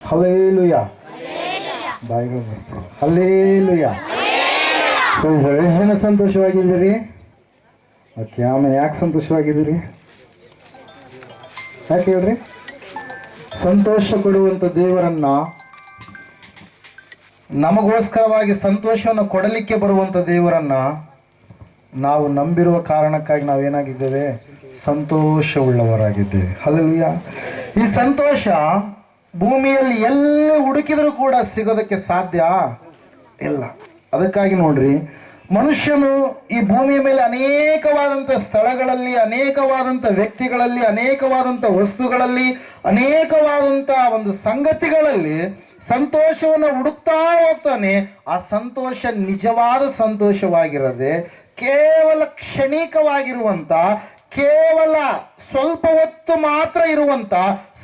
Hallelujah. ಬಾಯಿಗಳು ಬರ್ತಾರೆ. Hallelujah. ಎಷ್ಟು ಜನ ಸಂತೋಷವಾಗಿದ್ದೀರಿ? ಓಕೆ, ಆಮೇಲೆ ಯಾಕೆ ಸಂತೋಷವಾಗಿದ್ದೀರಿ? ಯಾಕೆ ಹೇಳ್ರಿ? ಸಂತೋಷ ಕೊಡುವಂಥ ದೇವರನ್ನ, ನಮಗೋಸ್ಕರವಾಗಿ ಸಂತೋಷವನ್ನು ಕೊಡಲಿಕ್ಕೆ ಬರುವಂಥ ದೇವರನ್ನ ನಾವು ನಂಬಿರುವ ಕಾರಣಕ್ಕಾಗಿ ನಾವೇನಾಗಿದ್ದೇವೆ? ಸಂತೋಷವುಳ್ಳವರಾಗಿದ್ದೇವೆ. ಹಲ್ಲೇಲೂಯ. ಈ ಸಂತೋಷ ಭೂಮಿಯಲ್ಲಿ ಎಲ್ಲಿ ಹುಡುಕಿದರೂ ಕೂಡ ಸಿಗೋದಕ್ಕೆ ಸಾಧ್ಯ ಇಲ್ಲ. ಅದಕ್ಕಾಗಿ ನೋಡ್ರಿ, ಮನುಷ್ಯನು ಈ ಭೂಮಿಯ ಮೇಲೆ ಅನೇಕವಾದಂಥ ಸ್ಥಳಗಳಲ್ಲಿ, ಅನೇಕವಾದಂಥ ವ್ಯಕ್ತಿಗಳಲ್ಲಿ, ಅನೇಕವಾದಂಥ ವಸ್ತುಗಳಲ್ಲಿ, ಅನೇಕವಾದಂಥ ಒಂದು ಸಂಗತಿಗಳಲ್ಲಿ ಸಂತೋಷವನ್ನು ಹುಡುಕ್ತಾ ಹೋಗ್ತಾನೆ. ಆ ಸಂತೋಷ ನಿಜವಾದ ಸಂತೋಷವಾಗಿರದೆ ಕೇವಲ ಕ್ಷಣಿಕವಾಗಿರುವಂಥ, ಕೇವಲ ಸ್ವಲ್ಪ ಹೊತ್ತು ಮಾತ್ರ ಇರುವಂಥ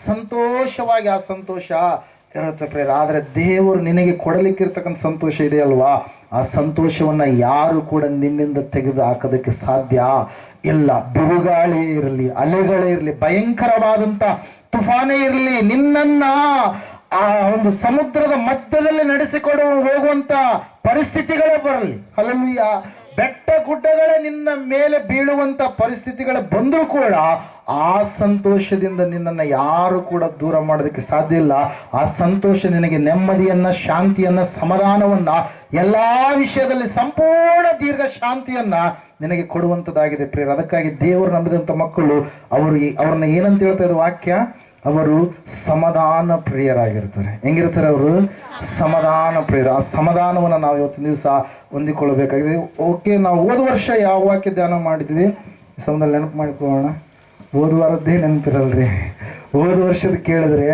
ಸಂತೋಷವಾಗಿ ಆ ಸಂತೋಷ ಇರುತ್ತೆ ಪ್ರೇರ. ಆದರೆ ದೇವರು ನಿನಗೆ ಕೊಡಲಿಕ್ಕಿರ್ತಕ್ಕಂಥ ಸಂತೋಷ ಇದೆಯಲ್ವಾ, ಆ ಸಂತೋಷವನ್ನು ಯಾರು ಕೂಡ ನಿನ್ನಿಂದ ತೆಗೆದು ಹಾಕೋದಕ್ಕೆ ಸಾಧ್ಯ ಇಲ್ಲ. ಬಿರುಗಾಳಿ ಇರಲಿ, ಅಲೆಗಳೇ ಇರಲಿ, ಭಯಂಕರವಾದಂಥ ತುಫಾನೇ ಇರಲಿ, ನಿನ್ನನ್ನ ಆ ಒಂದು ಸಮುದ್ರದ ಮಧ್ಯದಲ್ಲಿ ನಡೆಸಿಕೊಂಡು ಹೋಗುವಂತ ಪರಿಸ್ಥಿತಿಗಳೇ ಬರಲಿ, ಹಲ್ಲೇಲೂಯ, ಬೆಟ್ಟ ಗುಡ್ಡಗಳೇ ನಿನ್ನ ಮೇಲೆ ಬೀಳುವಂತ ಪರಿಸ್ಥಿತಿಗಳೇ ಬಂದರೂ ಕೂಡ ಆ ಸಂತೋಷದಿಂದ ನಿನ್ನನ್ನು ಯಾರು ಕೂಡ ದೂರ ಮಾಡೋದಕ್ಕೆ ಸಾಧ್ಯ ಇಲ್ಲ. ಆ ಸಂತೋಷ ನಿನಗೆ ನೆಮ್ಮದಿಯನ್ನ, ಶಾಂತಿಯನ್ನ, ಸಮಾಧಾನವನ್ನ, ಎಲ್ಲಾ ವಿಷಯದಲ್ಲಿ ಸಂಪೂರ್ಣ ದೀರ್ಘ ಶಾಂತಿಯನ್ನ ನಿನಗೆ ಕೊಡುವಂಥದ್ದಾಗಿದೆ ಪ್ರಿಯರೇ. ಅದಕ್ಕಾಗಿ ದೇವರು ನಂಬಿದಂಥ ಮಕ್ಕಳು ಅವ್ರನ್ನ ಏನಂತ ಹೇಳ್ತಾ ಇದ್ದ ವಾಕ್ಯ? ಅವರು ಸಮಾಧಾನ ಪ್ರಿಯರಾಗಿರ್ತಾರೆ. ಹೆಂಗಿರ್ತಾರೆ ಅವರು? ಸಮಾಧಾನ ಪ್ರಿಯರು. ಆ ಸಮಾಧಾನವನ್ನು ನಾವು ಇವತ್ತಿನ ದಿವಸ ಹೊಂದಿಕೊಳ್ಳಬೇಕಾಗಿದೆ. ಓಕೆ, ನಾವು ಹೋದ ವರ್ಷ ಯಾವ ವಾಕ್ಯ ಧ್ಯಾನ ಮಾಡಿದ್ವಿ? ಸಮಯದಲ್ಲಿ ನೆನಪು ಮಾಡಿಕೊಳ್ಳೋಣ. ಹೋದ ವಾರದ್ದೇ ನೆನಪಿರಲ್ರಿ. ಹೋದ ವರ್ಷದ ಕೇಳಿದ್ರೆ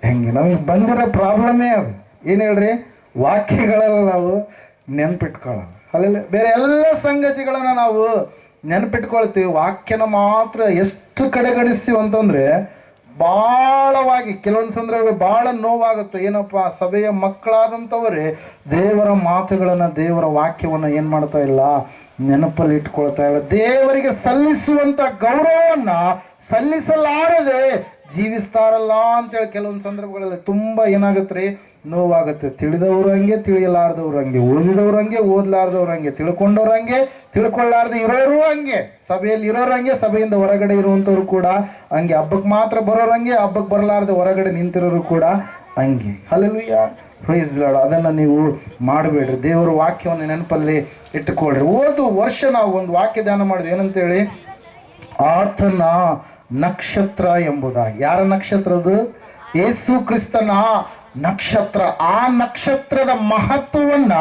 ಹೆಂಗೆ? ನಮಗೆ ಬಂದಿರೋ ಪ್ರಾಬ್ಲಮ್ಮೇ ಅದು. ಏನು ಹೇಳ್ರಿ? ವಾಕ್ಯಗಳೆಲ್ಲ ನಾವು ನೆನಪಿಟ್ಕೊಳ್ಳೋದು, ಅಲ್ಲೆಲ್ಲ ಬೇರೆ ಎಲ್ಲ ಸಂಗತಿಗಳನ್ನು ನಾವು ನೆನಪಿಟ್ಕೊಳ್ತೀವಿ. ವಾಕ್ಯನ ಮಾತ್ರ ಎಷ್ಟು ಕಡೆಗಣಿಸ್ತೀವಿ ಅಂತಂದರೆ ಭಾಳವಾಗಿ ಕೆಲವೊಂದು ಸಂದರ್ಭ ಭಾಳ ನೋವಾಗುತ್ತೆ. ಏನಪ್ಪ, ಸಭೆಯ ಮಕ್ಕಳಾದಂಥವರೇ ದೇವರ ಮಾತುಗಳನ್ನು, ದೇವರ ವಾಕ್ಯವನ್ನು ಏನು ಮಾಡ್ತಾ ಇಲ್ಲ, ನೆನಪಲ್ಲಿ ಇಟ್ಕೊಳ್ತಾ ಇಲ್ಲ. ದೇವರಿಗೆ ಸಲ್ಲಿಸುವಂಥ ಗೌರವವನ್ನು ಸಲ್ಲಿಸಲಾರದೆ ಜೀವಿಸ್ತಾರಲ್ಲ ಅಂತೇಳಿ ಕೆಲವೊಂದು ಸಂದರ್ಭಗಳಲ್ಲಿ ತುಂಬ ಏನಾಗುತ್ತೆ ರೀ, ನೋವಾಗುತ್ತೆ. ತಿಳಿದವರು ಹಂಗೆ, ತಿಳಿಯಲಾರ್ದವ್ರು ಹಂಗೆ, ಓದಿದವ್ರು ಹಂಗೆ, ಓದಲಾರ್ದವ್ರು ಹಂಗೆ, ತಿಳ್ಕೊಂಡವ್ರು ಹಂಗೆ, ತಿಳ್ಕೊಳ್ಳಾರ್ದೆ ಇರೋರು ಹಂಗೆ, ಸಭೆಯಲ್ಲಿ ಇರೋರು ಹಂಗೆ, ಸಭೆಯಿಂದ ಹೊರಗಡೆ ಇರುವಂಥವ್ರು ಕೂಡ ಹಂಗೆ, ಹಬ್ಬಕ್ಕೆ ಮಾತ್ರ ಬರೋರು ಹಂಗೆ, ಹಬ್ಬಕ್ಕೆ ಬರಲಾರ್ದೆ ಹೊರಗಡೆ ನಿಂತಿರೋರು ಕೂಡ ಹಂಗೆ. Hallelujah, praise lord. ಅದನ್ನು ನೀವು ಮಾಡಬೇಡ್ರಿ. ದೇವರ ವಾಕ್ಯವನ್ನು ನೆನಪಲ್ಲಿ ಇಟ್ಟುಕೊಳ್ರಿ. ಹೋದ ವರ್ಷ ನಾವು ಒಂದು ವಾಕ್ಯ ಧ್ಯಾನ ಮಾಡಿದ್ವಿ. ಏನಂತೇಳಿ? ಆತನ ನಕ್ಷತ್ರ ಎಂಬುದಾಗಿ. ಯಾರ ನಕ್ಷತ್ರ ಅದು? ಯೇಸು ಕ್ರಿಸ್ತನ ನಕ್ಷತ್ರ. ಆ ನಕ್ಷತ್ರದ ಮಹತ್ವವನ್ನ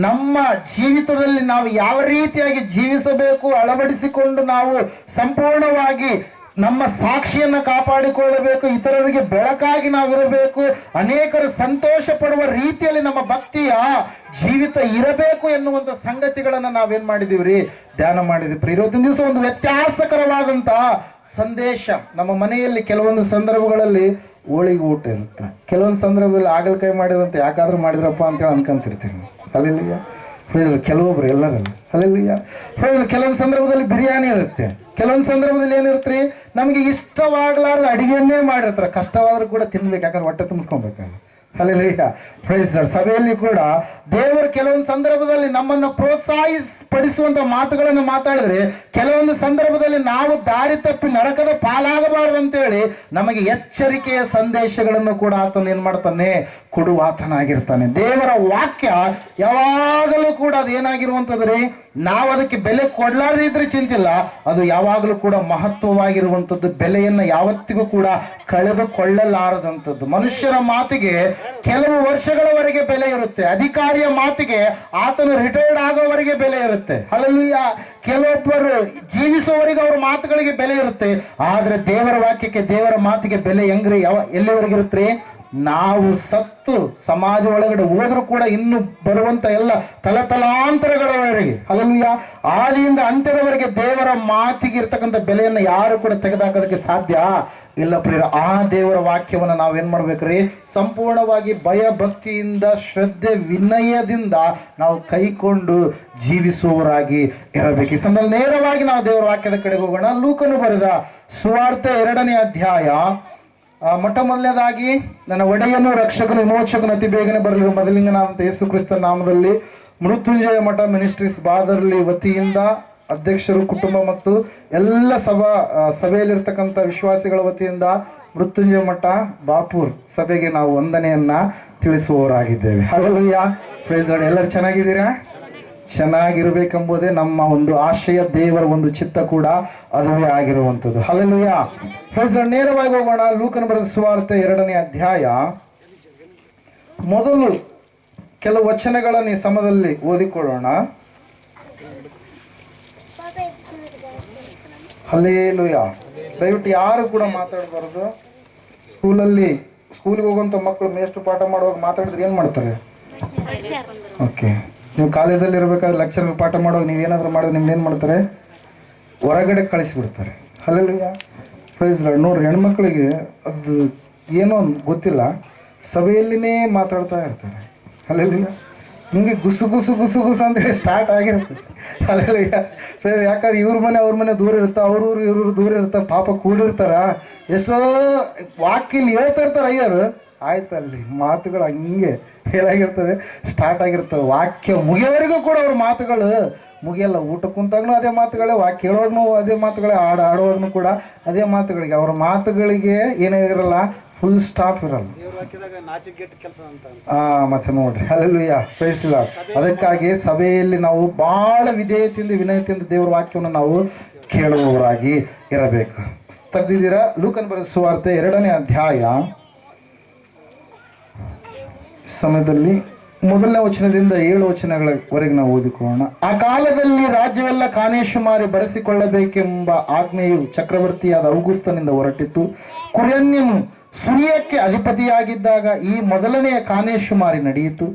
ನಮ್ಮ ಜೀವಿತದಲ್ಲಿ ನಾವು ಯಾವ ರೀತಿಯಾಗಿ ಜೀವಿಸಬೇಕು, ಅಳವಡಿಸಿಕೊಂಡು ನಾವು ಸಂಪೂರ್ಣವಾಗಿ ನಮ್ಮ ಸಾಕ್ಷಿಯನ್ನು ಕಾಪಾಡಿಕೊಳ್ಳಬೇಕು, ಇತರರಿಗೆ ಬೆಳಕಾಗಿ ನಾವಿರಬೇಕು, ಅನೇಕರು ಸಂತೋಷ ಪಡುವ ರೀತಿಯಲ್ಲಿ ನಮ್ಮ ಭಕ್ತಿಯ ಜೀವಿತ ಇರಬೇಕು ಎನ್ನುವಂಥ ಸಂಗತಿಗಳನ್ನು ನಾವೇನು ಮಾಡಿದೀವಿ ರೀ? ಧ್ಯಾನ ಮಾಡಿದ್ವಿ. ಇವತ್ತಿನ ದಿವಸ ಒಂದು ವ್ಯತ್ಯಾಸಕರವಾದಂಥ ಸಂದೇಶ. ನಮ್ಮ ಮನೆಯಲ್ಲಿ ಕೆಲವೊಂದು ಸಂದರ್ಭಗಳಲ್ಲಿ ಹೋಳಿಗೆ ಊಟ ಇರುತ್ತೆ, ಕೆಲವೊಂದು ಸಂದರ್ಭದಲ್ಲಿ ಹಾಗಲಕಾಯಿ ಮಾಡಿದಂತೆ ಯಾಕಾದ್ರೂ ಮಾಡಿದ್ರಪ್ಪ ಅಂತೇಳಿ ಅನ್ಕೊಂತಿರ್ತೀವಿ. ಹಲ್ಲೇಲೂಯ, ಕೆಲವೊಬ್ರು, ಎಲ್ಲರಲ್ಲ. ಹಲ್ಲೇಲೂಯ, ಕೆಲವೊಂದು ಸಂದರ್ಭದಲ್ಲಿ ಬಿರಿಯಾನಿ ಇರುತ್ತೆ, ಕೆಲವೊಂದು ಸಂದರ್ಭದಲ್ಲಿ ಏನಿರುತ್ತೆ ರೀ, ನಮಗೆ ಇಷ್ಟವಾಗಲಾರ್ದ ಅಡಿಗೆಯನ್ನೇ ಮಾಡಿರ್ತಾರೆ. ಕಷ್ಟವಾದರೂ ಕೂಡ ತಿನ್ಬೇಕು, ಯಾಕಂದ್ರೆ ಹೊಟ್ಟೆ ತುಂಬಿಸ್ಕೊಬೇಕಲ್ಲ. Hallelujah, praise lord. ಸಭೆಯಲ್ಲಿ ಕೂಡ ದೇವರು ಕೆಲವೊಂದು ಸಂದರ್ಭದಲ್ಲಿ ನಮ್ಮನ್ನು ಪ್ರೋತ್ಸಾಹಿಸಪಡಿಸುವಂತ ಮಾತುಗಳನ್ನು ಮಾತಾಡಿದ್ರೆ, ಕೆಲವೊಂದು ಸಂದರ್ಭದಲ್ಲಿ ನಾವು ದಾರಿ ತಪ್ಪಿ ನರಕದ ಪಾಲಾಗಬಾರದು ಅಂತೇಳಿ ನಮಗೆ ಎಚ್ಚರಿಕೆಯ ಸಂದೇಶಗಳನ್ನು ಕೂಡ ಆತನು ಏನ್ ಮಾಡ್ತಾನೆ? ಕೊಡುವಾತನಾಗಿರ್ತಾನೆ. ದೇವರ ವಾಕ್ಯ ಯಾವಾಗಲೂ ಕೂಡ ಅದು ಏನಾಗಿರುವಂಥದ್ರಿ, ನಾವು ಅದಕ್ಕೆ ಬೆಲೆ ಕೊಡಲಾರದೇ ಇದ್ರೆ ಚಿಂತಿಲ್ಲ, ಅದು ಯಾವಾಗಲೂ ಕೂಡ ಮಹತ್ವವಾಗಿರುವಂಥದ್ದು. ಬೆಲೆಯನ್ನು ಯಾವತ್ತಿಗೂ ಕೂಡ ಕಳೆದುಕೊಳ್ಳಲಾರದಂಥದ್ದು. ಮನುಷ್ಯರ ಮಾತಿಗೆ ಕೆಲವು ವರ್ಷಗಳವರೆಗೆ ಬೆಲೆ ಇರುತ್ತೆ, ಅಧಿಕಾರಿಯ ಮಾತಿಗೆ ಆತನು ರಿಟೈರ್ಡ್ ಆಗೋವರೆಗೆ ಬೆಲೆ ಇರುತ್ತೆ. ಹಲ್ಲೇಲೂಯ, ಕೆಲವೊಬ್ಬರು ಜೀವಿಸುವವರೆಗೆ ಅವ್ರ ಮಾತುಗಳಿಗೆ ಬೆಲೆ ಇರುತ್ತೆ. ಆದ್ರೆ ದೇವರ ವಾಕ್ಯಕ್ಕೆ, ದೇವರ ಮಾತಿಗೆ ಬೆಲೆ ಹೆಂಗ್ರಿ, ಎಲ್ಲಿವರೆಗೆ ಇರುತ್ತೆ? ನಾವು ಸತ್ತು ಸಮಾಜ ಒಳಗಡೆ ಹೋದ್ರೂ ಕೂಡ ಇನ್ನು ಬರುವಂತ ಎಲ್ಲ ತಲತಲಾಂತರಗಳವರೆಗೆ, ಹಲ್ಲೇಲೂಯ, ಆದಿಯಿಂದ ಅಂತ್ಯದವರೆಗೆ ದೇವರ ಮಾತಿಗೆ ಇರ್ತಕ್ಕಂಥ ಬೆಲೆಯನ್ನು ಯಾರು ಕೂಡ ತೆಗೆದುಹಾಕೋದಕ್ಕೆ ಸಾಧ್ಯ ಇಲ್ಲ ಪ್ರಿಯರ. ಆ ದೇವರ ವಾಕ್ಯವನ್ನು ನಾವೇನ್ ಮಾಡ್ಬೇಕ್ರಿ? ಸಂಪೂರ್ಣವಾಗಿ ಭಯ ಭಕ್ತಿಯಿಂದ, ಶ್ರದ್ಧೆ ವಿನಯದಿಂದ ನಾವು ಕೈಕೊಂಡು ಜೀವಿಸುವವರಾಗಿ ಇರಬೇಕು. ಈ ಸಂದರ್ಭದಲ್ಲಿ ನೇರವಾಗಿ ನಾವು ದೇವರ ವಾಕ್ಯದ ಕಡೆಗೆ ಹೋಗೋಣ. ಲೂಕನು ಬರೆದ ಸುವಾರ್ತೆ 2ನೇ ಅಧ್ಯಾಯ ಮೊಟ್ಟ ಮೊದಲನೇದಾಗಿ ನನ್ನ ಒಡೆಯನು ರಕ್ಷಕನು ವಿಮೋಚಕನು ಅತಿ ಬೇಗನೆ ಬರಲಿ ಮೊದಲಿಂಗನಾದಂಥ ಯೇಸು ಕ್ರಿಸ್ತನ ನಾಮದಲ್ಲಿ ಮೃತ್ಯುಂಜಯ ಮಠ ಮಿನಿಸ್ಟ್ರೀಸ್ ಬಾದರ್ಲಿ ವತಿಯಿಂದ ಅಧ್ಯಕ್ಷರು ಕುಟುಂಬ ಮತ್ತು ಎಲ್ಲ ಸಭೆಯಲ್ಲಿರ್ತಕ್ಕಂಥ ವಿಶ್ವಾಸಿಗಳ ವತಿಯಿಂದ ಮೃತ್ಯುಂಜಯ ಮಠ ಬಾಪೂರ್ ಸಭೆಗೆ ನಾವು ವಂದನೆಯನ್ನ ತಿಳಿಸುವವರಾಗಿದ್ದೇವೆ. Hallelujah, praise Lord. ಎಲ್ಲರೂ ಚೆನ್ನಾಗಿದ್ದೀರಾ? ಚೆನ್ನಾಗಿರ್ಬೇಕೆಂಬುದೇ ನಮ್ಮ ಒಂದು ಆಶಯ, ದೇವರ ಒಂದು ಚಿತ್ತ ಕೂಡ ಅದುವೇ ಆಗಿರುವಂಥದ್ದು. Hallelujah, praise lord. ನೇರವಾಗಿ ಹೋಗೋಣ. ಲೂಕನ ಬರೆದ ಸುವಾರ್ತೆ 2ನೇ ಅಧ್ಯಾಯ ಮೊದಲು ಕೆಲವು ವಚನಗಳನ್ನು ಈ ಸಮಯದಲ್ಲಿ ಓದಿಕೊಳ್ಳೋಣ. ಹಲ್ಲೆಲೂಯ. ದಯವಿಟ್ಟು ಯಾರು ಕೂಡ ಮಾತಾಡಬಾರ್ದು. ಸ್ಕೂಲಿಗೆ ಹೋಗುವಂಥ ಮಕ್ಕಳು ಮೇಷ್ಟ್ರು ಪಾಠ ಮಾಡುವಾಗ ಮಾತಾಡಿದ್ರೆ ಏನು ಮಾಡ್ತಾರೆ? ಓಕೆ, ನೀವು ಕಾಲೇಜಲ್ಲಿ ಇರಬೇಕಾದ್ರೆ ಲೆಕ್ಚರರ್ ಪಾಠ ಮಾಡುವಾಗ ನೀವೇನಾದರೂ ಮಾಡಿದ್ರೆ ನಿಮ್ಗೇನು ಮಾಡ್ತಾರೆ? ಹೊರಗಡೆ ಕಳಿಸಿಬಿಡ್ತಾರೆ. Hallelujah, praise lord. ನೋಡ್ರಿ, ಹೆಣ್ಮಕ್ಳಿಗೆ ಅದು ಏನೋ ಗೊತ್ತಿಲ್ಲ, ಸಭೆಯಲ್ಲಿನೇ ಮಾತಾಡ್ತಾ ಇರ್ತಾರೆ. ಹಲ್ಲೆಲೂಯ, ಹಿಂಗೆ ಗುಸು ಗುಸು ಗುಸು ಗುಸು ಅಂತೇಳಿ ಸ್ಟಾರ್ಟ್ ಆಗಿರುತ್ತೆ. ಹಲ್ಲೆಲೂಯ, ಯಾಕಂದ್ರೆ ಅವ್ರ ಮನೆ ದೂರ ಇರ್ತಾ, ಅವ್ರೂರು ಇವ್ರೂರು ದೂರ ಇರ್ತಾರೆ, ಪಾಪ ಕೂಡಿರ್ತಾರ, ಎಷ್ಟೋ ವಾಕ್ಯಲ್ಲಿ ಹೇಳ್ತಾ ಇರ್ತಾರೆ ಅಯ್ಯರು. ಆಯ್ತು, ಅಲ್ಲಿ ಮಾತುಗಳು ಹಂಗೆ ಏನಾಗಿರ್ತವೆ, ಸ್ಟಾರ್ಟ್ ಆಗಿರ್ತವೆ. ವಾಕ್ಯ ಮುಗಿಯೋವರೆಗೂ ಕೂಡ ಅವ್ರ ಮಾತುಗಳು ಮುಗಿಯಲ್ಲ. ಊಟ ಕುಂತಾಗೂ ಅದೇ ಮಾತುಗಳೇ, ವಾಕ್ಯ ಹೇಳೋವಾಗೂ ಅದೇ ಮಾತುಗಳೇ, ಆಡುವಾಗೂ ಕೂಡ ಅದೇ ಮಾತುಗಳಿಗೆ. ಅವ್ರ ಮಾತುಗಳಿಗೆ ಏನೇ ಇರಲ್ಲ, ಫುಲ್ ಸ್ಟಾಪ್ ಇರಲ್ಲ. ಮತ್ತೆ ನೋಡ್ರಿ, ಹಲ್ಲೆಲೂಯ, ಪ್ರೈಸ್ ಲಾರ್ಡ್. ಅದಕ್ಕಾಗಿ ಸಭೆಯಲ್ಲಿ ನಾವು ಬಹಳ ವಿಧೇಯತೆಯಿಂದ ವಿನಯತೆಯಿಂದ ದೇವರ ವಾಕ್ಯವನ್ನು ನಾವು ಕೇಳುವವರಾಗಿ ಇರಬೇಕು. ತೆಗೆದಿದ್ದೀರಾ? ಲೂಕನ ಬರೆದ ಸುವಾರ್ತೆ 2ನೇ ಅಧ್ಯಾಯ ಸಮಯದಲ್ಲಿ 1ನೇ ವಚನದಿಂದ 7 ವಚನಗಳವರೆಗೆ ನಾವು ಓದಿಕೊಳ್ಳೋಣ. ಆ ಕಾಲದಲ್ಲಿ ರಾಜ್ಯವೆಲ್ಲ ಕಾನೇಶುಮಾರಿ ಬರೆಸಿಕೊಳ್ಳಬೇಕೆಂಬ ಆಜ್ಞೆಯು ಚಕ್ರವರ್ತಿಯಾದ ಔಗುಸ್ತನಿಂದ ಹೊರಟಿತ್ತು. ಕುರೇನ್ಯನು ಸುರಿಯಕ್ಕೆ ಅಧಿಪತಿಯಾಗಿದ್ದಾಗ ಈ ಮೊದಲನೆಯ ಕಾನೇಶುಮಾರಿ ನಡೆಯಿತು.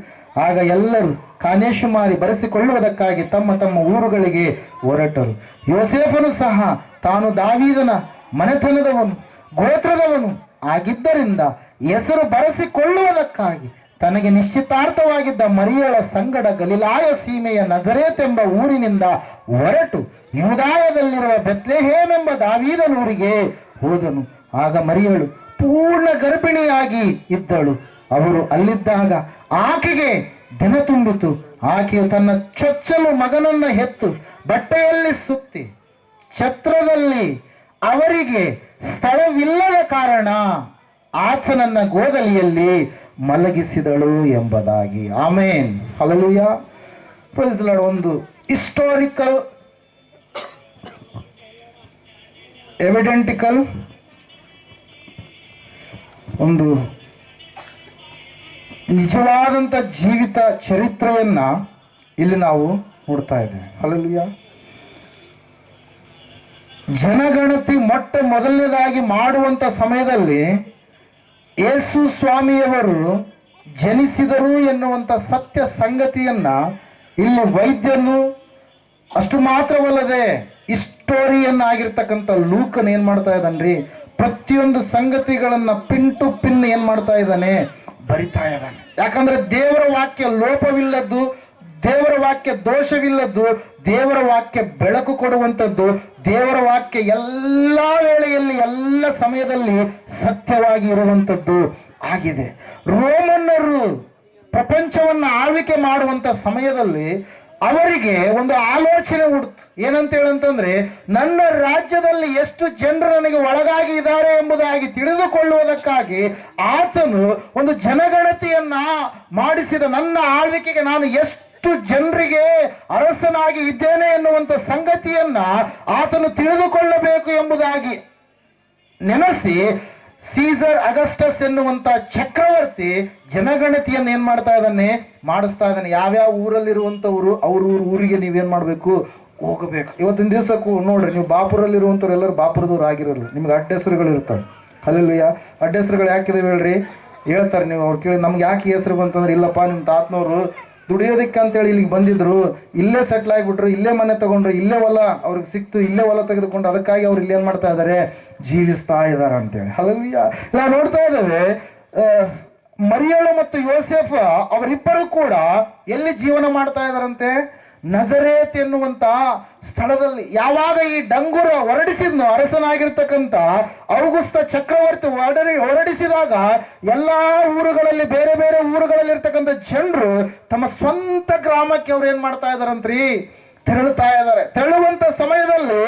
ಆಗ ಎಲ್ಲರೂ ಕಾನೇಶುಮಾರಿ ಬರೆಸಿಕೊಳ್ಳುವುದಕ್ಕಾಗಿ ತಮ್ಮ ತಮ್ಮ ಊರುಗಳಿಗೆ ಹೊರಟರು. ಯೋಸೇಫನು ಸಹ ತಾನು ದಾವೀದನ ಮನೆತನದವನು ಗೋತ್ರದವನು ಆಗಿದ್ದರಿಂದ ಹೆಸರು ಬರೆಸಿಕೊಳ್ಳುವುದಕ್ಕಾಗಿ ತನಗೆ ನಿಶ್ಚಿತಾರ್ಥವಾಗಿದ್ದ ಮರಿಯಳ ಸಂಗಡ ಗಲಿಲಾಯ ಸೀಮೆಯ ನಜರೇತ್ ಎಂಬ ಊರಿನಿಂದ ಹೊರಟು ಯೂದಾಯದಲ್ಲಿರುವ ಬೆತ್ಲೆಹೇಮ್ ಎಂಬ ದಾವೀದನೂರಿಗೆ ಹೋದನು. ಆಗ ಮರಿಯಳು ಪೂರ್ಣ ಗರ್ಭಿಣಿಯಾಗಿ ಇದ್ದಳು. ಅವರು ಅಲ್ಲಿದ್ದಾಗ ಆಕೆಗೆ ದಿನ ತುಂಬಿತು. ಆಕೆಯು ತನ್ನ ಚೊಚ್ಚಲು ಮಗನನ್ನ ಹೆತ್ತು ಬಟ್ಟೆಯಲ್ಲಿ ಸುತ್ತಿ ಛತ್ರದಲ್ಲಿ ಅವರಿಗೆ ಸ್ಥಳವಿಲ್ಲದ ಕಾರಣ ಆತನನ್ನ ಗೋದಲಿಯಲ್ಲಿ ಮಲಗಿಸಿದಳು ಎಂಬುದಾಗಿ. ಆಮೇನ್, ಹಲ್ಲೆಲೂಯ, ಪ್ರೈಸ್ ಲಾರ್ಡ್. ಒಂದು ಹಿಸ್ಟಾರಿಕಲ್ ಎವಿಡೆಂಟಿಕಲ್ ಒಂದು ನಿಜವಾದಂಥ ಜೀವಿತ ಚರಿತ್ರೆಯನ್ನ ಇಲ್ಲಿ ನಾವು ನೋಡ್ತಾ ಇದ್ದೇವೆ. ಹಲ್ಲೆಲೂಯ. ಜನಗಣತಿ ಮೊಟ್ಟ ಮೊದಲನೇದಾಗಿ ಮಾಡುವಂಥ ಸಮಯದಲ್ಲಿ ಯೇಸು ಸ್ವಾಮಿಯವರು ಜನಿಸಿದರು ಎನ್ನುವಂಥ ಸತ್ಯ ಸಂಗತಿಯನ್ನ ಇಲ್ಲಿ ವೈದ್ಯನು, ಅಷ್ಟು ಮಾತ್ರವಲ್ಲದೆ ಹಿಸ್ಟೋರಿಯನ್ ಆಗಿರ್ತಕ್ಕಂಥ ಲೂಕನ್ ಏನ್ ಮಾಡ್ತಾ ಇದ್ದಾನ್ರಿ, ಪ್ರತಿಯೊಂದು ಸಂಗತಿಗಳನ್ನ ಪಿನ್ ಟು ಪಿನ್ ಏನ್ ಮಾಡ್ತಾ ಇದ್ದಾನೆ, ಬರಿತಾ ಇದ್ದಾನೆ. ಯಾಕಂದ್ರೆ ದೇವರ ವಾಕ್ಯ ಲೋಪವಿಲ್ಲದ್ದು, ದೇವರ ವಾಕ್ಯ ದೋಷವಿಲ್ಲದ್ದು, ದೇವರ ವಾಕ್ಯ ಬೆಳಕು ಕೊಡುವಂಥದ್ದು, ದೇವರ ವಾಕ್ಯ ಎಲ್ಲ ವೇಳೆಯಲ್ಲಿ ಎಲ್ಲ ಸಮಯದಲ್ಲಿ ಸತ್ಯವಾಗಿ ಇರುವಂಥದ್ದು ಆಗಿದೆ. ರೋಮನ್ನರು ಪ್ರಪಂಚವನ್ನು ಆಳ್ವಿಕೆ ಮಾಡುವಂಥ ಸಮಯದಲ್ಲಿ ಅವರಿಗೆ ಒಂದು ಆಲೋಚನೆ ಹುಡ್ತು. ಏನಂತ ಹೇಳಂತಂದ್ರೆ, ನನ್ನ ರಾಜ್ಯದಲ್ಲಿ ಎಷ್ಟು ಜನರು ನನಗೆ ಒಳಗಾಗಿ ಇದ್ದಾರೆ ಎಂಬುದಾಗಿ ತಿಳಿದುಕೊಳ್ಳುವುದಕ್ಕಾಗಿ ಆತನು ಒಂದು ಜನಗಣತಿಯನ್ನ ಮಾಡಿಸಿದ. ನನ್ನ ಆಳ್ವಿಕೆಗೆ ನಾನು ಎಷ್ಟು ಜನರಿಗೆ ಅರಸನಾಗಿ ಇದ್ದೇನೆ ಎನ್ನುವಂಥ ಸಂಗತಿಯನ್ನ ಆತನು ತಿಳಿದುಕೊಳ್ಳಬೇಕು ಎಂಬುದಾಗಿ ನೆನೆಸಿ ಸೀಸರ್ ಅಗಸ್ಟಸ್ ಎನ್ನುವಂತ ಚಕ್ರವರ್ತಿ ಜನಗಣತಿಯನ್ನು ಏನ್ ಮಾಡ್ತಾ ಇದ್ದಾನೆ, ಮಾಡಿಸ್ತಾ ಇದ್ದಾನೆ. ಯಾವ್ಯಾವ ಊರಲ್ಲಿರುವಂಥವ್ರು ಅವ್ರ ಊರಿಗೆ ನೀವೇನ್ ಮಾಡಬೇಕು, ಹೋಗಬೇಕು. ಇವತ್ತಿನ ದಿವಸಕ್ಕೂ ನೋಡ್ರಿ, ನೀವು ಬಾಪುರಲ್ಲಿರುವಂಥವ್ರು ಎಲ್ಲರೂ ಬಾಪುರದವ್ರು ಆಗಿರೋಲ್ಲ, ನಿಮ್ಗೆ ಅಡ್ಡ ಹೆಸರುಗಳು ಇರ್ತವೆ. ಹಲ್ಲೆಲೂಯ. ಅಡ್ಡ ಹೆಸರುಗಳು ಯಾಕಿದಾವೆ ಹೇಳ್ರಿ, ಹೇಳ್ತಾರೆ. ನೀವು ಅವ್ರು ಕೇಳಿ ನಮ್ಗೆ ಯಾಕೆ ಹೆಸರು ಬಂತಂದ್ರೆ, ಇಲ್ಲಪ್ಪ ನಿಮ್ಮ ತಾತನವರು ದುಡಿಯೋದಕ್ಕೆ ಅಂತೇಳಿ ಇಲ್ಲಿಗೆ ಬಂದಿದ್ರು, ಇಲ್ಲೇ ಸೆಟ್ಲ್ ಆಗಿಬಿಟ್ರು, ಇಲ್ಲೇ ಮನೆ ತಗೊಂಡ್ರು, ಇಲ್ಲೇ ಹೊಲ ಅವ್ರಿಗೆ ಸಿಕ್ತು, ಇಲ್ಲೇ ಹೊಲ ತೆಗೆದುಕೊಂಡು ಅದಕ್ಕಾಗಿ ಅವ್ರು ಇಲ್ಲೇನು ಮಾಡ್ತಾ ಇದ್ದಾರೆ, ಜೀವಿಸ್ತಾ ಇದ್ದಾರೆ ಅಂತೇಳಿ. ಹಲ್ಲೆಲೂಯ. ನಾವು ನೋಡ್ತಾ ಇದ್ದೇವೆ, ಮರಿಯಳು ಮತ್ತು ಯೋಸೇಫ ಅವರಿಬ್ಬರು ಕೂಡ ಎಲ್ಲಿ ಜೀವನ ಮಾಡ್ತಾ ಇದ್ದಾರಂತೆ, ನಜರೇತ್ ಎನ್ನುವಂತ ಸ್ಥಳದಲ್ಲಿ ಯಾವಾಗ ಈ ಡಂಗುರ ಹೊರಡಿಸಿದ್ನು, ಅರಸನಾಗಿರ್ತಕ್ಕಂಥ ಔಗುಸ್ತ ಚಕ್ರವರ್ತಿ ಹೊರಡಿಸಿದಾಗ ಎಲ್ಲಾ ಊರುಗಳಲ್ಲಿ, ಬೇರೆ ಬೇರೆ ಊರುಗಳಲ್ಲಿ ಇರ್ತಕ್ಕಂಥ ಜನರು ತಮ್ಮ ಸ್ವಂತ ಗ್ರಾಮಕ್ಕೆ ಅವ್ರು ಏನ್ ಮಾಡ್ತಾ ಇದಾರಂತ್ರಿ, ತೆರಳುತ್ತಾ ಇದ್ದಾರೆ. ತೆರಳುವಂತ ಸಮಯದಲ್ಲಿ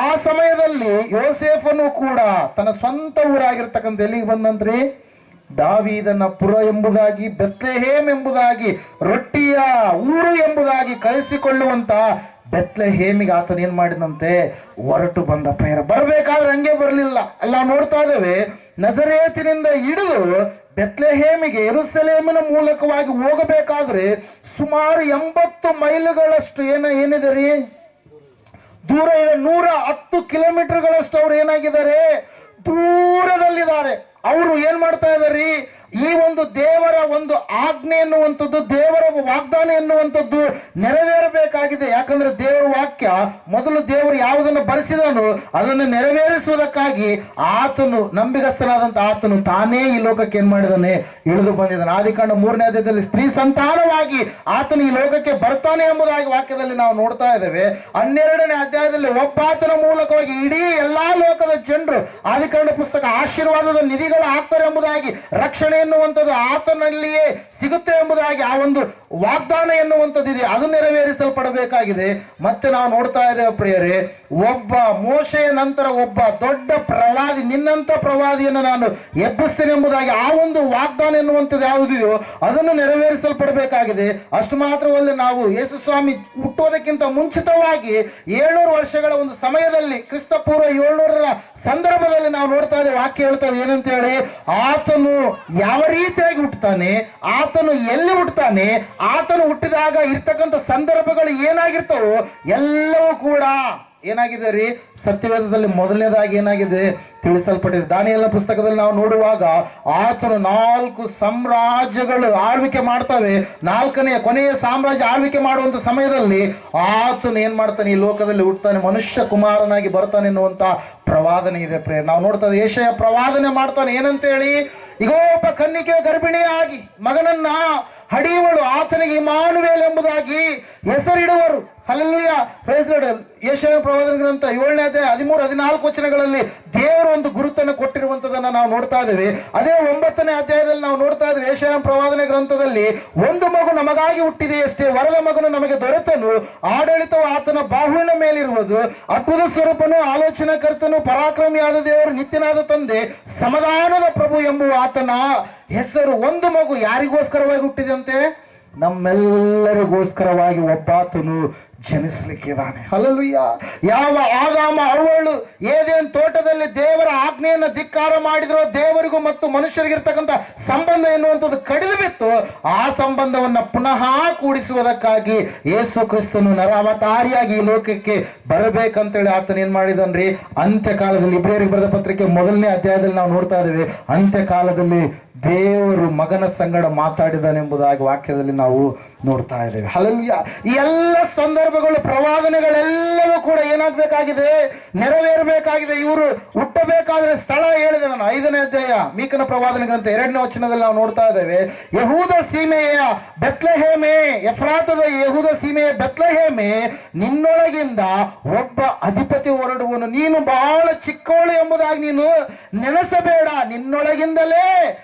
ಆ ಸಮಯದಲ್ಲಿ ಯೋಸೇಫನು ಕೂಡ ತನ್ನ ಸ್ವಂತ ಊರಾಗಿರ್ತಕ್ಕಂಥ ಎಲ್ಲಿಗೆ ಬಂದಂತ್ರಿ, ದಾವೀದನ ಪುರ ಎಂಬುದಾಗಿ, ಬೆತ್ಲೆಹೇಮ್ ಎಂಬುದಾಗಿ, ರೊಟ್ಟಿಯ ಊರು ಎಂಬುದಾಗಿ ಕರೆಸಿಕೊಳ್ಳುವಂತ ಬೆತ್ಲೆಹೇಮಿಗೆ ಆತನ ಏನ್ ಮಾಡಿದಂತೆ, ಹೊರಟು ಬಂದ. ಪ್ರೇರ ಬರಬೇಕಾದ್ರೆ ಹಂಗೆ ಬರಲಿಲ್ಲ. ಎಲ್ಲ ನೋಡ್ತಾ ಇದ್ದೇವೆ, ನಜರೇತಿನಿಂದ ಹಿಡಿದು ಬೆತ್ಲೆಹೇಮಿಗೆ ಯೆರೂಸಲೇಮಿನ ಮೂಲಕವಾಗಿ ಹೋಗಬೇಕಾದ್ರೆ ಸುಮಾರು 80 ಮೈಲುಗಳಷ್ಟು ಏನಿದೆ ರೀ ದೂರ ಇದೆ. 110 ಕಿಲೋಮೀಟರ್ಗಳಷ್ಟು ಅವ್ರು ಏನಾಗಿದ್ದಾರೆ, ದೂರದಲ್ಲಿದ್ದಾರೆ. ಅವರು ಏನ್ ಮಾಡ್ತಾ ಇದಾರೆ, ಈ ಒಂದು ದೇವರ ಒಂದು ಆಜ್ಞೆ ಎನ್ನುವಂಥದ್ದು, ದೇವರ ವಾಗ್ದಾನ ಎನ್ನುವಂಥದ್ದು ನೆರವೇರಬೇಕಾಗಿದೆ. ಯಾಕಂದ್ರೆ ದೇವರ ವಾಕ್ಯ ಮೊದಲು ದೇವರು ಯಾವುದನ್ನು ಬರೆಸಿದನು ಅದನ್ನು ನೆರವೇರಿಸುವುದಕ್ಕಾಗಿ ಆತನು, ನಂಬಿಗಸ್ತನಾದಂತ ಆತನು ತಾನೇ ಈ ಲೋಕಕ್ಕೆ ಏನ್ ಮಾಡಿದಾನೆ, ಇಳಿದು ಬಂದಿದ್ದಾನೆ. ಆದಿಕಾಂಡ 3ನೇ ಅಧ್ಯಾಯದಲ್ಲಿ ಸ್ತ್ರೀ ಸಂತಾನವಾಗಿ ಆತನು ಈ ಲೋಕಕ್ಕೆ ಬರ್ತಾನೆ ಎಂಬುದಾಗಿ ವಾಕ್ಯದಲ್ಲಿ ನಾವು ನೋಡ್ತಾ ಇದ್ದೇವೆ. 12ನೇ ಅಧ್ಯಾಯದಲ್ಲಿ ಒಬ್ಬಾತನ ಮೂಲಕವಾಗಿ ಇಡೀ ಎಲ್ಲಾ ಲೋಕದ ಜನರು, ಆದಿಕಾಂಡ ಪುಸ್ತಕ ಆಶೀರ್ವಾದದ ನಿಧಿಗಳು ಆಗ್ತಾರೆ ಎಂಬುದಾಗಿ, ರಕ್ಷಣೆ ಎನ್ನುವಂಥದ್ದು ಆತನಲ್ಲಿಯೇ ಸಿಗುತ್ತೆ ಎಂಬುದಾಗಿ ಆ ಒಂದು ವಾಗ್ದಾನ ಎನ್ನುವಂಥದ್ದಿದೆ, ಅದು ನೆರವೇರಿಸಲ್ಪಡಬೇಕಾಗಿದೆ. ಮತ್ತೆ ನಾವು ನೋಡ್ತಾ ಇದ್ದೇವೆ ಪ್ರಿಯರೇ, ಒಬ್ಬ ಮೋಶೆಯ ನಂತರ ಒಬ್ಬ ದೊಡ್ಡ ಪ್ರವಾದಿ, ನಿನ್ನಂತ ಪ್ರವಾದಿಯನ್ನು ನಾನು ಎಬ್ಬಿಸ್ತೇನೆ ಎಂಬುದಾಗಿ ಆ ಒಂದು ವಾಗ್ದಾನ ಎನ್ನುವಂಥದ್ದು ಯಾವುದಿದೆಯೋ ಅದನ್ನು ನೆರವೇರಿಸಲ್ಪಡಬೇಕಾಗಿದೆ. ಅಷ್ಟು ಮಾತ್ರವಲ್ಲ, ನಾವು ಯೇಸು ಸ್ವಾಮಿ ಹುಟ್ಟುವುದಕ್ಕಿಂತ ಮುಂಚಿತವಾಗಿ 700 ವರ್ಷಗಳ ಒಂದು ಸಮಯದಲ್ಲಿ, ಕ್ರಿಸ್ತಪೂರ್ವ 700ರ ಸಂದರ್ಭದಲ್ಲಿ ನಾವು ನೋಡ್ತಾ ಇದ್ದೇವೆ, ವಾಕ್ಯ ಹೇಳ್ತಾ ಇದೆ ಏನಂತ ಹೇಳಿ, ಆತನು ಯಾವ ರೀತಿಯಾಗಿ ಹುಟ್ಟುತ್ತಾನೆ, ಆತನು ಎಲ್ಲಿ ಹುಟ್ಟುತ್ತಾನೆ, ಆತನು ಹುಟ್ಟಿದಾಗ ಇರ್ತಕ್ಕಂಥ ಸಂದರ್ಭಗಳು ಏನಾಗಿರ್ತವೋ ಎಲ್ಲವೂ ಕೂಡ ಏನಾಗಿದೆ ರೀ, ಸತ್ಯವೇದದಲ್ಲಿ ಮೊದಲನೇದಾಗಿ ಏನಾಗಿದೆ ತಿಳಿಸಲ್ಪಟ್ಟಿದೆ. ದಾನಿಯೇಲನ ಪುಸ್ತಕದಲ್ಲಿ ನಾವು ನೋಡುವಾಗ ಆತನು 4 ಸಾಮ್ರಾಜ್ಯಗಳು ಆಳ್ವಿಕೆ ಮಾಡ್ತವೆ, 4ನೇ ಕೊನೆಯ ಸಾಮ್ರಾಜ್ಯ ಆಳ್ವಿಕೆ ಮಾಡುವಂತ ಸಮಯದಲ್ಲಿ ಆತನು ಏನ್ ಮಾಡ್ತಾನೆ, ಈ ಲೋಕದಲ್ಲಿ ಹುಟ್ಟುತ್ತಾನೆ, ಮನುಷ್ಯ ಕುಮಾರನಾಗಿ ಬರ್ತಾನೆ ಎನ್ನುವಂತ ಪ್ರವಾದನೆ ಇದೆ. ಪ್ರೇರ್ ನಾವು ನೋಡ್ತಾ ಇದ್ದೇವೆ, ಯೆಶಾಯ ಪ್ರವಾದನೆ ಮಾಡ್ತಾನೆ ಏನಂತೇಳಿ, ಈಗ ಒಬ್ಬ ಕನ್ನಿಕೆ ಗರ್ಭಿಣಿಯಾಗಿ ಮಗನನ್ನ ಹಡಿಯುವಳು, ಆತನಿಗೆ ಇಮ್ಮಾನುವೇಲ್ ಎಂಬುದಾಗಿ ಹೆಸರಿಡುವರು. Hallelujah, praise the Lord. ಯೆಶಾಯ ಪ್ರವಾದನ ಗ್ರಂಥ 7ನೇ ಅಧ್ಯಾಯ 13-14 ವಚನಗಳಲ್ಲಿ ದೇವರು ಒಂದು ಗುರುತನ್ನು ಕೊಟ್ಟಿರುವಂತದನ್ನ ನಾವು ನೋಡ್ತಾ ಇದ್ದೇವೆ. ಅದೇ 9ನೇ ಅಧ್ಯಾಯದಲ್ಲಿ ನಾವು ನೋಡ್ತಾ ಇದ್ದೇವೆ, ಯೆಶಾಯ ಪ್ರವಾದನೆ ಗ್ರಂಥದಲ್ಲಿ, ಒಂದು ಮಗು ನಮಗಾಗಿ ಹುಟ್ಟಿದೆಯಷ್ಟೇ, ವರದ ಮಗನು ನಮಗೆ ದೊರೆತನು, ಆಡಳಿತವು ಆತನ ಬಾಹುವಿನ ಮೇಲಿರುವುದು, ಅದ್ಭುತ ಸ್ವರೂಪನು, ಆಲೋಚನಾಕರ್ತನು, ಪರಾಕ್ರಮಿಯಾದ ದೇವರು, ನಿತ್ಯನಾದ ತಂದೆ, ಸಮಾಧಾನದ ಪ್ರಭು ಎಂಬುವ ಆತನ ಹೆಸರು. ಒಂದು ಮಗು ಯಾರಿಗೋಸ್ಕರವಾಗಿ ಹುಟ್ಟಿದಂತೆ, ನಮ್ಮೆಲ್ಲರಿಗೋಸ್ಕರವಾಗಿ ಒಬ್ಬಾತನು ಜನಿಸ್ಲಿಕ್ಕಿದ್ದಾನೆ. ಹಲ್ಲೆಲೂಯಾ. ಯಾವ ಆದಾಮ ಅವಳು ಏದೇನ್ ತೋಟದಲ್ಲಿ ದೇವರ ಆಜ್ಞೆಯನ್ನು ಧಿಕ್ಕಾರ ಮಾಡಿದ್ರು, ದೇವರಿಗೂ ಮತ್ತು ಮನುಷ್ಯರಿಗಿರ್ತಕ್ಕಂಥ ಸಂಬಂಧ ಎನ್ನುವಂಥದ್ದು ಕಡಿದು ಬಿತ್ತು, ಆ ಸಂಬಂಧವನ್ನ ಪುನಃ ಕೂಡಿಸುವುದಕ್ಕಾಗಿ ಯೇಸು ಕ್ರಿಸ್ತನು ನರಾವತಾರಿಯಾಗಿ ಈ ಲೋಕಕ್ಕೆ ಬರಬೇಕಂತೇಳಿ ಆತನ ಏನ್ ಮಾಡಿದನ್ರಿ, ಅಂತ್ಯಕಾಲದಲ್ಲಿ, ಇಬ್ರಿಯರಿಗೆ ಬರೆದ ಪತ್ರಿಕೆ 1ನೇ ಅಧ್ಯಾಯದಲ್ಲಿ ನಾವು ನೋಡ್ತಾ ಇದ್ದೇವೆ, ಅಂತ್ಯಕಾಲದಲ್ಲಿ ದೇವರು ಮಗನ ಸಂಗಡ ಮಾತಾಡಿದನೆಂಬುದಾಗಿ ವಾಕ್ಯದಲ್ಲಿ ನಾವು ನೋಡ್ತಾ ಇದ್ದೇವೆ. ಹಲ್ಲೆಲೂಯಾ. ಈ ಎಲ್ಲ ಸಂದರ್ಭಗಳು, ಪ್ರವಾದನೆಗಳೆಲ್ಲವೂ ಕೂಡ ಏನಾಗಬೇಕಾಗಿದೆ, ನೆರವೇರಬೇಕಾಗಿದೆ. ಇವರು ಹುಟ್ಟಬೇಕಾದ್ರೆ ಸ್ಥಳ ಹೇಳಿದೆ ನಾನು, 5ನೇ ಅಧ್ಯಾಯ ಮೀಕನ ಪ್ರವಾದನೆ ಗ್ರಂಥ 2ನೇ ವಚನದಲ್ಲಿ ನಾವು ನೋಡ್ತಾ ಇದ್ದೇವೆ, ಯಹೂದ ಸೀಮೆಯ ಬೆತ್ಲೆಹೇಮೆ, ಎಫ್ರಾತದ ಯಹೂದ ಸೀಮೆಯ ಬೆತ್ಲೆಹೇಮೆ, ನಿನ್ನೊಳಗಿಂದ ಒಬ್ಬ ಅಧಿಪತಿ ಹೊರಡುವನು, ನೀನು ಬಹಳ ಚಿಕ್ಕವಳು ಎಂಬುದಾಗಿ ನೀನು ನೆನೆಸಬೇಡ, ನಿನ್ನೊಳಗಿಂದಲೇ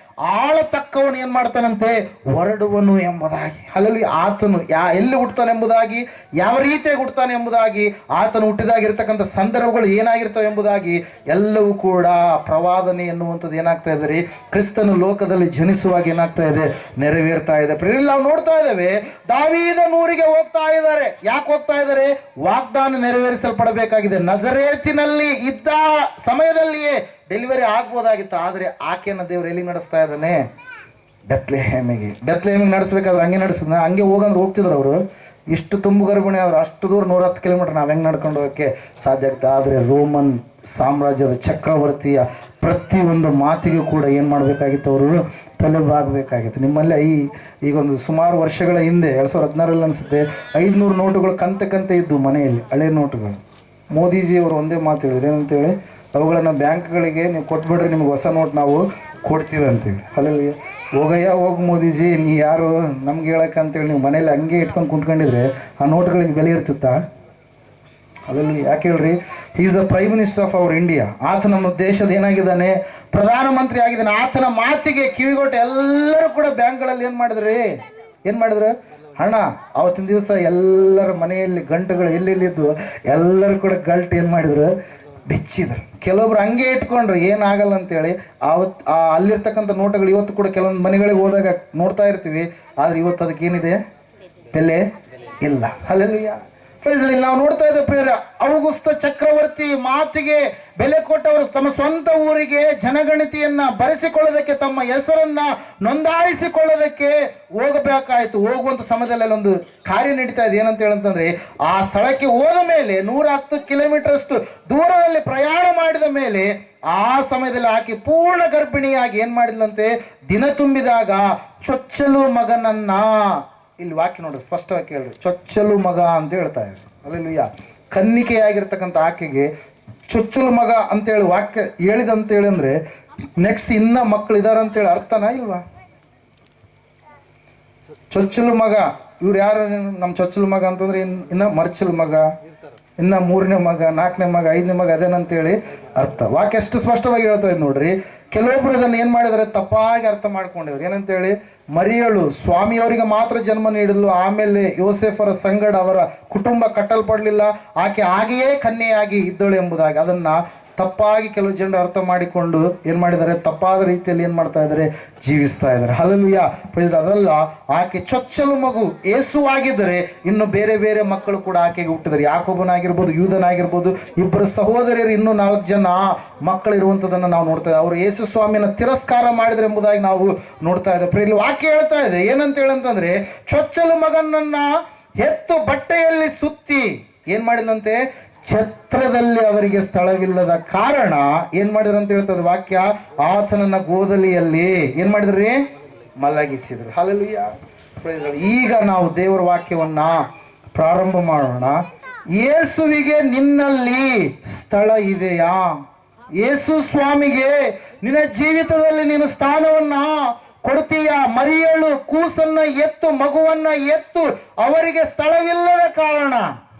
ಆಳತಕ್ಕವನು ಏನ್ ಮಾಡ್ತಾನಂತೆ, ಹೊರಡುವನು ಎಂಬುದಾಗಿ. ಅಲ್ಲಿ ಆತನು ಎಲ್ಲಿ ಹುಟ್ಟತಾನೆ ಎಂಬುದಾಗಿ, ಯಾವ ರೀತಿಯಾಗಿ ಹುಟ್ಟತಾನೆ ಎಂಬುದಾಗಿ, ಆತನು ಹುಟ್ಟಿದಾಗಿರ್ತಕ್ಕಂಥ ಸಂದರ್ಭಗಳು ಏನಾಗಿರ್ತವೆ ಎಂಬುದಾಗಿ ಎಲ್ಲವೂ ಕೂಡ ಪ್ರವಾದನೆ ಎನ್ನುವಂಥದ್ದು ಏನಾಗ್ತಾ ಇದೆ ರೀ, ಕ್ರಿಸ್ತನು ಲೋಕದಲ್ಲಿ ಜನಿಸುವಾಗ ಏನಾಗ್ತಾ ಇದೆ, ನೆರವೇರ್ತಾ ಇದೆ. ನಾವು ನೋಡ್ತಾ ಇದ್ದೇವೆ, ದಾವೀದನೂರಿಗೆ ಹೋಗ್ತಾ ಇದ್ದಾರೆ. ಯಾಕೆ ಹೋಗ್ತಾ ಇದ್ದಾರೆ, ವಾಗ್ದಾನ ನೆರವೇರಿಸಲ್ಪಡಬೇಕಾಗಿದೆ. ನಜರೇತಿನಲ್ಲಿ ಇದ್ದ ಸಮಯದಲ್ಲಿಯೇ ಡೆಲಿವರಿ ಆಗ್ಬೋದಾಗಿತ್ತು, ಆದರೆ ಆಕೆಯನ್ನು ದೇವರು ಎಲ್ಲಿ ನಡೆಸ್ತಾ ಇದ್ದಾನೆ, ಬೆತ್ಲೆಹೇಮಿಗೆ ನಡೆಸಬೇಕಾದ್ರೆ ಹಂಗೆ ನಡೆಸಿದ, ಹಂಗೆ ಹೋಗಂದ್ರೆ ಹೋಗ್ತಿದ್ರು ಅವರು. ಇಷ್ಟು ತುಂಬು ಗರ್ಭಿಣಿ ಆದ್ರೆ ಅಷ್ಟು ದೂರ 110 ಕಿಲೋಮೀಟರ್ ನಾವು ಹೆಂಗೆ ನಡ್ಕೊಂಡು ಹೋಗೋಕ್ಕೆ ಸಾಧ್ಯ ಆಗುತ್ತೆ. ಆದರೆ ರೋಮನ್ ಸಾಮ್ರಾಜ್ಯದ ಚಕ್ರವರ್ತಿಯ ಪ್ರತಿಯೊಂದು ಮಾತಿಗೂ ಕೂಡ ಏನು ಮಾಡಬೇಕಾಗಿತ್ತು, ಅವರು ತಲೆಬಾಗಬೇಕಾಗಿತ್ತು. ನಿಮ್ಮಲ್ಲೇ ಈಗೊಂದು ಸುಮಾರು ವರ್ಷಗಳ ಹಿಂದೆ 2016ರಲ್ಲಿ ಅನಿಸುತ್ತೆ 500 ನೋಟುಗಳು ಕಂತೆ ಇದ್ದು ಮನೆಯಲ್ಲಿ, ಹಳೆ ನೋಟುಗಳು. ಮೋದಿಜಿಯವರು ಒಂದೇ ಮಾತು ಹೇಳಿದ್ರು, ಏನಂತೇಳಿ, ಅವುಗಳನ್ನು ಬ್ಯಾಂಕ್ಗಳಿಗೆ ನೀವು ಕೊಟ್ಬಿಡ್ರಿ, ನಿಮ್ಗೆ ಹೊಸ ನೋಟ್ ನಾವು ಕೊಡ್ತೀವಿ ಅಂತೀವಿ. ಅಲ್ಲಿ ಹೋಗಯ್ಯ ಹೋಗಿ ಮೋದಿಜಿ, ನೀ ಯಾರು ನಮ್ಗೆ ಹೇಳಕ್ಕಂತೇಳಿ ನೀವು ಮನೇಲಿ ಹಂಗೆ ಇಟ್ಕೊಂಡು ಕುಂತ್ಕೊಂಡಿದ್ರೆ ಆ ನೋಟ್ಗಳಿಗೆ ಬೆಲೆ ಇರ್ತಿತ್ತಾ? ಅದರಲ್ಲಿ ಯಾಕೆ ಹೇಳ್ರಿ, is the prime minister of our India. ಆತ ನಮ್ಮ ದೇಶದ ಏನಾಗಿದ್ದಾನೆ, ಪ್ರಧಾನಮಂತ್ರಿ ಆಗಿದ್ದಾನೆ. ಆತನ ಮಾತಿಗೆ ಕಿವಿಗೊಟ್ಟು ಎಲ್ಲರೂ ಕೂಡ ಬ್ಯಾಂಕ್ಗಳಲ್ಲಿ ಏನು ಮಾಡಿದ್ರು ಹಣ. ಅವತ್ತಿನ ದಿವಸ ಎಲ್ಲರ ಮನೆಯಲ್ಲಿ ಗಂಟುಗಳು ಎಲ್ಲೆಲ್ಲಿದ್ದು ಎಲ್ಲರೂ ಕೂಡ ಗಲ್ಟ್ ಏನು ಮಾಡಿದ್ರು, ಬಿಚ್ಚಿದ್ರು. ಕೆಲವೊಬ್ರು ಹಂಗೆ ಇಟ್ಕೊಂಡ್ರು, ಏನಾಗಲ್ಲ ಅಂತೇಳಿ. ಅಲ್ಲಿರ್ತಕ್ಕಂಥ ನೋಟುಗಳು ಇವತ್ತು ಕೂಡ ಕೆಲವೊಂದು ಮನೆಗಳಿಗೆ ಹೋದಾಗ ನೋಡ್ತಾ ಇರ್ತೀವಿ. ಆದರೆ ಇವತ್ತು ಅದಕ್ಕೇನಿದೆ, ಬೆಲೆ ಇಲ್ಲ. ಅಲ್ಲೆಲ್ಲ ನಾವು ನೋಡ್ತಾ ಇದ್ದ ಪ್ರಿಯರ, ಔಗುಸ್ತ ಚಕ್ರವರ್ತಿ ಮಾತಿಗೆ ಬೆಲೆ ಕೊಟ್ಟವರು ತಮ್ಮ ಸ್ವಂತ ಊರಿಗೆ ಜನಗಣತಿಯನ್ನ ಬರೆಸಿಕೊಳ್ಳೋದಕ್ಕೆ, ತಮ್ಮ ಹೆಸರನ್ನ ನೋಂದಾಯಿಸಿಕೊಳ್ಳೋದಕ್ಕೆ ಹೋಗಬೇಕಾಯ್ತು. ಹೋಗುವಂತ ಸಮಯದಲ್ಲಿ ಅಲ್ಲೊಂದು ಕಾರ್ಯ ನಡೀತಾ ಇದೆ. ಏನಂತ ಹೇಳಂತಂದ್ರೆ, ಆ ಸ್ಥಳಕ್ಕೆ ಹೋದ ಮೇಲೆ 110 ಕಿಲೋಮೀಟರ್ ಅಷ್ಟು ದೂರದಲ್ಲಿ ಪ್ರಯಾಣ ಮಾಡಿದ ಮೇಲೆ ಆ ಸಮಯದಲ್ಲಿ ಆಕೆ ಪೂರ್ಣ ಗರ್ಭಿಣಿಯಾಗಿ ಏನ್ ಮಾಡಿದ್ಲಂತೆ, ದಿನ ತುಂಬಿದಾಗ ಚೊಚ್ಚಲು ಮಗನನ್ನ, ಇಲ್ಲಿ ವಾಕ್ಯ ನೋಡ್ರಿ ಸ್ಪಷ್ಟವಾಗಿ ಕೇಳ್ರಿ, ಚೊಚ್ಚಲು ಮಗ ಅಂತ ಹೇಳ್ತಾ ಇದ್ರು. ಅಲ್ಲೆಲ್ಲೂಯ್ಯ. ಕನ್ನಿಕೆಯಾಗಿರ್ತಕ್ಕಂಥ ಆಕೆಗೆ ಚೊಚ್ಚಲು ಮಗ ಅಂತೇಳಿ ವಾಕ್ಯ ಹೇಳಿದಂತೇಳಿ ಅಂದ್ರೆ ನೆಕ್ಸ್ಟ್ ಇನ್ನ ಮಕ್ಕಳಿದಾರ ಅಂತೇಳಿ ಅರ್ಥನಾ ಇಲ್ವಾ? ಚೊಚ್ಚಲು ಮಗ, ಇವ್ರು ಯಾರು ನಮ್ಮ ಚೊಚ್ಚಲು ಮಗ ಅಂತಂದ್ರೆ ಇನ್ನ ಮರ್ಚಲು ಮಗ, ಇನ್ನ 3ನೇ ಮಗ, 4ನೇ ಮಗ, 5ನೇ ಮಗ ಅದೇನಂತೇಳಿ ಅರ್ಥ. ವಾಕ್ಯ ಎಷ್ಟು ಸ್ಪಷ್ಟವಾಗಿ ಹೇಳ್ತಾ ಇದ್ ನೋಡ್ರಿ. ಕೆಲವೊಬ್ರು ಇದನ್ನು ಏನು ಮಾಡಿದರೆ ತಪ್ಪಾಗಿ ಅರ್ಥ ಮಾಡ್ಕೊಂಡಿದ್ರು. ಏನಂತೇಳಿ, ಮರಿಯಳು ಸ್ವಾಮಿಯವರಿಗೆ ಮಾತ್ರ ಜನ್ಮ ನೀಡಿದ್ಲು, ಆಮೇಲೆ ಯೋಸೇಫರ ಸಂಗಡ ಅವರ ಕುಟುಂಬ ಕಟ್ಟಲ್ಪಡಲಿಲ್ಲ, ಆಕೆ ಹಾಗೆಯೇ ಕನ್ಯೆಯಾಗಿ ಇದ್ದಳು ಎಂಬುದಾಗಿ ಅದನ್ನು ತಪ್ಪಾಗಿ ಕೆಲವು ಜನರು ಅರ್ಥ ಮಾಡಿಕೊಂಡು ಏನು ಮಾಡಿದ್ದಾರೆ, ತಪ್ಪಾದ ರೀತಿಯಲ್ಲಿ ಏನು ಮಾಡ್ತಾ ಇದ್ದಾರೆ, ಜೀವಿಸ್ತಾ ಇದ್ದಾರೆ. Hallelujah, praise. ಅದಲ್ಲ, ಆಕೆ ಚೊಚ್ಚಲು ಮಗು ಯೇಸುವಾಗಿದ್ದರೆ ಇನ್ನು ಬೇರೆ ಬೇರೆ ಮಕ್ಕಳು ಕೂಡ ಆಕೆಗೆ ಹುಟ್ಟಿದ್ದಾರೆ. ಯಾಕೋಬನಾಗಿರ್ಬೋದು, ಯೂದನಾಗಿರ್ಬೋದು, ಇಬ್ಬರು ಸಹೋದರಿಯರು, ಇನ್ನೂ 4 ಜನ ಮಕ್ಕಳು ಇರುವಂಥದ್ದನ್ನು ನಾವು ನೋಡ್ತಾ ಇದ್ದೇವೆ. ಅವರು ಯೇಸು ಸ್ವಾಮಿನ ತಿರಸ್ಕಾರ ಮಾಡಿದ್ರು ಎಂಬುದಾಗಿ ನಾವು ನೋಡ್ತಾ ಇದ್ದೇವೆ. ಪ್ರಿಯ, ಇಲ್ಲಿ ವಾಕ್ಯ ಹೇಳ್ತಾ ಇದೆ ಏನಂತ ಹೇಳಂತಂದ್ರೆ, ಚೊಚ್ಚಲು ಮಗನನ್ನ ಎತ್ತು ಬಟ್ಟೆಯಲ್ಲಿ ಸುತ್ತಿ ಏನ್ ಮಾಡಿದಂತೆ, ಛತ್ರದಲ್ಲಿ ಅವರಿಗೆ ಸ್ಥಳವಿಲ್ಲದ ಕಾರಣ ಏನ್ ಮಾಡಿದ್ರು ಅಂತ ಹೇಳ್ತದೆ ವಾಕ್ಯ, ಆತನನ್ನ ಗೋದಲಿಯಲ್ಲಿ ಏನ್ ಮಾಡಿದ್ರಿ, ಮಲಗಿಸಿದ್ರು. Hallelujah, praise lord. ಈಗ ನಾವು ದೇವರ ವಾಕ್ಯವನ್ನ ಪ್ರಾರಂಭ ಮಾಡೋಣ. ಯೇಸುವಿಗೆ ನಿನ್ನಲ್ಲಿ ಸ್ಥಳ ಇದೆಯಾ? ಯೇಸು ಸ್ವಾಮಿಗೆ ನಿನ್ನ ಜೀವಿತದಲ್ಲಿ ನೀನು ಸ್ಥಾನವನ್ನ ಕೊಡ್ತೀಯ? ಮರಿಯಳು ಕೂಸನ್ನ ಎತ್ತು, ಮಗುವನ್ನ ಎತ್ತು, ಅವರಿಗೆ ಸ್ಥಳವಿಲ್ಲದ ಕಾರಣ,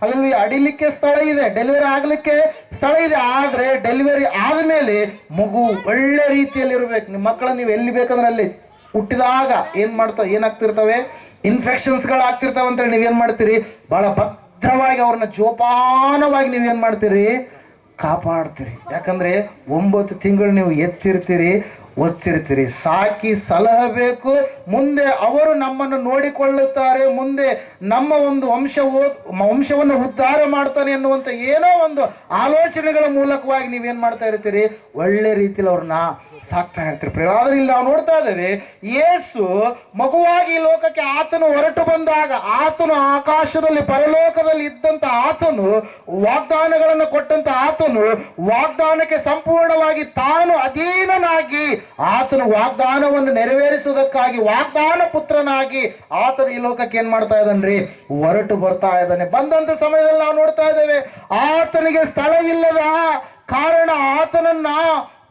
ಅಲ್ಲಿ ಅಡಿಲಿಕ್ಕೆ ಸ್ಥಳ ಇದೆ, ಡೆಲಿವರಿ ಆಗ್ಲಿಕ್ಕೆ ಸ್ಥಳ ಇದೆ, ಆದ್ರೆ ಡೆಲಿವರಿ ಆದ್ಮೇಲೆ ಮಗು ಒಳ್ಳೆ ರೀತಿಯಲ್ಲಿ ಇರ್ಬೇಕು. ನಿಮ್ಮ ಮಕ್ಕಳ ನೀವು ಎಲ್ಲಿ ಬೇಕಂದ್ರೆ ಅಲ್ಲಿ ಹುಟ್ಟಿದಾಗ ಏನಾಗ್ತಿರ್ತವೆ, ಇನ್ಫೆಕ್ಷನ್ಸ್ಗಳು ಆಗ್ತಿರ್ತಾವೆ ಅಂತೇಳಿ ನೀವೇನ್ ಮಾಡ್ತೀರಿ, ಬಹಳ ಭದ್ರವಾಗಿ ಅವ್ರನ್ನ ಜೋಪಾನವಾಗಿ ನೀವೇನ್ ಮಾಡ್ತೀರಿ, ಕಾಪಾಡ್ತೀರಿ. ಯಾಕಂದ್ರೆ 9 ತಿಂಗಳು ನೀವು ಎತ್ತಿರ್ತೀರಿ, ಒತ್ತಿರ್ತೀರಿ, ಸಾಕಿ ಸಲಹಬೇಕು. ಮುಂದೆ ಅವರು ನಮ್ಮನ್ನು ನೋಡಿಕೊಳ್ಳುತ್ತಾರೆ, ಮುಂದೆ ನಮ್ಮ ಒಂದು ವಂಶವನ್ನು ಉದ್ಧಾರ ಮಾಡ್ತಾನೆ ಎನ್ನುವಂಥ ಏನೋ ಒಂದು ಆಲೋಚನೆಗಳ ಮೂಲಕವಾಗಿ ನೀವೇನು ಮಾಡ್ತಾ ಇರ್ತೀರಿ, ಒಳ್ಳೆ ರೀತಿಯಲ್ಲಿ ಅವ್ರನ್ನ ಸಾಕ್ತಾ ಇರ್ತೀರಿ. ಆದರೆ ಇಲ್ಲಿ ನಾವು ನೋಡ್ತಾ ಇದ್ದೇವೆ, ಯೇಸು ಮಗುವಾಗಿ ಈ ಲೋಕಕ್ಕೆ ಆತನು ಹೊರಟು ಬಂದಾಗ, ಆತನು ಆಕಾಶದಲ್ಲಿ ಪರಲೋಕದಲ್ಲಿ ಇದ್ದಂತ ಆತನು, ವಾಗ್ದಾನಗಳನ್ನು ಕೊಟ್ಟಂತ ಆತನು, ವಾಗ್ದಾನಕ್ಕೆ ಸಂಪೂರ್ಣವಾಗಿ ತಾನು ಅಧೀನನಾಗಿ ಆತನು ವಾಗ್ದಾನವನ್ನು ನೆರವೇರಿಸುವುದಕ್ಕಾಗಿ ವಾಗ್ದಾನ ಪುತ್ರನಾಗಿ ಆತನು ಈ ಲೋಕಕ್ಕೆ ಏನ್ ಮಾಡ್ತಾ ಇದ್ದಾನ್ರಿ, ಹೊರಟು ಬರ್ತಾ ಇದ್ದಾನೆ. ಬಂದಂತ ಸಮಯದಲ್ಲಿ ನಾವು ನೋಡ್ತಾ ಇದ್ದೇವೆ, ಆತನಿಗೆ ಸ್ಥಳವಿಲ್ಲದ ಕಾರಣ ಆತನನ್ನ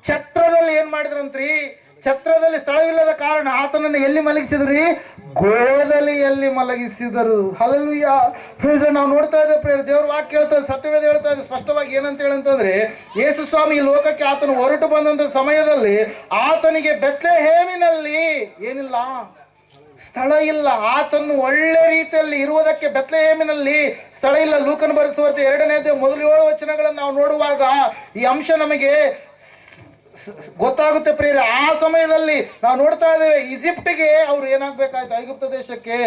ಛತ್ರದಲ್ಲಿ ಏನ್ ಮಾಡಿದ್ರಂತ್ರಿ, ಛತ್ರದಲ್ಲಿ ಸ್ಥಳವಿಲ್ಲದ ಕಾರಣ ಆತನನ್ನು ಎಲ್ಲಿ ಮಲಗಿಸಿದ್ರಿ, ಗೋದಲಿಯಲ್ಲಿ ಮಲಗಿಸಿದರು. Hallelujah, praise Lord. ನಾವು ನೋಡ್ತಾ ಇದ್ದೇವೆ ಪ್ರಿಯರೇ, ದೇವರ ವಾಕ್ಯ ಹೇಳ್ತಾ ಇದೆ, ಸತ್ಯವೇದ ಹೇಳ್ತಾ ಇದೆ ಸ್ಪಷ್ಟವಾಗಿ. ಏನಂತ ಹೇಳಂತಂದ್ರೆ, ಯೇಸು ಸ್ವಾಮಿ ಈ ಲೋಕಕ್ಕೆ ಆತನು ಹೊರಟು ಬಂದಂತ ಸಮಯದಲ್ಲಿ ಆತನಿಗೆ ಬೆತ್ಲೆಹೇಮಿನಲ್ಲಿ ಏನಿಲ್ಲ, ಸ್ಥಳ ಇಲ್ಲ. ಆತನು ಒಳ್ಳೆ ರೀತಿಯಲ್ಲಿ ಇರುವುದಕ್ಕೆ ಬೆತ್ಲೆಹೇಮಿನಲ್ಲಿ ಸ್ಥಳ ಇಲ್ಲ. ಲೂಕನ ಬರೆಸುವಂತೆ 2ನೇ ಅಧ್ಯಾಯ ಮೊದಲು 7 ವಚನಗಳನ್ನು ನಾವು ನೋಡುವಾಗ ಈ ಅಂಶ ನಮಗೆ ಗೊತ್ತಾಗುತ್ತೆ ಪ್ರಿಯರೇ. ಆ ಸಮಯದಲ್ಲಿ ನಾವು ನೋಡ್ತಾ ಇದ್ದೇವೆ, ಈಜಿಪ್ಟಿಗೆ ಅವ್ರು ಏನಾಗಬೇಕಾಯ್ತು, ಐಗುಪ್ತ ದೇಶಕ್ಕೆ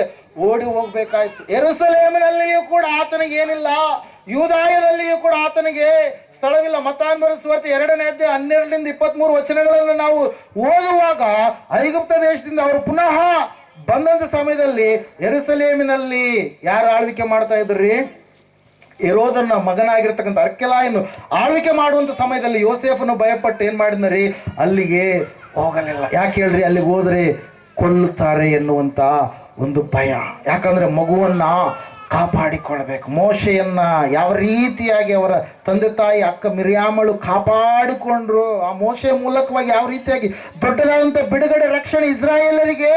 ಓಡಿ ಹೋಗ್ಬೇಕಾಯ್ತು. ಯೆರೂಸಲೇಮಿನಲ್ಲಿಯೂ ಕೂಡ ಆತನಿಗೆ ಏನಿಲ್ಲ, ಯೂದಾಯದಲ್ಲಿಯೂ ಕೂಡ ಆತನಿಗೆ ಸ್ಥಳವಿಲ್ಲ. ಮತ್ತಾಯನ ಬರೆಸುವಂತೆ 2ನೇ ಅಧ್ಯಾಯ 12ರಿಂದ 23 ವಚನಗಳನ್ನು ನಾವು ಓದುವಾಗ, ಐಗುಪ್ತ ದೇಶದಿಂದ ಅವರು ಪುನಃ ಬಂದಂತ ಸಮಯದಲ್ಲಿ ಯೆರೂಸಲೇಮಿನಲ್ಲಿ ಯಾರು ಆಳ್ವಿಕೆ ಮಾಡ್ತಾ ಇದ್ರಿ, ಹೆರೋದನ ಮಗನಾಗಿರ್ತಕ್ಕಂಥ ಅರ್ಕೆಲಾಯನು ಆಳ್ವಿಕೆ ಮಾಡುವಂಥ ಸಮಯದಲ್ಲಿ ಯೋಸೇಫನು ಭಯಪಟ್ಟು ಏನು ಮಾಡಿದ್ರಿ, ಅಲ್ಲಿಗೆ ಹೋಗಲಿಲ್ಲ. ಯಾಕೆ ಹೇಳ್ರಿ, ಅಲ್ಲಿಗೆ ಹೋದರೆ ಕೊಲ್ಲುತ್ತಾರೆ ಎನ್ನುವಂಥ ಒಂದು ಭಯ. ಯಾಕಂದ್ರೆ ಮಗುವನ್ನ ಕಾಪಾಡಿಕೊಳ್ಳಬೇಕು. ಮೋಶೆಯನ್ನ ಯಾವ ರೀತಿಯಾಗಿ ಅವರ ತಂದೆ ತಾಯಿ ಅಕ್ಕ ಮಿರ್ಯಾಮಳು ಕಾಪಾಡಿಕೊಂಡ್ರು, ಆ ಮೋಶೆಯ ಮೂಲಕವಾಗಿ ಯಾವ ರೀತಿಯಾಗಿ ದೊಡ್ಡದಾದಂಥ ಬಿಡುಗಡೆ ರಕ್ಷಣೆ ಇಸ್ರಾಯೇಲರಿಗೆ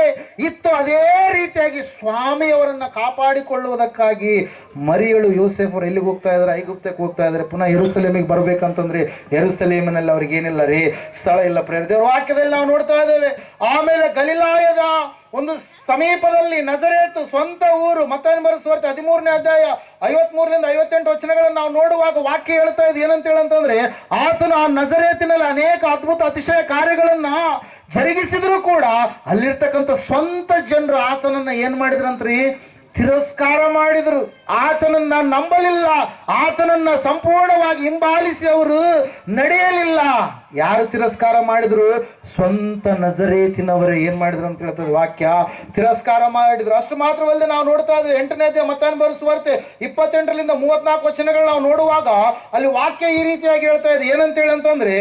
ಇತ್ತು, ಅದೇ ರೀತಿಯಾಗಿ ಸ್ವಾಮಿಯವರನ್ನ ಕಾಪಾಡಿಕೊಳ್ಳುವುದಕ್ಕಾಗಿ ಮರಿಯಳು ಯೋಸೇಫರು ಎಲ್ಲಿಗೆ ಹೋಗ್ತಾ ಇದ್ದಾರೆ? ಐಗುಪ್ತಕ್ಕೆ ಹೋಗ್ತಾ ಇದ್ದಾರೆ. ಪುನಃ ಯೆರೂಸಲೇಮಿಗೆ ಬರ್ಬೇಕಂತಂದ್ರೆ ಯೆರೂಸಲೇಮಿನಲ್ಲಿ ಅವ್ರಿಗೆ ಏನಿಲ್ಲ ರೀ, ಸ್ಥಳ ಇಲ್ಲ. ಪ್ರೇರ ದೇವರ ವಾಕ್ಯದಲ್ಲಿ ನಾವು ನೋಡ್ತಾ ಇದ್ದೇವೆ. ಆಮೇಲೆ ಗಲಿಲಾಯದ ಒಂದು ಸಮೀಪದಲ್ಲಿ ನಜರೇತು ಸ್ವಂತ ಊರು, ಮತ್ತಾಯನ ಬರೆಸುವಾರ್ತೆ 13ನೇ ಅಧ್ಯಾಯ 53ರಿಂದ 58 ವಚನಗಳನ್ನು ನಾವು ನೋಡುವಾಗ ವಾಕ್ಯ ಹೇಳ್ತಾ ಇದೆ ಏನಂತ ಹೇಳಂತಂದ್ರೆ, ಆತನು ಆ ನಜರೇತಿನಲ್ಲಿ ಅನೇಕ ಅದ್ಭುತ ಅತಿಶಯ ಕಾರ್ಯಗಳನ್ನ ಜರುಗಿಸಿದ್ರು ಕೂಡ ಅಲ್ಲಿರ್ತಕ್ಕಂಥ ಸ್ವಂತ ಜನರು ಆತನನ್ನ ಏನ್ ಮಾಡಿದ್ರಂತ್ರಿ? ತಿರಸ್ಕಾರ ಮಾಡಿದರು. ಆತನನ್ನ ನಂಬಲಿಲ್ಲ, ಆತನನ್ನ ಸಂಪೂರ್ಣವಾಗಿ ಹಿಂಬಾಲಿಸಿ ಅವರು ನಡೆಯಲಿಲ್ಲ. ಯಾರು ತಿರಸ್ಕಾರ ಮಾಡಿದ್ರು? ಸ್ವಂತ ನಜರೇತಿನವರು ಏನ್ ಮಾಡಿದ್ರು ಅಂತ ಹೇಳ್ತದೆ ವಾಕ್ಯ, ತಿರಸ್ಕಾರ ಮಾಡಿದ್ರು. ಅಷ್ಟು ಮಾತ್ರವಲ್ಲದೆ ನಾವು ನೋಡ್ತಾ ಇದ್ದೇವೆ 8ನೇ ಅಧ್ಯಾಯ ಮತ್ತಾಯನ ಬರೆಸುವಾರ್ತೆ 28ರಿಂದ 34 ವಚನಗಳು ನಾವು ನೋಡುವಾಗ ಅಲ್ಲಿ ವಾಕ್ಯ ಈ ರೀತಿಯಾಗಿ ಹೇಳ್ತಾ ಇದೆ. ಏನಂತ ಹೇಳಂತಂದ್ರೆ,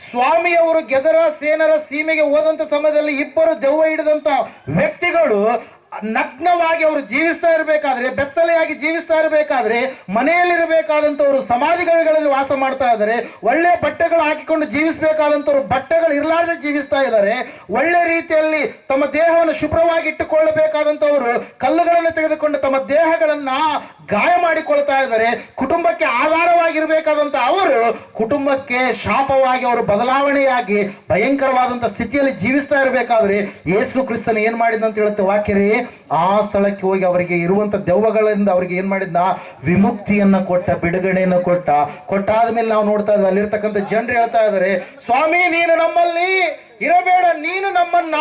ಸ್ವಾಮಿಯವರು ಗೆದರ ಸೇನರ ಸೀಮೆಗೆ ಹೋದಂತ ಸಮಯದಲ್ಲಿ ಇಬ್ಬರು ದೆವ್ವ ಹಿಡಿದಂತ ವ್ಯಕ್ತಿಗಳು ನಗ್ನವಾಗಿ ಅವರು ಜೀವಿಸ್ತಾ ಇರಬೇಕಾದ್ರೆ, ಬೆತ್ತಲೆಯಾಗಿ ಜೀವಿಸ್ತಾ ಇರಬೇಕಾದ್ರೆ, ಮನೆಯಲ್ಲಿರಬೇಕಾದಂಥವ್ರು ಸಮಾಧಿಗಳಲ್ಲಿ ವಾಸ ಮಾಡ್ತಾ ಇದ್ದಾರೆ. ಒಳ್ಳೆ ಬಟ್ಟೆಗಳು ಹಾಕಿಕೊಂಡು ಜೀವಿಸಬೇಕಾದಂಥವ್ರು ಬಟ್ಟೆಗಳು ಇರಲಾರದೆ ಜೀವಿಸ್ತಾ ಇದ್ದಾರೆ. ಒಳ್ಳೆ ರೀತಿಯಲ್ಲಿ ತಮ್ಮ ದೇಹವನ್ನು ಶುಭ್ರವಾಗಿ ಇಟ್ಟುಕೊಳ್ಳಬೇಕಾದಂಥವ್ರು ಕಲ್ಲುಗಳನ್ನು ತೆಗೆದುಕೊಂಡು ತಮ್ಮ ದೇಹಗಳನ್ನ ಗಾಯ ಮಾಡಿಕೊಳ್ತಾ ಇದ್ದಾರೆ. ಕುಟುಂಬಕ್ಕೆ ಆಧಾರವಾಗಿರಬೇಕಾದಂಥ ಅವರು ಕುಟುಂಬಕ್ಕೆ ಶಾಪವಾಗಿ ಅವರು ಬದಲಾವಣೆಯಾಗಿ ಭಯಂಕರವಾದಂಥ ಸ್ಥಿತಿಯಲ್ಲಿ ಜೀವಿಸ್ತಾ ಇರಬೇಕಾದ್ರೆ ಯೇಸು ಕ್ರಿಸ್ತನ ಏನ್ ಮಾಡಿದಂತ ಹೇಳುತ್ತೆ ವಾಕ್ಯರೇ, ಆ ಸ್ಥಳಕ್ಕೆ ಹೋಗಿ ಅವರಿಗೆ ಇರುವಂತ ದೆವ್ವಗಳಿಂದ ಅವರಿಗೆ ಏನ್ ಮಾಡಿದ್ದ? ವಿಮುಕ್ತಿಯನ್ನ ಕೊಟ್ಟ, ಬಿಡುಗಡೆಯನ್ನು ಕೊಟ್ಟಾದ ಮೇಲೆ ನಾವು ನೋಡ್ತಾ ಇದ್ವಿ ಅಲ್ಲಿರ್ತಕ್ಕಂಥ ಜನರು ಹೇಳ್ತಾ ಇದ್ದಾರೆ, ಸ್ವಾಮಿ ನೀನು ನಮ್ಮಲ್ಲಿ ಇರಬೇಡ, ನೀನು ನಮ್ಮನ್ನ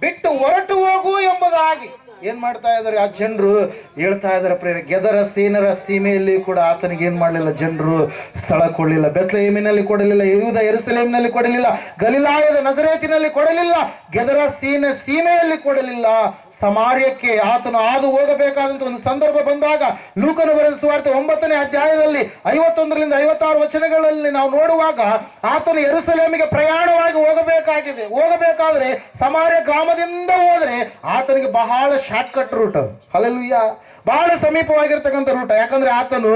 ಬಿಟ್ಟು ಹೊರಟು ಹೋಗು ಎಂಬುದಾಗಿ ಏನ್ ಮಾಡ್ತಾ ಇದ್ದಾರೆ ಆ ಜನರು ಹೇಳ್ತಾ ಇದ್ದಾರೆ. ಪ್ರೇರ ಗೆದರ ಸೇನರ ಸೀಮೆಯಲ್ಲಿ ಕೂಡ ಆತನಿಗೆ ಏನ್ ಮಾಡಲಿಲ್ಲ, ಜನರು ಸ್ಥಳ ಕೊಡಲಿಲ್ಲ. ಬೆತ್ಲೆಹೇಮಿನಲ್ಲಿ ಕೊಡಲಿಲ್ಲ, ಯೂದ ಯೆರೂಸಲೇಮಿನಲ್ಲಿ ಕೊಡಲಿಲ್ಲ, ಗಲಿಲಾಯದ ನಜರೇತಿನಲ್ಲಿ ಕೊಡಲಿಲ್ಲ, ಗೆದರ ಸೀಮೆಯಲ್ಲಿ ಕೊಡಲಿಲ್ಲ. ಸಮಾರ್ಯಕ್ಕೆ ಆತನು ಹಾದು ಹೋಗಬೇಕಾದಂತ ಒಂದು ಸಂದರ್ಭ ಬಂದಾಗ ಲೂಕನ ಬರೆದ ಸುವಾರ್ತೆ 9ನೇ ಅಧ್ಯಾಯದಲ್ಲಿ 51ರಿಂದ 56 ವಚನಗಳಲ್ಲಿ ನಾವು ನೋಡುವಾಗ ಆತನು ಯೆರೂಸಲೇಮಿಗೆ ಪ್ರಯಾಣವಾಗಿ ಹೋಗಬೇಕಾದ್ರೆ ಸಮಾರ್ಯ ಗ್ರಾಮದಿಂದ ಹೋದ್ರೆ ಆತನಿಗೆ ಬಹಳ ಶಾರ್ಟ್ ಕಟ್ ರೂಟ್ ಅದು. ಹಲ್ಲೆಲೂಯಾ, ಬಹಳ ಸಮೀಪವಾಗಿರ್ತಕ್ಕಂಥ ರೂಟ್. ಯಾಕಂದ್ರೆ ಆತನು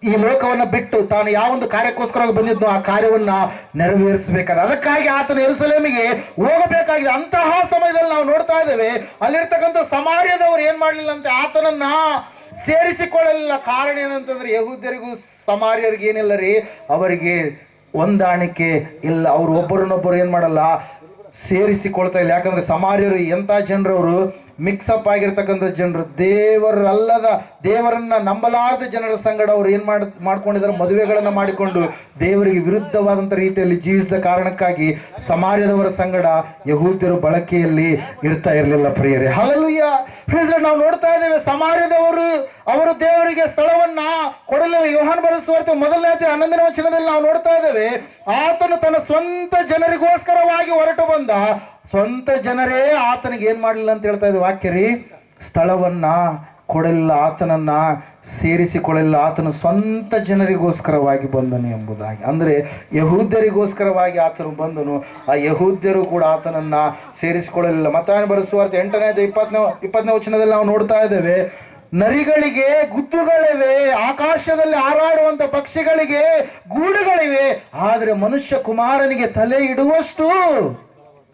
ಈ ಲೋಕವನ್ನ ಬಿಟ್ಟು ತಾನು ಯಾವೊಂದು ಕಾರ್ಯಕ್ಕೋಸ್ಕರ ಬಂದಿದ್ದು ಆ ಕಾರ್ಯವನ್ನ ನೆರವೇರಿಸಬೇಕಾದ್ರೆ ಅದಕ್ಕಾಗಿ ಆತನು ಯೆರೂಸಲೇಮಿಗೆ ಹೋಗಬೇಕಾಗಿದೆ. ಅಂತಹ ಸಮಯದಲ್ಲಿ ನಾವು ನೋಡ್ತಾ ಇದ್ದೇವೆ ಅಲ್ಲಿರ್ತಕ್ಕಂಥ ಸಮಾರ್ಯದವರು ಏನ್ ಮಾಡಲಿಲ್ಲ ಅಂತ, ಆತನನ್ನ ಸೇರಿಸಿಕೊಳ್ಳಲಿಲ್ಲ. ಕಾರಣ ಏನಂತಂದ್ರೆ ಯಹೂದ್ಯರಿಗೂ ಸಮಾರ್ಯರಿಗೂ ಏನಿಲ್ಲ ರೀ, ಅವರಿಗೆ ಹೊಂದಾಣಿಕೆ ಇಲ್ಲ. ಅವರು ಒಬ್ಬರನ್ನೊಬ್ಬರು ಏನ್ ಮಾಡಲ್ಲ, ಸೇರಿಸಿಕೊಳ್ತಾ ಇಲ್ಲ. ಯಾಕಂದ್ರೆ ಸಮಾರ್ಯರು ಎಂಥ ಜನರವರು, ಮಿಕ್ಸಪ್ ಆಗಿರ್ತಕ್ಕಂಥ ಜನರು, ದೇವರನ್ನ ನಂಬಲಾರದ ಜನರ ಸಂಗಡ ಅವ್ರು ಏನ್ ಮಾಡ್ಕೊಂಡಿದ್ದಾರೆ, ಮದುವೆಗಳನ್ನ ಮಾಡಿಕೊಂಡು ದೇವರಿಗೆ ವಿರುದ್ಧವಾದಂಥ ರೀತಿಯಲ್ಲಿ ಜೀವಿಸಿದ ಕಾರಣಕ್ಕಾಗಿ ಸಮಾರ್ಯದವರ ಸಂಗಡ ಯಹೂದ್ಯರು ಬಳಕೆಯಲ್ಲಿ ಇರ್ತಾ ಇರಲಿಲ್ಲ. ಪ್ರಿಯರೇ, ಹಲ್ಲೆಲೂಯಾ. ನಾವು ನೋಡ್ತಾ ಇದ್ದೇವೆ ಸಮಾರ್ಯದವರು ಅವರು ದೇವರಿಗೆ ಸ್ಥಳವನ್ನ ಕೊಡಲಿಲ್ಲ. ಯೋಹಾನ ಬರೆದ ಸುವಾರ್ತೆ 1ನೇ ಅಧ್ಯಾಯ 11ನೇ ವಚನದಲ್ಲಿ ನಾವು ನೋಡ್ತಾ ಇದ್ದೇವೆ, ಆತನು ತನ್ನ ಸ್ವಂತ ಜನರಿಗೋಸ್ಕರವಾಗಿ ಹೊರಟು ಬಂದ, ಸ್ವಂತ ಜನರೇ ಆತನಿಗೆ ಏನ್ ಮಾಡಲಿಲ್ಲ ಅಂತ ಹೇಳ್ತಾ ಇದ್ದ ವಾಕ್ಯ ರೀ, ಸ್ಥಳವನ್ನ ಕೊಡಲಿಲ್ಲ, ಆತನನ್ನ ಸೇರಿಸಿಕೊಳ್ಳಲಿಲ್ಲ. ಆತನು ಸ್ವಂತ ಜನರಿಗೋಸ್ಕರವಾಗಿ ಬಂದನು ಎಂಬುದಾಗಿ, ಅಂದ್ರೆ ಯಹೂದ್ಯರಿಗೋಸ್ಕರವಾಗಿ ಆತನು ಬಂದನು. ಆ ಯಹೂದ್ಯರು ಕೂಡ ಆತನನ್ನ ಸೇರಿಸಿಕೊಳ್ಳಲಿಲ್ಲ. ಮತ್ತಾಯನ ಬರೆದ ಸುವಾರ್ತೆ 8ನೇ ಅಧ್ಯಾಯ 20ನೇ ವಚನದಲ್ಲಿ ನಾವು ನೋಡ್ತಾ ಇದ್ದೇವೆ, ನರಿಗಳಿಗೆ ಗುದ್ದುಗಳಿವೆ, ಆಕಾಶದಲ್ಲಿ ಹಾರಾಡುವಂತ ಪಕ್ಷಿಗಳಿಗೆ ಗೂಡುಗಳಿವೆ, ಆದರೆ ಮನುಷ್ಯ ಕುಮಾರನಿಗೆ ತಲೆ ಇಡುವಷ್ಟು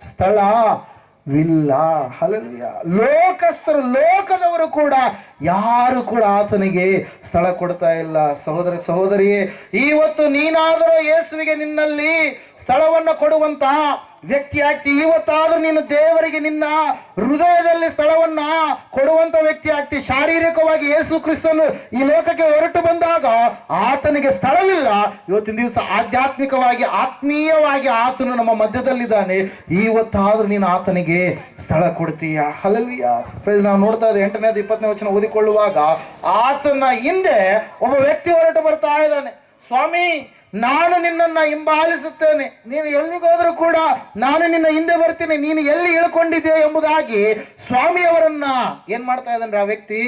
ಸ್ಥಳವಿಲ್ಲ. ಹಲ್ಲೆಲೂಯಾ. ಲೋಕಸ್ಥರು, ಲೋಕದವರು ಕೂಡ ಯಾರು ಕೂಡ ಆತನಿಗೆ ಸ್ಥಳ ಕೊಡ್ತಾ ಇಲ್ಲ. ಸಹೋದರಿಯೇ, ಇವತ್ತು ನೀನಾದರೂ ಯೇಸುವಿಗೆ ನಿನ್ನಲ್ಲಿ ಸ್ಥಳವನ್ನು ಕೊಡುವಂತ ವ್ಯಕ್ತಿ ಆಗ್ತಿ. ಇವತ್ತಾದ್ರೂ ನೀನು ದೇವರಿಗೆ ನಿನ್ನ ಹೃದಯದಲ್ಲಿ ಸ್ಥಳವನ್ನ ಕೊಡುವಂತ ವ್ಯಕ್ತಿ ಆಗ್ತಿ. ಶಾರೀರಿಕವಾಗಿ ಯೇಸು ಕ್ರಿಸ್ತನು ಈ ಲೋಕಕ್ಕೆ ಹೊರಟು ಬಂದಾಗ ಆತನಿಗೆ ಸ್ಥಳವಿಲ್ಲ. ಇವತ್ತಿನ ದಿವಸ ಆಧ್ಯಾತ್ಮಿಕವಾಗಿ ಆತ್ಮೀಯವಾಗಿ ಆತನು ನಮ್ಮ ಮಧ್ಯದಲ್ಲಿದ್ದಾನೆ. ಇವತ್ತಾದ್ರೂ ನೀನು ಆತನಿಗೆ ಸ್ಥಳ ಕೊಡ್ತೀಯ. ಹಲ್ಲೆಲೂಯಾ. ನಾವು ನೋಡ್ತಾ ಇದ್ದೇವೆ 8ನೇ 20ನೇ ವಚನ ಓದಿಕೊಳ್ಳುವಾಗ ಆತನ ಹಿಂದೆ ಒಬ್ಬ ವ್ಯಕ್ತಿ ಹೊರಟು ಬರ್ತಾ ಇದ್ದಾನೆ. ಸ್ವಾಮಿ, ನಾನು ನಿನ್ನನ್ನು ಹಿಂಬಾಲಿಸುತ್ತೇನೆ, ನೀನು ಎಲ್ಲಿಗೋದ್ರೂ ಕೂಡ ನಾನು ನಿನ್ನ ಹಿಂದೆ ಬರ್ತೀನಿ, ನೀನು ಎಲ್ಲಿ ಇಳ್ಕೊಂಡಿದ್ದೆ ಎಂಬುದಾಗಿ ಸ್ವಾಮಿಯವರನ್ನ ಏನ್ ಮಾಡ್ತಾ ಇದ್ದಾನೆ ಆ ವ್ಯಕ್ತಿ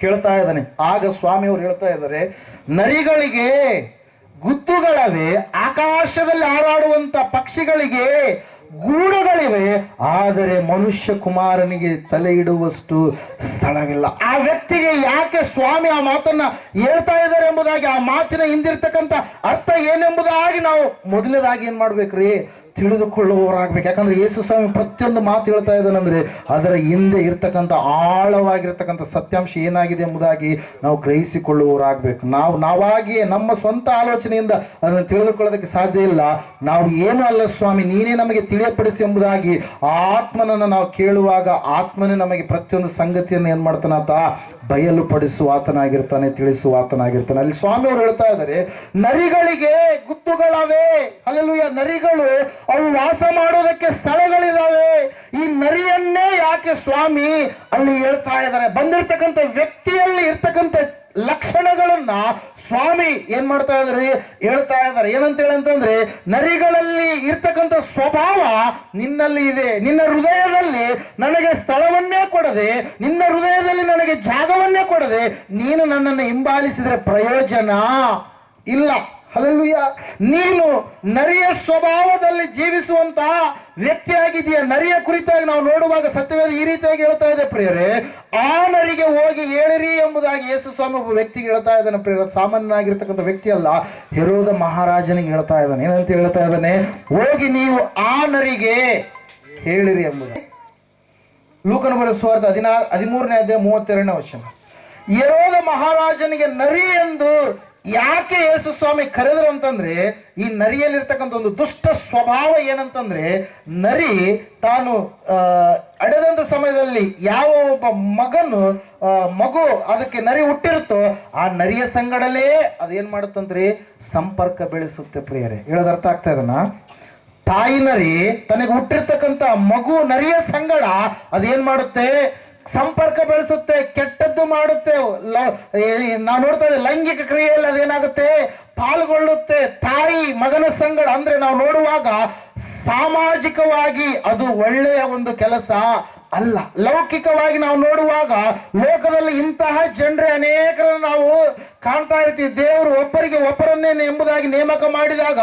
ಕೇಳ್ತಾ ಇದ್ದಾನೆ. ಆಗ ಸ್ವಾಮಿಯವರು ಹೇಳ್ತಾ ಇದ್ದಾರೆ, ನರಿಗಳಿಗೆ ಗುದ್ದುಗಳವೆ, ಆಕಾಶದಲ್ಲಿ ಹಾರಾಡುವಂತ ಪಕ್ಷಿಗಳಿಗೆ ಗೂಡುಗಳಿವೆ, ಇದ್ದಾವೆ, ಆದರೆ ಮನುಷ್ಯ ಕುಮಾರನಿಗೆ ತಲೆ ಇಡುವಷ್ಟು ಸ್ಥಳವಿಲ್ಲ. ಆ ವ್ಯಕ್ತಿಗೆ ಯಾಕೆ ಸ್ವಾಮಿ ಆ ಮಾತನ್ನ ಹೇಳ್ತಾ ಇದ್ದಾರೆ ಎಂಬುದಾಗಿ, ಆ ಮಾತಿನ ಹಿಂದಿರ್ತಕ್ಕಂಥ ಅರ್ಥ ಏನೆಂಬುದಾಗಿ ನಾವು ಮೊದಲನೇದಾಗಿ ಏನ್ ಮಾಡ್ಬೇಕ್ರಿ, ತಿಳಿದುಕೊಳ್ಳುವವರಾಗಬೇಕು. ಯಾಕಂದ್ರೆ ಯೇಸು ಸ್ವಾಮಿ ಪ್ರತಿಯೊಂದು ಮಾತು ಹೇಳ್ತಾ ಇದ್ದಾನಂದ್ರೆ ಅದರ ಹಿಂದೆ ಇರ್ತಕ್ಕಂಥ ಆಳವಾಗಿರ್ತಕ್ಕಂಥ ಸತ್ಯಾಂಶ ಏನಾಗಿದೆ ಎಂಬುದಾಗಿ ನಾವು ಗ್ರಹಿಸಿಕೊಳ್ಳುವವರಾಗಬೇಕು. ನಾವಾಗಿಯೇ ನಮ್ಮ ಸ್ವಂತ ಆಲೋಚನೆಯಿಂದ ಅದನ್ನು ತಿಳಿದುಕೊಳ್ಳೋದಕ್ಕೆ ಸಾಧ್ಯ ಇಲ್ಲ. ನಾವು ಏನು ಅಲ್ಲ ಸ್ವಾಮಿ, ನೀನೇ ನಮಗೆ ತಿಳಿಯಪಡಿಸಿ ಎಂಬುದಾಗಿ ಆತ್ಮನನ್ನು ನಾವು ಕೇಳುವಾಗ ಆತ್ಮನೇ ನಮಗೆ ಪ್ರತಿಯೊಂದು ಸಂಗತಿಯನ್ನು ಏನ್ ಮಾಡ್ತಾನ ಆತ ಬಯಲು ಪಡಿಸುವ ಆತನಾಗಿರ್ತಾನೆ, ತಿಳಿಸುವ ಆತನಾಗಿರ್ತಾನೆ. ಅಲ್ಲಿ ಸ್ವಾಮಿ ಅವರು ಹೇಳ್ತಾ ಇದ್ದಾರೆ, ನರಿಗಳಿಗೆ ಗುತ್ತುಗಳವೆ. ಹಲ್ಲೆಲೂಯಾ. ನರಿಗಳು ಅವು ವಾಸ ಮಾಡೋದಕ್ಕೆ ಸ್ಥಳಗಳಿದಾವೆ. ಈ ನರಿಯನ್ನೇ ಯಾಕೆ ಸ್ವಾಮಿ ಅಲ್ಲಿ ಹೇಳ್ತಾ ಇದ್ದಾರೆ, ಬಂದಿರ್ತಕ್ಕಂಥ ವ್ಯಕ್ತಿಯಲ್ಲಿ ಇರ್ತಕ್ಕಂಥ ಲಕ್ಷಣಗಳನ್ನ ಸ್ವಾಮಿ ಏನ್ ಮಾಡ್ತಾ ಇದ್ದಾರೆ, ಹೇಳ್ತಾ ಇದ್ದಾರೆ. ಏನಂತೇಳಿ ಅಂತಂದ್ರೆ, ನರಿಗಳಲ್ಲಿ ಇರ್ತಕ್ಕಂಥ ಸ್ವಭಾವ ನಿನ್ನಲ್ಲಿ ಇದೆ. ನಿನ್ನ ಹೃದಯದಲ್ಲಿ ನನಗೆ ಸ್ಥಳವನ್ನೇ ಕೊಡದೆ, ನಿನ್ನ ಹೃದಯದಲ್ಲಿ ನನಗೆ ಜಾಗವನ್ನೇ ಕೊಡದೆ ನೀನು ನನ್ನನ್ನು ಹಿಂಬಾಲಿಸಿದ್ರೆ ಪ್ರಯೋಜನ ಇಲ್ಲ. ಹಲ್ಲೆಲೂಯಾ. ನೀನು ನರಿಯ ಸ್ವಭಾವದಲ್ಲಿ ಜೀವಿಸುವಂತ ವ್ಯಕ್ತಿಯಾಗಿದೆಯಾ. ನರಿಯ ಕುರಿತಾಗಿ ನಾವು ನೋಡುವಾಗ ಸತ್ಯವೇದ ಈ ರೀತಿಯಾಗಿ ಹೇಳ್ತಾ ಇದೆ ಪ್ರಿಯರೇ, ಆ ನರಿಗೆ ಹೋಗಿ ಹೇಳಿರಿ ಎಂಬುದಾಗಿ ಯೇಸು ಸ್ವಾಮಿ ಒಬ್ಬ ವ್ಯಕ್ತಿಗೆ ಹೇಳ್ತಾ ಇದ್ದಾನೆ ಪ್ರಿಯರ. ಸಾಮಾನ್ಯನಾಗಿರ್ತಕ್ಕಂಥ ವ್ಯಕ್ತಿ ಅಲ್ಲ, ಹೆರೋದ ಮಹಾರಾಜನಿಗೆ ಹೇಳ್ತಾ ಇದ್ದಾನೆ. ಏನಂತ ಹೇಳ್ತಾ ಇದ್ದಾನೆ, ಹೋಗಿ ನೀವು ಆ ನರಿಗೆ ಹೇಳಿರಿ ಎಂಬುದು. ಲೂಕನ ಬರೆದ ಸುವಾರ್ತೆ 13ನೇ ಅಧ್ಯಾಯ 32ನೇ ವಚನ. ಹೆರೋದ ಮಹಾರಾಜನಿಗೆ ನರಿ ಎಂದು ಯಾಕೆ ಯೇಸು ಸ್ವಾಮಿ ಕರೆದರು ಅಂತಂದ್ರೆ, ಈ ನರಿಯಲ್ಲಿರ್ತಕ್ಕಂಥ ಒಂದು ದುಷ್ಟ ಸ್ವಭಾವ ಏನಂತಂದ್ರೆ, ನರಿ ತಾನು ಅಡೆದಂಥ ಸಮಯದಲ್ಲಿ ಯಾವ ಒಬ್ಬ ಮಗು ಅದಕ್ಕೆ ನರಿ ಹುಟ್ಟಿರುತ್ತೋ ಆ ನರಿಯ ಸಂಗಡಲೇ ಅದೇನ್ ಮಾಡುತ್ತಂದ್ರೆ ಸಂಪರ್ಕ ಬೆಳೆಸುತ್ತೆ ಪ್ರಿಯರೇ. ಹೇಳೋದು ಅರ್ಥ ಆಗ್ತಾ ಇದನ್ನ? ತಾಯಿ ನರಿ ತನಗೆ ಹುಟ್ಟಿರ್ತಕ್ಕಂಥ ಮಗು ನರಿಯ ಸಂಗಡ ಅದೇನ್ ಮಾಡುತ್ತೆ, ಸಂಪರ್ಕ ಬೆಳೆಸುತ್ತೆ, ಕೆಟ್ಟದ್ದು ಮಾಡುತ್ತೆ. ನಾವು ನೋಡ್ತಾ ಇದ್ದೇವೆ ಲೈಂಗಿಕ ಕ್ರಿಯೆಯಲ್ಲಿ ಅದೇನಾಗುತ್ತೆ, ಪಾಲ್ಗೊಳ್ಳುತ್ತೆ. ತಾಯಿ ಮಗನ ಸಂಗಡ ಅಂದ್ರೆ ನಾವು ನೋಡುವಾಗ ಸಾಮಾಜಿಕವಾಗಿ ಅದು ಒಳ್ಳೆಯ ಒಂದು ಕೆಲಸ ಅಲ್ಲ. ಲೌಕಿಕವಾಗಿ ನಾವು ನೋಡುವಾಗ ಲೋಕದಲ್ಲಿ ಇಂತಹ ಜನರೇ ಅನೇಕರನ್ನು ನಾವು ಕಾಣ್ತಾ ಇರ್ತೀವಿ. ದೇವರು ಒಬ್ಬರಿಗೆ ಒಬ್ಬರನ್ನೇ ಎಂಬುದಾಗಿ ನೇಮಕ ಮಾಡಿದಾಗ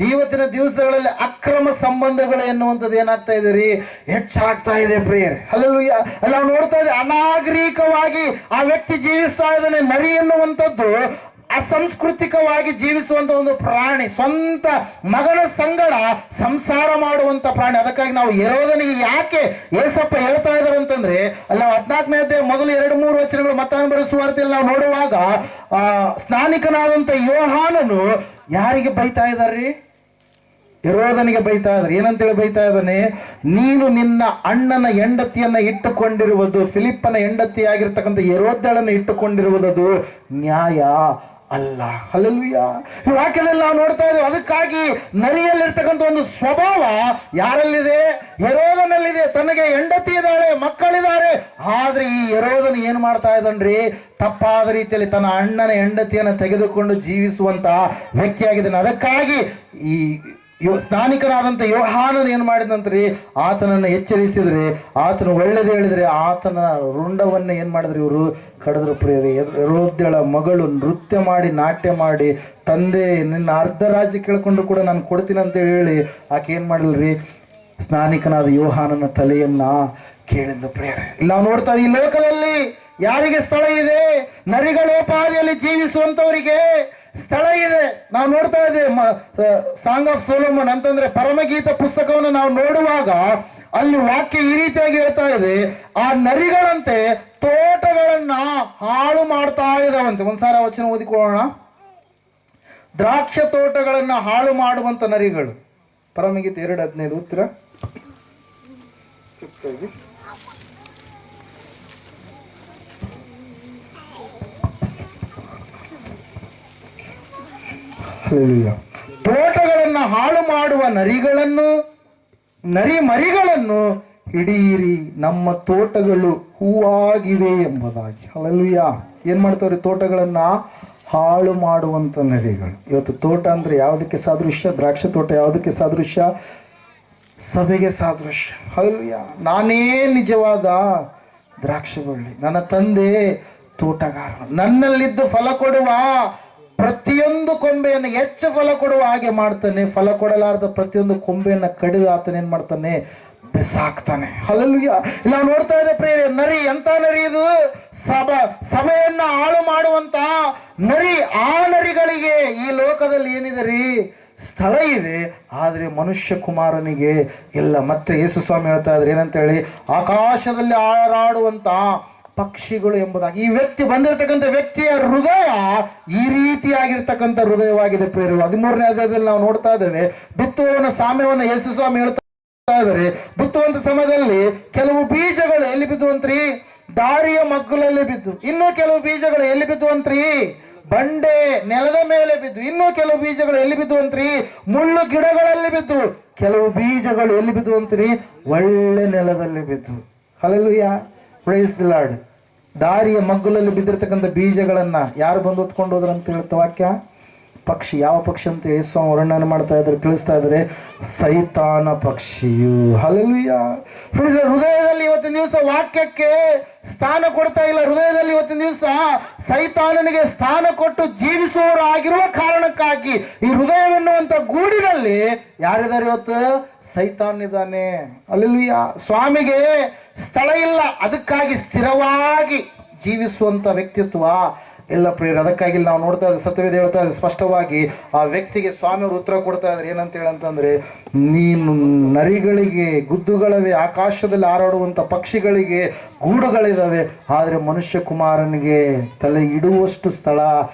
ಇವತ್ತಿನ ದಿವಸಗಳಲ್ಲಿ ಅಕ್ರಮ ಸಂಬಂಧಗಳು ಎನ್ನುವಂಥದ್ದು ಏನಾಗ್ತಾ ಇದೆ ರೀ, ಹೆಚ್ಚಾಗ್ತಾ ಇದೆ ಪ್ರಿಯರೇ. ಹಲ್ಲೆಲೂಯಾ. ಅಲ್ಲಿ ನಾವು ನೋಡ್ತಾ ಇದ್ದೇವೆ, ಅನಾಗರಿಕವಾಗಿ ಆ ವ್ಯಕ್ತಿ ಜೀವಿಸ್ತಾ ಇದ್ದಾನೆ. ನರಿ ಎನ್ನುವಂಥದ್ದು ಅಸಂಸ್ಕೃತಿಕವಾಗಿ ಜೀವಿಸುವಂತ ಒಂದು ಪ್ರಾಣಿ, ಸ್ವಂತ ಮಗನ ಸಂಗಡ ಸಂಸಾರ ಮಾಡುವಂತ ಪ್ರಾಣಿ. ಅದಕ್ಕಾಗಿ ನಾವು ಹೆರೋದನಿಗೆ ಯಾಕೆ ಏಸಪ್ಪ ಹೇಳ್ತಾ ಇದ್ದಾರೆ ಅಂತಂದ್ರೆ, ಅಲ್ಲ 14ನೇ ಅಧ್ಯಾಯ ಮೊದಲು 2-3 ವಚನಗಳು ಮತ್ತಾಯನ ಬರೆದ ಸುವಾರ್ತೆಯಲ್ಲಿ ನಾವು ನೋಡುವಾಗ ಸ್ನಾನಿಕನಾದಂತ ಯೋಹಾನನು ಯಾರಿಗೆ ಬೈತಾ ಇದ್ದಾರ್ರಿ, ಹೆರೋದನಿಗೆ ಬೈತಾ ಇದ್ದಾರೆ. ಏನಂತೇಳಿ ಬೈತಾ ಇದ್ದಾನೆ, ನೀನು ನಿನ್ನ ಅಣ್ಣನ ಹೆಂಡತಿಯನ್ನ ಇಟ್ಟುಕೊಂಡಿರುವುದು, ಫಿಲಿಪ್ಪನ ಹೆಂಡತಿಯಾಗಿರ್ತಕ್ಕಂಥ ಹೆರೋದ್ಯಳನ್ನು ಇಟ್ಟುಕೊಂಡಿರುವುದು ನ್ಯಾಯ ಅಲ್ಲ. ಹಲ್ಲೆಲೂಯಾ. ಈ ವಾಕ್ಯದಲ್ಲಿ ನಾವು ನೋಡ್ತಾ ಇದ್ದೇವೆ. ಅದಕ್ಕಾಗಿ ನರಿಯಲ್ಲಿರ್ತಕ್ಕಂಥ ಒಂದು ಸ್ವಭಾವ ಯಾರಲ್ಲಿದೆ, ಹೆರೋದನಲ್ಲಿದೆ. ತನಗೆ ಹೆಂಡತಿ ಇದ್ದಾಳೆ, ಮಕ್ಕಳಿದ್ದಾರೆ. ಆದ್ರೆ ಈ ಹೆರೋದನ ಏನ್ ಮಾಡ್ತಾ ಇದ್ದಾನ್ರಿ, ತಪ್ಪಾದ ರೀತಿಯಲ್ಲಿ ತನ್ನ ಅಣ್ಣನ ಹೆಂಡತಿಯನ್ನು ತೆಗೆದುಕೊಂಡು ಜೀವಿಸುವಂತ ವ್ಯಕ್ತಿಯಾಗಿದ್ದಾನೆ. ಅದಕ್ಕಾಗಿ ಈ ಸ್ನಾನಿಕನಾದಂಥ ಯೋಹಾನನು ಏನು ಮಾಡಿದಂತ್ರಿ, ಆತನನ್ನು ಎಚ್ಚರಿಸಿದ್ರೆ, ಆತನು ಒಳ್ಳೆದು ಹೇಳಿದ್ರೆ ಆತನ ರುಂಡವನ್ನು ಏನು ಮಾಡಿದ್ರು, ಇವರು ಕಡಿದ್ರು ಪ್ರಿಯರೇ. ಹೆರೋದ್ಯಳ ಮಗಳು ನೃತ್ಯ ಮಾಡಿ ನಾಟ್ಯ ಮಾಡಿ, ತಂದೆ ನಿನ್ನ ಅರ್ಧ ರಾಜ್ಯ ಕೇಳ್ಕೊಂಡು ಕೂಡ ನಾನು ಕೊಡ್ತೀನಿ ಅಂತ ಹೇಳಿ ಆಕೆ ಏನು ಮಾಡಿಲ್ರಿ, ಸ್ನಾನಿಕನಾದ ಯೋಹಾನನ ತಲೆಯನ್ನ ಕೇಳಿದ್ಲು ಪ್ರಿಯರೇ. ಇಲ್ಲಿ ನಾವು ನೋಡ್ತಾ ಈ ಲೋಕದಲ್ಲಿ ಯಾರಿಗೆ ಸ್ಥಳ ಇದೆ, ನರಿಗಳೋಪಾದಿಯಲ್ಲಿ ಜೀವಿಸುವಂತವರಿಗೆ ಸ್ಥಳ ಇದೆ. ನಾವು ನೋಡ್ತಾ ಇದ್ದೇವೆ ಸಾಂಗ್ ಆಫ್ ಸೊಲೊಮನ್ ಅಂತಂದ್ರೆ ಪರಮಗೀತ ಪುಸ್ತಕವನ್ನು ನಾವು ನೋಡುವಾಗ ಅಲ್ಲಿ ವಾಕ್ಯ ಈ ರೀತಿಯಾಗಿ ಹೇಳ್ತಾ ಇದೆ, ಆ ನರಿಗಳಂತೆ ತೋಟಗಳನ್ನ ಹಾಳು ಮಾಡ್ತಾ ಇದಾವಂತೆ. ಒಂದ್ಸಾರ ವಚನ ಓದಿಕೊಳ್ಳೋಣ. ದ್ರಾಕ್ಷ ತೋಟಗಳನ್ನ ಹಾಳು ಮಾಡುವಂತ ನರಿಗಳು. ಪರಮಗೀತ 2:15 ಉತ್ತರ. ತೋಟಗಳನ್ನ ಹಾಳು ಮಾಡುವ ನರಿ ಮರಿಗಳನ್ನು ಹಿಡಿಯಿರಿ, ನಮ್ಮ ತೋಟಗಳು ಹೂವಾಗಿವೆ ಎಂಬುದಾಗಿ. ಹಲ್ಲೆಲೂಯಾ. ಏನ್ ಮಾಡ್ತಾವ್ರಿ, ತೋಟಗಳನ್ನ ಹಾಳು ಮಾಡುವಂತ ನರಿಗಳು. ಇವತ್ತು ತೋಟ ಅಂದ್ರೆ ಯಾವುದಕ್ಕೆ ಸಾದೃಶ್ಯ, ದ್ರಾಕ್ಷಿ ತೋಟ ಯಾವುದಕ್ಕೆ ಸಾದೃಶ್ಯ, ಸಭೆಗೆ ಸಾದೃಶ್ಯ. ಹಲ್ಲೆಲೂಯಾ. ನಾನೇ ನಿಜವಾದ ದ್ರಾಕ್ಷಿ ಬಳ್ಳಿ, ನನ್ನ ತಂದೆ ತೋಟಗಾರ, ನನ್ನಲ್ಲಿದ್ದು ಫಲ ಕೊಡುವ ಪ್ರತಿಯೊಂದು ಕೊಂಬೆಯನ್ನು ಹೆಚ್ಚು ಫಲ ಕೊಡುವ ಹಾಗೆ ಮಾಡ್ತಾನೆ, ಫಲ ಕೊಡಲಾರದ ಪ್ರತಿಯೊಂದು ಕೊಂಬೆಯನ್ನು ಕಡಿದು ಆತನ ಏನ್ ಮಾಡ್ತಾನೆ, ಬಿಸಾಕ್ತಾನೆ. ಹಲ್ಲೆಲೂಯಾ. ಇಲ್ಲ ನೋಡ್ತಾ ಇದೆ ಪ್ರಿಯರೇ, ನರಿ ಎಂತ ನರಿ ಇದು? ಸಭೆಯನ್ನ ಹಾಳು ಮಾಡುವಂತ ನರಿ. ಆ ನರಿಗಳಿಗೆ ಈ ಲೋಕದಲ್ಲಿ ಏನಿದೆ ರೀ, ಸ್ಥಳ ಇದೆ, ಆದರೆ ಮನುಷ್ಯ ಕುಮಾರನಿಗೆ ಇಲ್ಲ. ಮತ್ತೆ ಯೇಸು ಸ್ವಾಮಿ ಹೇಳ್ತಾ ಇದ್ರೆ ಏನಂತ ಹೇಳಿ, ಆಕಾಶದಲ್ಲಿ ಹಾರಾಡುವಂತ ಪಕ್ಷಿಗಳು ಎಂಬುದಾಗಿ. ಈ ವ್ಯಕ್ತಿ ಬಂದಿರತಕ್ಕಂಥ ವ್ಯಕ್ತಿಯ ಹೃದಯ ಈ ರೀತಿಯಾಗಿರ್ತಕ್ಕಂಥ ಹೃದಯವಾಗಿದೆ ಪ್ರಿಯರು. 13ನೇ ಅಧ್ಯಾಯದಲ್ಲಿ ನಾವು ನೋಡ್ತಾ ಇದ್ದೇವೆ, ಬಿತ್ತುವವನ ಸಾಮ್ಯವನ್ನು ಯೇಸು ಸ್ವಾಮಿ ಹೇಳ್ತಾ ಇದ್ದಾರೆ. ಬಿತ್ತುವಂತ ಸಮಯದಲ್ಲಿ ಕೆಲವು ಬೀಜಗಳು ಎಲ್ಲಿ ಬಿದ್ದುವಂತ್ರಿ? ದಾರಿಯ ಮಗ್ಗುಲಲ್ಲಿ ಬಿದ್ದು. ಇನ್ನೂ ಕೆಲವು ಬೀಜಗಳು ಎಲ್ಲಿ ಬಿದ್ದುವಂತ್ರಿ? ಬಂಡೆ ನೆಲದ ಮೇಲೆ ಬಿದ್ದು. ಇನ್ನೂ ಕೆಲವು ಬೀಜಗಳು ಎಲ್ಲಿ ಬಿದ್ದುವಂತ್ರಿ? ಮುಳ್ಳು ಗಿಡಗಳಲ್ಲಿ ಬಿದ್ದು. ಕೆಲವು ಬೀಜಗಳು ಎಲ್ಲಿ ಬಿದ್ದುವಂತ್ರಿ? ಒಳ್ಳೆ ನೆಲದಲ್ಲಿ ಬಿದ್ದು. Hallelujah, praise the lord. ದಾರಿಯ ಮಗ್ಗುಲಲ್ಲಿ ಬಿದ್ದಿರ್ತಕ್ಕಂಥ ಬೀಜಗಳನ್ನ ಯಾರು ಬಂದು ಹೊತ್ಕೊಂಡು ಹೋದ್ರ ಅಂತ ಹೇಳ್ತಾ ವಾಕ್ಯ? ಪಕ್ಷಿ. ಯಾವ ಪಕ್ಷಿ ಅಂತ ಯೇಸು ವರ್ಣನೆ ಮಾಡ್ತಾ ಇದ್ದಾರೆ, ತಿಳಿಸ್ತಾ ಇದ್ದಾರೆ, ಸೈತಾನ ಪಕ್ಷಿಯು. ಹಲ್ಲೆಲೂಯಾ. ಹೃದಯದಲ್ಲಿ ಇವತ್ತಿನ ದಿವಸ ವಾಕ್ಯಕ್ಕೆ ಸ್ಥಾನ ಕೊಡ್ತಾ ಇಲ್ಲ. ಹೃದಯದಲ್ಲಿ ಇವತ್ತಿನ ದಿವಸ ಸೈತಾನನಿಗೆ ಸ್ಥಾನ ಕೊಟ್ಟು ಜೀವಿಸುವವರು ಆಗಿರುವ ಕಾರಣಕ್ಕಾಗಿ ಈ ಹೃದಯವೆನ್ನುವಂತ ಗೂಡಿನಲ್ಲಿ ಯಾರಿದ್ದಾರೆ ಇವತ್ತು? ಸೈತಾನ್ ಇದ್ದಾನೆ. ಹಲ್ಲೆಲೂಯಾ. ಸ್ವಾಮಿಗೆ ಸ್ಥಳ ಇಲ್ಲ, ಅದಕ್ಕಾಗಿ ಸ್ಥಿರವಾಗಿ ಜೀವಿಸುವಂತ ವ್ಯಕ್ತಿತ್ವ ಎಲ್ಲ ಪ್ರಿಯರು. ಅದಕ್ಕಾಗಿ ನಾವು ನೋಡ್ತಾ ಇದ್ದ ಸತ್ಯವೇದ ಹೇಳ್ತಾ ಇದೆ ಸ್ಪಷ್ಟವಾಗಿ, ಆ ವ್ಯಕ್ತಿಗೆ ಸ್ವಾಮಿಯವರು ಉತ್ತರ ಕೊಡ್ತಾ ಇದ್ದಾರೆ. ಏನಂತ ಹೇಳಂತಂದ್ರೆ, ನೀನು ನರಿಗಳಿಗೆ ಗುದ್ದುಗಳವೆ, ಆಕಾಶದಲ್ಲಿ ಹಾರಾಡುವಂಥ ಪಕ್ಷಿಗಳಿಗೆ ಗೂಡುಗಳಿದ್ದಾವೆ, ಆದರೆ ಮನುಷ್ಯ ಕುಮಾರನಿಗೆ ತಲೆ ಇಡುವಷ್ಟು ಸ್ಥಳ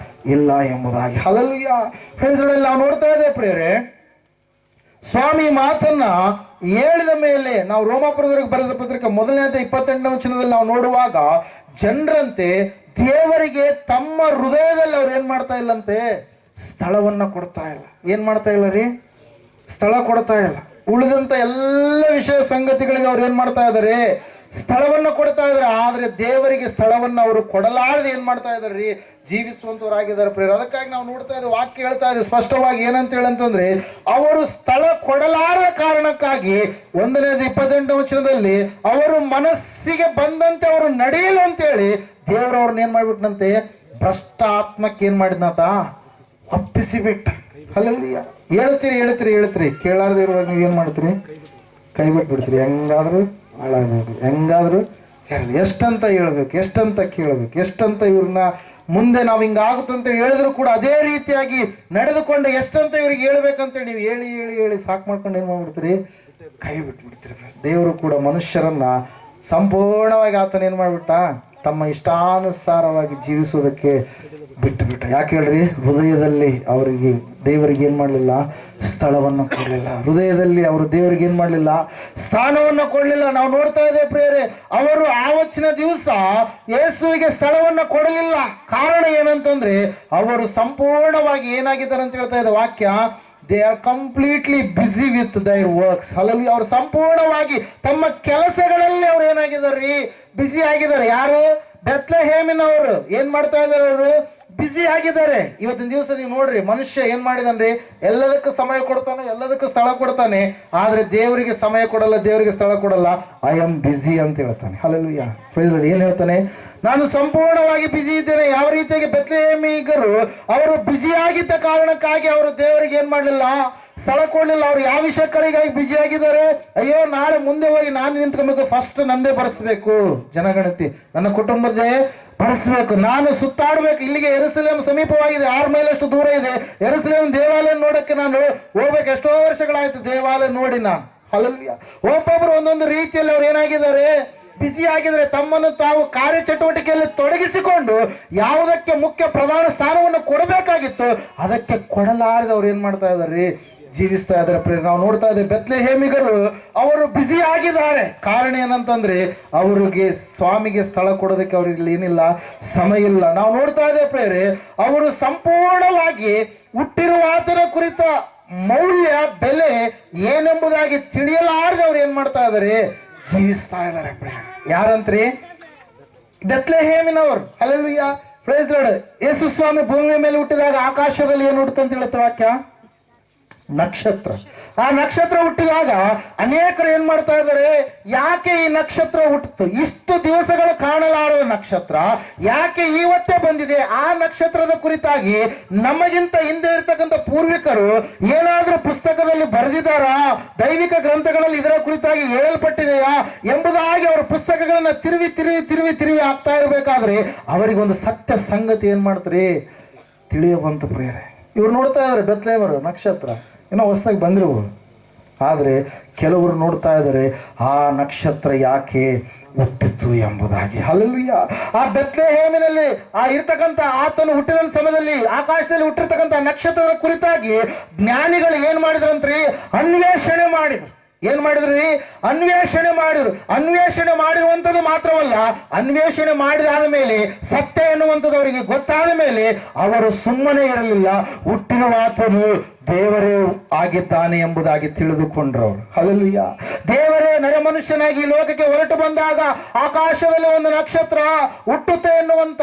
ಇಲ್ಲ ಎಂಬುದಾಗಿ. ಹಲ್ಲೆಲೂಯಾ. ಫ್ರೆಂಡ್ಸ್ಗಳಲ್ಲಿ ನಾವು ನೋಡ್ತಾ ಇದ್ದೇವೆ ಪ್ರಿಯರೇ, ಸ್ವಾಮಿ ಮಾತನ್ನ ಹೇಳಿದ ಮೇಲೆ ನಾವು ರೋಮಾಪುರದವರಿಗೆ ಬರೆದ ಪತ್ರಿಕೆ 1ನೇ ಅಧ್ಯಾಯ 28ನೇ ವಚನದಲ್ಲಿ ನಾವು ನೋಡುವಾಗ, ಜನರಂತೆ ದೇವರಿಗೆ ತಮ್ಮ ಹೃದಯದಲ್ಲಿ ಅವ್ರು ಏನ್ ಮಾಡ್ತಾ ಇಲ್ಲಂತೆ, ಸ್ಥಳವನ್ನ ಕೊಡ್ತಾ ಇಲ್ಲ. ಏನ್ ಮಾಡ್ತಾ ಇಲ್ಲ ರೀ? ಸ್ಥಳ ಕೊಡ್ತಾ ಇಲ್ಲ. ಉಳಿದಂತ ಎಲ್ಲ ವಿಷಯ ಸಂಗತಿಗಳಿಗೆ ಅವ್ರು ಏನ್ ಮಾಡ್ತಾ ಇದಾರೆ? ಸ್ಥಳವನ್ನ ಕೊಡ್ತಾ ಇದಾರೆ. ಆದ್ರೆ ದೇವರಿಗೆ ಸ್ಥಳವನ್ನ ಅವರು ಕೊಡಲಾರದೆ ಏನ್ ಮಾಡ್ತಾ ಇದಾರೆ ರೀ? ಜೀವಿಸುವಂತವರಾಗಿದ್ದಾರೆ ಪ್ರಿಯರು. ಅದಕ್ಕಾಗಿ ನಾವು ನೋಡ್ತಾ ಇದ್ದೇವೆ, ವಾಕ್ಯ ಹೇಳ್ತಾ ಇದೆ ಸ್ಪಷ್ಟವಾಗಿ. ಏನಂತ ಹೇಳಂತಂದ್ರೆ, ಅವರು ಸ್ಥಳ ಕೊಡಲಾರದ ಕಾರಣಕ್ಕಾಗಿ 1ನೇ 28ನೇ ವಚನದಲ್ಲಿ ಅವರು ಮನಸ್ಸಿಗೆ ಬಂದಂತೆ ಅವರು ನಡೆಯಲು ಅಂತೇಳಿ ದೇವರವ್ರನ್ನ ಏನ್ ಮಾಡ್ಬಿಟ್ನಂತೆ, ಭ್ರಷ್ಟ ಆತ್ಮಕ್ಕೆ ಏನ್ ಮಾಡಿದ್ನಂತ, ಒಪ್ಪಿಸಿಬಿಟ್ಟ. ಹಲ್ಲೆಲೂಯಾ. ಹೇಳ್ತೀರಿ ಕೇಳಾರ್ದೆ ಇರುವಾಗ ನೀವು ಏನ್ ಮಾಡ್ತೀರಿ? ಕೈ ಬಿಟ್ಬಿಡ್ತೀರಿ. ಹೆಂಗಾದ್ರು ಹಾಳಾಗಬೇಕು, ಹೆಂಗಾದ್ರು ಇರಲಿ, ಎಷ್ಟಂತ ಹೇಳ್ಬೇಕು, ಎಷ್ಟಂತ ಕೇಳಬೇಕು, ಎಷ್ಟಂತ ಇವ್ರನ್ನ ಮುಂದೆ ನಾವು ಹಿಂಗಾಗುತ್ತಂತ ಹೇಳಿದ್ರು ಕೂಡ ಅದೇ ರೀತಿಯಾಗಿ ನಡೆದುಕೊಂಡು ಎಷ್ಟಂತ ಇವ್ರಿಗೆ ಹೇಳ್ಬೇಕಂತೇಳಿ ನೀವು ಹೇಳಿ ಹೇಳಿ ಹೇಳಿ ಸಾಕು ಮಾಡ್ಕೊಂಡು ಏನ್ ಮಾಡ್ಬಿಡ್ತೀರಿ? ಕೈ ಬಿಟ್ಬಿಡ್ತೀರಿ. ದೇವರು ಕೂಡ ಮನುಷ್ಯರನ್ನ ಸಂಪೂರ್ಣವಾಗಿ ಆತನ ಏನ್ ಮಾಡ್ಬಿಟ್ಟ, ತಮ್ಮ ಇಷ್ಟಾನುಸಾರವಾಗಿ ಜೀವಿಸುವುದಕ್ಕೆ ಬಿಟ್ಟುಬಿಟ್ಟ. ಯಾಕೆ ಹೇಳ್ರಿ? ಹೃದಯದಲ್ಲಿ ಅವರಿಗೆ ದೇವರಿಗೆ ಏನ್ ಮಾಡಲಿಲ್ಲ, ಸ್ಥಳವನ್ನು ಕೊಡಲಿಲ್ಲ. ಹೃದಯದಲ್ಲಿ ಅವರು ದೇವರಿಗೆ ಏನ್ ಮಾಡಲಿಲ್ಲ, ಸ್ಥಾನವನ್ನು ಕೊಡಲಿಲ್ಲ. ನಾವು ನೋಡ್ತಾ ಇದ್ದೇವೆ ಪ್ರಿಯರೇ, ಅವರು ಆವತ್ತಿನ ದಿವಸ ಯೇಸುವಿಗೆ ಸ್ಥಳವನ್ನು ಕೊಡಲಿಲ್ಲ. ಕಾರಣ ಏನಂತಂದ್ರೆ, ಅವರು ಸಂಪೂರ್ಣವಾಗಿ ಏನಾಗಿದ್ದಾರೆ ಅಂತ ಹೇಳ್ತಾ ಇದೆ ವಾಕ್ಯ, they are completely busy with their works. ಅಲ್ಲಲ್ಲಿ ಅವರು ಸಂಪೂರ್ಣವಾಗಿ ತಮ್ಮ ಕೆಲಸಗಳಲ್ಲಿ ಅವ್ರು ಏನಾಗಿದ್ದಾರೆ? ಬಿಸಿ ಆಗಿದ್ದಾರೆ. ಯಾರು? ಬೆತ್ಲೆಹೇಮಿನವರು ಏನ್ ಮಾಡ್ತಾ ಇದ್ದಾರೆ? ಅವರು ಬಿಸಿ ಆಗಿದ್ದಾರೆ. ಇವತ್ತಿನ ದಿವಸ ನೀವು ನೋಡ್ರಿ, ಮನುಷ್ಯ ಏನ್ ಮಾಡಿದಾನ್ರಿ? ಎಲ್ಲದಕ್ಕೂ ಸಮಯ ಕೊಡ್ತಾನೆ, ಎಲ್ಲದಕ್ಕೂ ಸ್ಥಳ ಕೊಡ್ತಾನೆ, ಆದ್ರೆ ದೇವರಿಗೆ ಸಮಯ ಕೊಡಲ್ಲ, ದೇವರಿಗೆ ಸ್ಥಳ ಕೊಡಲ್ಲ. ಐ ಆಮ್ ಬಿಸಿ ಅಂತ ಹೇಳ್ತಾನೆ. ಹಲ್ಲೆಲೂಯಾ. Praise lord. ಏನ್ ಹೇಳ್ತಾನೆ? ನಾನು ಸಂಪೂರ್ಣವಾಗಿ ಬಿಸಿ ಇದ್ದೇನೆ. ಯಾವ ರೀತಿಯಾಗಿ ಬೆತ್ಲೆಹೇಮಿಗರು ಅವರು ಬಿಸಿ ಆಗಿದ್ದ ಕಾರಣಕ್ಕಾಗಿ ಅವರು ದೇವರಿಗೆ ಏನ್ ಮಾಡಲಿಲ್ಲ, ಸ್ಥಳ ಕೊಡಲಿಲ್ಲ. ಅವ್ರು ಯಾವ ವಿಷಯಕ್ಕಾಗಿ ಬಿಸಿ ಆಗಿದ್ದಾರೆ? ಅಯ್ಯೋ, ನಾಳೆ ಮುಂದೆ ಹೋಗಿ ನಾನು ನಿಂತ್ಕೊಬೇಕು, ಫಸ್ಟ್ ನಂದೇ ಬರೆಸ್ಬೇಕು, ಜನಗಣತಿ ನನ್ನ ಕುಟುಂಬದೇ ಬರೆಸ್ಬೇಕು, ನಾನು ಸುತ್ತಾಡ್ಬೇಕು. ಇಲ್ಲಿಗೆ ಯೆರೂಸಲೇಮ್ ಸಮೀಪವಾಗಿದೆ, 6 ಮೈಲಷ್ಟು ದೂರ ಇದೆ. ಯೆರೂಸಲೇಮ್ ದೇವಾಲಯ ನೋಡಕ್ಕೆ ನಾನು ಹೋಗ್ಬೇಕು. ಎಷ್ಟೋ ವರ್ಷಗಳಾಯ್ತು ದೇವಾಲಯ ನೋಡಿ ನಾನು. ಹಲ್ಲೆಲೂಯಾ. ಒಬ್ಬೊಬ್ರು ಒಂದೊಂದು ರೀತಿಯಲ್ಲಿ ಅವ್ರು ಏನಾಗಿದ್ದಾರೆ? ಬಿಸಿ ಆಗಿದ್ರೆ. ತಮ್ಮನ್ನು ತಾವು ಕಾರ್ಯಚಟುವಟಿಕೆಯಲ್ಲಿ ತೊಡಗಿಸಿಕೊಂಡು ಯಾವುದಕ್ಕೆ ಮುಖ್ಯ ಪ್ರಧಾನ ಸ್ಥಾನವನ್ನು ಕೊಡಬೇಕಾಗಿತ್ತು ಅದಕ್ಕೆ ಕೊಡಲಾರದೆ ಅವ್ರು ಏನ್ ಮಾಡ್ತಾ ಇದಾರೆ? ಜೀವಿಸ್ತಾ ಇದ್ದಾರೆ. ನಾವು ನೋಡ್ತಾ ಇದ್ದೇವೆ ಬೆತ್ಲೆಹೇಮಿಗರು ಅವರು ಬಿಸಿ ಆಗಿದ್ದಾರೆ. ಕಾರಣ ಏನಂತಂದ್ರೆ, ಅವರಿಗೆ ಸ್ವಾಮಿಗೆ ಸ್ಥಳ ಕೊಡೋದಕ್ಕೆ ಅವ್ರಿಗೆ ಏನಿಲ್ಲ, ಸಮಯ ಇಲ್ಲ. ನಾವು ನೋಡ್ತಾ ಇದ್ದೇವೆ ಪ್ರೇರೆ, ಅವರು ಸಂಪೂರ್ಣವಾಗಿ ಹುಟ್ಟಿರುವ ಆತನ ಕುರಿತ ಮೌಲ್ಯ, ಬೆಲೆ ಏನೆಂಬುದಾಗಿ ತಿಳಿಯಲಾರದೆ ಅವ್ರು ಏನ್ ಮಾಡ್ತಾ ಇದ್ದಾರೆ? ಜೀವಿಸ್ತಾ ಇದ್ದಾರೆ. ಯಾರಂತ್ರಿ? ಬೆತ್ಲೆಹೇಮಿನವರು. ಹಲ್ಲೆಲೂಯಾ. Praise Lord. ಯೇಸು ಸ್ವಾಮಿ ಭೂಮಿಯ ಮೇಲೆ ಹುಟ್ಟಿದಾಗ ಆಕಾಶದಲ್ಲಿ ಏನು ಹುಟ್ಟುತ್ತಂತ ಹೇಳುತ್ತೆ ವಾಕ್ಯ? ನಕ್ಷತ್ರ. ಆ ನಕ್ಷತ್ರ ಹುಟ್ಟಿದಾಗ ಅನೇಕರು ಏನ್ ಮಾಡ್ತಾ ಇದ್ದಾರೆ, ಯಾಕೆ ಈ ನಕ್ಷತ್ರ ಹುಟ್ಟಿತು, ಇಷ್ಟು ದಿವಸಗಳು ಕಾಣಲಾರದ ನಕ್ಷತ್ರ ಯಾಕೆ ಇವತ್ತೇ ಬಂದಿದೆ, ಆ ನಕ್ಷತ್ರದ ಕುರಿತಾಗಿ ನಮಗಿಂತ ಹಿಂದೆ ಇರ್ತಕ್ಕಂಥ ಪೂರ್ವಿಕರು ಏನಾದ್ರೂ ಪುಸ್ತಕದಲ್ಲಿ ಬರೆದಿದ್ದಾರಾ, ದೈವಿಕ ಗ್ರಂಥಗಳಲ್ಲಿ ಇದರ ಕುರಿತಾಗಿ ಹೇಳಲ್ಪಟ್ಟಿದೆಯಾ ಎಂಬುದಾಗಿ ಅವರ ಪುಸ್ತಕಗಳನ್ನ ತಿರುವಿ ತಿರುವಿ ತಿರುವಿ ತಿರುವಿ ಆಗ್ತಾ ಇರಬೇಕಾದ್ರೆ ಅವರಿಗೊಂದು ಸತ್ಯ ಸಂಗತಿ ಏನ್ ಮಾಡ್ತಾರೆ, ತಿಳಿಯಬಂತು ಪ್ರಿಯರೇ. ಇವ್ರು ನೋಡ್ತಾ ಇದ್ದಾರೆ ಬೆತ್ಲೆಹೇಮರು ನಕ್ಷತ್ರ ಏನೋ ಹೊಸದಾಗಿ ಬಂದಿರ್ಬೋದು, ಆದರೆ ಕೆಲವರು ನೋಡ್ತಾ ಇದ್ದಾರೆ ಆ ನಕ್ಷತ್ರ ಯಾಕೆ ಹುಟ್ಟಿತ್ತು ಎಂಬುದಾಗಿ. ಹಲ್ಲೆಲೂಯಾ. ಆ ಬೆತ್ಲೆಹೇಮಿನಲ್ಲಿ ಆ ಇರ್ತಕ್ಕಂಥ ಆತನು ಹುಟ್ಟಿದ ಸಮಯದಲ್ಲಿ ಆಕಾಶದಲ್ಲಿ ಹುಟ್ಟಿರ್ತಕ್ಕಂಥ ನಕ್ಷತ್ರದ ಕುರಿತಾಗಿ ಜ್ಞಾನಿಗಳು ಏನ್ ಮಾಡಿದ್ರಂತ್ರಿ, ಅನ್ವೇಷಣೆ ಮಾಡಿದ್ರು. ಏನ್ ಮಾಡಿದ್ರಿ, ಅನ್ವೇಷಣೆ ಮಾಡಿದ್ರು. ಅನ್ವೇಷಣೆ ಮಾಡಿರುವಂಥದ್ದು ಮಾತ್ರವಲ್ಲ, ಅನ್ವೇಷಣೆ ಮಾಡಿದಾದ ಮೇಲೆ ಸತ್ಯ ಎನ್ನುವಂಥದ್ದು ಅವರಿಗೆ ಗೊತ್ತಾದ ಮೇಲೆ ಅವರು ಸುಮ್ಮನೆ ಇರಲಿಲ್ಲ, ಹುಟ್ಟಿರುವ ಆತನು ದೇವರೇ ಆಗಿದ್ದಾನೆ ಎಂಬುದಾಗಿ ತಿಳಿದುಕೊಂಡ್ರು ಅವರು. ಹಲ್ಲೆಲೂಯಾ. ದೇವರೇ ನರ ಮನುಷ್ಯನಾಗಿ ಈ ಲೋಕಕ್ಕೆ ಹೊರಟು ಬಂದಾಗ ಆಕಾಶದಲ್ಲಿ ಒಂದು ನಕ್ಷತ್ರ ಹುಟ್ಟುತ್ತೆ ಎನ್ನುವಂತ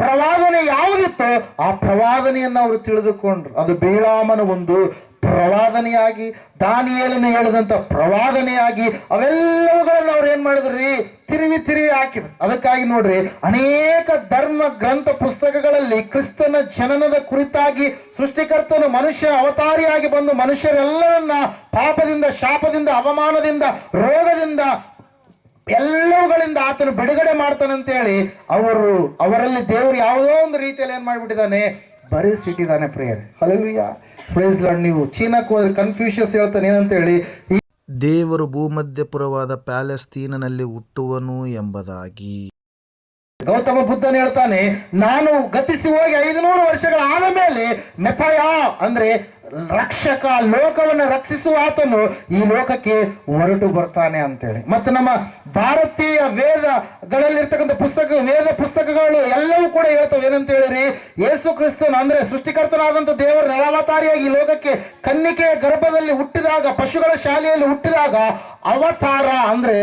ಪ್ರವಾದನೆ ಯಾವುದಿತ್ತು, ಆ ಪ್ರವಾದನೆಯನ್ನು ಅವರು ತಿಳಿದುಕೊಂಡ್ರು. ಅದು ಬಿಳಾಮನ ಒಂದು ಪ್ರವಾದನೆಯಾಗಿ, ದಾನಿಯೇಲನು ಹೇಳಿದಂತ ಪ್ರವಾದನೆಯಾಗಿ ಅವೆಲ್ಲವುಗಳನ್ನು ಅವ್ರು ಏನ್ ಮಾಡಿದ್ರಿ, ತಿರುವಿ ತಿರುವಿ ಹಾಕಿದ್ರು. ಅದಕ್ಕಾಗಿ ನೋಡ್ರಿ, ಅನೇಕ ಧರ್ಮ ಗ್ರಂಥ ಪುಸ್ತಕಗಳಲ್ಲಿ ಕ್ರಿಸ್ತನ ಜನನದ ಕುರಿತಾಗಿ ಸೃಷ್ಟಿಕರ್ತನು ಮನುಷ್ಯ ಅವತಾರಿಯಾಗಿ ಬಂದು ಮನುಷ್ಯರೆಲ್ಲರನ್ನ ಪಾಪದಿಂದ, ಶಾಪದಿಂದ, ಅವಮಾನದಿಂದ, ರೋಗದಿಂದ ಎಲ್ಲವುಗಳಿಂದ ಆತನು ಬಿಡುಗಡೆ ಮಾಡ್ತಾನಂತೇಳಿ ಅವರಲ್ಲಿ ದೇವರು ಯಾವುದೋ ಒಂದು ರೀತಿಯಲ್ಲಿ ಏನ್ ಮಾಡಿಬಿಟ್ಟಿದ್ದಾನೆ, ಬರೆಸಿಟ್ಟಿದ್ದಾನೆ ಪ್ರೇಯರ್. ಹಲ್ಲೆಲೂಯಾ. Praise lord. ನೀವು ಚೀನಾಕ್ಕೆ ಹೋದ್ರೆ ಕನ್ಫ್ಯೂಷಿಯಸ್ ಹೇಳ್ತಾನೆ ಏನಂತ ಹೇಳಿ, ದೇವರು ಭೂಮಧ್ಯಪುರವಾದ ಪ್ಯಾಲೆಸ್ತೀನಿನಲ್ಲಿ ಹುಟ್ಟುವನು ಎಂಬುದಾಗಿ. ಗೌತಮ ಬುದ್ಧನ ಹೇಳ್ತಾನೆ, ನಾನು ಗತಿಸಿ ಹೋಗಿ 500 ವರ್ಷಗಳ ಆದ ಮೇಲೆ ಮೆಥಯ ಅಂದ್ರೆ ರಕ್ಷಕ, ಲೋಕವನ್ನು ರಕ್ಷಿಸುವ ಆತನು ಈ ಲೋಕಕ್ಕೆ ಹೊರಟು ಬರ್ತಾನೆ ಅಂತೇಳಿ. ಮತ್ತೆ ನಮ್ಮ ಭಾರತೀಯ ವೇದಗಳಲ್ಲಿರ್ತಕ್ಕಂಥ ವೇದ ಪುಸ್ತಕಗಳು ಎಲ್ಲವೂ ಕೂಡ ಹೇಳ್ತವೆ ಏನಂತ ಹೇಳಿರಿ, ಯೇಸು ಕ್ರಿಸ್ತನ ಅಂದ್ರೆ ಸೃಷ್ಟಿಕರ್ತನಾದಂಥ ದೇವರು ನರಾವತಾರಿಯಾಗಿ ಈ ಲೋಕಕ್ಕೆ ಕನ್ನಿಕೆಯ ಗರ್ಭದಲ್ಲಿ ಹುಟ್ಟಿದಾಗ, ಪಶುಗಳ ಶಾಲೆಯಲ್ಲಿ ಹುಟ್ಟಿದಾಗ ಅವತಾರ ಅಂದ್ರೆ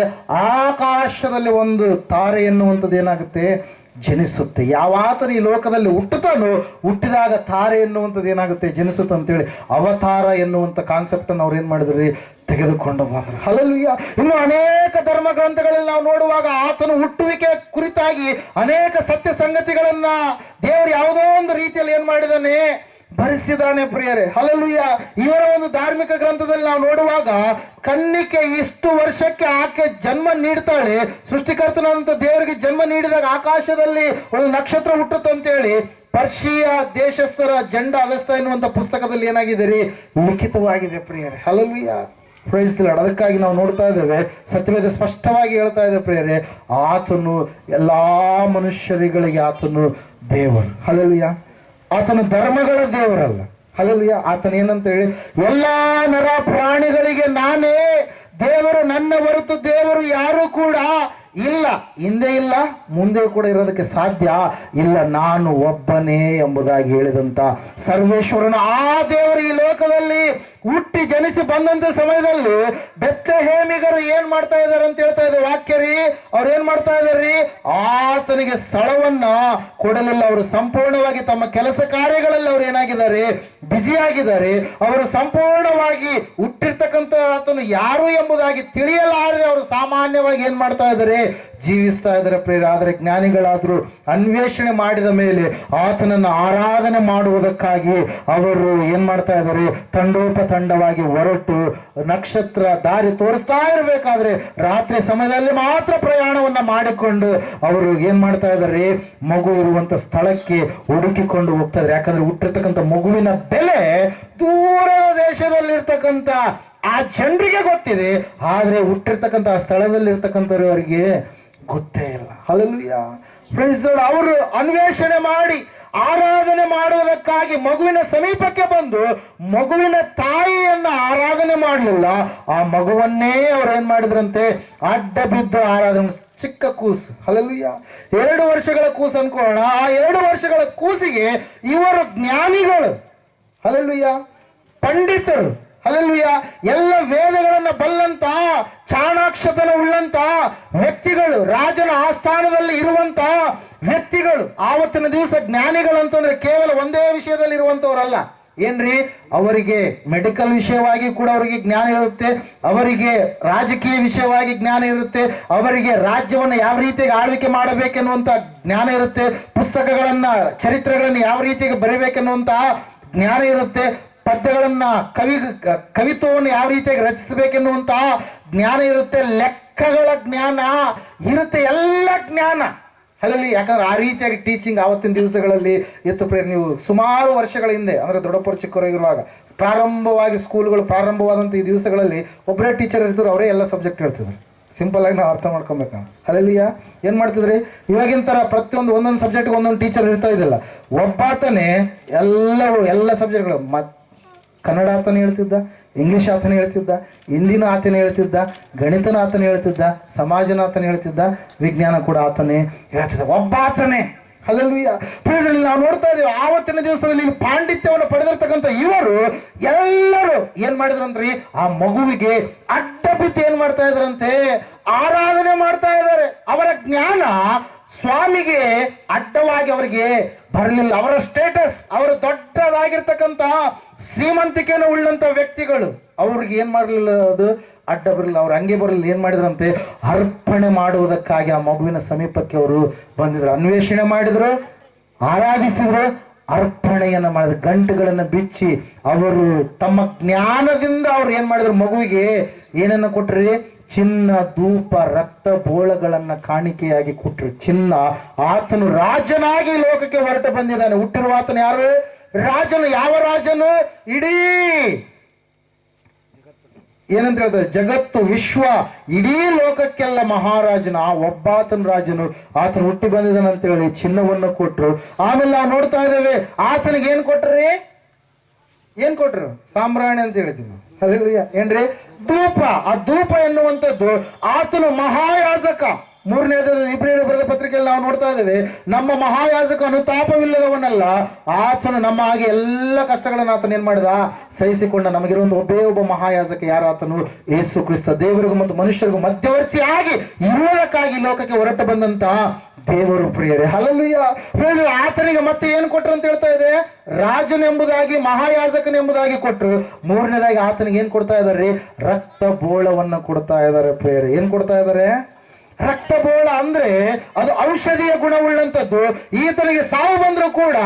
ಆಕಾಶದಲ್ಲಿ ಒಂದು ತಾರೆ ಎನ್ನುವಂಥದ್ದು ಏನಾಗುತ್ತೆ, ಜನಿಸುತ್ತೆ. ಯಾವಾತನು ಈ ಲೋಕದಲ್ಲಿ ಹುಟ್ಟುತ್ತಾನೋ ಹುಟ್ಟಿದಾಗ ತಾರೆ ಎನ್ನುವಂಥದ್ದು ಏನಾಗುತ್ತೆ, ಜನಿಸುತ್ತೆ ಅಂತೇಳಿ ಅವತಾರ ಎನ್ನುವಂಥ ಕಾನ್ಸೆಪ್ಟ್ ಅನ್ನು ಅವ್ರು ಏನ್ ಮಾಡಿದ್ರಿ, ತೆಗೆದುಕೊಂಡು ಬಂದ್ರು. ಹಲ್ಲೆಲೂಯಾ. ಇನ್ನು ಅನೇಕ ಧರ್ಮ ಗ್ರಂಥಗಳಲ್ಲಿ ನಾವು ನೋಡುವಾಗ ಆತನು ಹುಟ್ಟುವಿಕೆ ಕುರಿತಾಗಿ ಅನೇಕ ಸತ್ಯ ಸಂಗತಿಗಳನ್ನ ದೇವರು ಯಾವುದೋ ಒಂದು ರೀತಿಯಲ್ಲಿ ಏನ್ ಮಾಡಿದಾನೆ, ಭರಿಸಿದಾನೆ ಪ್ರಿಯರೇ. ಹಲ್ಲೆಲೂಯಾ. ಇವರ ಒಂದು ಧಾರ್ಮಿಕ ಗ್ರಂಥದಲ್ಲಿ ನಾವು ನೋಡುವಾಗ ಕನ್ನಿಕೆ ಇಷ್ಟು ವರ್ಷಕ್ಕೆ ಆಕೆ ಜನ್ಮ ನೀಡ್ತಾಳೆ, ಸೃಷ್ಟಿಕರ್ತನಂತ ದೇವರಿಗೆ ಜನ್ಮ ನೀಡಿದಾಗ ಆಕಾಶದಲ್ಲಿ ಒಂದು ನಕ್ಷತ್ರ ಹುಟ್ಟುತ್ತಂತೇಳಿ ಪರ್ಷಿಯ ದೇಶಸ್ಥರ ಜಂಡ ಅವ್ಯಸ್ಥ ಎನ್ನುವಂಥ ಪುಸ್ತಕದಲ್ಲಿ ಏನಾಗಿದೆ ರೀ, ಲಿಖಿತವಾಗಿದೆ ಪ್ರಿಯರೇ. ಹಲ್ಲೆಲೂಯಾ. Praise the lord. ಅದಕ್ಕಾಗಿ ನಾವು ನೋಡ್ತಾ ಇದ್ದೇವೆ, ಸತ್ಯವೇದ ಸ್ಪಷ್ಟವಾಗಿ ಹೇಳ್ತಾ ಇದೆ ಪ್ರಿಯರೇ, ಆತನು ಎಲ್ಲಾ ಮನುಷ್ಯರುಗಳಿಗೆ ಆತನು ದೇವರು. ಹಲ್ಲೆಲೂಯಾ. ಆತನು ಧರ್ಮಗಳ ದೇವರಲ್ಲ. ಹಲ್ಲೆಲೂಯಾ. ಆತನ ಏನಂತ ಹೇಳಿ, ಎಲ್ಲಾ ನರ ಪ್ರಾಣಿಗಳಿಗೆ ನಾನೇ ದೇವರು, ನನ್ನ ಹೊರತು ದೇವರು ಯಾರು ಕೂಡ ಇಲ್ಲ, ಹಿಂದೆ ಇಲ್ಲ, ಮುಂದೆ ಕೂಡ ಇರೋದಕ್ಕೆ ಸಾಧ್ಯ ಇಲ್ಲ, ನಾನು ಒಬ್ಬನೇ ಎಂಬುದಾಗಿ ಹೇಳಿದಂತ ಸರ್ವೇಶ್ವರನ ಆ ದೇವರು ಈ ಲೋಕದಲ್ಲಿ ಹುಟ್ಟಿ ಜನಿಸಿ ಬಂದಂತ ಸಮಯದಲ್ಲಿ ಬೆತ್ಲೆಹೇಮಿಗರು ಏನ್ ಮಾಡ್ತಾ ಇದಾರೆ ಅಂತ ಹೇಳ್ತಾ ಇದೆ ವಾಕ್ಯ ರೀ. ಅವ್ರು ಏನ್ ಮಾಡ್ತಾ ಇದಾರ್ರಿ, ಆತನಿಗೆ ಸ್ಥಳವನ್ನ ಕೊಡಲಿಲ್ಲ. ಅವರು ಸಂಪೂರ್ಣವಾಗಿ ತಮ್ಮ ಕೆಲಸ ಕಾರ್ಯಗಳಲ್ಲಿ ಅವ್ರು ಏನಾಗಿದ್ದಾರೆ, ಬ್ಯುಸಿ ಆಗಿದ್ದಾರೆ. ಅವರು ಸಂಪೂರ್ಣವಾಗಿ ಹುಟ್ಟಿರ್ತಕ್ಕಂಥ ಆತನು ಯಾರು ಎಂಬುದಾಗಿ ತಿಳಿಯಲಾರದೆ ಅವರು ಸಾಮಾನ್ಯವಾಗಿ ಏನ್ ಮಾಡ್ತಾ ಇದ್ದಾರೆ, ಜೀವಿಸ್ತಾ ಇದ್ದಾರೆ ಪ್ರೇರ. ಆದರೆ ಜ್ಞಾನಿಗಳಾದ್ರು ಅನ್ವೇಷಣೆ ಮಾಡಿದ ಮೇಲೆ ಆತನನ್ನು ಆರಾಧನೆ ಮಾಡುವುದಕ್ಕಾಗಿ ಅವರು ಏನ್ ಮಾಡ್ತಾ ಇದ್ದಾರೆ, ತಂಡೋಪತಂಡವಾಗಿ ಹೊರಟು ನಕ್ಷತ್ರ ದಾರಿ ತೋರಿಸ್ತಾ ಇರಬೇಕಾದ್ರೆ ರಾತ್ರಿ ಸಮಯದಲ್ಲಿ ಮಾತ್ರ ಪ್ರಯಾಣವನ್ನ ಮಾಡಿಕೊಂಡು ಅವರು ಏನ್ ಮಾಡ್ತಾ ಇದ್ದಾರೆ, ಮಗು ಇರುವಂತ ಸ್ಥಳಕ್ಕೆ ಹುಡುಕಿಕೊಂಡು ಹೋಗ್ತಾ ಇದ್ದಾರೆ. ಯಾಕಂದ್ರೆ ಹುಟ್ಟಿರ್ತಕ್ಕಂಥ ಮಗುವಿನ ಬೆಲೆ ದೂರದ ದೇಶದಲ್ಲಿರ್ತಕ್ಕಂಥ ಆ ಜನರಿಗೆ ಗೊತ್ತಿದೆ, ಆದ್ರೆ ಹುಟ್ಟಿರ್ತಕ್ಕಂಥ ಆ ಸ್ಥಳದಲ್ಲಿ ಇರ್ತಕ್ಕಂಥವರಿಗೆ ಗೊತ್ತೇ ಇಲ್ಲ. ಹಲ್ಲೆಲೂಯಾ. Praise the lord. ಅವರು ಅನ್ವೇಷಣೆ ಮಾಡಿ ಆರಾಧನೆ ಮಾಡುವುದಕ್ಕಾಗಿ ಮಗುವಿನ ಸಮೀಪಕ್ಕೆ ಬಂದು ಮಗುವಿನ ತಾಯಿಯನ್ನ ಆರಾಧನೆ ಮಾಡಲಿಲ್ಲ, ಆ ಮಗುವನ್ನೇ ಅವ್ರು ಏನ್ ಮಾಡಿದ್ರಂತೆ, ಅಡ್ಡ ಬಿದ್ದು ಆರಾಧನೆ. ಚಿಕ್ಕ ಕೂಸು. ಹಲ್ಲೆಲೂಯಾ. 2 ವರ್ಷಗಳ ಕೂಸು ಅನ್ಕೊಳ್ಳೋಣ. ಆ 2 ವರ್ಷಗಳ ಕೂಸಿಗೆ ಇವರು ಜ್ಞಾನಿಗಳು, ಹಲ್ಲೆಲೂಯಾ, ಪಂಡಿತರು, ಹಲ್ಲೆಲೂಯಾ, ಎಲ್ಲ ವೇದಗಳನ್ನ ಬಲ್ಲಂತ ಚಾಣಾಕ್ಷತನ ಉಳ್ಳಂತ ವ್ಯಕ್ತಿಗಳು, ರಾಜನ ಆಸ್ಥಾನದಲ್ಲಿ ಇರುವಂತ ವ್ಯಕ್ತಿಗಳು. ಆವತ್ತಿನ ದಿವಸ ಜ್ಞಾನಿಗಳು ಅಂತಂದ್ರೆ ಕೇವಲ ಒಂದೇ ವಿಷಯದಲ್ಲಿ ಇರುವಂತವರಲ್ಲ. ಏನ್ರಿ, ಅವರಿಗೆ ಮೆಡಿಕಲ್ ವಿಷಯವಾಗಿ ಕೂಡ ಅವರಿಗೆ ಜ್ಞಾನ ಇರುತ್ತೆ, ಅವರಿಗೆ ರಾಜಕೀಯ ವಿಷಯವಾಗಿ ಜ್ಞಾನ ಇರುತ್ತೆ, ಅವರಿಗೆ ರಾಜ್ಯವನ್ನು ಯಾವ ರೀತಿಯಾಗಿ ಆಳ್ವಿಕೆ ಮಾಡಬೇಕೆನ್ನುವಂತ ಜ್ಞಾನ ಇರುತ್ತೆ, ಪುಸ್ತಕಗಳನ್ನ ಚರಿತ್ರೆಗಳನ್ನು ಯಾವ ರೀತಿಯಾಗಿ ಬರೀಬೇಕೆನ್ನುವಂತಹ ಜ್ಞಾನ ಇರುತ್ತೆ, ಪದ್ಯಗಳನ್ನ ಕವಿತ್ವವನ್ನು ಯಾವ ರೀತಿಯಾಗಿ ರಚಿಸಬೇಕೆನ್ನುವಂತಹ ಜ್ಞಾನ ಇರುತ್ತೆ, ಲೆಕ್ಕಗಳ ಜ್ಞಾನ ಇರುತ್ತೆ, ಎಲ್ಲ ಜ್ಞಾನ ಅಲ್ಲಿ. ಯಾಕಂದ್ರೆ ಆ ರೀತಿಯಾಗಿ ಟೀಚಿಂಗ್ ಆವತ್ತಿನ ದಿವಸಗಳಲ್ಲಿ ಇತ್ತು ಪ್ರೇರ್. ನೀವು ಸುಮಾರು ವರ್ಷಗಳ ಹಿಂದೆ ಅಂದರೆ ದೊಡ್ಡಪ್ಪರು ಚಿಕ್ಕವರಾಗಿರುವಾಗ ಪ್ರಾರಂಭವಾಗಿ ಸ್ಕೂಲ್ಗಳು ಪ್ರಾರಂಭವಾದಂಥ ಈ ದಿವಸಗಳಲ್ಲಿ ಒಬ್ಬರೇ ಟೀಚರ್ ಇರ್ತಾರೆ, ಅವರೇ ಎಲ್ಲ ಸಬ್ಜೆಕ್ಟ್ ಹೇಳ್ತಿದ್ರು. ಸಿಂಪಲ್ ಆಗಿ ನಾವು ಅರ್ಥ ಮಾಡ್ಕೊಬೇಕು. ಅಲ್ಲಿಯ ಏನು ಮಾಡ್ತಿದ್ರಿ, ಇವಾಗಿನ ಥರ ಪ್ರತಿಯೊಂದು ಒಂದೊಂದು ಸಬ್ಜೆಕ್ಟ್ಗೆ ಒಂದೊಂದು ಟೀಚರ್ ಇರ್ತಾ ಇದ್ದಿಲ್ಲ. ಒಬ್ಬಾತನೇ ಎಲ್ಲ ಸಬ್ಜೆಕ್ಟ್ಗಳು ಕನ್ನಡ ಆತನೇ ಹೇಳ್ತಿದ್ದ, ಇಂಗ್ಲೀಷ್ ಆತನೇ ಹೇಳ್ತಿದ್ದ, ಹಿಂದಿನೂ ಆತನೇ ಹೇಳ್ತಿದ್ದ, ಗಣಿತನೂ ಆತನೇ ಹೇಳ್ತಿದ್ದ, ಸಮಾಜನ ಆತನೇ ಹೇಳ್ತಿದ್ದ, ವಿಜ್ಞಾನ ಕೂಡ ಆತನೇ ಹೇಳ್ತಿದ್ದ. ಒಬ್ಬ ಆತನೇ. ಅಲ್ಲಲ್ವಿಯ ಪ್ರೇಸಲ್ಲಿ ನಾವು ನೋಡ್ತಾ ಇದ್ದೀವಿ, ಆವತ್ತಿನ ದಿವಸದಲ್ಲಿ ಪಾಂಡಿತ್ಯವನ್ನು ಪಡೆದಿರ್ತಕ್ಕಂಥ ಇವರು ಎಲ್ಲರೂ ಏನ್ ಮಾಡಿದ್ರಂತ್ರಿ, ಆ ಮಗುವಿಗೆ ಅಡ್ಡ ಬಿದ್ದು ಏನ್ ಮಾಡ್ತಾ ಇದ್ರಂತೆ, ಆರಾಧನೆ ಮಾಡ್ತಾ ಇದ್ದಾರೆ. ಅವರ ಜ್ಞಾನ ಸ್ವಾಮಿಗೆ ಅಡ್ಡವಾಗಿ ಅವರಿಗೆ ಬರಲಿಲ್ಲ. ಅವರ ಸ್ಟೇಟಸ್, ಅವರು ದೊಡ್ಡದಾಗಿರ್ತಕ್ಕಂಥ ಶ್ರೀಮಂತಿಕೆಯನ್ನು ಉಳ್ಳಂತ ವ್ಯಕ್ತಿಗಳು, ಅವ್ರಿಗೆ ಏನ್ ಮಾಡಲಿಲ್ಲ, ಅದು ಅಡ್ಡ ಬರಲಿಲ್ಲ. ಅವ್ರು ಹಂಗೆ ಬರಲಿಲ್ಲ. ಏನ್ ಮಾಡಿದ್ರಂತೆ, ಅರ್ಪಣೆ ಮಾಡುವುದಕ್ಕಾಗಿ ಆ ಮಗುವಿನ ಸಮೀಪಕ್ಕೆ ಅವರು ಬಂದಿದ್ರು, ಅನ್ವೇಷಣೆ ಮಾಡಿದ್ರು, ಆರಾಧಿಸಿದ್ರು, ಅರ್ಪಣೆಯನ್ನ ಮಾಡಿದ್ರು, ಗಂಟುಗಳನ್ನು ಬಿಚ್ಚಿ ಅವರು ತಮ್ಮ ಜ್ಞಾನದಿಂದ ಅವ್ರು ಏನ್ ಮಾಡಿದ್ರು, ಮಗುವಿಗೆ ಏನನ್ನ ಕೊಟ್ರಿ, ಚಿನ್ನ, ಧೂಪ, ರಕ್ತ ಬೋಳಗಳನ್ನ ಕಾಣಿಕೆಯಾಗಿ ಕೊಟ್ರು. ಚಿನ್ನ, ಆತನು ರಾಜನಾಗಿ ಲೋಕಕ್ಕೆ ಹೊರಟು ಬಂದಿದ್ದಾನೆ. ಹುಟ್ಟಿರುವ ಆತನು ಯಾರು, ರಾಜನು. ಯಾವ ರಾಜನು, ಇಡೀ ಏನಂತ ಹೇಳ್ತಾರೆ, ಜಗತ್ತು, ವಿಶ್ವ, ಇಡೀ ಲೋಕಕ್ಕೆಲ್ಲ ಮಹಾರಾಜನು. ಆ ಒಬ್ಬಾತನ ರಾಜನು, ಆತನು ಹುಟ್ಟಿ ಬಂದಿದ್ದಾನೆ ಅಂತ ಹೇಳಿ ಚಿನ್ನವನ್ನು ಕೊಟ್ರು. ಆಮೇಲೆ ನಾವು ನೋಡ್ತಾ ಇದ್ದೇವೆ, ಆತನಿಗೆ ಏನ್ ಕೊಟ್ರಿ, ಏನ್ ಕೊಟ್ರು, ಸಾಂಬ್ರಾಣಿ ಅಂತ ಹೇಳ್ತೀವಿ. ಏನ್ರಿ, ಧೂಪ. ಆ ಧೂಪ ಎನ್ನುವಂಥದ್ದು ಆತನು ಮಹಾಯಾಜಕ. ಮೂರನೇದು ಇಬ್ರಿಯರಿಗೆ ಬರೆದ ಪತ್ರಿಕೆಯಲ್ಲಿ ನಾವು ನೋಡ್ತಾ ಇದ್ದೇವೆ, ನಮ್ಮ ಮಹಾಯಾಜಕ ಅನುತಾಪವಿಲ್ಲದವನಲ್ಲ, ಆತನು ನಮ್ಮ ಹಾಗೆ ಎಲ್ಲ ಕಷ್ಟಗಳನ್ನು ಆತನ ಏನ್ ಮಾಡಿದ, ಸಹಿಸಿಕೊಂಡ. ನಮಗಿರುವಂತ ಒಬ್ಬ ಮಹಾಯಾಜಕ, ಯಾರು, ಆತನು ಯೇಸು ಕ್ರಿಸ್ತ. ದೇವರಿಗೂ ಮತ್ತು ಮನುಷ್ಯರಿಗೂ ಮಧ್ಯವರ್ತಿಯಾಗಿ ಇರುವುದಕ್ಕಾಗಿ ಲೋಕಕ್ಕೆ ಹೊರಟು ಬಂದಂತ ದೇವರು ಪ್ರಿಯರೇ. ಹಲ್ಲೆಲೂಯಾ. ಆತನಿಗೆ ಮತ್ತೆ ಏನು ಕೊಟ್ರು ಅಂತ ಹೇಳ್ತಾ ಇದೆ, ರಾಜನೆಂಬುದಾಗಿ, ಮಹಾಯಾಜಕನೆಂಬುದಾಗಿ ಕೊಟ್ಟರು. ಮೂರನೇದಾಗಿ ಆತನಿಗೆ ಏನ್ ಕೊಡ್ತಾ ಇದಾರೆ, ರಕ್ತ ಬೋಳವನ್ನು ಕೊಡ್ತಾ ಇದ್ದಾರೆ ಪ್ರಿಯರೇ. ಏನ್ ಕೊಡ್ತಾ ಇದ್ದಾರೆ, ರಕ್ತಬೋಳ. ಅಂದ್ರೆ ಅದು ಔಷಧಿಯ ಗುಣವುಳ್ಳಂಥದ್ದು. ಈತನಿಗೆ ಸಾವು ಬಂದರೂ ಕೂಡ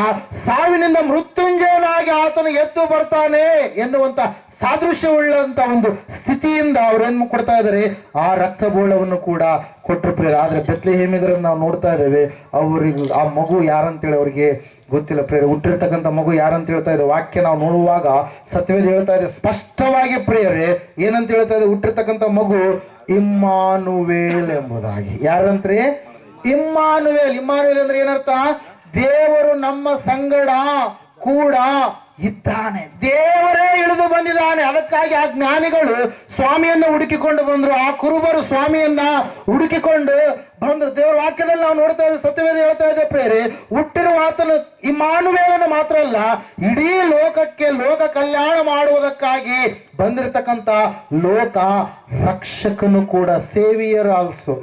ಸಾವಿನಿಂದ ಮೃತ್ಯುಂಜಯನಾಗಿ ಆತನು ಎದ್ದು ಬರ್ತಾನೆ ಎನ್ನುವಂತ ಸಾದೃಶ್ಯವುಳ್ಳಂತ ಒಂದು ಸ್ಥಿತಿಯಿಂದ ಅವ್ರು ಏನ್ ಕೊಡ್ತಾ ಇದ್ದಾರೆ, ಆ ರಕ್ತಬೋಳವನ್ನು ಕೂಡ ಕೊಟ್ಟರು ಪ್ರಿಯರೇ. ಆದ್ರೆ ಬೆತ್ಲೆಹೇಮಿಗರನ್ನು ನಾವು ನೋಡ್ತಾ ಇದ್ದೇವೆ, ಅವರಿಗೆ ಆ ಮಗು ಯಾರಂತೇಳಿ ಅವರಿಗೆ ಗೊತ್ತಿಲ್ಲ ಪ್ರಿಯರೇ. ಹುಟ್ಟಿರ್ತಕ್ಕಂಥ ಮಗು ಯಾರಂತ ಹೇಳ್ತಾ ಇದೆ, ವಾಕ್ಯ ನಾವು ನೋಡುವಾಗ ಸತ್ಯವೇದ ಹೇಳ್ತಾ ಇದೆ ಸ್ಪಷ್ಟವಾಗಿ ಪ್ರಿಯರೇ. ಏನಂತ ಹೇಳ್ತಾ ಇದೆ, ಹುಟ್ಟಿರ್ತಕ್ಕಂಥ ಮಗು ಇಮ್ಮಾನುವೇಲ್ ಎಂಬುದಾಗಿ. ಯಾರಂತ್ರಿ, ಇಮ್ಮಾನುವೇಲ್. ಇಮ್ಮಾನುವೇಲ್ ಅಂದ್ರೆ ಏನರ್ಥ, ದೇವರು ನಮ್ಮ ಸಂಗಡ ಕೂಡ ಇದ್ದಾನೆ, ದೇವರೇ ಇಳಿದು ಬಂದಿದ್ದಾನೆ. ಅದಕ್ಕಾಗಿ ಆ ಜ್ಞಾನಿಗಳು ಸ್ವಾಮಿಯನ್ನ ಹುಡುಕಿಕೊಂಡು ಬಂದ್ರು, ಆ ಕುರುಬರು ಸ್ವಾಮಿಯನ್ನ ಹುಡುಕಿಕೊಂಡು ಬಂದ್ರು. ದೇವರ ವಾಕ್ಯದಲ್ಲಿ ನಾವು ನೋಡ್ತಾ ಇದ್ದೇವೆ, ಸತ್ಯವೇದ ಹೇಳ್ತಾ ಇದೆ ಪ್ರೇರೆ, ಹುಟ್ಟಿರುವ ಆತನು ಇಮ್ಮಾನುವೇಲನು ಮಾತ್ರ ಅಲ್ಲ, ಇಡೀ ಲೋಕಕ್ಕೆ ಲೋಕ ಕಲ್ಯಾಣ ಮಾಡುವುದಕ್ಕಾಗಿ ಬಂದಿರತಕ್ಕಂತ ಲೋಕ ರಕ್ಷಕನು ಕೂಡ. Saviour also.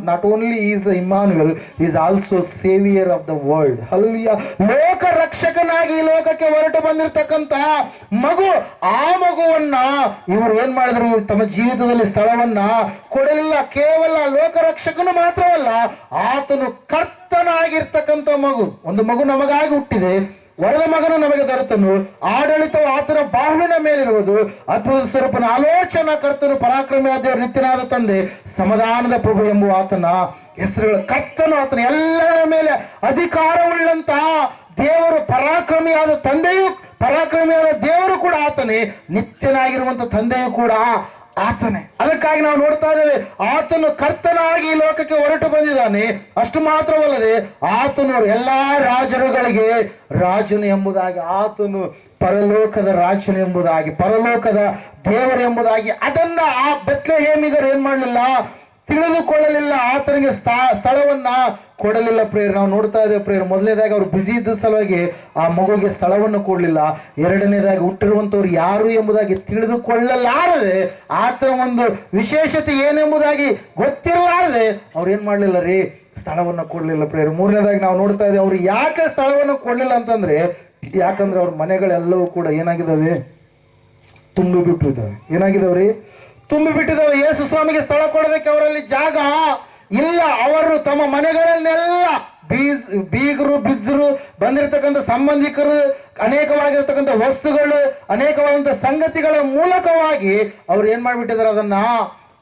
Not only is Immanuel, is also saviour of the world. Hallelujah. ಲೋಕ ರಕ್ಷಕನಾಗಿ ಈ ಲೋಕಕ್ಕೆ ಹೊರಟು ಬಂದಿರತಕ್ಕಂತ ಮಗು. ಆ ಮಗುವನ್ನ ಇವರು ಏನ್ ಮಾಡಿದ್ರು, ತಮ್ಮ ಜೀವಿತದಲ್ಲಿ ಸ್ಥಳವನ್ನ ಕೊಡಲಿಲ್ಲ. ಕೇವಲ ಲೋಕ ರಕ್ಷಕನು ಮಾತ್ರವಲ್ಲ, ಆತನು ಕರ್ತನಾಗಿರ್ತಕ್ಕಂಥ ಮಗು. ಒಂದು ಮಗು ನಮಗಾಗಿ ಹುಟ್ಟಿದೆ, ವರದ ಮಗನು ನಮಗೆ ದೊರೆತನು, ಆಡಳಿತವು ಆತನ ಬಾಹುವಿನ ಮೇಲಿರುವುದು. ಅದ್ಭುತ ಸ್ವರೂಪನ, ಆಲೋಚನಾ ಕರ್ತನು, ಪರಾಕ್ರಮಿಯಾದ ದೇವರು, ನಿತ್ಯನಾದ ತಂದೆ, ಸಮಾಧಾನದ ಪ್ರಭು ಎಂಬುವ ಆತನ ಹೆಸರುಗಳು. ಕರ್ತನು, ಆತನ ಎಲ್ಲರ ಮೇಲೆ ಅಧಿಕಾರವುಳ್ಳಂತ ದೇವರು, ಪರಾಕ್ರಮಿಯಾದ ತಂದೆಯು, ಪರಾಕ್ರಮಿಯಾದ ದೇವರು ಕೂಡ ಆತನೇ, ನಿತ್ಯನಾಗಿರುವಂತ ತಂದೆಯು ಕೂಡ ಆತನೇ. ಅದಕ್ಕಾಗಿ ನಾವು ನೋಡ್ತಾ ಇದ್ದೇವೆ, ಆತನು ಕರ್ತನಾಗಿ ಈ ಲೋಕಕ್ಕೆ ಹೊರಟು ಬಂದಿದ್ದಾನೆ. ಅಷ್ಟು ಮಾತ್ರವಲ್ಲದೆ ಆತನು ಎಲ್ಲಾ ರಾಜರುಗಳಿಗೆ ರಾಜನು ಎಂಬುದಾಗಿ, ಆತನು ಪರಲೋಕದ ರಾಜನು ಎಂಬುದಾಗಿ, ಪರಲೋಕದ ದೇವರು ಎಂಬುದಾಗಿ. ಅದನ್ನ ಆ ಬೆತ್ಲೆಹೇಮಿಗರು ಏನ್ ಮಾಡಲಿಲ್ಲ, ತಿಳಿದುಕೊಳ್ಳಲಿಲ್ಲ. ಆತನಿಗೆ ಸ್ಥಳವನ್ನ ಕೊಡಲಿಲ್ಲ ಪ್ರೇಯರ್. ನಾವು ನೋಡ್ತಾ ಇದ್ದೇವೆ ಪ್ರೇಯರ್. ಮೊದಲನೇದಾಗಿ ಅವ್ರು ಬಿಸಿ ಇದ್ದ ಸಲುವಾಗಿ ಆ ಮಗುವಿಗೆ ಸ್ಥಳವನ್ನು ಕೊಡಲಿಲ್ಲ. ಎರಡನೇದಾಗಿ ಹುಟ್ಟಿರುವಂತವ್ರು ಯಾರು ಎಂಬುದಾಗಿ ತಿಳಿದುಕೊಳ್ಳಲಾರದೆ, ಆತನ ಒಂದು ವಿಶೇಷತೆ ಏನೆಂಬುದಾಗಿ ಗೊತ್ತಿರಲಾರದೆ ಅವ್ರು ಏನ್ ಮಾಡ್ಲಿಲ್ಲ ರೀ, ಸ್ಥಳವನ್ನು ಕೊಡಲಿಲ್ಲ ಪ್ರೇಯರ್. ಮೂರನೇದಾಗಿ ನಾವು ನೋಡ್ತಾ ಇದ್ದೇವೆ, ಅವ್ರು ಯಾಕೆ ಸ್ಥಳವನ್ನು ಕೊಡಲಿಲ್ಲ ಅಂತಂದ್ರೆ, ಯಾಕಂದ್ರೆ ಅವ್ರ ಮನೆಗಳೆಲ್ಲವೂ ಕೂಡ ಏನಾಗಿದ್ದಾವೆ, ತುಂಬಿಬಿಟ್ಟಿದ್ದಾವೆ. ಏನಾಗಿದ್ದಾವ್ರಿ? ತುಂಬಿಬಿಟ್ಟಿದ್ದಾವೆ. ಯೇಸು ಸ್ವಾಮಿಗೆ ಸ್ಥಳ ಕೊಡೋದಕ್ಕೆ ಅವರಲ್ಲಿ ಜಾಗ ಇಲ್ಲ. ಅವರು ತಮ್ಮ ಮನೆಗಳನ್ನೆಲ್ಲ ಬೀಗರು ಬಿಜ್ಜರು ಬಂದಿರತಕ್ಕಂಥ ಸಂಬಂಧಿಕರು, ಅನೇಕವಾಗಿರ್ತಕ್ಕಂಥ ವಸ್ತುಗಳು, ಅನೇಕವಾದಂಥ ಸಂಗತಿಗಳ ಮೂಲಕವಾಗಿ ಅವ್ರು ಏನ್ ಮಾಡಿಬಿಟ್ಟಿದ್ದಾರೆ, ಅದನ್ನ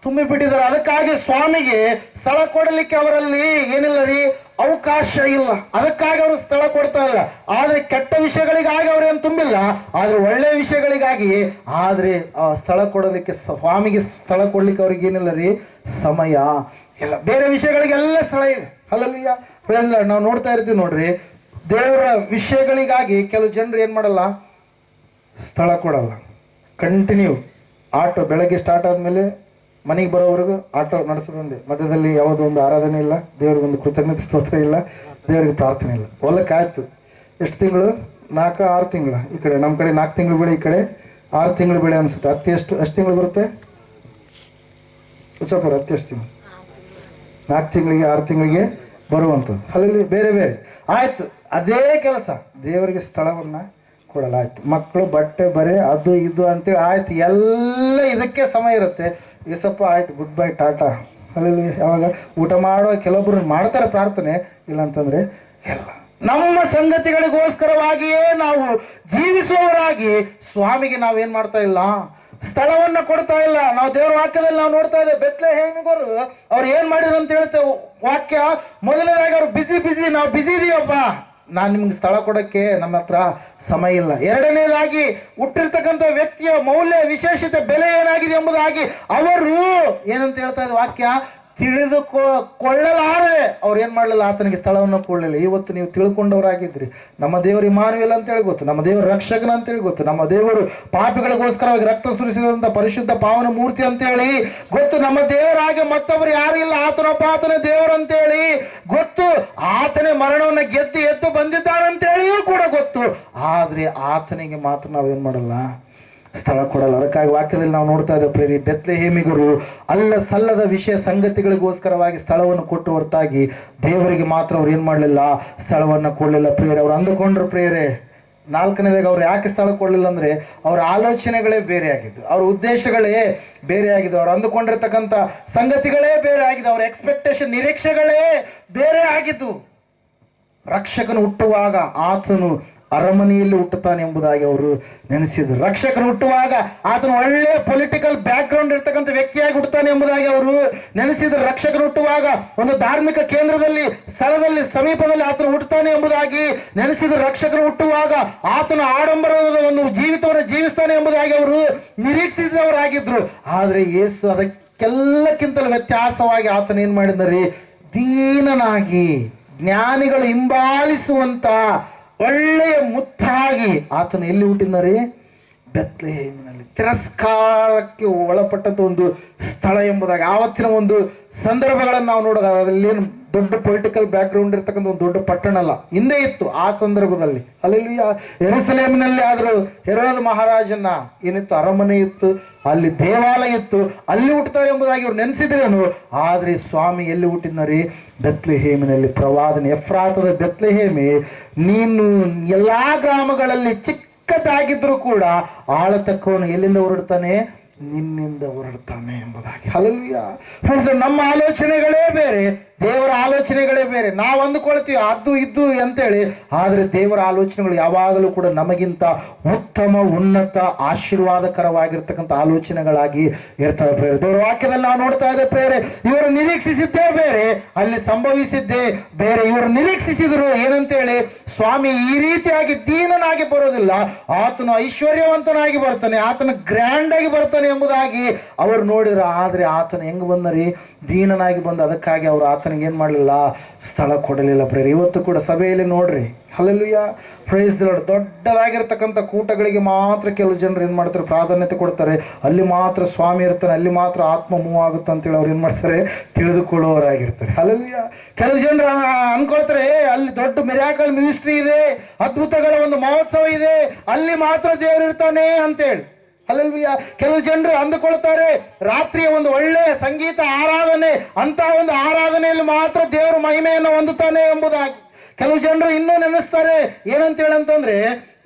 ತುಂಬಿಬಿಟ್ಟಿದ್ದಾರೆ. ಅದಕ್ಕಾಗಿ ಸ್ವಾಮಿಗೆ ಸ್ಥಳ ಕೊಡಲಿಕ್ಕೆ ಅವರಲ್ಲಿ ಏನಿಲ್ಲ ರೀ, ಅವಕಾಶ ಇಲ್ಲ. ಅದಕ್ಕಾಗಿ ಅವರು ಸ್ಥಳ ಕೊಡ್ತಾ ಇಲ್ಲ. ಆದ್ರೆ ಕೆಟ್ಟ ವಿಷಯಗಳಿಗಾಗಿ ಅವ್ರೇನು ತುಂಬಿಲ್ಲ, ಆದ್ರೆ ಒಳ್ಳೆ ವಿಷಯಗಳಿಗಾಗಿ. ಆದ್ರೆ ಆ ಸ್ಥಳ ಕೊಡೋದಕ್ಕೆ, ಸ್ವಾಮಿಗೆ ಸ್ಥಳ ಕೊಡ್ಲಿಕ್ಕೆ ಅವ್ರಿಗೆ ಏನಿಲ್ಲ ರೀ, ಸಮಯ ಇಲ್ಲ. ಬೇರೆ ವಿಷಯಗಳಿಗೆಲ್ಲ ಸ್ಥಳ ಇದೆ. ಅಲ್ಲಲ್ಲಿಯ ನಾವು ನೋಡ್ತಾ ಇರ್ತೀವಿ ನೋಡ್ರಿ, ದೇವರ ವಿಷಯಗಳಿಗಾಗಿ ಕೆಲವು ಜನರು ಏನ್ ಮಾಡಲ್ಲ, ಸ್ಥಳ ಕೊಡಲ್ಲ. ಕಂಟಿನ್ಯೂ ಆಟೋ ಬೆಳಗ್ಗೆ ಸ್ಟಾರ್ಟ್ ಆದ್ಮೇಲೆ ಮನೆಗೆ ಬರೋವರೆಗೂ ಆಟೋ ನಡೆಸೋದಂದೆ. ಮಧ್ಯದಲ್ಲಿ ಯಾವುದೋ ಒಂದು ಆರಾಧನೆ ಇಲ್ಲ, ದೇವ್ರಿಗೊಂದು ಕೃತಜ್ಞತೆ ಸ್ತೋತ್ರ ಇಲ್ಲ, ದೇವರಿಗೆ ಪ್ರಾರ್ಥನೆ ಇಲ್ಲ. ಹೊಲಕ್ಕೆ ಆಯ್ತು ಎಷ್ಟು ತಿಂಗಳು, 4-6 ತಿಂಗಳು. ಈ ಕಡೆ ನಮ್ಮ ಕಡೆ 4 ತಿಂಗಳು ಬೆಳೆ, ಈ ಕಡೆ 6 ತಿಂಗಳು ಬೆಳೆ ಅನ್ಸುತ್ತೆ. ಹತ್ತಿ ಎಷ್ಟು ತಿಂಗಳು ಬರುತ್ತೆ ಉಚ್ಚಪುರ? ಹತ್ತಿ ಎಷ್ಟು ತಿಂಗಳು? 4 ತಿಂಗಳಿಗೆ 6 ತಿಂಗಳಿಗೆ ಬರುವಂಥದ್ದು. ಅಲ್ಲಿ ಬೇರೆ ಬೇರೆ ಆಯ್ತು. ಅದೇ ಕೆಲಸ ದೇವರಿಗೆ ಸ್ಥಳವನ್ನ ಕೊಡಲ್ಲ. ಆಯ್ತು, ಮಕ್ಕಳು ಬಟ್ಟೆ ಬರೆ ಅದು ಇದು ಅಂತೇಳಿ ಆಯ್ತು, ಎಲ್ಲ ಇದಕ್ಕೆ ಸಮಯ ಇರುತ್ತೆ. ಏಸಪ್ಪ ಆಯ್ತು, ಗುಡ್ ಬೈ ಟಾಟಾ. ಅಲ್ಲಿ ಯಾವಾಗ ಊಟ ಮಾಡುವ ಕೆಲವೊಬ್ರು ಮಾಡ್ತಾರೆ ಪ್ರಾರ್ಥನೆ, ಇಲ್ಲ ಅಂತಂದ್ರೆ ಎಲ್ಲ. ನಮ್ಮ ಸಂಗತಿಗಳಿಗೋಸ್ಕರವಾಗಿಯೇ ನಾವು ಜೀವಿಸುವವರಾಗಿ ಸ್ವಾಮಿಗೆ ನಾವೇನ್ ಮಾಡ್ತಾ ಇಲ್ಲ, ಸ್ಥಳವನ್ನ ಕೊಡ್ತಾ ಇಲ್ಲ. ನಾವು ದೇವರ ವಾಕ್ಯದಲ್ಲಿ ನಾವು ನೋಡ್ತಾ ಇದ್ದೇವೆ, ಬೆತ್ಲೆಹೇಮಿಗರು ಅವ್ರು ಏನ್ ಮಾಡಿದ್ರು ಅಂತ ಹೇಳ್ತೇವೆ ವಾಕ್ಯ. ಮೊದಲನೇದಾಗಿ ಅವ್ರು ಬಿಸಿ ನಾವು ಬಿಸಿ ಇದೀವಪ್ಪ, ನಾನು ನಿಮ್ಗೆ ಸ್ಥಳ ಕೊಡೋಕ್ಕೆ ನಮ್ಮ ಹತ್ರ ಸಮಯ ಇಲ್ಲ. ಎರಡನೇದಾಗಿ ಹುಟ್ಟಿರ್ತಕ್ಕಂಥ ವ್ಯಕ್ತಿಯ ಮೌಲ್ಯ, ವಿಶೇಷತೆ, ಬೆಲೆ ಏನಾಗಿದೆ ಎಂಬುದಾಗಿ ಅವರು ಏನಂತ ಹೇಳ್ತಾ ಇದ್ದ ವಾಕ್ಯ, ತಿಳಿದುಕೊಳ್ಳಲಾರದೆ ಅವ್ರು ಏನ್ ಮಾಡಲಿಲ್ಲ, ಆತನಿಗೆ ಸ್ಥಳವನ್ನು ಕೊಡಲಿಲ್ಲ. ಇವತ್ತು ನೀವು ತಿಳ್ಕೊಂಡವರಾಗಿದ್ರಿ, ನಮ್ಮ ದೇವರು ಇಮ್ಮಾನುವೇಲ್ ಅಂತೇಳಿ ಗೊತ್ತು, ನಮ್ಮ ದೇವರು ರಕ್ಷಕನ ಅಂತೇಳಿ ಗೊತ್ತು, ನಮ್ಮ ದೇವರು ಪಾಪಿಗಳಿಗೋಸ್ಕರವಾಗಿ ರಕ್ತ ಸುರಿಸಿದಂತ ಪರಿಶುದ್ಧ ಪಾವನ ಮೂರ್ತಿ ಅಂತೇಳಿ ಗೊತ್ತು, ನಮ್ಮ ದೇವರಾಗೆ ಮತ್ತೊಬ್ಬರು ಯಾರು ಇಲ್ಲ, ಆತನೊಬ್ಬ ಆತನ ದೇವರು ಅಂತೇಳಿ ಗೊತ್ತು, ಆತನೇ ಮರಣವನ್ನ ಗೆದ್ದು ಎದ್ದು ಬಂದಿದ್ದಾನಂತೇಳಿಯೂ ಕೂಡ ಗೊತ್ತು. ಆದ್ರೆ ಆತನಿಗೆ ಮಾತ್ರ ನಾವೇನ್ ಮಾಡಲ್ಲ, ಸ್ಥಳ ಕೊಡಲ್ಲ. ಅದಕ್ಕಾಗಿ ವಾಕ್ಯದಲ್ಲಿ ನಾವು ನೋಡ್ತಾ ಇದ್ದೇವೆ ಪ್ರೇರಿ, ಬೆತ್ಲೆಹೇಮಿಗರು ಅಲ್ಲ ಸಲ್ಲದ ವಿಷಯ ಸಂಗತಿಗಳಿಗೋಸ್ಕರವಾಗಿ ಸ್ಥಳವನ್ನು ಕೊಟ್ಟು ಹೊರತಾಗಿ ದೇವರಿಗೆ ಮಾತ್ರ ಅವ್ರು ಏನ್ ಮಾಡಲಿಲ್ಲ, ಸ್ಥಳವನ್ನು ಕೊಡಲಿಲ್ಲ ಪ್ರೇರೆ. ಅವ್ರು ಅಂದುಕೊಂಡ್ರು ಪ್ರೇರೆ. 4ನೇದಾಗ ಅವ್ರು ಯಾಕೆ ಸ್ಥಳ ಕೊಡಲಿಲ್ಲ ಅಂದ್ರೆ, ಅವ್ರ ಆಲೋಚನೆಗಳೇ ಬೇರೆ ಆಗಿದ್ದು, ಅವ್ರ ಉದ್ದೇಶಗಳೇ ಬೇರೆ ಆಗಿದ್ದು, ಅವ್ರು ಅಂದುಕೊಂಡಿರ್ತಕ್ಕಂಥ ಸಂಗತಿಗಳೇ ಬೇರೆ ಆಗಿದ್ದು, ಅವ್ರ ಎಕ್ಸ್ಪೆಕ್ಟೇಷನ್ ನಿರೀಕ್ಷೆಗಳೇ ಬೇರೆ ಆಗಿದ್ದು. ರಕ್ಷಕನು ಹುಟ್ಟುವಾಗ ಆತನು ಅರಮನೆಯಲ್ಲಿ ಹುಟ್ಟುತ್ತಾನೆ ಎಂಬುದಾಗಿ ಅವರು ನೆನೆಸಿದ್ರು. ರಕ್ಷಕನು ಹುಟ್ಟುವಾಗ ಆತನು ಒಳ್ಳೆ ಪೊಲಿಟಿಕಲ್ ಬ್ಯಾಕ್ ಗ್ರೌಂಡ್ ಇರ್ತಕ್ಕಂಥ ವ್ಯಕ್ತಿಯಾಗಿ ಹುಟ್ಟುತ್ತಾನೆ ಎಂಬುದಾಗಿ ಅವರು ನೆನೆಸಿದ್ರು. ರಕ್ಷಕನು ಹುಟ್ಟುವಾಗ ಒಂದು ಧಾರ್ಮಿಕ ಕೇಂದ್ರದಲ್ಲಿ, ಸ್ಥಳದಲ್ಲಿ, ಸಮೀಪದಲ್ಲಿ ಆತನು ಹುಟ್ಟುತ್ತಾನೆ ಎಂಬುದಾಗಿ ನೆನೆಸಿದ್ರು. ರಕ್ಷಕನು ಹುಟ್ಟುವಾಗ ಆತನು ಆಡಂಬರದ ಒಂದು ಜೀವಿತವನ್ನು ಜೀವಿಸ್ತಾನೆ ಎಂಬುದಾಗಿ ಅವರು ನಿರೀಕ್ಷಿಸಿದವರಾಗಿದ್ರು. ಆದ್ರೆ ಯೇಸು ಅದಕ್ಕೆಲ್ಲಕ್ಕಿಂತಲೂ ವ್ಯತ್ಯಾಸವಾಗಿ ಆತನ ಏನ್ ಮಾಡಿದ್ದಾರೆ, ದೀನನಾಗಿ ಜ್ಞಾನಿಗಳು ಹಿಂಬಾಲಿಸುವಂತ ಒಳ್ಳೆಯ ಮುತ್ತಾಗಿ ಆತನು ಎಲ್ಲಿ ಹುಟ್ಟಿದ್ದಾರೆ, ಬೆತ್ಲೆಹೇಮಿನಲ್ಲಿ. ತಿರಸ್ಕಾರಕ್ಕೆ ಒಳಪಟ್ಟಂತ ಒಂದು ಸ್ಥಳ ಎಂಬುದಾಗಿ ಆವತ್ತಿನ ಒಂದು ಸಂದರ್ಭಗಳನ್ನು ನಾವು ನೋಡೋದು. ಅದರಲ್ಲೇನು ದೊಡ್ಡ ಪೊಲಿಟಿಕಲ್ ಬ್ಯಾಕ್ ಗ್ರೌಂಡ್ ಇರ್ತಕ್ಕಂಥ ಒಂದು ದೊಡ್ಡ ಪಟ್ಟಣ ಅಲ್ಲ, ಹಿಂದೆ ಇತ್ತು ಆ ಸಂದರ್ಭದಲ್ಲಿ. ಅಲ್ಲಿ ಯೆರೂಸಲೇಮಿನಲ್ಲಿ ಆದರೂ ಹೆರೋದ ಮಹಾರಾಜನ ಏನಿತ್ತು, ಅರಮನೆ ಇತ್ತು, ಅಲ್ಲಿ ದೇವಾಲಯ ಇತ್ತು, ಅಲ್ಲಿ ಹುಟ್ಟುತ್ತಾರೆ ಎಂಬುದಾಗಿ ಅವ್ರು ನೆನೆಸಿದ್ರೇನು. ಆದ್ರೆ ಸ್ವಾಮಿ ಎಲ್ಲಿ ಹುಟ್ಟಿದ್ನರಿ, ಬೆತ್ಲೆಹೇಮಿನಲ್ಲಿ. ಪ್ರವಾದನೆ, ಎಫ್ರಾತದ ಬೆತ್ಲೆಹೇಮಿ, ನೀನು ಎಲ್ಲಾ ಗ್ರಾಮಗಳಲ್ಲಿ ಚಿಕ್ಕದಾಗಿದ್ರು ಕೂಡ ಆಳತಕ್ಕವನು ಎಲ್ಲಿಂದ ಹೊರಡ್ತಾನೆ, ನಿನ್ನಿಂದ ಹೊರಡ್ತಾನೆ ಎಂಬುದಾಗಿ. ಹಲ್ಲೆಲೂಯಾ. ಫ್ರೆಂಡ್ಸ್, ನಮ್ಮ ಆಲೋಚನೆಗಳೇ ಬೇರೆ, ದೇವರ ಆಲೋಚನೆಗಳೇ ಬೇರೆ. ನಾವು ಅಂದುಕೊಳ್ತೀವಿ ಅದು ಇದ್ದು ಅಂತೇಳಿ, ಆದ್ರೆ ದೇವರ ಆಲೋಚನೆಗಳು ಯಾವಾಗಲೂ ಕೂಡ ನಮಗಿಂತ ಉತ್ತಮ, ಉನ್ನತ, ಆಶೀರ್ವಾದಕರವಾಗಿರ್ತಕ್ಕಂಥ ಆಲೋಚನೆಗಳಾಗಿ ಇರ್ತವೆ ಪ್ರೇರೆ. ದೇವರ ವಾಕ್ಯದಲ್ಲಿ ನಾವು ನೋಡ್ತಾ ಇದ್ದೇವೆ ಪ್ರೇರೆ, ಇವರು ನಿರೀಕ್ಷಿಸಿದ್ದೇ ಬೇರೆ, ಅಲ್ಲಿ ಸಂಭವಿಸಿದ್ದೇ ಬೇರೆ. ಇವರು ನಿರೀಕ್ಷಿಸಿದ್ರು ಏನಂತೇಳಿ, ಸ್ವಾಮಿ ಈ ರೀತಿಯಾಗಿ ದೀನನಾಗಿ ಬರೋದಿಲ್ಲ, ಆತನು ಐಶ್ವರ್ಯವಂತನಾಗಿ ಬರ್ತಾನೆ, ಆತನ ಗ್ರ್ಯಾಂಡ್ ಆಗಿ ಬರ್ತಾನೆ ಎಂಬುದಾಗಿ ಅವರು ನೋಡಿದ್ರು. ಆದ್ರೆ ಆತನ ಹೆಂಗ್ ಬಂದರಿ, ದೀನನಾಗಿ ಬಂದ. ಅದಕ್ಕಾಗಿ ಅವರು ಆತನಿಗೆ ಏನ್ ಮಾಡಲಿಲ್ಲ, ಸ್ಥಳ ಕೊಡಲಿಲ್ಲ ಪ್ರೇರೆ. ಇವತ್ತು ಕೂಡ ಸಭೆಯಲ್ಲಿ ನೋಡ್ರಿ, ಹಲ್ಲೆಲೂಯಾ, ಪ್ರೈಸ್ ದಿ ಲಾರ್ಡ್, ದೊಡ್ಡದಾಗಿರ್ತಕ್ಕಂಥ ಕೂಟಗಳಿಗೆ ಮಾತ್ರ ಕೆಲವು ಜನರು ಏನ್ ಮಾಡ್ತಾರೆ, ಪ್ರಾಧಾನ್ಯತೆ ಕೊಡ್ತಾರೆ. ಅಲ್ಲಿ ಮಾತ್ರ ಸ್ವಾಮಿ ಇರ್ತಾನೆ, ಅಲ್ಲಿ ಮಾತ್ರ ಆತ್ಮ ಮೂವ್ ಆಗುತ್ತೆ ಅಂತೇಳಿ ಅವ್ರು ಏನ್ ಮಾಡ್ತಾರೆ, ತಿಳಿದುಕೊಳ್ಳುವವರಾಗಿರ್ತಾರೆ. ಹಲ್ಲೆಲೂಯಾ. ಕೆಲವು ಜನರು ಅನ್ಕೊಳ್ತಾರೆ, ಅಲ್ಲಿ ದೊಡ್ಡ ಮಿರಾಕಲ್ ಮಿನಿಸ್ಟ್ರಿ ಇದೆ, ಅದ್ಭುತಗಳ ಒಂದು ಮಹೋತ್ಸವ ಇದೆ, ಅಲ್ಲಿ ಮಾತ್ರ ದೇವರು ಇರ್ತಾನೆ ಅಂತೇಳಿ. ಹಲ್ಲೆಲೂಯಾ. ಕೆಲವು ಜನರು ಅಂದುಕೊಳ್ತಾರೆ, ರಾತ್ರಿಯ ಒಂದು ಒಳ್ಳೆಯ ಸಂಗೀತ ಆರಾಧನೆ, ಅಂತ ಒಂದು ಆರಾಧನೆಯಲ್ಲಿ ಮಾತ್ರ ದೇವರು ಮಹಿಮೆಯನ್ನು ಹೊಂದುತ್ತಾನೆ ಎಂಬುದಾಗಿ. ಕೆಲವು ಜನರು ಇನ್ನೂ ನೆನೆಸ್ತಾರೆ ಏನಂತ ಹೇಳಂತಂದ್ರೆ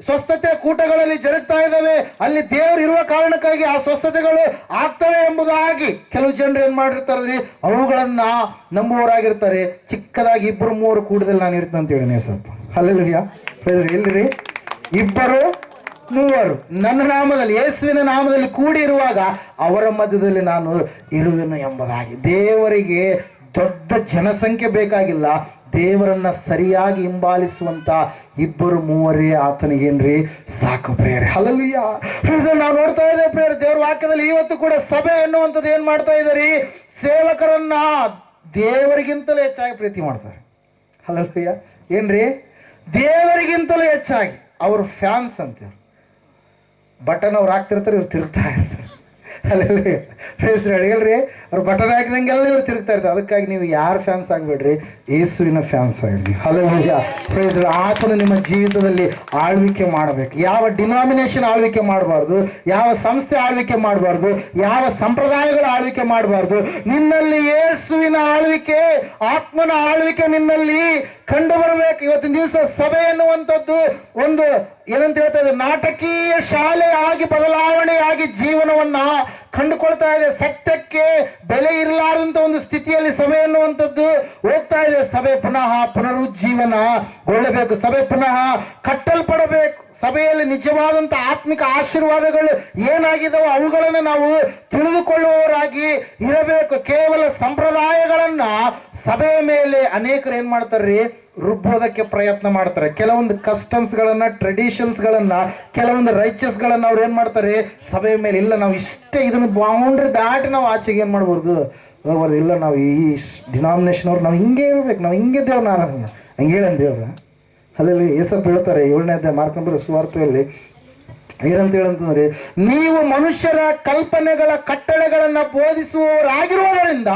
ಸ್ವಸ್ಥತೆ ಕೂಟಗಳಲ್ಲಿ ಜರುಗ್ತಾ ಇದ್ದಾವೆ, ಅಲ್ಲಿ ದೇವರು ಇರುವ ಕಾರಣಕ್ಕಾಗಿ ಆ ಸ್ವಸ್ಥತೆಗಳು ಆಗ್ತವೆ ಎಂಬುದಾಗಿ ಕೆಲವು ಜನರು ಏನ್ ಮಾಡಿರ್ತಾರೆ, ಅವುಗಳನ್ನ ನಂಬುವವರಾಗಿರ್ತಾರೆ. ಚಿಕ್ಕದಾಗಿ 2-3 ಕೂಟದಲ್ಲಿ ನಾನು ಇರ್ತೇನೆ ಅಂತ ಹೇಳಿನಿ ಸ್ವಲ್ಪ. ಹಲ್ಲೆಲೂಯಾ, ಎಲ್ಲಿರಿ? 2-3 ನನ್ನ ನಾಮದಲ್ಲಿ, ಯೇಸುವಿನ ನಾಮದಲ್ಲಿ ಕೂಡಿ ಇರುವಾಗ ಅವರ ಮಧ್ಯದಲ್ಲಿ ನಾನು ಇರುವೆನು ಎಂಬುದಾಗಿ. ದೇವರಿಗೆ ದೊಡ್ಡ ಜನಸಂಖ್ಯೆ ಬೇಕಾಗಿಲ್ಲ, ದೇವರನ್ನ ಸರಿಯಾಗಿ ಹಿಂಬಾಲಿಸುವಂತ 2-3 ಆತನಿಗೇನ್ರಿ ಸಾಕು ಪ್ರೇಯರ್. ಹಲ್ಲೆಲೂಯಾ. ನಾವು ನೋಡ್ತಾ ಇದ್ದೇವೆ ಪ್ರೇಯರ್, ದೇವರ ವಾಕ್ಯದಲ್ಲಿ ಇವತ್ತು ಕೂಡ ಸಭೆ ಎನ್ನುವಂಥದ್ದು ಏನ್ ಮಾಡ್ತಾ ಇದ್ದಾರೆ, ಸೇವಕರನ್ನ ದೇವರಿಗಿಂತಲೂ ಹೆಚ್ಚಾಗಿ ಪ್ರೀತಿ ಮಾಡ್ತಾರೆ. ಹಲ್ಲೆಲೂಯಾ. ಏನ್ರಿ? ದೇವರಿಗಿಂತಲೂ ಹೆಚ್ಚಾಗಿ. ಅವ್ರ ಫ್ಯಾನ್ಸ್ ಅಂತೇಳಿ ಬಟನ್ ಅವ್ರು ಹಾಕ್ತಿರ್ತಾರೆ, ಇವ್ರು ತಿರುಗ್ತಾ ಇರ್ತಾರೆ. ಅಲ್ಲೇ ಫ್ರೆಂಡ್ಸ್ ಹೇಳ್ರಿ, ಅವ್ರು ಬಟನ್ ಹಾಕಿದಂಗೆಲ್ಲ ಇವ್ರು ತಿರುಗ್ತಾ ಇರ್ತಾರೆ. ಅದಕ್ಕಾಗಿ ನೀವು ಯಾರ ಫ್ಯಾನ್ಸ್ ಆಗಬೇಡ್ರಿ, ಯೇಸುವಿನ ಫ್ಯಾನ್ಸ್ ಆಗಿರಿ. ಹಲ್ಲೆಲೂಯಾ. ಫ್ರೆಂಡ್ಸ್, ಆತನು ನಿಮ್ಮ ಜೀವಿತದಲ್ಲಿ ಆಳ್ವಿಕೆ ಮಾಡಬೇಕು. ಯಾವ ಡಿನಾಮಿನೇಷನ್ ಆಳ್ವಿಕೆ ಮಾಡಬಾರ್ದು, ಯಾವ ಸಂಸ್ಥೆ ಆಳ್ವಿಕೆ ಮಾಡಬಾರ್ದು, ಯಾವ ಸಂಪ್ರದಾಯಗಳ ಆಳ್ವಿಕೆ ಮಾಡಬಾರ್ದು. ನಿನ್ನಲ್ಲಿ ಯೇಸುವಿನ ಆಳ್ವಿಕೆ, ಆತ್ಮನ ಆಳ್ವಿಕೆ ನಿನ್ನಲ್ಲಿ ಕಂಡು ಬರಬೇಕು. ಇವತ್ತಿನ ದಿವಸ ಸಭೆ ಎನ್ನುವಂಥದ್ದು ಒಂದು ಏನಂತ ಹೇಳ್ತಾ ಇದೆ, ನಾಟಕೀಯ ಶಾಲೆಯಾಗಿ ಬದಲಾವಣೆಯಾಗಿ ಜೀವನವನ್ನ ಕಂಡುಕೊಳ್ತಾ ಇದೆ. ಸತ್ಯಕ್ಕೆ ಬೆಲೆ ಇರಲಾರಂತ ಒಂದು ಸ್ಥಿತಿಯಲ್ಲಿ ಸಭೆ ಎನ್ನುವಂಥದ್ದು ಹೋಗ್ತಾ ಇದೆ. ಸಭೆ ಪುನಃ ಪುನರುಜ್ಜೀವನಗೊಳ್ಳಬೇಕು, ಸಭೆ ಪುನಃ ಕಟ್ಟಲ್ಪಡಬೇಕು. ಸಭೆಯಲ್ಲಿ ನಿಜವಾದಂತ ಆತ್ಮಿಕ ಆಶೀರ್ವಾದಗಳು ಏನಾಗಿದ್ದಾವೋ ಅವುಗಳನ್ನು ನಾವು ತಿಳಿದುಕೊಳ್ಳುವವರಾಗಿ ಇರಬೇಕು. ಕೇವಲ ಸಂಪ್ರದಾಯಗಳನ್ನ ಸಭೆಯ ಮೇಲೆ ಅನೇಕರು ಏನ್ ಮಾಡ್ತಾರ್ರಿ, ರುಬ್ಬೋದಕ್ಕೆ ಪ್ರಯತ್ನ ಮಾಡ್ತಾರೆ. ಕೆಲವೊಂದು ಕಸ್ಟಮ್ಸ್ಗಳನ್ನ, ಟ್ರೆಡಿಷನ್ಸ್ಗಳನ್ನ, ಕೆಲವೊಂದು ರೈಚಸ್ಗಳನ್ನ ಅವ್ರು ಏನ್ ಮಾಡ್ತಾರೆ ಸಭೆಯ ಮೇಲೆ. ಇಲ್ಲ, ನಾವು ಇಷ್ಟೇ ಇದನ್ನ ಬೌಂಡ್ರಿ ದಾಟಿ ನಾವು ಆಚೆಗೆ ಏನ್ ಮಾಡ್ಬಾರ್ದು, ಹೋಗ್ಬಾರ್ದು. ಇಲ್ಲ, ನಾವು ಈ ಡಿನಾಮಿನೇಷನ್ ಅವ್ರು ನಾವು ಹಿಂಗೆ ಇರ್ಬೇಕು, ನಾವು ಹಿಂಗೆ ದೇವ್ರನ್ನ ಆರಾಧನೆ ಹಂಗೆ ಹೇಳನ್ ದೇವ್ರ. ಅಲ್ಲಲ್ಲಿ ಏಸಪ್ಪ ಹೇಳ್ತಾರೆ 7ನೇ ಅಧ್ಯಾಯ ಮಾರ್ಕೊಂಡ್ರೆ ಸುವಾರ್ತೆಯಲ್ಲಿ ಏನಂತ ಹೇಳಂತಂದ್ರೆ, ನೀವು ಮನುಷ್ಯರ ಕಲ್ಪನೆಗಳ ಕಟ್ಟಳೆಗಳನ್ನ ಬೋಧಿಸುವವರಾಗಿರುವುದರಿಂದ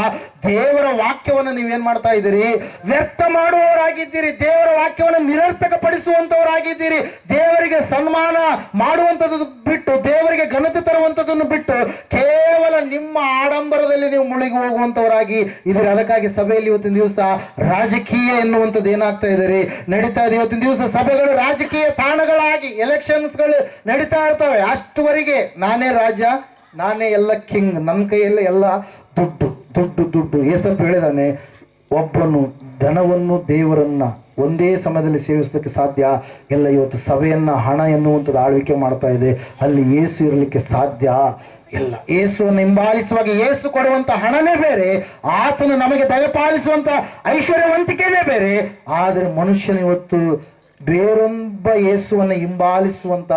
ದೇವರ ವಾಕ್ಯವನ್ನು ನೀವೇನ್ ಮಾಡ್ತಾ ಇದ್ದೀರಿ, ವ್ಯರ್ಥ ಮಾಡುವವರಾಗಿದ್ದೀರಿ. ದೇವರ ವಾಕ್ಯವನ್ನು ನಿರರ್ಥಕ ಪಡಿಸುವಂತವರಾಗಿದ್ದೀರಿ. ದೇವರಿಗೆ ಸನ್ಮಾನ ಮಾಡುವಂಥದ್ದು ಬಿಟ್ಟು, ದೇವರಿಗೆ ಘನತೆ ತರುವಂಥದ್ದನ್ನು ಬಿಟ್ಟು ಕೇವಲ ನಿಮ್ಮ ಆಡಂಬರದಲ್ಲಿ ನೀವು ಮುಳುಗಿ ಹೋಗುವಂತವರಾಗಿ ಇದ್ದೀರಿ. ಅದಕ್ಕಾಗಿ ಸಭೆಯಲ್ಲಿ ಇವತ್ತಿನ ದಿವಸ ರಾಜಕೀಯ ಎನ್ನುವಂಥದ್ದು ಏನಾಗ್ತಾ ಇದ್ದೀರಿ, ನಡೀತಾ ಇದೆ. ಇವತ್ತಿನ ದಿವಸ ಸಭೆಗಳು ರಾಜಕೀಯ ತಾಣಗಳಾಗಿ ಎಲೆಕ್ಷನ್ಸ್ಗಳು ನಡೀತಾ ಇರ್ತವೆ. ಅಷ್ಟುವರೆಗೆ ನಾನೇ ರಾಜ, ನಾನೇ ಎಲ್ಲ ಕಿಂಗ್, ನನ್ನ ಕೈಯಲ್ಲೇ ಎಲ್ಲ ದುಡ್ಡು ದುಡ್ಡು ದುಡ್ಡು. ಏಸಪ್ಪ ಹೇಳಿದಾನೆ, ಒಬ್ಬನು ಧನವನ್ನು ದೇವರನ್ನ ಒಂದೇ ಸಮಯದಲ್ಲಿ ಸೇವಿಸೋದಕ್ಕೆ ಸಾಧ್ಯ ಎಲ್ಲ. ಇವತ್ತು ಸಭೆಯನ್ನ ಹಣ ಎನ್ನುವಂಥದ್ದು ಆಳ್ವಿಕೆ ಮಾಡ್ತಾ ಇದೆ, ಅಲ್ಲಿ ಯೇಸು ಇರಲಿಕ್ಕೆ ಸಾಧ್ಯ ಇಲ್ಲ. ಯೇಸುವನ್ನು ಹಿಂಬಾಲಿಸುವಾಗ ಯೇಸು ಕೊಡುವಂತ ಹಣನೇ ಬೇರೆ, ಆತನು ನಮಗೆ ದಯಪಾಲಿಸುವಂತ ಐಶ್ವರ್ಯವಂತಿಕೆನೇ ಬೇರೆ. ಆದರೆ ಮನುಷ್ಯನ ಇವತ್ತು ಬೇರೊಬ್ಬ ಯೇಸುವನ್ನು ಹಿಂಬಾಲಿಸುವಂತ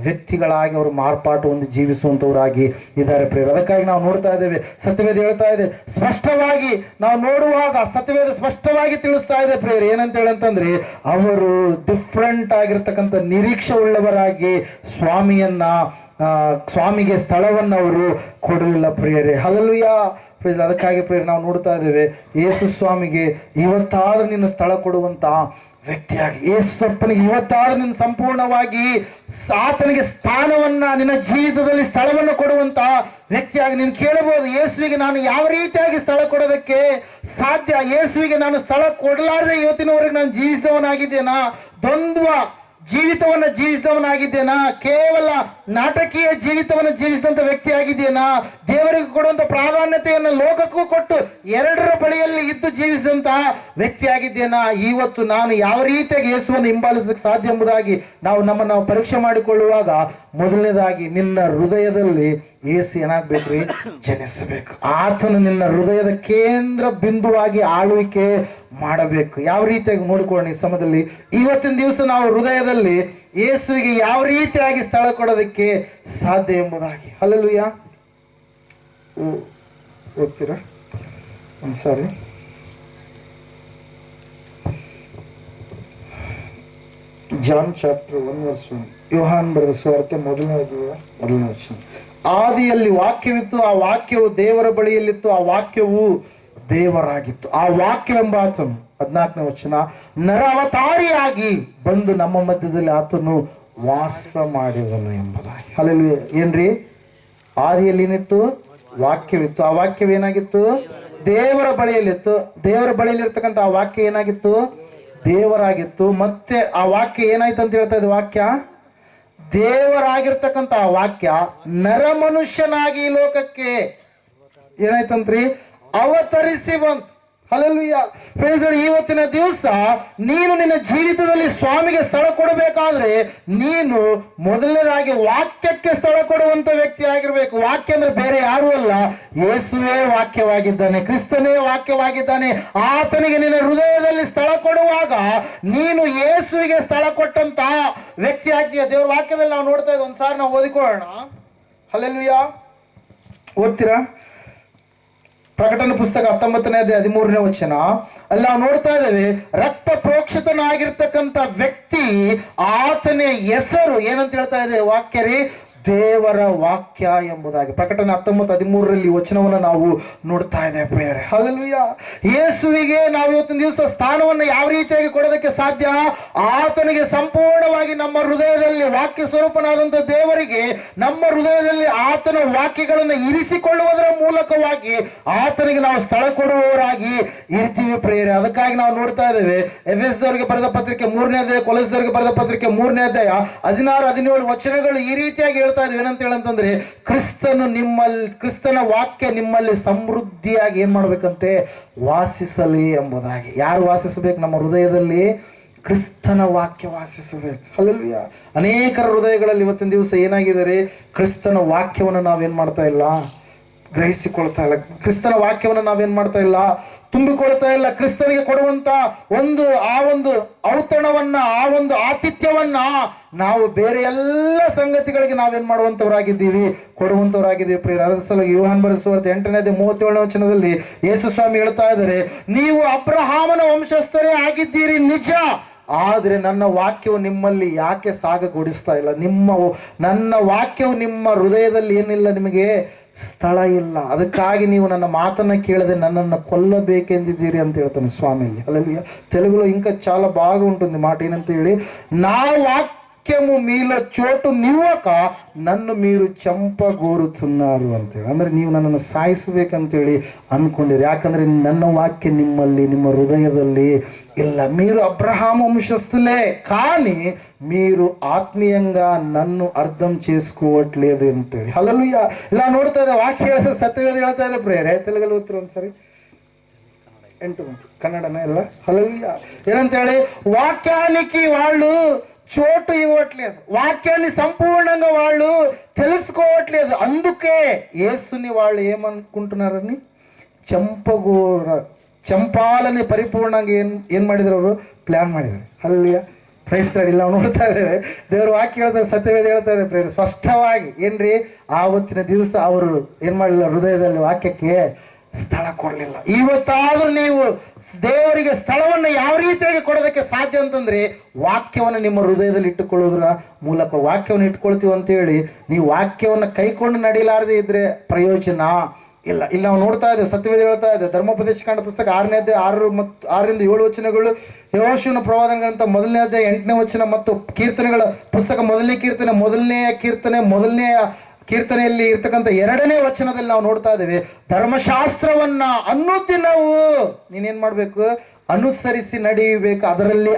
ವ್ಯಕ್ತಿಗಳಾಗಿ ಅವರು ಮಾರ್ಪಾಟು ಹೊಂದಿ ಜೀವಿಸುವಂತವರಾಗಿ ಇದ್ದಾರೆ ಪ್ರೇರ. ಅದಕ್ಕಾಗಿ ನಾವು ನೋಡ್ತಾ ಇದ್ದೇವೆ, ಸತ್ಯವೇದ ಹೇಳ್ತಾ ಇದೆ ಸ್ಪಷ್ಟವಾಗಿ. ನಾವು ನೋಡುವಾಗ ಸತ್ಯವೇದ ಸ್ಪಷ್ಟವಾಗಿ ತಿಳಿಸ್ತಾ ಇದೆ ಪ್ರೇರ. ಏನಂತ ಹೇಳಂತಂದ್ರೆ, ಅವರು ಡಿಫ್ರೆಂಟ್ ಆಗಿರ್ತಕ್ಕಂಥ ನಿರೀಕ್ಷೆ ಉಳ್ಳವರಾಗಿ ಸ್ವಾಮಿಗೆ ಸ್ಥಳವನ್ನು ಅವರು ಕೊಡಲಿಲ್ಲ ಪ್ರಿಯರೇ. ಹಲ್ಲೆಲೂಯಾ. ಅದಕ್ಕಾಗಿ ಪ್ರಿಯರೇ, ನಾವು ನೋಡ್ತಾ ಇದ್ದೇವೆ, ಯೇಸು ಸ್ವಾಮಿಗೆ ಇವತ್ತಾದ್ರೂ ನಿನ್ನ ಸ್ಥಳ ಕೊಡುವಂತ ವ್ಯಕ್ತಿಯಾಗಿ, ಯೇಸಪ್ಪನಿಗೆ ಇವತ್ತಾದ್ರೂ ನಿನ್ನ ಸಂಪೂರ್ಣವಾಗಿ ಆತನಿಗೆ ಸ್ಥಾನವನ್ನ, ನಿನ್ನ ಜೀವಿತದಲ್ಲಿ ಸ್ಥಳವನ್ನು ಕೊಡುವಂತ ವ್ಯಕ್ತಿಯಾಗಿ ನೀನು ಕೇಳಬಹುದು, ಯೇಸುವಿಗೆ ನಾನು ಯಾವ ರೀತಿಯಾಗಿ ಸ್ಥಳ ಕೊಡೋದಕ್ಕೆ ಸಾಧ್ಯ? ಯೇಸುವಿಗೆ ನಾನು ಸ್ಥಳ ಕೊಡಲಾರದೆ ಇವತ್ತಿನವರೆಗೆ ನಾನು ಜೀವಿಸಿದವನಾಗಿದ್ದೇನಾ? ದ್ವಂದ್ವ ಜೀವಿತವನ್ನು ಜೀವಿಸಿದವನಾಗಿದ್ದೇನಾ? ಕೇವಲ ನಾಟಕೀಯ ಜೀವಿತವನ್ನು ಜೀವಿಸಿದಂಥ ವ್ಯಕ್ತಿ ಆಗಿದ್ದೇನಾ? ದೇವರಿಗೆ ಕೊಡುವಂಥ ಪ್ರಾಧಾನ್ಯತೆಯನ್ನು ಲೋಕಕ್ಕೂ ಕೊಟ್ಟು ಎರಡರ ಬಳಿಯಲ್ಲಿ ಇದ್ದು ಜೀವಿಸಿದಂತಹ ವ್ಯಕ್ತಿ ಆಗಿದ್ದೇನಾ? ಇವತ್ತು ನಾನು ಯಾವ ರೀತಿಯಾಗಿ ಯೇಸುವನ್ನು ಹಿಂಬಾಲಿಸೋದಕ್ಕೆ ಸಾಧ್ಯ ಎಂಬುದಾಗಿ ನಾವು ಪರೀಕ್ಷೆ ಮಾಡಿಕೊಳ್ಳುವಾಗ, ಮೊದಲನೇದಾಗಿ ನಿನ್ನ ಹೃದಯದಲ್ಲಿ ಯೇಸು ಏನಾಗಬೇಕ್ರಿ, ಜನಿಸಬೇಕು. ಆತನು ನಿನ್ನ ಹೃದಯದ ಕೇಂದ್ರ ಬಿಂದುವಾಗಿ ಆಳ್ವಿಕೆ ಮಾಡಬೇಕು. ಯಾವ ರೀತಿಯಾಗಿ ನೋಡಿಕೊಳ್ಳೋಣ ಈ ಸಮಯದಲ್ಲಿ, ಇವತ್ತಿನ ದಿವಸ ನಾವು ಹೃದಯದಲ್ಲಿ ಯೇಸುವಿಗೆ ಯಾವ ರೀತಿಯಾಗಿ ಸ್ಥಳ ಕೊಡೋದಕ್ಕೆ ಸಾಧ್ಯ ಎಂಬುದಾಗಿ. ಹಲ್ಲೆಲೂಯಾ. ಓದ್ತೀರಾ ಒಂದ್ಸಾರಿ? ಜಾನ್ ಚಾಪ್ಟರ್ 1 ಯೋಹಾನ್ ಬರೆದ ಸುವಾರ್ತೆ 1ನೇ ವಚನ. ಆದಿಯಲ್ಲಿ ವಾಕ್ಯವಿತ್ತು, ಆ ವಾಕ್ಯವು ದೇವರ ಬಳಿಯಲ್ಲಿತ್ತು, ಆ ವಾಕ್ಯವು ದೇವರಾಗಿತ್ತು. ಆ ವಾಕ್ಯವೆಂಬ ಆತನು 14ನೇ ವಚನ, ನರ ಅವತಾರಿಯಾಗಿ ಬಂದು ನಮ್ಮ ಮಧ್ಯದಲ್ಲಿ ಆತನು ವಾಸ ಮಾಡಿದನು ಎಂಬುದಾಗಿ. ಹಲ್ಲೆಲೂಯಾ. ಏನ್ರಿ? ಆದಿಯಲ್ಲಿ ಏನಿತ್ತು? ವಾಕ್ಯವಿತ್ತು. ಆ ವಾಕ್ಯವೇನಾಗಿತ್ತು? ದೇವರ ಬಳಿಯಲ್ಲಿತ್ತು. ದೇವರ ಬಳಿಯಲ್ಲಿರ್ತಕ್ಕಂಥ ಆ ವಾಕ್ಯ ಏನಾಗಿತ್ತು? ದೇವರಾಗಿತ್ತು. ಮತ್ತೆ ಆ ವಾಕ್ಯ ಏನಾಯ್ತು ಅಂತ ಹೇಳ್ತಾ ಇದೆ ವಾಕ್ಯ, ದೇವರಾಗಿರ್ತಕ್ಕಂಥ ಆ ವಾಕ್ಯ ನರಮನುಷ್ಯನಾಗಿ ಈ ಲೋಕಕ್ಕೆ ಏನಾಯ್ತಂತ್ರಿ, ಅವತರಿಸಿ ಬಂತು. ಹಲ್ಲೆಲೂಯಾ. Praise the lord. ಇವತ್ತಿನ ದಿವಸ ನೀನು ನಿನ್ನ ಜೀವಿತದಲ್ಲಿ ಸ್ವಾಮಿಗೆ ಸ್ಥಳ ಕೊಡಬೇಕಾದ್ರೆ ನೀನು ಮೊದಲನೇದಾಗಿ ವಾಕ್ಯಕ್ಕೆ ಸ್ಥಳ ಕೊಡುವಂತ ವ್ಯಕ್ತಿ ಆಗಿರ್ಬೇಕು. ವಾಕ್ಯ ಅಂದ್ರೆ ಬೇರೆ ಯಾರೂ ಅಲ್ಲ, ಯೇಸುವೇ ವಾಕ್ಯವಾಗಿದ್ದಾನೆ, ಕ್ರಿಸ್ತನೇ ವಾಕ್ಯವಾಗಿದ್ದಾನೆ. ಆತನಿಗೆ ನಿನ್ನ ಹೃದಯದಲ್ಲಿ ಸ್ಥಳ ಕೊಡುವಾಗ ನೀನು ಯೇಸುವಿಗೆ ಸ್ಥಳ ಕೊಟ್ಟಂತ ವ್ಯಕ್ತಿ ಆಗ್ತೀಯ. ದೇವರ ವಾಕ್ಯದಲ್ಲಿ ನಾವು ನೋಡ್ತಾ ಇದ್ದೀವಿ. ಒಂದ್ಸಾರಿ ನಾವು ಓದಿಕೊಳ್ಳೋಣ. ಹಲ್ಲೆಲೂಯಾ. ಓದ್ತೀರಾ? ಪ್ರಕಟಣೆ ಪುಸ್ತಕ 19ನೇ ಅಧ್ಯಾಯ 13ನೇ ವಚನ. ಅಲ್ಲಿ ನಾವು ನೋಡ್ತಾ ಇದ್ದೇವೆ, ರಕ್ತ ಪ್ರೋಕ್ಷಿತನಾಗಿರ್ತಕ್ಕಂಥ ವ್ಯಕ್ತಿ, ಆತನ ಹೆಸರು ಏನಂತ ಹೇಳ್ತಾ ಇದೆ ವಾಕ್ಯ ರೀ, ದೇವರ ವಾಕ್ಯ ಎಂಬುದಾಗಿ. ಪ್ರಕಟಣೆ 19:13 ವಚನವನ್ನು ನಾವು ನೋಡ್ತಾ ಇದ್ದೇವೆ ಪ್ರಿಯರೇ. ಹಲ್ಲೆಲೂಯಾ. ಯೇಸುವಿಗೆ ನಾವು ಇವತ್ತಿನ ದಿವಸ ಸ್ಥಾನವನ್ನು ಯಾವ ರೀತಿಯಾಗಿ ಕೊಡೋದಕ್ಕೆ ಸಾಧ್ಯ? ಆತನಿಗೆ ಸಂಪೂರ್ಣವಾಗಿ ನಮ್ಮ ಹೃದಯದಲ್ಲಿ ವಾಕ್ಯ ಸ್ವರೂಪನಾದಂಥ ದೇವರಿಗೆ ನಮ್ಮ ಹೃದಯದಲ್ಲಿ ಆತನ ವಾಕ್ಯಗಳನ್ನು ಇರಿಸಿಕೊಳ್ಳುವುದರ ಮೂಲಕವಾಗಿ ಆತನಿಗೆ ನಾವು ಸ್ಥಳ ಕೊಡುವವರಾಗಿ ಇರ್ತೀವಿ ಪ್ರಿಯರೇ. ಅದಕ್ಕಾಗಿ ನಾವು ನೋಡ್ತಾ ಇದ್ದೇವೆ, ಎಫೆಸದವರಿಗೆ ಬರೆದ ಪತ್ರಿಕೆ 3ನೇ ಅಧ್ಯಾಯ, ಕೊಲೊಸ್ಸದವರಿಗೆ ಬರೆದ ಪತ್ರಿಕೆ 3ನೇ ಅಧ್ಯಾಯ 16-17 ವಚನಗಳು ಈ ರೀತಿಯಾಗಿ ಹೇಳ್ತಾ ಇದ್ವಿ. ಏನಂತ ಹೇಳಂತಂದ್ರೆ, ಕ್ರಿಸ್ತನ ವಾಕ್ಯ ನಿಮ್ಮಲ್ಲಿ ಸಮೃದ್ಧಿಯಾಗಿ ಏನ್ ಮಾಡ್ಬೇಕಂತೆ, ವಾಸಿಸಲಿ ಎಂಬುದಾಗಿ. ಯಾರು ವಾಸಿಸಬೇಕು ನಮ್ಮ ಹೃದಯದಲ್ಲಿ? ಕ್ರಿಸ್ತನ ವಾಕ್ಯ ವಾಸಿಸಬೇಕು. ಹಲ್ಲೆಲೂಯಾ. ಅನೇಕರ ಹೃದಯಗಳಲ್ಲಿ ಇವತ್ತಿನ ದಿವಸ ಏನಾಗಿದ್ದಾರೆ, ಕ್ರಿಸ್ತನ ವಾಕ್ಯವನ್ನು ನಾವೇನ್ ಮಾಡ್ತಾ ಇಲ್ಲ, ಗ್ರಹಿಸಿಕೊಳ್ತಾ ಇಲ್ಲ. ಕ್ರಿಸ್ತನ ವಾಕ್ಯವನ್ನು ನಾವೇನ್ ಮಾಡ್ತಾ ಇಲ್ಲ, ತುಂಬಿಕೊಳ್ತಾ ಇಲ್ಲ. ಕ್ರಿಸ್ತನಿಗೆ ಕೊಡುವಂತ ಆ ಒಂದು ಔತಣವನ್ನ, ಆ ಒಂದು ಆತಿಥ್ಯವನ್ನ ನಾವು ಬೇರೆ ಎಲ್ಲ ಸಂಗತಿಗಳಿಗೆ ನಾವೇನ್ ಮಾಡುವಂತವರಾಗಿದ್ದೀವಿ, ಕೊಡುವಂತವರಾಗಿದ್ದೀವಿ ಪ್ರಿಯರೇ. ಅದರ ಸಲುವಾಗಿ ಯೋಹಾನ ಬರೆದ ಸುವಾರ್ತೆ 8ನೇ ಅಧ್ಯಾಯ 37ನೇ ವಚನದಲ್ಲಿ ಯೇಸು ಸ್ವಾಮಿ ಹೇಳ್ತಾ ಇದ್ದಾರೆ, ನೀವು ಅಬ್ರಹಾಮನ ವಂಶಸ್ಥರೇ ಆಗಿದ್ದೀರಿ ನಿಜ, ಆದರೆ ನನ್ನ ವಾಕ್ಯವು ನಿಮ್ಮಲ್ಲಿ ಯಾಕೆ ಸಾಗಗೊಡಿಸ್ತಾ ಇಲ್ಲ? ನನ್ನ ವಾಕ್ಯವು ನಿಮ್ಮ ಹೃದಯದಲ್ಲಿ ಏನಿಲ್ಲ, ನಿಮಗೆ ಸ್ಥಳ ಇಲ್ಲ. ಅದಕ್ಕಾಗಿ ನೀವು ನನ್ನ ಮಾತನ್ನ ಕೇಳದೆ ನನ್ನನ್ನು ಕೊಲ್ಲಬೇಕೆಂದಿದ್ದೀರಿ ಅಂತ ಹೇಳ್ತಾನೆ ಸ್ವಾಮಿಯಲ್ಲಿ. ಅಲ್ಲಲ್ಲಿ తెలుగులో ఇంకా చాలా బాగుంటుంది మాట. ಏನಂತ ಹೇಳಿ, నా వాక్యము మీలో చోటు నివ్వక నన్ను మీరు చంపగోరుతున్నారు ಅಂತೇಳಿ. ಅಂದ್ರೆ ನೀವು ನನ್ನನ್ನು ಸಾಯಿಸಬೇಕಂತೇಳಿ ಅನ್ಕೊಂಡಿರಿ. ಯಾಕಂದ್ರೆ ನನ್ನ ವಾಕ್ಯ ನಿಮ್ಮಲ್ಲಿ, ನಿಮ್ಮ ಹೃದಯದಲ್ಲಿ ಇಲ್ಲ. మీరు అబ్రహాము వంశస్థులే, కానీ మీరు ఆత్మీయంగా నన్ను అర్థం చేసుకోవట్లేదు ಅಂತೇಳಿ. హల్లెలూయా. ఇలా ನೋಡ್ತಾ ಇದೆ ವಾಕ್ಯ ಹೇಳಿದ ಸತ್ಯವೇದ ಹೇಳ್ತಾ ಇದೆ ಪ್ರೇರೆ. ತೆಲುಗಲ್ಲಿ ಉತ್ತರ ಒಂದ್ಸರಿ 8 కన్నడನೇ ಇಲ್ಲ. హల్లెలూయా. ಏನಂತ ಹೇಳಿ, వాక్యానికి వాళ్ళు చోటు ఇవ్వట్లేదు, వాక్యాన్ని సంపూర్ణంగా వాళ్ళు తెలుసుకోవట్లేదు. అందుకే యేసుని వాళ్ళు ఏమనుకుంటున్నారని ಚಂಪಾలని ಪರಿಪೂರ್ಣಂಗೆ ಏನ್ ಮಾಡಿದ್ರು, ಅವರು ಪ್ಲಾನ್ ಮಾಡಿದ್ರು. ಅಲ್ಲಿಯ ಪ್ರೈಸ್ ಇಲ್ಲ ನೋಡ್ತಾ ಇದ್ದೇವೆ. ದೇವ್ರ ವಾಕ್ಯ ಹೇಳ್ತಾ, ಸತ್ಯವೇದ ಹೇಳ್ತಾ ಇದೆ ಪ್ರೇರ ಸ್ಪಷ್ಟವಾಗಿ. ಏನ್ರಿ, ಆವತ್ತಿನ ದಿವಸ ಅವರು ಏನ್ ಮಾಡಲಿಲ್ಲ, ಹೃದಯದಲ್ಲಿ ವಾಕ್ಯಕ್ಕೆ ಸ್ಥಳ ಕೊಡಲಿಲ್ಲ. ಇವತ್ತಾದ್ರೂ ನೀವು ದೇವರಿಗೆ ಸ್ಥಳವನ್ನು ಯಾವ ರೀತಿಯಾಗಿ ಕೊಡೋದಕ್ಕೆ ಸಾಧ್ಯ ಅಂತಂದ್ರೆ, ವಾಕ್ಯವನ್ನು ನಿಮ್ಮ ಹೃದಯದಲ್ಲಿ ಇಟ್ಟುಕೊಳ್ಳೋದ್ರ ಮೂಲಕ. ವಾಕ್ಯವನ್ನು ಇಟ್ಕೊಳ್ತೀವಿ ಅಂತೇಳಿ ನೀವು ವಾಕ್ಯವನ್ನು ಕೈಕೊಂಡು ನಡೀಲಾರದೆ ಇದ್ರೆ ಪ್ರಯೋಜನ ಇಲ್ಲ. ಇಲ್ಲಿ ನಾವು ನೋಡ್ತಾ ಇದ್ದೇವೆ, ಸತ್ಯವೇದ ಹೇಳ್ತಾ ಇದೆ, ಧರ್ಮೋಪದೇಶಕಾಂಡ ಪುಸ್ತಕ 6ನೇ ಅಧ್ಯಾಯ 6-7 ವಚನಗಳು, ಯೆಹೋಶುವನ ಪ್ರವಾದನ ಗ್ರಂಥ 1ನೇ ಅಧ್ಯಾಯ 8ನೇ ವಚನ ಮತ್ತು ಕೀರ್ತನೆಗಳ ಪುಸ್ತಕ 1ನೇ ಕೀರ್ತನೆ 1ನೇ ಕೀರ್ತನೆಯಲ್ಲಿ ಇರ್ತಕ್ಕಂಥ 2ನೇ ವಚನದಲ್ಲಿ ನಾವು ನೋಡ್ತಾ ಇದ್ದೇವೆ, ಧರ್ಮಶಾಸ್ತ್ರವನ್ನ ಅನುದಿನವೂ ನೀನೇನ್ ಮಾಡ್ಬೇಕು, ಅನುಸರಿಸಿ ನಡೆಯಬೇಕು, ಅದರಲ್ಲಿ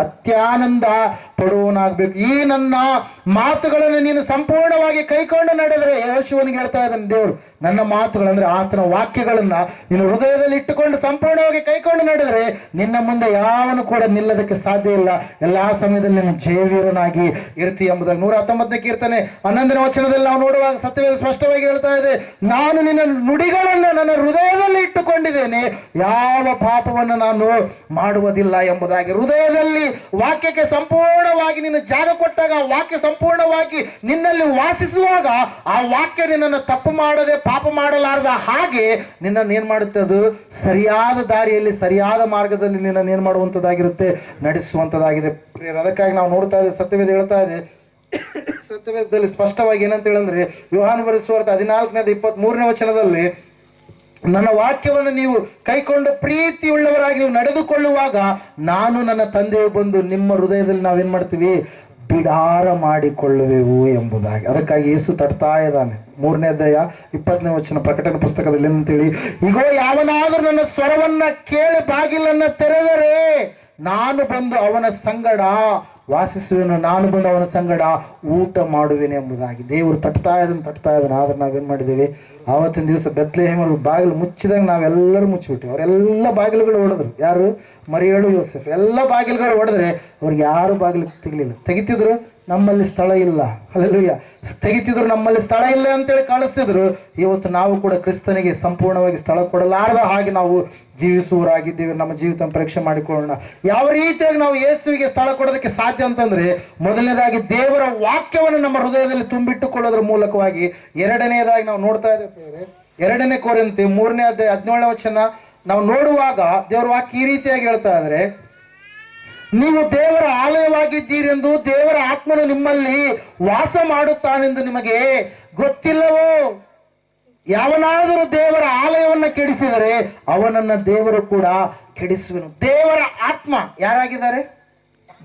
ಅತ್ಯಾನಂದ ಪಡುವನಾಗಬೇಕು. ಈ ನನ್ನ ಮಾತುಗಳನ್ನು ನೀನು ಸಂಪೂರ್ಣವಾಗಿ ಕೈಕೊಂಡು ನಡೆದರೆ, ಯೆಹೋಶುವನಿಗೆ ಹೇಳ್ತಾ ಇದ್ದಾನೆ ದೇವರು, ನನ್ನ ಮಾತುಗಳಂದ್ರೆ ಆತನ ವಾಕ್ಯಗಳನ್ನ ನೀನು ಹೃದಯದಲ್ಲಿ ಇಟ್ಟುಕೊಂಡು ಸಂಪೂರ್ಣವಾಗಿ ಕೈಕೊಂಡು ನಡೆದರೆ ನಿನ್ನ ಮುಂದೆ ಯಾವನು ಕೂಡ ನಿಲ್ಲದಕ್ಕೆ ಸಾಧ್ಯ ಇಲ್ಲ. ಎಲ್ಲಾ ಸಮಯದಲ್ಲಿ ನೀನು ಜಯವೀರನಾಗಿ ಇರ್ತಿ ಎಂಬುದಾಗಿ 119ನೇ ಕೀರ್ತನೆ 11ನೇ ವಚನದಲ್ಲಿ ನಾವು ನೋಡುವಾಗ ಸತ್ಯವೇದ ಸ್ಪಷ್ಟವಾಗಿ ಹೇಳ್ತಾ ಇದೆ, ನಾನು ನಿನ್ನ ನುಡಿಗಳನ್ನು ನನ್ನ ಹೃದಯದಲ್ಲಿ ಇಟ್ಟುಕೊಂಡಿದ್ದೇನೆ, ಯಾವ ಪಾಪವನ್ನು ನಾನು ಮಾಡುವುದಿಲ್ಲ ಎಂಬುದಾಗಿ. ಹೃದಯದಲ್ಲಿ ವಾಕ್ಯಕ್ಕೆ ಸಂಪೂರ್ಣವಾಗಿ ನೀನು ಜಾಗ ಕೊಟ್ಟಾಗ, ವಾಕ್ಯ ಸಂಪೂರ್ಣವಾಗಿ ನಿನ್ನಲ್ಲಿ ವಾಸಿಸುವಾಗ, ಆ ವಾಕ್ಯ ನಿನ್ನನ್ನು ತಪ್ಪು ಮಾಡದೆ ಪಾಪ ಮಾಡಲಾರದ ಹಾಗೆ ನಿನ್ನನ್ನು ಏನ್ ಮಾಡುತ್ತೆ, ಅದು ಸರಿಯಾದ ದಾರಿಯಲ್ಲಿ ಸರಿಯಾದ ಮಾರ್ಗದಲ್ಲಿ ನಿನ್ನನ್ನು ಏನ್ ಮಾಡುವಂಥದ್ದಾಗಿರುತ್ತೆ, ನಡೆಸುವಂಥದ್ದಾಗಿದೆ. ಅದಕ್ಕಾಗಿ ನಾವು ನೋಡ್ತಾ ಇದ್ದೇವೆ, ಸತ್ಯವೇದ ಹೇಳ್ತಾ ಇದೆ, ಸತ್ಯವೇದದಲ್ಲಿ ಸ್ಪಷ್ಟವಾಗಿ ಏನಂತ ಹೇಳಂದ್ರೆ, ಯೋಹಾನ ಬರೆದ ಸುವಾರ್ತೆ 14ನೇ ಅಧ್ಯಾಯ 23ನೇ ವಚನದಲ್ಲಿ, ನನ್ನ ವಾಕ್ಯವನ್ನು ನೀವು ಕೈಕೊಂಡು ಪ್ರೀತಿಯುಳ್ಳವರಾಗಿ ನೀವು ನಡೆದುಕೊಳ್ಳುವಾಗ ನಾನು ನನ್ನ ತಂದೆಯು ಬಂದು ನಿಮ್ಮ ಹೃದಯದಲ್ಲಿ ನಾವೇನ್ ಮಾಡ್ತೀವಿ, ಬಿಡಾರ ಮಾಡಿಕೊಳ್ಳುವೆವು ಎಂಬುದಾಗಿ. ಅದಕ್ಕಾಗಿ ಯೇಸು ತಡ್ತಾ ಇದ್ದಾನೆ. 3ನೇ ಅಧ್ಯಾಯ 20ನೇ ವಚನ ಪ್ರಕಟಣೆ ಪುಸ್ತಕದಲ್ಲಿ ಏನಂತೇಳಿ, ಇಗೋ ಯಾವನಾದರೂ ನನ್ನ ಸ್ವರವನ್ನ ಕೇಳಿ ಬಾಗಿಲನ್ನ ತೆರೆದರೆ ನಾನು ಬಂದು ಅವನ ಸಂಗಡ ವಾಸಿಸುವೆನು, ನಾನು ಬಂದು ಅವನ ಸಂಗಡ ಊಟ ಮಾಡುವೆನು ಎಂಬುದಾಗಿ. ದೇವರು ತಟ್ತಾ ಇದ್ದಾನೆ. ಆದ್ರೆ ನಾವೇನು ಮಾಡಿದ್ದೀವಿ? ಆವತ್ತಿನ ದಿವಸ ಬೆತ್ಲೆಹೇಮರು ಬಾಗಿಲು ಮುಚ್ಚಿದಾಗ ನಾವೆಲ್ಲರೂ ಮುಚ್ಚಿಬಿಟ್ಟಿವಿ. ಅವರೆಲ್ಲ ಬಾಗಿಲುಗಳು ಹೊಡೆದ್ರು. ಯಾರು? ಮರಿಯಳು, ಯೋಸೆಫ್ ಎಲ್ಲ ಬಾಗಿಲುಗಳು ಹೊಡೆದ್ರೆ ಅವ್ರಿಗೆ ಯಾರು ಬಾಗಿಲು ತೆಗಿತಿದ್ರು? ನಮ್ಮಲ್ಲಿ ಸ್ಥಳ ಇಲ್ಲ. ಹಲ್ಲೆಲೂಯಾ. ತೆಗಿತಿದ್ರು, ನಮ್ಮಲ್ಲಿ ಸ್ಥಳ ಇಲ್ಲ ಅಂತೇಳಿ ಕಾಣಿಸ್ತಿದ್ರು. ಇವತ್ತು ನಾವು ಕೂಡ ಕ್ರಿಸ್ತನಿಗೆ ಸಂಪೂರ್ಣವಾಗಿ ಸ್ಥಳ ಕೊಡಲಾರದ ಹಾಗೆ ನಾವು ಜೀವಿಸುವವರಾಗಿದ್ದೇವೆ. ನಮ್ಮ ಜೀವಿತ ಪರೀಕ್ಷೆ ಮಾಡಿಕೊಳ್ಳೋಣ. ಯಾವ ರೀತಿಯಾಗಿ ನಾವು ಯೇಸುವಿಗೆ ಸ್ಥಳ ಕೊಡೋದಕ್ಕೆ ಸಾಧ್ಯ ಅಂತಂದ್ರೆ, ಮೊದಲನೇದಾಗಿ ದೇವರ ವಾಕ್ಯವನ್ನು ನಮ್ಮ ಹೃದಯದಲ್ಲಿ ತುಂಬಿಟ್ಟುಕೊಳ್ಳೋದ್ರ ಮೂಲಕವಾಗಿ. ಎರಡನೆಯದಾಗಿ ನಾವು ನೋಡ್ತಾ ಇದ್ದೇವೆ, 2 ಕೊರಿಂಥಿ 3ನೇ ಅಧ್ಯಾಯ 17ನೇ ವಚನ ನಾವು ನೋಡುವಾಗ ದೇವರ ವಾಕ್ಯ ಈ ರೀತಿಯಾಗಿ ಹೇಳ್ತಾ ಇದ್ರೆ, ನೀವು ದೇವರ ಆಲಯವಾಗಿದ್ದೀರೆಂದು ದೇವರ ಆತ್ಮನು ನಿಮ್ಮಲ್ಲಿ ವಾಸ ಮಾಡುತ್ತಾನೆಂದು ನಿಮಗೆ ಗೊತ್ತಿಲ್ಲವೋ? ಯಾವನಾದರೂ ದೇವರ ಆಲಯವನ್ನು ಕೆಡಿಸಿದರೆ ಅವನನ್ನ ದೇವರು ಕೂಡ ಕೆಡಿಸುವನು. ದೇವರ ಆತ್ಮ ಯಾರಾಗಿದ್ದಾರೆ?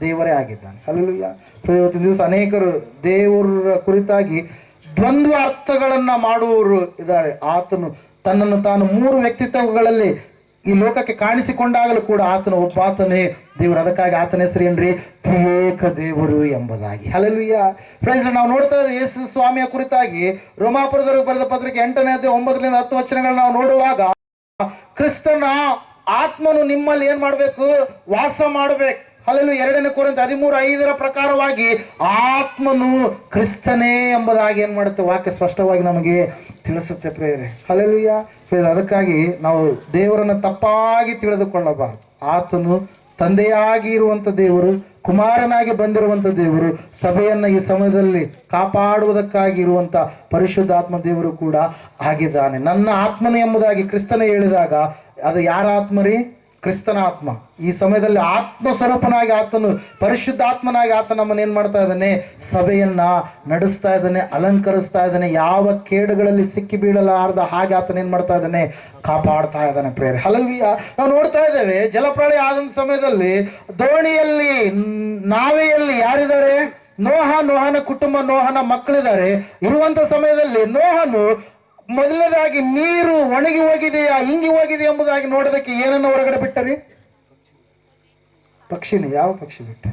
ದೇವರೇ ಆಗಿದ್ದಾನೆ. ಹಲ್ಲೆಲೂಯಾ. ಇವತ್ತಿನ ದಿವಸ ಅನೇಕರು ದೇವರ ಕುರಿತಾಗಿ ದ್ವಂದ್ವ ಅರ್ಥಗಳನ್ನ ಮಾಡುವವರು ಇದ್ದಾರೆ. ಆತನು ತನ್ನನ್ನು ತಾನು 3 ವ್ಯಕ್ತಿತ್ವಗಳಲ್ಲಿ ಈ ಲೋಕಕ್ಕೆ ಕಾಣಿಸಿಕೊಂಡಾಗಲೂ ಕೂಡ ಆತನು ಒಬ್ಬಾತನೇ ದೇವರು. ಅದಕ್ಕಾಗಿ ಆತನ ಹೆಸರು ಏನ್ರಿ? ತ್ರಿಯೇಕ ದೇವರು ಎಂಬುದಾಗಿ. ಹಲ್ಲೆಲೂಯಾ. ಫ್ರೆಂಡ್ಸ್, ನಾವು ನೋಡ್ತಾ ಇದ್ದೇವೆ ಯೇಸು ಸ್ವಾಮಿಯ ಕುರಿತಾಗಿ ರೋಮಾಪುರದವರಿಗೆ ಬರೆದ ಪತ್ರಿಕೆ 8ನೇ ಅಧ್ಯಾಯ 9ರಿಂದ 10 ವಚನಗಳನ್ನ ನಾವು ನೋಡುವಾಗ, ಕ್ರಿಸ್ತನ ಆತ್ಮನು ನಿಮ್ಮಲ್ಲಿ ಏನ್ ಮಾಡ್ಬೇಕು? ವಾಸ ಮಾಡ್ಬೇಕು. ಹಲ್ಲೆಲೂಯಾ. 2 ಕೊರಿಂಥಿ 13:5 ಪ್ರಕಾರವಾಗಿ ಆತ್ಮನು ಕ್ರಿಸ್ತನೇ ಎಂಬುದಾಗಿ ಏನ್ ಮಾಡುತ್ತೆ? ವಾಕ್ಯ ಸ್ಪಷ್ಟವಾಗಿ ನಮಗೆ ತಿಳಿಸುತ್ತೆ ಪ್ರೇರೆ. ಹಲ್ಲೆಲೂಯಾ. ಅದಕ್ಕಾಗಿ ನಾವು ದೇವರನ್ನು ತಪ್ಪಾಗಿ ತಿಳಿದುಕೊಳ್ಳಬಾರದು. ಆತನು ತಂದೆಯಾಗಿ ಇರುವಂತ ದೇವರು, ಕುಮಾರನಾಗಿ ಬಂದಿರುವಂತ ದೇವರು, ಸಭೆಯನ್ನ ಈ ಸಮಯದಲ್ಲಿ ಕಾಪಾಡುವುದಕ್ಕಾಗಿ ಇರುವಂತ ಪರಿಶುದ್ಧಾತ್ಮ ದೇವರು ಕೂಡ ಆಗಿದ್ದಾನೆ. ನನ್ನ ಆತ್ಮನು ಎಂಬುದಾಗಿ ಕ್ರಿಸ್ತನೇ ಹೇಳಿದಾಗ ಅದು ಯಾರ ಆತ್ಮರಿ? ಕ್ರಿಸ್ತನ ಆತ್ಮ. ಈ ಸಮಯದಲ್ಲಿ ಆತ್ಮ ಸ್ವರೂಪನಾಗಿ ಆತನು, ಪರಿಶುದ್ಧಾತ್ಮನಾಗಿ ಆತ ನಮ್ಮನ್ನು ಏನ್ ಮಾಡ್ತಾ ಇದ್ದಾನೆ? ಸಭೆಯನ್ನ ನಡೆಸ್ತಾ ಇದ್ದಾನೆ, ಅಲಂಕರಿಸ್ತಾ ಇದ್ದಾನೆ. ಯಾವ ಕೇಡುಗಳಲ್ಲಿ ಸಿಕ್ಕಿ ಬೀಳಲಾರ್ದ ಹಾಗೆ ಆತನ ಏನ್ ಮಾಡ್ತಾ ಇದ್ದಾನೆ? ಕಾಪಾಡ್ತಾ ಇದ್ದಾನೆ ಪ್ರೇರೆ. ಹಲ್ಲೆಲೂಯಾ. ನಾವು ನೋಡ್ತಾ ಇದ್ದೇವೆ, ಜಲಪ್ರಳಯ ಆದಂತ ಸಮಯದಲ್ಲಿ ದೋಣಿಯಲ್ಲಿ, ನಾವೆಯಲ್ಲಿ ಯಾರಿದ್ದಾರೆ? ನೋಹನ ಕುಟುಂಬ, ನೋಹನ ಮಕ್ಕಳಿದ್ದಾರೆ. ಇರುವಂತ ಸಮಯದಲ್ಲಿ ನೋಹನು ಮೊದಲನೇದಾಗಿ ನೀರು ಒಣಗಿ ಹೋಗಿದೆಯಾ, ಇಂಗಿ ಹೋಗಿದೆ ಎಂಬುದಾಗಿ ನೋಡೋದಕ್ಕೆ ಏನನ್ನು ಹೊರಗಡೆ ಬಿಟ್ಟರಿ? ಪಕ್ಷಿನಿ. ಯಾವ ಪಕ್ಷಿ ಬಿಟ್ಟ?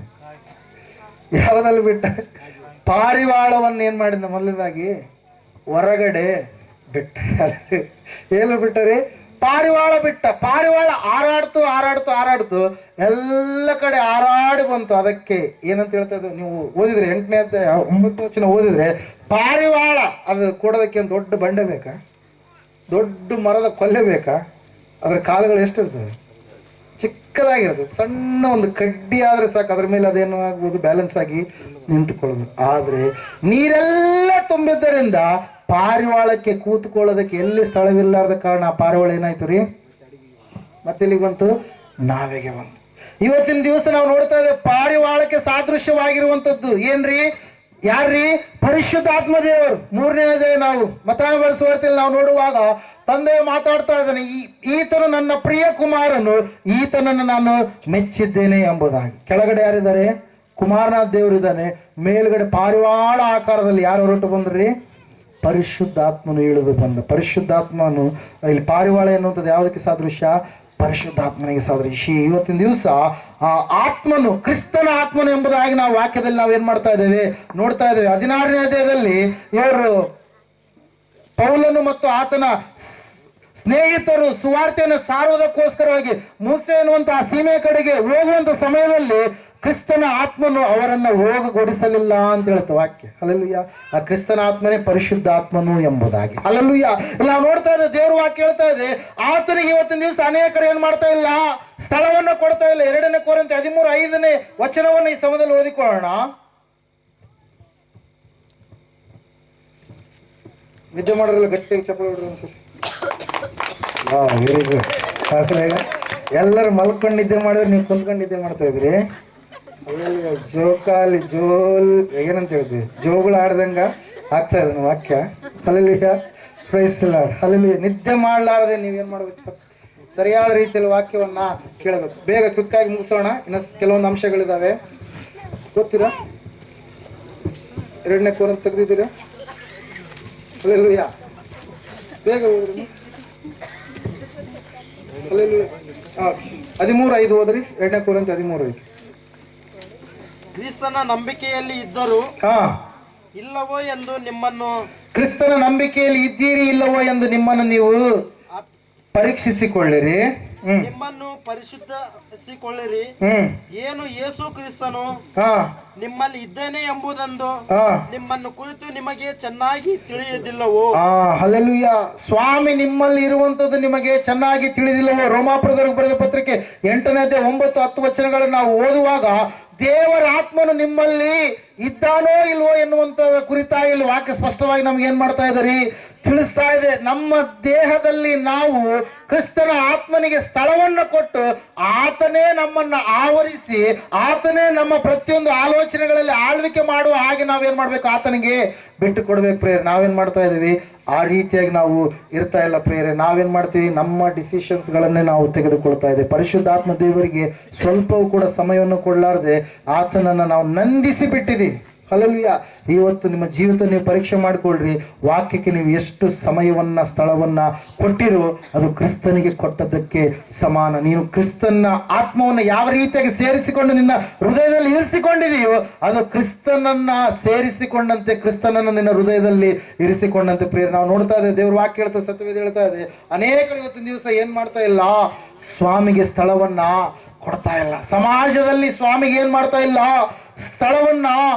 ಯಾವುದಲ್ಲಿ ಬಿಟ್ಟ? ಪಾರಿವಾಳವನ್ನು ಏನ್ ಮಾಡಿದ? ಮೊದಲನೇದಾಗಿ ಹೊರಗಡೆ ಬಿಟ್ಟ. ಏನು ಬಿಟ್ಟರಿ? ಪಾರಿವಾಳ ಬಿಟ್ಟ. ಪಾರಿವಾಳ ಹಾರಾಡ್ತು ಎಲ್ಲ ಕಡೆ ಹಾರಾಡಿ ಬಂತು. ಅದಕ್ಕೆ ಏನಂತ ಹೇಳ್ತಾ ಇದ್ರು? ನೀವು ಓದಿದ್ರೆ 8ನೇ ಅಧ್ಯಾಯ 9ನೇ ವಚನ ಓದಿದ್ರೆ, ಪಾರಿವಾಳ ಅದು ಕೊಡೋದಕ್ಕೆ ಒಂದು ದೊಡ್ಡ ಬಂಡೆ ಬೇಕಾ? ದೊಡ್ಡ ಮರದ ಕೊಲ್ಲೆ ಬೇಕಾ? ಅದ್ರ ಕಾಲುಗಳು ಎಷ್ಟಿರ್ತದೆ? ಚಿಕ್ಕದಾಗಿರ್ತದೆ. ಸಣ್ಣ ಒಂದು ಕಡ್ಡಿ ಆದ್ರೆ ಸಾಕು, ಅದ್ರ ಮೇಲೆ ಅದೇನು ಆಗ್ಬೋದು? ಬ್ಯಾಲೆನ್ಸ್ ಆಗಿ ನಿಂತುಕೊಳ್ಳೋದು. ಆದ್ರೆ ನೀರೆಲ್ಲ ತುಂಬಿದ್ದರಿಂದ ಪಾರಿವಾಳಕ್ಕೆ ಕೂತ್ಕೊಳ್ಳೋದಕ್ಕೆ ಎಲ್ಲಿ ಸ್ಥಳವಿಲ್ಲಾರ್ದ ಕಾರಣ ಆ ಪಾರಿವಾಳ ಏನಾಯ್ತು ರೀ? ಮತ್ತೆ ಇಲ್ಲಿಗೆ ಬಂತು, ನಾವೆಗೆ ಬಂತು. ಇವತ್ತಿನ ದಿವಸ ನಾವು ನೋಡ್ತಾ ಇದ್ದೇವೆ ಪಾರಿವಾಳಕ್ಕೆ ಸಾದೃಶ್ಯವಾಗಿರುವಂತದ್ದು ಏನ್ರಿ? ಯಾರ್ರೀ? ಪರಿಶುದ್ಧಾತ್ಮ ದೇವರು. 3ನೇ ಅಧ್ಯಾಯ ನಾವು ಮತ್ತಾಯ ಸುವಾರ್ತೆಯಲ್ಲಿ ನಾವು ನೋಡುವಾಗ ತಂದೆ ಮಾತಾಡ್ತಾ ಇದ್ದಾನೆ, ಈತನು ನನ್ನ ಪ್ರಿಯ ಕುಮಾರನು, ಈತನನ್ನು ನಾನು ಮೆಚ್ಚಿದ್ದೇನೆ ಎಂಬುದಾಗಿ. ಕೆಳಗಡೆ ಯಾರಿದ್ದಾರೆ? ಕುಮಾರನಾಥ ದೇವರಿದ್ದಾನೆ. ಮೇಲ್ಗಡೆ ಪಾರಿವಾಳ ಆಕಾರದಲ್ಲಿ ಯಾರು ಹೊರಟು ಬಂದ್ರಿ? ಪರಿಶುದ್ಧಾತ್ಮನು ಇಳಿದು ಬಂದ. ಪರಿಶುದ್ಧಾತ್ಮನು ಇಲ್ಲಿ ಪಾರಿವಾಳ ಎನ್ನುವಂಥದ್ದು ಯಾವುದಕ್ಕೆ ಸಾದೃಶ್ಯ? ಪರಿಶುದ್ಧಾತ್ಮನಿಗೆ ಸಾದೃಶ್ಯ. ಇವತ್ತಿನ ದಿವಸ ಆ ಆತ್ಮನು, ಕ್ರಿಸ್ತನ ಆತ್ಮನು ಎಂಬುದಾಗಿ ನಾವು ವಾಕ್ಯದಲ್ಲಿ ನಾವು ಏನ್ ಮಾಡ್ತಾ ಇದ್ದೇವೆ? ನೋಡ್ತಾ ಇದ್ದೇವೆ. 16ನೇ ಅಧ್ಯಾಯದಲ್ಲಿ ಇವರು ಪೌಲನು ಮತ್ತು ಆತನ ಸ್ನೇಹಿತರು ಸುವಾರ್ತೆಯನ್ನು ಸಾರುವುದಕ್ಕೋಸ್ಕರವಾಗಿ ಮೂಸೆ ಎನ್ನುವಂತಹ ಸೀಮೆ ಕಡೆಗೆ ಹೋಗುವಂತ ಸಮಯದಲ್ಲಿ ಕ್ರಿಸ್ತನ ಆತ್ಮನು ಅವರನ್ನು ಹೋಗಗೊಡಿಸಲಿಲ್ಲ ಅಂತ ಹೇಳ್ತ ವಾಕ್ಯ. ಹಲ್ಲೆಲೂಯಾ. ಆ ಕ್ರಿಸ್ತನ ಆತ್ಮನೇ ಪರಿಶುದ್ಧಾತ್ಮನು ಎಂಬುದಾಗಿ. ಹಲ್ಲೆಲೂಯಾ. ಇಲ್ಲ ನಾವು ನೋಡ್ತಾ ಇದ್ದೇವೆ, ದೇವ್ರ ವಾಕ್ಯ ಹೇಳ್ತಾ ಇದೆ, ಆತನಿಗೆ ಇವತ್ತಿನ ದಿವಸ ಅನೇಕರು ಏನ್ ಮಾಡ್ತಾ ಇಲ್ಲ? ಸ್ಥಳವನ್ನ ಕೊಡ್ತಾ ಇಲ್ಲ. 2 ಕೊರಿಂಥಿ 13:5ನೇ ವಚನವನ್ನು ಈ ಸಮಯದಲ್ಲಿ ಓದಿಕೊಳ್ಳೋಣ. ನಿದ್ದೆ ಮಾಡೋದ್ರಲ್ಲ ಗಟ್ಟಿಯಾಗಿ ಚಪ್ಪಲಿ ಹೊಡ್ರಿ ಅನ್ಸುತ್ತೆ. Very good. ಎಲ್ಲರೂ ಮಲ್ಕೊಂಡು ನಿದ್ದೆ ಮಾಡಿದ್ರೆ ನೀವು ಕುಂತ್ಕೊಂಡು ನಿದ್ದೆ ಮಾಡ್ತಾ ಇದ್ರಿ. ಜೋಕಾಲಿ ಏನಂತ ಹೇಳ್ತೀವಿ? ಜೋಗಳು ಆಡ್ದಂಗ ಆಗ್ತಾ ಇದೆ ವಾಕ್ಯ. Hallelujah. Praise the lord. Hallelujah. ನಿದ್ದೆ ಮಾಡಲಾರದೆ ನೀವೇನ್ ಮಾಡ್ಬೇಕು? ಸರಿಯಾದ ರೀತಿಯಲ್ಲಿ ವಾಕ್ಯವನ್ನ ಕೇಳಬೇಕು. ಬೇಗ ಕ್ವಿಕ್ಕಾಗಿ ಮುಗಿಸೋಣ. ಇನ್ನು ಕೆಲವೊಂದು ಅಂಶಗಳಿದಾವೆ, ಗೊತ್ತೀರಾ? 2ನೇ ಕೊರಿಂಥಿ ತೆಗೆದಿದ್ದೀರಾ? ಹಲ್ಲೆಲೂಯಾ. ಬೇಗ ಹೋಗ್ರಿ. 13:5 ಓದ್ರಿ. 2 ಕೊರಿಂಥ 13:5. ಕ್ರಿಸ್ತನ ನಂಬಿಕೆಯಲ್ಲಿ ಇದ್ದರೂ ಹಾ, ಇಲ್ಲವೋ ಎಂದು ನಿಮ್ಮನ್ನು ಕ್ರಿಸ್ತನ ನಂಬಿಕೆಯಲ್ಲಿ ಇದ್ದೀರಿ ಇಲ್ಲವೋ ಎಂದು ನಿಮ್ಮನ್ನು ನೀವು ಪರೀಕ್ಷಿಸಿಕೊಳ್ಳಿರಿ. ನಿಮ್ಮನ್ನು ಪರಿಶುದ್ಧಿಸಿಕೊಳ್ಳಿರಿ. ಏನು ಯೇಸು ಕ್ರಿಸ್ತನು ಹಾ, ನಿಮ್ಮಲ್ಲಿ ಇದ್ದೇನೆ ಎಂಬುದೊಂದು ಹಾ, ನಿಮ್ಮನ್ನು ಕುರಿತು ನಿಮಗೆ ಚೆನ್ನಾಗಿ ತಿಳಿಯುವುದಿಲ್ಲವೋ? ಹಲ್ಲೆಲೂಯಾ. ಸ್ವಾಮಿ ನಿಮ್ಮಲ್ಲಿ ಇರುವಂತದ್ದು ನಿಮಗೆ ಚೆನ್ನಾಗಿ ತಿಳಿದಿಲ್ಲವೋ? ರೋಮಾಪುರದವರಿಗೆ ಬರೆದ ಪತ್ರಿಕೆ 8ನೇ ಅಧ್ಯಾಯ 9, 10 ವಚನಗಳನ್ನು ನಾವು ಓದುವಾಗ ದೇವರ ಆತ್ಮನು ನಿಮ್ಮಲ್ಲಿ ಇದ್ದಾನೋ ಇಲ್ವೋ ಎನ್ನುವಂತ ಕುರಿತಾಗಿ ಇಲ್ಲಿ ವಾಕ್ಯ ಸ್ಪಷ್ಟವಾಗಿ ನಮ್ಗೆ ಏನ್ ಮಾಡ್ತಾ ಇದ್ದಾರೆ, ತಿಳಿಸ್ತಾ ಇದೆ. ನಮ್ಮ ದೇಹದಲ್ಲಿ ನಾವು ಕ್ರಿಸ್ತನ ಆತ್ಮನಿಗೆ ಸ್ಥಳವನ್ನು ಕೊಟ್ಟು ಆತನೇ ನಮ್ಮನ್ನ ಆವರಿಸಿ ಆತನೇ ನಮ್ಮ ಪ್ರತಿಯೊಂದು ಆಲೋಚನೆಗಳಲ್ಲಿ ಆಳ್ವಿಕೆ ಮಾಡುವ ಹಾಗೆ ನಾವೇನ್ ಮಾಡ್ಬೇಕು, ಆತನಿಗೆ ಬಿಟ್ಟು ಕೊಡ್ಬೇಕು ಪ್ರೇಯರ್. ನಾವೇನ್ ಮಾಡ್ತಾ ಇದೀವಿ, ಆ ರೀತಿಯಾಗಿ ನಾವು ಇರ್ತಾ ಇಲ್ಲ ಪ್ರೇಯರೆ. ನಾವೇನ್ ಮಾಡ್ತೀವಿ, ನಮ್ಮ ಡಿಸಿಷನ್ಸ್ಗಳನ್ನೇ ನಾವು ತೆಗೆದುಕೊಳ್ತಾ ಇದ್ದೇವೆ. ಪರಿಶುದ್ಧಾತ್ಮ ದೇವರಿಗೆ ಸ್ವಲ್ಪವೂ ಕೂಡ ಸಮಯವನ್ನು ಕೊಡಲಾರದೆ ಆತನನ್ನು ನಾವು ನಂದಿಸಿ ಬಿಟ್ಟಿದ್ದೀವಿ. ಹಲ್ಲೆಲೂಯಾ. ಇವತ್ತು ನಿಮ್ಮ ಜೀವಿತ ನೀವು ಪರೀಕ್ಷೆ ಮಾಡಿಕೊಳ್ಳ್ರಿ. ವಾಕ್ಯಕ್ಕೆ ನೀವು ಎಷ್ಟು ಸಮಯವನ್ನ ಸ್ಥಳವನ್ನ ಕೊಟ್ಟಿರೋ ಅದು ಕ್ರಿಸ್ತನಿಗೆ ಕೊಟ್ಟದ್ದಕ್ಕೆ ಸಮಾನ. ನೀನು ಕ್ರಿಸ್ತನ ಆತ್ಮವನ್ನು ಯಾವ ರೀತಿಯಾಗಿ ಸೇರಿಸಿಕೊಂಡು ನಿನ್ನ ಹೃದಯದಲ್ಲಿ ಇರಿಸಿಕೊಂಡಿದೆಯೋ ಅದು ಕ್ರಿಸ್ತನನ್ನ ಸೇರಿಸಿಕೊಂಡಂತೆ, ಕ್ರಿಸ್ತನನ್ನು ನಿನ್ನ ಹೃದಯದಲ್ಲಿ ಇರಿಸಿಕೊಂಡಂತೆ ಪ್ರಿಯರೇ. ನಾವು ನೋಡ್ತಾ ಇದ್ದೇವೆ, ದೇವ್ರ ವಾಕ್ಯ ಹೇಳ್ತಾ, ಸತ್ಯವೇದ ಹೇಳ್ತಾ ಇದೆ, ಅನೇಕರು ಇವತ್ತಿನ ದಿವಸ ಏನ್ ಮಾಡ್ತಾ ಇಲ್ಲ, ಸ್ವಾಮಿಗೆ ಸ್ಥಳವನ್ನ ಕೊಡ್ತಾ ಇಲ್ಲ. ಸಮಾಜದಲ್ಲಿ ಸ್ವಾಮಿಗೆ ಏನ್ ಮಾಡ್ತಾ ಇಲ್ಲ, ಸ್ಥಳವನ್ನ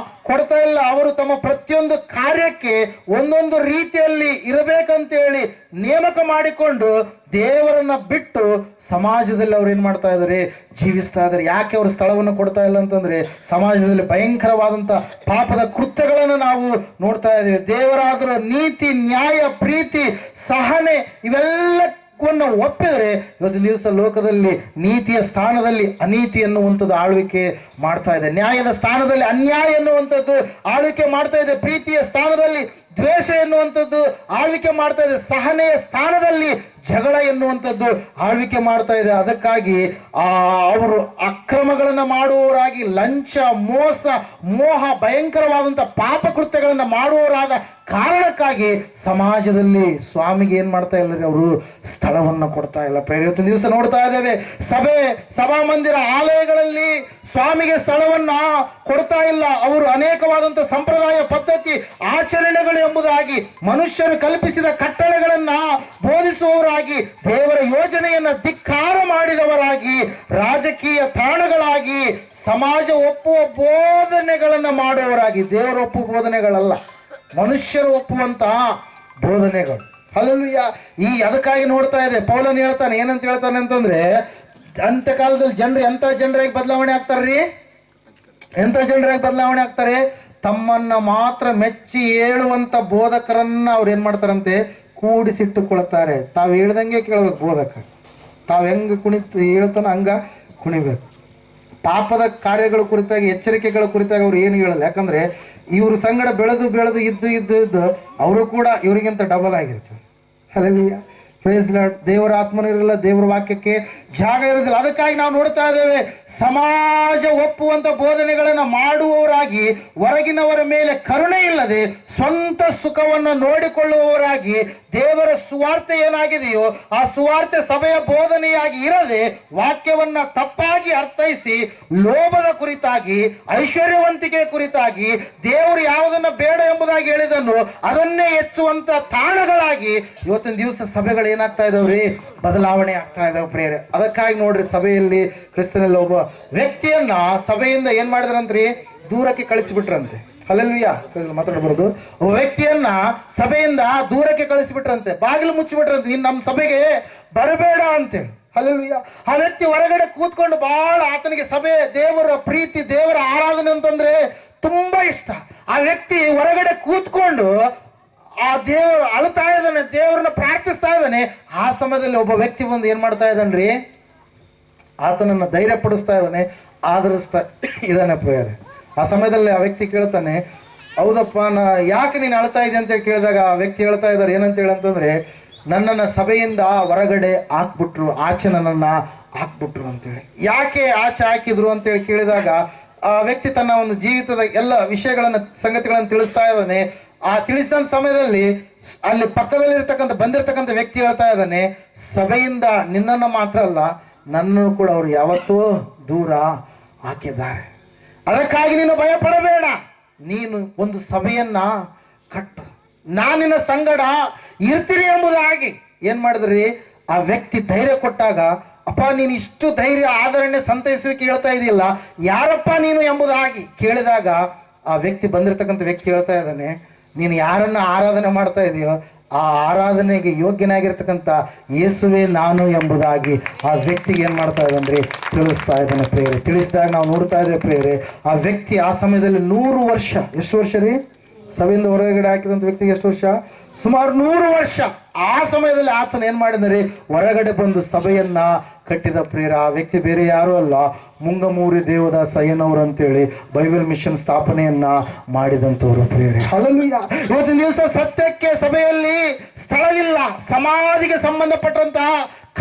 ಕೊಡ್ತಾ ಇಲ್ಲ. ಅವರು ತಮ್ಮ ಪ್ರತಿಯೊಂದು ಕಾರ್ಯಕ್ಕೆ ಒಂದೊಂದು ರೀತಿಯಲ್ಲಿ ಇರಬೇಕಂತ ಹೇಳಿ ನೇಮಕ ಮಾಡಿಕೊಂಡು ದೇವರನ್ನ ಬಿಟ್ಟು ಸಮಾಜದಲ್ಲಿ ಅವ್ರು ಏನ್ ಮಾಡ್ತಾ ಇದ್ದಾರೆ, ಜೀವಿಸ್ತಾ ಇದ್ದಾರೆ. ಯಾಕೆ ಅವರು ಸ್ಥಳವನ್ನು ಕೊಡ್ತಾ ಇಲ್ಲ ಅಂತಂದ್ರೆ ಸಮಾಜದಲ್ಲಿ ಭಯಂಕರವಾದಂತ ಪಾಪದ ಕೃತ್ಯಗಳನ್ನು ನಾವು ನೋಡ್ತಾ ಇದ್ದೇವೆ. ದೇವರಾದರೂ ನೀತಿ, ನ್ಯಾಯ, ಪ್ರೀತಿ, ಸಹನೆ ಇವೆಲ್ಲ ಒಪ್ಪಿದರೆ ಇವತ್ತಿನ ದಿವಸ ಲೋಕದಲ್ಲಿ ನೀತಿಯ ಸ್ಥಾನದಲ್ಲಿ ಅನೀತಿ ಎನ್ನುವಂಥದ್ದು ಆಳ್ವಿಕೆ ಮಾಡ್ತಾ ಇದೆ. ನ್ಯಾಯದ ಸ್ಥಾನದಲ್ಲಿ ಅನ್ಯಾಯ ಎನ್ನುವಂಥದ್ದು ಆಳ್ವಿಕೆ ಮಾಡ್ತಾ ಇದೆ. ಪ್ರೀತಿಯ ಸ್ಥಾನದಲ್ಲಿ ದ್ವೇಷ ಎನ್ನುವಂಥದ್ದು ಆಳ್ವಿಕೆ ಮಾಡ್ತಾ ಇದೆ. ಸಹನೆಯ ಸ್ಥಾನದಲ್ಲಿ ಜಗಳ ಎನ್ನುವಂಥದ್ದು ಆಳ್ವಿಕೆ ಮಾಡ್ತಾ ಇದೆ. ಅದಕ್ಕಾಗಿ ಅವರು ಅಕ್ರಮಗಳನ್ನು ಮಾಡುವವರಾಗಿ, ಲಂಚ, ಮೋಸ, ಮೋಹ, ಭಯಂಕರವಾದಂಥ ಪಾಪ ಕೃತ್ಯಗಳನ್ನು ಮಾಡುವವರಾದ ಕಾರಣಕ್ಕಾಗಿ ಸಮಾಜದಲ್ಲಿ ಸ್ವಾಮಿಗೆ ಏನ್ ಮಾಡ್ತಾ ಇಲ್ಲ, ಅವರು ಸ್ಥಳವನ್ನು ಕೊಡ್ತಾ ಇಲ್ಲ. ಇವತ್ತಿನ ದಿವಸ ನೋಡ್ತಾ ಇದ್ದೇವೆ, ಸಭಾಮಂದಿರ, ಆಲಯಗಳಲ್ಲಿ ಸ್ವಾಮಿಗೆ ಸ್ಥಳವನ್ನ ಕೊಡ್ತಾ ಇಲ್ಲ. ಅವರು ಅನೇಕವಾದಂಥ ಸಂಪ್ರದಾಯ, ಪದ್ಧತಿ, ಆಚರಣೆಗಳು ಎಂಬುದಾಗಿ ಮನುಷ್ಯರು ಕಲ್ಪಿಸಿದ ಕಟ್ಟಳೆಗಳನ್ನ ಬೋಧಿಸುವವರಾಗಿ, ದೇವರ ಯೋಜನೆಯನ್ನ ಧಿಕ್ಕಾರ ಮಾಡಿದವರಾಗಿ, ರಾಜಕೀಯ ತಾಣಗಳಾಗಿ, ಸಮಾಜ ಒಪ್ಪುವ ಬೋಧನೆಗಳನ್ನ ಮಾಡುವವರಾಗಿ, ದೇವರ ಒಪ್ಪುವ ಬೋಧನೆಗಳಲ್ಲ, ಮನುಷ್ಯರು ಒಪ್ಪುವಂತಹ ಬೋಧನೆಗಳು. ಹಲ್ಲೆಲೂಯಾ. ಅದಕ್ಕಾಗಿ ನೋಡ್ತಾ ಇದೆ, ಪೌಲನ್ ಹೇಳ್ತಾನೆ, ಏನಂತ ಹೇಳ್ತಾನೆ ಅಂತಂದ್ರೆ, ಅಂತ್ಯಕಾಲದಲ್ಲಿ ಜನರು ಎಂತ ಜನರಾಗಿ ಬದಲಾವಣೆ ಆಗ್ತಾರ್ರಿ, ಎಂತ ಜನರಾಗಿ ಬದಲಾವಣೆ ಆಗ್ತಾರೆ, ತಮ್ಮನ್ನ ಮಾತ್ರ ಮೆಚ್ಚಿ ಹೇಳುವಂತ ಬೋಧಕರನ್ನ ಅವ್ರು ಏನ್ ಮಾಡ್ತಾರಂತೆ, ಕೂಡಿಸಿಟ್ಟುಕೊಳ್ತಾರೆ. ತಾವು ಹೇಳ್ದಂಗೆ ಕೇಳ್ಬೇಕು ಬೋಧಕ. ತಾವು ಹೆಂಗೆ ಹೇಳ್ತಾನ ಹಂಗ ಕುಣಿಬೇಕು. ಪಾಪದ ಕಾರ್ಯಗಳ ಕುರಿತಾಗಿ, ಎಚ್ಚರಿಕೆಗಳ ಕುರಿತಾಗಿ ಅವ್ರು ಏನು ಹೇಳಲ್ಲ. ಯಾಕಂದ್ರೆ ಇವ್ರ ಸಂಗಡ ಬೆಳೆದು ಇದ್ದು ಅವರು ಕೂಡ ಇವರಿಗಿಂತ ಡಬಲ್ ಆಗಿರ್ತಾರೆ. ಹಲ್ಲೆಲೂಯಾ. Praise lord. ದೇವರ ಆತ್ಮನೂ ಇರಲ್ಲ, ದೇವರ ವಾಕ್ಯಕ್ಕೆ ಜಾಗ ಇರೋದಿಲ್ಲ. ಅದಕ್ಕಾಗಿ ನಾವು ನೋಡ್ತಾ ಇದ್ದೇವೆ, ಸಮಾಜ ಒಪ್ಪುವಂತ ಬೋಧನೆಗಳನ್ನು ಮಾಡುವವರಾಗಿ, ಹೊರಗಿನವರ ಮೇಲೆ ಕರುಣೆ ಇಲ್ಲದೆ ಸ್ವಂತ ಸುಖವನ್ನು ನೋಡಿಕೊಳ್ಳುವವರಾಗಿ, ದೇವರ ಸುವಾರ್ತೆ ಏನಾಗಿದೆಯೋ ಆ ಸುವಾರ್ತೆ ಸಭೆಯ ಬೋಧನೆಯಾಗಿ ಇರದೆ ವಾಕ್ಯವನ್ನ ತಪ್ಪಾಗಿ ಅರ್ಥೈಸಿ ಲೋಭದ ಕುರಿತಾಗಿ, ಐಶ್ವರ್ಯವಂತಿಕೆ ಕುರಿತಾಗಿ, ದೇವರು ಯಾವುದನ್ನ ಬೇಡ ಎಂಬುದಾಗಿ ಹೇಳಿದನ್ನು ಅದನ್ನೇ ಹೆಚ್ಚುವಂತ ತಾಣಗಳಾಗಿ ಇವತ್ತಿನ ದಿವಸ ಸಭೆಗಳು ಏನಾಗ್ತಾ ಇದಾವ್ರಿ, ಬದಲಾವಣೆ ಆಗ್ತಾ ಇದಾವೆ ಪ್ರೇರೆ. ಅದಕ್ಕಾಗಿ ನೋಡ್ರಿ, ಸಭೆಯಲ್ಲಿ ಕ್ರಿಸ್ತನಲ್ಲಿ ಒಬ್ಬ ವ್ಯಕ್ತಿಯನ್ನ ಸಭೆಯಿಂದ ಏನ್ ಮಾಡಿದ್ರಂತ್ರಿ, ದೂರಕ್ಕೆ ಕಳಿಸಿಬಿಟ್ರಂತೆ. ಹಲ್ಲೆಲೂಯಾ. ಮಾತಾಡಬಾರದು. ಒಬ್ಬ ವ್ಯಕ್ತಿಯನ್ನ ಸಭೆಯಿಂದ ದೂರಕ್ಕೆ ಕಳಿಸಿಬಿಟ್ರಂತೆ, ಬಾಗಿಲು ಮುಚ್ಚಿಬಿಟ್ರಂತೆ, ನೀನ್ ನಮ್ಮ ಸಭೆಗೆ ಬರಬೇಡ ಅಂತೇಳಿ. ಹಲ್ಲೆಲೂಯಾ. ಆ ವ್ಯಕ್ತಿ ಹೊರಗಡೆ ಕೂತ್ಕೊಂಡು ಬಹಳ ಆತನಿಗೆ ಸಭೆ, ದೇವರ ಪ್ರೀತಿ, ದೇವರ ಆರಾಧನೆ ಅಂತಂದ್ರೆ ತುಂಬಾ ಇಷ್ಟ. ಆ ವ್ಯಕ್ತಿ ಹೊರಗಡೆ ಕೂತ್ಕೊಂಡು ಆ ದೇವರು ಅಳ್ತಾ ಇದ್ದಾನೆ, ದೇವರನ್ನ ಪ್ರಾರ್ಥಿಸ್ತಾ ಇದ್ದಾನೆ. ಆ ಸಮಯದಲ್ಲಿ ಒಬ್ಬ ವ್ಯಕ್ತಿ ಬಂದು ಏನ್ ಮಾಡ್ತಾ ಇದ್ದಾನ್ರಿ, ಆತನನ್ನ ಧೈರ್ಯ ಪಡಿಸ್ತಾ ಇದ್ದಾನೆ, ಆಧರಿಸ್ತಾ ಇದ್ದಾನೆ ಪ್ರೇಯರ್. ಆ ಸಮಯದಲ್ಲಿ ಆ ವ್ಯಕ್ತಿ ಕೇಳ್ತಾನೆ, ಹೌದಪ್ಪ, ಯಾಕೆ ನೀನು ಅಳ್ತಾ ಇದೆ ಅಂತೇಳಿ ಕೇಳಿದಾಗ ಆ ವ್ಯಕ್ತಿ ಹೇಳ್ತಾ ಇದ್ದಾರೆ, ಏನಂತ ಹೇಳಂತಂದ್ರೆ, ನನ್ನನ್ನು ಸಭೆಯಿಂದ ಹೊರಗಡೆ ಹಾಕ್ಬಿಟ್ರು, ಆಚೆ ನನ್ನನ್ನು ಹಾಕ್ಬಿಟ್ರು ಅಂತೇಳಿ. ಯಾಕೆ ಆಚೆ ಹಾಕಿದ್ರು ಅಂತೇಳಿ ಕೇಳಿದಾಗ ಆ ವ್ಯಕ್ತಿ ತನ್ನ ಒಂದು ಜೀವಿತದ ಎಲ್ಲ ವಿಷಯಗಳನ್ನು, ಸಂಗತಿಗಳನ್ನು ತಿಳಿಸ್ತಾ ಇದ್ದಾನೆ. ಆ ತಿಳಿಸಿದ ಸಮಯದಲ್ಲಿ ಅಲ್ಲಿ ಪಕ್ಕದಲ್ಲಿ ಬಂದಿರತಕ್ಕಂಥ ವ್ಯಕ್ತಿ ಹೇಳ್ತಾ ಇದ್ದಾನೆ, ಸಭೆಯಿಂದ ನಿನ್ನನ್ನು ಮಾತ್ರ ಅಲ್ಲ ನನ್ನನ್ನು ಕೂಡ ಅವರು ಯಾವತ್ತೂ ದೂರ ಹಾಕಿದ್ದಾರೆ. ಅದಕ್ಕಾಗಿ ನೀನು ಭಯ ಪಡಬೇಡ, ನೀನು ಒಂದು ಸಭೆಯನ್ನ ಕಟ್ಟು, ನಾನಿನ ಸಂಗಡ ಇರ್ತೀನಿ ಎಂಬುದಾಗಿ ಏನ್ ಮಾಡಿದ್ರಿ ಆ ವ್ಯಕ್ತಿ ಧೈರ್ಯ ಕೊಟ್ಟಾಗ, ಅಪ್ಪ ನೀನು ಇಷ್ಟು ಧೈರ್ಯ ಆದರಣೆ ಸಂತೈಸುವಿಕೆ ಹೇಳ್ತಾ ಇದೆಯಲ್ಲ, ಯಾರಪ್ಪ ನೀನು ಎಂಬುದಾಗಿ ಕೇಳಿದಾಗ ಆ ವ್ಯಕ್ತಿ ಬಂದಿರತಕ್ಕಂಥ ವ್ಯಕ್ತಿ ಹೇಳ್ತಾ ಇದ್ದಾನೆ, ನೀನು ಯಾರನ್ನ ಆರಾಧನೆ ಮಾಡ್ತಾ ಇದೆಯೋ ಆ ಆರಾಧನೆಗೆ ಯೋಗ್ಯನಾಗಿರ್ತಕ್ಕಂಥ ಯೇಸುವೆ ನಾನು ಎಂಬುದಾಗಿ ಆ ವ್ಯಕ್ತಿಗೆ ಏನು ಮಾಡ್ತಾ ಇದ್ದಾನೆ ತಿಳಿಸ್ತಾ ಇದ್ದಾನೆ ಪ್ರೇರೆ. ತಿಳಿಸಿದಾಗ ನಾವು ನೋಡ್ತಾ ಇದ್ದೇವೆ ಪ್ರೇರೆ, ಆ ವ್ಯಕ್ತಿ ಆ ಸಮಯದಲ್ಲಿ 100 ವರ್ಷ, ಎಷ್ಟು ವರ್ಷ ರೀ ಸಭೆಯಿಂದ ಹೊರಗಡೆ ಹಾಕಿದಂಥ ವ್ಯಕ್ತಿಗೆ ಎಷ್ಟು ವರ್ಷ? ಸುಮಾರು 100 ವರ್ಷ. ಆ ಸಮಯದಲ್ಲಿ ಆತನ ಏನ್ ಮಾಡಿದರೆ ಹೊರಗಡೆ ಬಂದು ಸಭೆಯನ್ನ ಕಟ್ಟಿದ ಪ್ರೇರ. ಆ ವ್ಯಕ್ತಿ ಬೇರೆ ಯಾರು ಅಲ್ಲ, ಮುಂಗಮೂರಿ ದೇವದಾಸ ಅಯ್ಯನವರು ಅಂತೇಳಿ ಬೈಬಲ್ ಮಿಷನ್ ಸ್ಥಾಪನೆಯನ್ನ ಮಾಡಿದಂಥವ್ರು ಪ್ರೇರೆ. ಹಲ್ಲೆಲೂಯಾ. ಇವತ್ತಿನ ದಿವಸ ಸತ್ಯಕ್ಕೆ ಸಭೆಯಲ್ಲಿ ಸ್ಥಳವಿಲ್ಲ. ಸಮಾಧಿಗೆ ಸಂಬಂಧಪಟ್ಟಂತಹ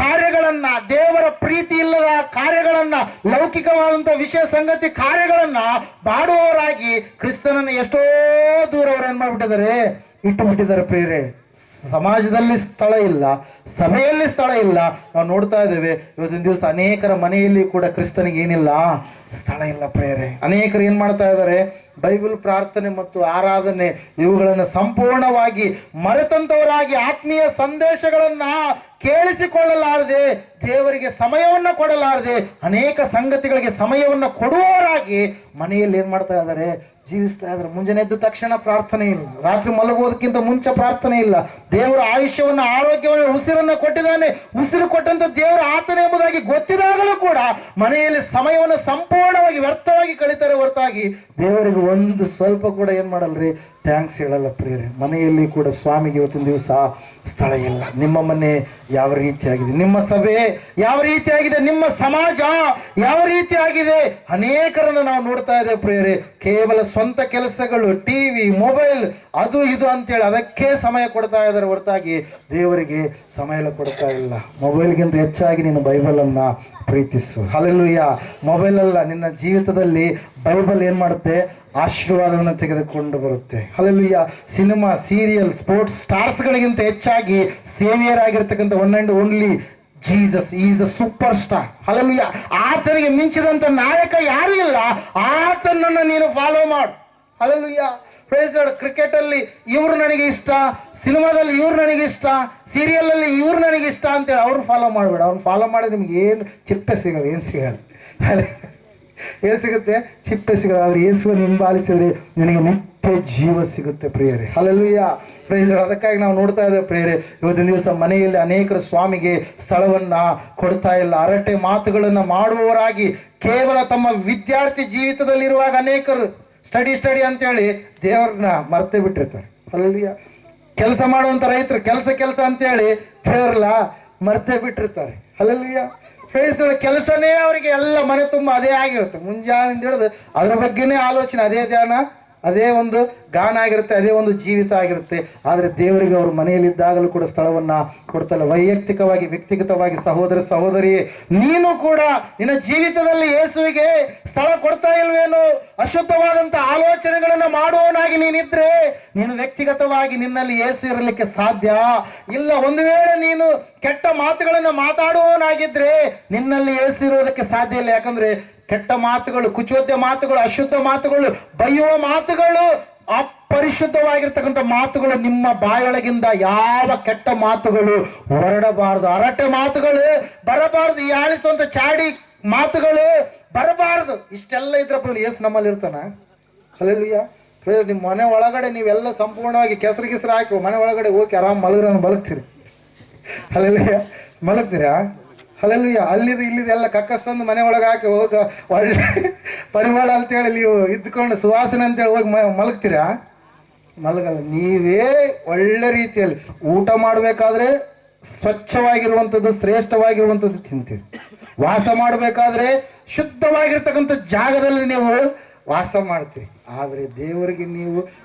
ಕಾರ್ಯಗಳನ್ನ, ದೇವರ ಪ್ರೀತಿ ಇಲ್ಲದ ಕಾರ್ಯಗಳನ್ನ, ಲೌಕಿಕವಾದಂತಹ ವಿಷಯ ಸಂಗತಿ ಕಾರ್ಯಗಳನ್ನ ಮಾಡುವವರಾಗಿ ಕ್ರಿಸ್ತನನ್ನು ಎಷ್ಟೋ ದೂರ ಅವ್ರು ಏನ್ ಮಾಡ್ಬಿಟ್ಟಿದ್ದಾರೆ, ಇಟ್ಟು ಬಿಟ್ಟಿದ್ದಾರೆ ಪ್ರೇರೆ. ಸಮಾಜದಲ್ಲಿ ಸ್ಥಳ ಇಲ್ಲ, ಸಭೆಯಲ್ಲಿ ಸ್ಥಳ ಇಲ್ಲ. ನಾವು ನೋಡ್ತಾ ಇದ್ದೇವೆ ಇವತ್ತಿನ ದಿವಸ ಅನೇಕರ ಮನೆಯಲ್ಲಿ ಕೂಡ ಕ್ರಿಸ್ತನಿಗೆ ಏನಿಲ್ಲ, ಸ್ಥಳ ಇಲ್ಲ ಪ್ರೇರೆ. ಅನೇಕರು ಏನ್ ಮಾಡ್ತಾ ಇದ್ದಾರೆ, ಬೈಬಲ್ ಪ್ರಾರ್ಥನೆ ಮತ್ತು ಆರಾಧನೆ ಇವುಗಳನ್ನು ಸಂಪೂರ್ಣವಾಗಿ ಮರೆತಂತವರಾಗಿ ಆತ್ಮೀಯ ಸಂದೇಶಗಳನ್ನ ಕೇಳಿಸಿಕೊಳ್ಳಲಾರದೆ, ದೇವರಿಗೆ ಸಮಯವನ್ನ ಕೊಡಲಾರದೆ, ಅನೇಕ ಸಂಗತಿಗಳಿಗೆ ಸಮಯವನ್ನ ಕೊಡುವವರಾಗಿ ಮನೆಯಲ್ಲಿ ಏನ್ ಮಾಡ್ತಾ ಇದ್ದಾರೆ, ಜೀವಿಸ್ತಾ ಇದ್ದಾರೆ. ಮುಂಜಾನೆ ಎದ್ದ ತಕ್ಷಣ ಪ್ರಾರ್ಥನೆ ಇಲ್ಲ, ರಾತ್ರಿ ಮಲಗುವುದಕ್ಕಿಂತ ಮುಂಚೆ ಪ್ರಾರ್ಥನೆ ಇಲ್ಲ. ದೇವರ ಆಯುಷ್ಯವನ್ನು, ಆರೋಗ್ಯವನ್ನು, ಉಸಿರನ್ನು ಕೊಟ್ಟಿದ್ದಾನೆ. ಉಸಿರು ಕೊಟ್ಟಂತ ದೇವರ ಆತನ ಎಂಬುದಾಗಿ ಗೊತ್ತಿದಾಗಲೂ ಕೂಡ ಮನೆಯಲ್ಲಿ ಸಮಯವನ್ನು ಸಂಪೂರ್ಣವಾಗಿ ವ್ಯರ್ಥವಾಗಿ ಕಳೀತಾರೆ ಹೊರತಾಗಿ ದೇವರಿಗೆ ಒಂದು ಸ್ವಲ್ಪ ಕೂಡ ಏನ್ ಮಾಡಲ್ರಿ, ಥ್ಯಾಂಕ್ಸ್ ಹೇಳಲ್ಲ ಪ್ರಿಯರೇ. ಮನೆಯಲ್ಲಿ ಕೂಡ ಸ್ವಾಮಿಗೆ ಇವತ್ತಿನ ದಿವಸ ಸ್ಥಳ ಇಲ್ಲ. ನಿಮ್ಮ ಮನೆ ಯಾವ ರೀತಿಯಾಗಿದೆ, ನಿಮ್ಮ ಸಭೆ ಯಾವ ರೀತಿಯಾಗಿದೆ, ನಿಮ್ಮ ಸಮಾಜ ಯಾವ ರೀತಿಯಾಗಿದೆ, ಅನೇಕರನ್ನು ನಾವು ನೋಡ್ತಾ ಇದ್ದೇವೆ ಪ್ರಿಯರೇ. ಕೇವಲ ಸ್ವಂತ ಕೆಲಸಗಳು, ಟಿವಿ, ಮೊಬೈಲ್, ಅದು ಇದು ಅಂತೇಳಿ ಅದಕ್ಕೆ ಸಮಯ ಕೊಡ್ತಾ ಇದ್ದಾರೆ ಹೊರತಾಗಿ ದೇವರಿಗೆ ಸಮಯ ಕೊಡ್ತಾ ಇಲ್ಲ. ಮೊಬೈಲ್ಗಿಂತ ಹೆಚ್ಚಾಗಿ ನೀನು ಬೈಬಲ್ ಅನ್ನ ಪ್ರೀತಿಸು. ಹಲ್ಲೆಲೂಯಾ. ಮೊಬೈಲ್ ಅಲ್ಲ, ನಿನ್ನ ಜೀವಿತದಲ್ಲಿ ಬೈಬಲ್ ಏನ್ ಮಾಡುತ್ತೆ, ಆಶೀರ್ವಾದವನ್ನು ತೆಗೆದುಕೊಂಡು ಬರುತ್ತೆ. ಹಲ್ಲೆಲೂಯಾ. ಸಿನಿಮಾ, ಸೀರಿಯಲ್, ಸ್ಪೋರ್ಟ್ಸ್ ಸ್ಟಾರ್ಸ್ಗಳಿಗಿಂತ ಹೆಚ್ಚಾಗಿ ಸೇವಿಯರ್ ಆಗಿರ್ತಕ್ಕಂಥ one and only Jesus is a super star. Hallelujah. ಆತನಿಗೆ ಮಿಂಚಿದಂತ ನಾಯಕ ಯಾರು ಇಲ್ಲ. ಆತನನ್ನು ನೀನು ಫಾಲೋ ಮಾಡು. ಹಲ್ಲೆಲೂಯಾ. Praise lord. ಕ್ರಿಕೆಟ್ ಅಲ್ಲಿ ಇವ್ರು ನನಗೆ ಇಷ್ಟ, ಸಿನಿಮಾದಲ್ಲಿ ಇವ್ರು ನನಗೆ ಇಷ್ಟ, ಸೀರಿಯಲ್ ಅಲ್ಲಿ ಇವ್ರು ನನಗೆ ಇಷ್ಟ ಅಂತೇಳಿ ಅವ್ರು ಫಾಲೋ ಮಾಡಬೇಡ. ಅವ್ನು ಫಾಲೋ ಮಾಡಿದ್ರೆ ನಿಮ್ಗೆ ಏನು ಚಿಪ್ಪೆ ಸಿಗೋದು, ಏನು ಸಿಗಲ್ಲ. ಏನು ಸಿಗುತ್ತೆ? ಚಿಪ್ಪೆ ಸಿಗೋದು. ಅವ್ರು ಯೇಸುವನ್ನು ಹಿಂಬಾಲಿಸಿದ್ರೆ ನಿನಗೆ ನಿತ್ಯ ಜೀವ ಸಿಗುತ್ತೆ ಪ್ರಿಯರೇ. ಹಲ್ಲೆಲೂಯಾ. Praise lord. ಅದಕ್ಕಾಗಿ ನಾವು ನೋಡ್ತಾ ಇದ್ದೇವೆ ಪ್ರಿಯರೇ, ಇವತ್ತಿನ ದಿವಸ ಮನೆಯಲ್ಲಿ ಅನೇಕರು ಸ್ವಾಮಿಗೆ ಸ್ಥಳವನ್ನ ಕೊಡ್ತಾ ಇಲ್ಲ. ಹರಟೆ ಮಾತುಗಳನ್ನು ಮಾಡುವವರಾಗಿ ಕೇವಲ ತಮ್ಮ ವಿದ್ಯಾರ್ಥಿ ಜೀವಿತದಲ್ಲಿರುವಾಗ ಅನೇಕರು ಸ್ಟಡಿ ಅಂತೇಳಿ ದೇವ್ರನ್ನ ಮರ್ತೇ ಬಿಟ್ಟಿರ್ತಾರೆ. ಹಲ್ಲೆಲೂಯಾ. ಕೆಲಸ ಮಾಡುವಂಥ ರೈತರು ಕೆಲಸ ಅಂತೇಳಿ ದೇವ್ರಲ್ಲ ಮರ್ತೇ ಬಿಟ್ಟಿರ್ತಾರೆ. ಹಲ್ಲೆಲೂಯಾ. Praise lord. ಕೆಲಸನೇ ಅವರಿಗೆ ಎಲ್ಲ ಮನೆ ತುಂಬ ಅದೇ ಆಗಿರುತ್ತೆ. ಮುಂಜಾನೆ ಹಿಡಿದು ಅದ್ರ ಬಗ್ಗೆನೇ ಆಲೋಚನೆ, ಅದೇ ಧ್ಯಾನ, ಅದೇ ಒಂದು ಗಾನ ಆಗಿರುತ್ತೆ, ಅದೇ ಒಂದು ಜೀವಿತ ಆಗಿರುತ್ತೆ. ಆದರೆ ದೇವರಿಗೆ ಅವರು ಮನೆಯಲ್ಲಿದ್ದಾಗಲೂ ಕೂಡ ಸ್ಥಳವನ್ನ ಕೊಡ್ತಲ್ಲ. ವೈಯಕ್ತಿಕವಾಗಿ, ವ್ಯಕ್ತಿಗತವಾಗಿ ಸಹೋದರ ಸಹೋದರಿಯೇ, ನೀನು ಕೂಡ ನಿನ್ನ ಜೀವಿತದಲ್ಲಿ ಯೇಸುವಿಗೆ ಸ್ಥಳ ಕೊಡ್ತಾ ಇಲ್ವೇನು? ಅಶುದ್ಧವಾದಂಥ ಆಲೋಚನೆಗಳನ್ನು ಮಾಡುವವನಾಗಿ ನೀನಿದ್ರೆ ನೀನು ವ್ಯಕ್ತಿಗತವಾಗಿ ನಿನ್ನಲ್ಲಿ ಯೇಸು ಇರಲಿಕ್ಕೆ ಸಾಧ್ಯ ಇಲ್ಲ. ಒಂದು ವೇಳೆ ನೀನು ಕೆಟ್ಟ ಮಾತುಗಳನ್ನು ಮಾತಾಡುವವನಾಗಿದ್ರೆ ನಿನ್ನಲ್ಲಿ ಯೇಸು ಇರೋದಕ್ಕೆ ಸಾಧ್ಯ ಇಲ್ಲ. ಯಾಕಂದ್ರೆ ಕೆಟ್ಟ ಮಾತುಗಳು, ಕುಚೋದ್ಯ ಮಾತುಗಳು, ಅಶುದ್ಧ ಮಾತುಗಳು, ಬೈಯುವ ಮಾತುಗಳು, ಅಪರಿಶುದ್ಧವಾಗಿರ್ತಕ್ಕಂಥ ಮಾತುಗಳು ನಿಮ್ಮ ಬಾಯೊಳಗಿಂದ ಯಾವ ಕೆಟ್ಟ ಮಾತುಗಳು ಹೊರಡಬಾರದು. ಹರಟೆ ಮಾತುಗಳು ಬರಬಾರದು. ಯಾಳಿಸುವಂತ ಚಾಡಿ ಮಾತುಗಳು ಬರಬಾರದು. ಇಷ್ಟೆಲ್ಲ ಇದ್ರ ಬದಲು ಯೇಸು ನಮ್ಮಲ್ಲಿ ಇರ್ತಾನ. ಹಲ್ಲೆಲೂಯಾ. ನಿಮ್ಮ ಮನೆ ಒಳಗಡೆ ನೀವೆಲ್ಲ ಸಂಪೂರ್ಣವಾಗಿ ಕೆಸರು ಹಾಕಿ ಮನೆ ಒಳಗಡೆ ಹೋಗಿ ಆರಾಮ್ ಮಲಗ್ತೀರಿ. ಹಲ್ಲೆಲೂಯಾ. ಮಲಗ್ತೀರಾ? ಹಲ್ಲೆಲೂಯಾ. ಅಲ್ಲಿದು ಇಲ್ಲಿದೆಲ್ಲ ಕಕ್ಕಸ್ತಂದು ಮನೆ ಒಳಗೆ ಹಾಕಿ ಹೋಗಿ ಒಳ್ಳೆ ಪರಿಮಳ ಅಂತೇಳಿ ನೀವು ಇದ್ಕೊಂಡು ಸುವಾಸನೆ ಅಂತೇಳಿ ಹೋಗಿ ಮಲಗ್ತೀರಾ? ಮಲಗಲ್ಲ. ನೀವೇ ಒಳ್ಳೆ ರೀತಿಯಲ್ಲಿ ಊಟ ಮಾಡಬೇಕಾದ್ರೆ ಸ್ವಚ್ಛವಾಗಿರುವಂಥದ್ದು, ಶ್ರೇಷ್ಠವಾಗಿರುವಂಥದ್ದು ತಿಂತೀರಿ. ವಾಸ ಮಾಡಬೇಕಾದ್ರೆ ಶುದ್ಧವಾಗಿರ್ತಕ್ಕಂಥ ಜಾಗದಲ್ಲಿ ನೀವು ವಾಸ ಮಾಡ್ತೀರಿ. ಆದರೆ ದೇವರಿಗೆ ನೀವು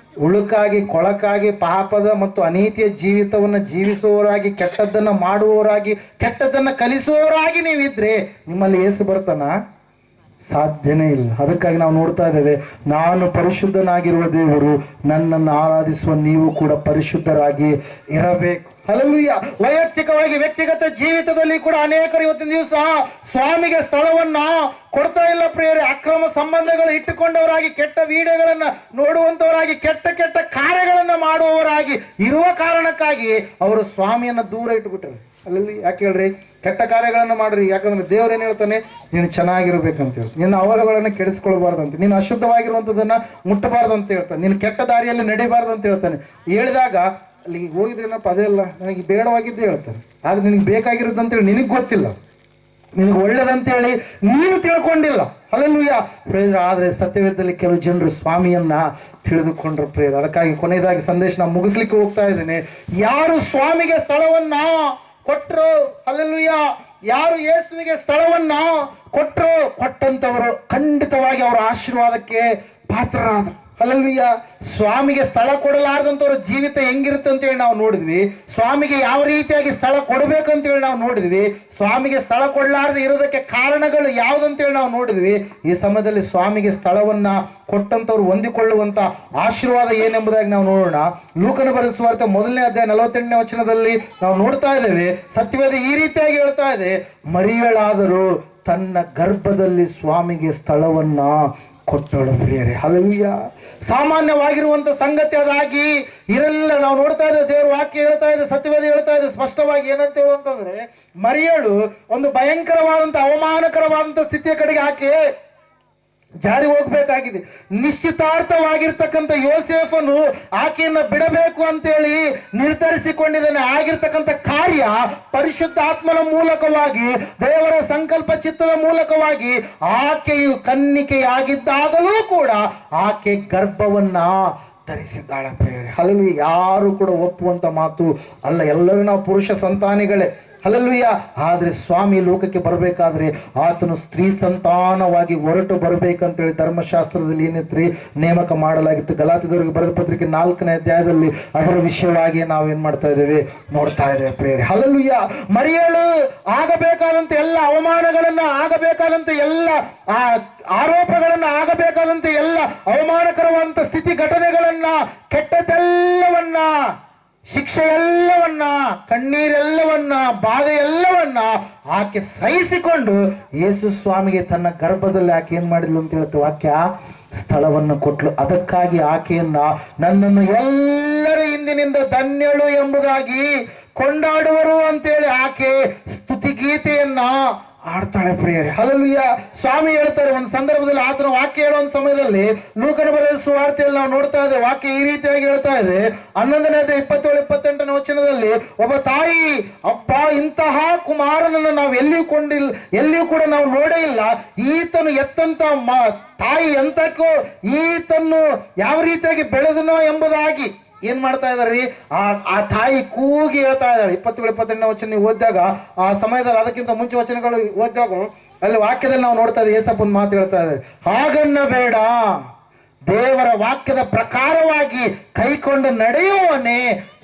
ಉಳುಕಾಗಿ, ಕೊಳಕಾಗಿ, ಪಾಪದ ಮತ್ತು ಅನೀತಿಯ ಜೀವಿತವನ್ನು ಜೀವಿಸುವವರಾಗಿ, ಕೆಟ್ಟದ್ದನ್ನು ಮಾಡುವವರಾಗಿ, ಕೆಟ್ಟದ್ದನ್ನು ಕಲಿಸುವವರಾಗಿ ನೀವಿದ್ರೆ ನಿಮ್ಮಲ್ಲಿ ಯೇಸು ಬರ್ತಾನ? ಸಾಧ್ಯನೇ ಇಲ್ಲ. ಅದಕ್ಕಾಗಿ ನಾವು ನೋಡ್ತಾ ಇದ್ದೇವೆ, ನಾನು ಪರಿಶುದ್ಧನಾಗಿರುವ ದೇವರು, ನನ್ನನ್ನು ಆರಾಧಿಸುವ ನೀವು ಕೂಡ ಪರಿಶುದ್ಧರಾಗಿ ಇರಬೇಕು. ಹಲ್ಲೆಲೂಯಾ. ವೈಯಕ್ತಿಕವಾಗಿ ವ್ಯಕ್ತಿಗತ ಜೀವಿತದಲ್ಲಿ ಕೂಡ ಅನೇಕರು ಇವತ್ತಿನ ದಿವಸ ಸ್ವಾಮಿಗೆ ಸ್ಥಳವನ್ನ ಕೊಡ್ತಾ ಇಲ್ಲ ಪ್ರಿಯರೇ. ಅಕ್ರಮ ಸಂಬಂಧಗಳು ಇಟ್ಟುಕೊಂಡವರಾಗಿ, ಕೆಟ್ಟ ವಿಡಿಯೋಗಳನ್ನ ನೋಡುವಂತವರಾಗಿ, ಕೆಟ್ಟ ಕೆಟ್ಟ ಕಾರ್ಯಗಳನ್ನ ಮಾಡುವವರಾಗಿ ಇರುವ ಕಾರಣಕ್ಕಾಗಿ ಅವರು ಸ್ವಾಮಿಯನ್ನ ದೂರ ಇಟ್ಟುಬಿಟ್ರೆ. ಅಲ್ಲಿ ಯಾಕೆ ಹೇಳ್ರಿ, ಕೆಟ್ಟ ಕಾರ್ಯಗಳನ್ನು ಮಾಡ್ರಿ. ಯಾಕಂದ್ರೆ ದೇವ್ರೇನು ಹೇಳ್ತಾನೆ, ನೀನು ಚೆನ್ನಾಗಿರ್ಬೇಕಂತ ಹೇಳಿ, ನಿನ್ನ ಅವಘಗಳನ್ನು ಕೆಡಿಸ್ಕೊಳ್ಬಾರ್ದು ಅಂತ, ನೀನು ಅಶುದ್ಧವಾಗಿರುವಂಥದ್ದನ್ನ ಮುಟ್ಟಬಾರ್ದು ಅಂತ ಹೇಳ್ತಾನೆ, ನೀನು ಕೆಟ್ಟ ದಾರಿಯಲ್ಲಿ ನಡಿಬಾರ್ದು ಅಂತ ಹೇಳ್ತಾನೆ. ಹೇಳಿದಾಗ ಅಲ್ಲಿ ಹೋಗಿದ್ರೇನಪ್ಪ ಅದೇ ಅಲ್ಲ, ನನಗೆ ಬೇಡವಾಗಿದ್ದೇ ಹೇಳ್ತಾನೆ. ಆದ್ರೆ ನಿನಗೆ ಬೇಕಾಗಿರೋದಂತೇಳಿ ನಿನಗೆ ಗೊತ್ತಿಲ್ಲ, ನಿನಗೆ ಒಳ್ಳೇದಂತೇಳಿ ನೀನು ತಿಳ್ಕೊಂಡಿಲ್ಲ. ಹಲ್ಲೆಲೂಯಾ. ಪ್ರೇರ. ಆದರೆ ಸತ್ಯವೇದದಲ್ಲಿ ಕೆಲವು ಜನರು ಸ್ವಾಮಿಯನ್ನ ತಿಳಿದುಕೊಂಡ್ರು ಪ್ರೇರ. ಅದಕ್ಕಾಗಿ ಕೊನೆಯದಾಗಿ ಸಂದೇಶ ನಾನು ಮುಗಿಸ್ಲಿಕ್ಕೆ ಹೋಗ್ತಾ ಇದ್ದೇನೆ. ಯಾರು ಸ್ವಾಮಿಗೆ ಸ್ಥಳವನ್ನ ಕೊಟ್ಟರು, ಹಲ್ಲೆಲೂಯಾ, ಯಾರು ಯೇಸುವಿಗೆ ಸ್ಥಳವನ್ನ ಕೊಟ್ಟರು, ಕೊಟ್ಟಂತವರು ಖಂಡಿತವಾಗಿ ಅವರ ಆಶೀರ್ವಾದಕ್ಕೆ ಪಾತ್ರರಾದರು. ಹಲ್ಲೆಲೂಯಾ. ಸ್ವಾಮಿಗೆ ಸ್ಥಳ ಕೊಡಲಾರ್ದಂಥವ್ರ ಜೀವಿತ ಹೆಂಗಿರುತ್ತೆ ಅಂತೇಳಿ ನಾವು ನೋಡಿದ್ವಿ. ಸ್ವಾಮಿಗೆ ಯಾವ ರೀತಿಯಾಗಿ ಸ್ಥಳ ಕೊಡಬೇಕಂತೇಳಿ ನಾವು ನೋಡಿದ್ವಿ. ಸ್ವಾಮಿಗೆ ಸ್ಥಳ ಕೊಡಲಾರದೆ ಇರೋದಕ್ಕೆ ಕಾರಣಗಳು ಯಾವುದಂತೇಳಿ ನಾವು ನೋಡಿದ್ವಿ. ಈ ಸಮಯದಲ್ಲಿ ಸ್ವಾಮಿಗೆ ಸ್ಥಳವನ್ನ ಕೊಟ್ಟಂತವ್ರು ಹೊಂದಿಕೊಳ್ಳುವಂತ ಆಶೀರ್ವಾದ ಏನೆಂಬುದಾಗಿ ನಾವು ನೋಡೋಣ. ಲೂಕನ ಬರೆದ ಸುವಾರ್ತೆ 1ನೇ ಅಧ್ಯಾಯ 48ನೇ ವಚನದಲ್ಲಿ ನಾವು ನೋಡ್ತಾ ಇದ್ದೇವೆ. ಸತ್ಯವೇದ ಈ ರೀತಿಯಾಗಿ ಹೇಳ್ತಾ ಇದೆ, ಮರಿಯಳಾದರೂ ತನ್ನ ಗರ್ಭದಲ್ಲಿ ಸ್ವಾಮಿಗೆ ಸ್ಥಳವನ್ನ ಕೊಟ್ಟಳು ಪ್ರಿಯರೇ. ಹಲ್ಲೆಲೂಯಾ. ಸಾಮಾನ್ಯವಾಗಿರುವಂತ ಸಂಗತಿ ಅದಾಗಿ ಇರಲಿಲ್ಲ. ನಾವು ನೋಡ್ತಾ ಇದ್ದೇವೆ, ದೇವರ ವಾಕ್ಯ ಹೇಳ್ತಾ ಇದೆ, ಸತ್ಯವೇದ ಹೇಳ್ತಾ ಇದೆ ಸ್ಪಷ್ಟವಾಗಿ. ಏನಂತ ಹೇಳುವಂತಂದ್ರೆ, ಮರಿಯಳು ಒಂದು ಭಯಂಕರವಾದಂತ ಅವಮಾನಕರವಾದಂತ ಸ್ಥಿತಿಯ ಕಡೆಗೆ ಆಕೆ ಜಾರಿ ಹೋಗ್ಬೇಕಾಗಿದೆ. ನಿಶ್ಚಿತಾರ್ಥವಾಗಿರ್ತಕ್ಕಂಥ ಯೋಸೇಫನು ಆಕೆಯನ್ನ ಬಿಡಬೇಕು ಅಂತೇಳಿ ನಿರ್ಧರಿಸಿಕೊಂಡಿದ್ದಾನೆ. ಆಗಿರ್ತಕ್ಕಂಥ ಕಾರ್ಯ ಪರಿಶುದ್ಧ ಆತ್ಮನ ಮೂಲಕವಾಗಿ, ದೇವರ ಸಂಕಲ್ಪ ಚಿತ್ತದ ಮೂಲಕವಾಗಿ ಆಕೆಯು ಕನ್ನಿಕೆಯಾಗಿದ್ದಾಗಲೂ ಕೂಡ ಆಕೆ ಗರ್ಭವನ್ನ ಧರಿಸಿದ್ದಾಳೆ ಪ್ರಿಯರೇ. ಹಲ್ಲೆಲೂಯಾ. ಯಾರು ಕೂಡ ಒಪ್ಪುವಂತ ಮಾತು ಅಲ್ಲ, ಎಲ್ಲರೂ ನಾವು ಪುರುಷ ಸಂತಾನಿಗಳೇ. ಹಲ್ಲೆಲೂಯಾ. ಆದರೆ ಸ್ವಾಮಿ ಲೋಕಕ್ಕೆ ಬರಬೇಕಾದ್ರೆ ಆತನು ಸ್ತ್ರೀ ಸಂತಾನವಾಗಿ ಹೊರಟು ಬರಬೇಕಂತೇಳಿ ಧರ್ಮಶಾಸ್ತ್ರದಲ್ಲಿ ಏನಿತ್ರಿ ನೇಮಕ ಮಾಡಲಾಗಿತ್ತು. ಗಲಾತ್ಯದವರಿಗೆ ಬರೆದ ಪತ್ರಿಕೆ 4ನೇ ಅಧ್ಯಾಯದಲ್ಲಿ ಅದರ ವಿಷಯವಾಗಿ ನಾವೇನ್ ಮಾಡ್ತಾ ಇದ್ದೇವೆ, ನೋಡ್ತಾ ಇದ್ದೇವೆ ಪ್ರಿಯರೇ. ಹಲ್ಲೆಲೂಯಾ. ಮರಿಯಳು ಆಗಬೇಕಾದಂತ ಎಲ್ಲ ಅವಮಾನಗಳನ್ನ, ಆಗಬೇಕಾದಂತ ಎಲ್ಲ ಆರೋಪಗಳನ್ನ, ಆಗಬೇಕಾದಂತ ಎಲ್ಲ ಅವಮಾನಕರವಾದಂತ ಸ್ಥಿತಿ ಘಟನೆಗಳನ್ನ, ಕೆಟ್ಟದೆಲ್ಲವನ್ನ, ಶಿಕ್ಷೆ ಎಲ್ಲವನ್ನ, ಕಣ್ಣೀರೆಲ್ಲವನ್ನ, ಬಾಧೆ ಎಲ್ಲವನ್ನ ಆಕೆ ಸಹಿಸಿಕೊಂಡು ಯೇಸು ಸ್ವಾಮಿಗೆ ತನ್ನ ಗರ್ಭದಲ್ಲಿ ಆಕೆ ಏನ್ ಮಾಡಿದ್ಲು ಅಂತ ಹೇಳುತ್ತೆ ವಾಕ್ಯ, ಸ್ಥಳವನ್ನು ಕೊಟ್ಲು. ಅದಕ್ಕಾಗಿ ಆಕೆಯನ್ನ ನನ್ನನ್ನು ಎಲ್ಲರ ಹಿಂದಿನಿಂದ ಧನ್ಯಳು ಎಂಬುದಾಗಿ ಕೊಂಡಾಡುವರು ಅಂತೇಳಿ ಆಕೆ ಸ್ತುತಿಗೀತೆಯನ್ನ ಆಡ್ತಾಳೆ ಪ್ರಿಯರೇ. ಹಲ್ಲೆಲೂಯಾ. ಸ್ವಾಮಿ ಹೇಳ್ತಾರೆ ಒಂದು ಸಂದರ್ಭದಲ್ಲಿ, ಆತನ ವಾಕ್ಯ ಹೇಳುವ ಸಮಯದಲ್ಲಿ ಲೂಕನ ಬರೆದ ಸುವಾರ್ತೆಯಲ್ಲಿ ನಾವು ನೋಡ್ತಾ ಇದ್ದೇವೆ. ವಾಕ್ಯ ಈ ರೀತಿಯಾಗಿ ಹೇಳ್ತಾ ಇದೆ, 11ನೇ ಅಧ್ಯಾಯ 27-28ನೇ ವಚನದಲ್ಲಿ, ಒಬ್ಬ ತಾಯಿ, ಅಪ್ಪ, ಇಂತಹ ಕುಮಾರನನ್ನು ನಾವು ಎಲ್ಲಿಯೂ ಕೂಡ ನಾವು ನೋಡೇ ಇಲ್ಲ. ಈತನು ಎತ್ತಂತ ತಾಯಿ ಎಂತಕ್ಕೋ, ಈತನ್ನು ಯಾವ ರೀತಿಯಾಗಿ ಬೆಳೆದನೋ ಎಂಬುದಾಗಿ ಏನ್ ಮಾಡ್ತಾ ಇದಾರೆ, ಆ ತಾಯಿ ಕೂಗಿ ಹೇಳ್ತಾ ಇದ್ದಾಳೆ. 27-28ನೇ ವಚನ ನೀವು ಓದಿದಾಗ, ಆ ಸಮಯದಲ್ಲಿ ಅದಕ್ಕಿಂತ ಮುಂಚೆ ವಚನಗಳು ಓದಿದಾಗ ಅಲ್ಲಿ ವಾಕ್ಯದಲ್ಲಿ ನಾವು ನೋಡ್ತಾ ಇದ್ದೀವಿ, ಏಸಪ್ಪನ ಮಾತು ಹೇಳ್ತಾ ಇದ್ದಾರೆ, ಹಾಗನ್ನ ಬೇಡ, ದೇವರ ವಾಕ್ಯದ ಪ್ರಕಾರವಾಗಿ ಕೈಕೊಂಡು ನಡೆಯುವನೇ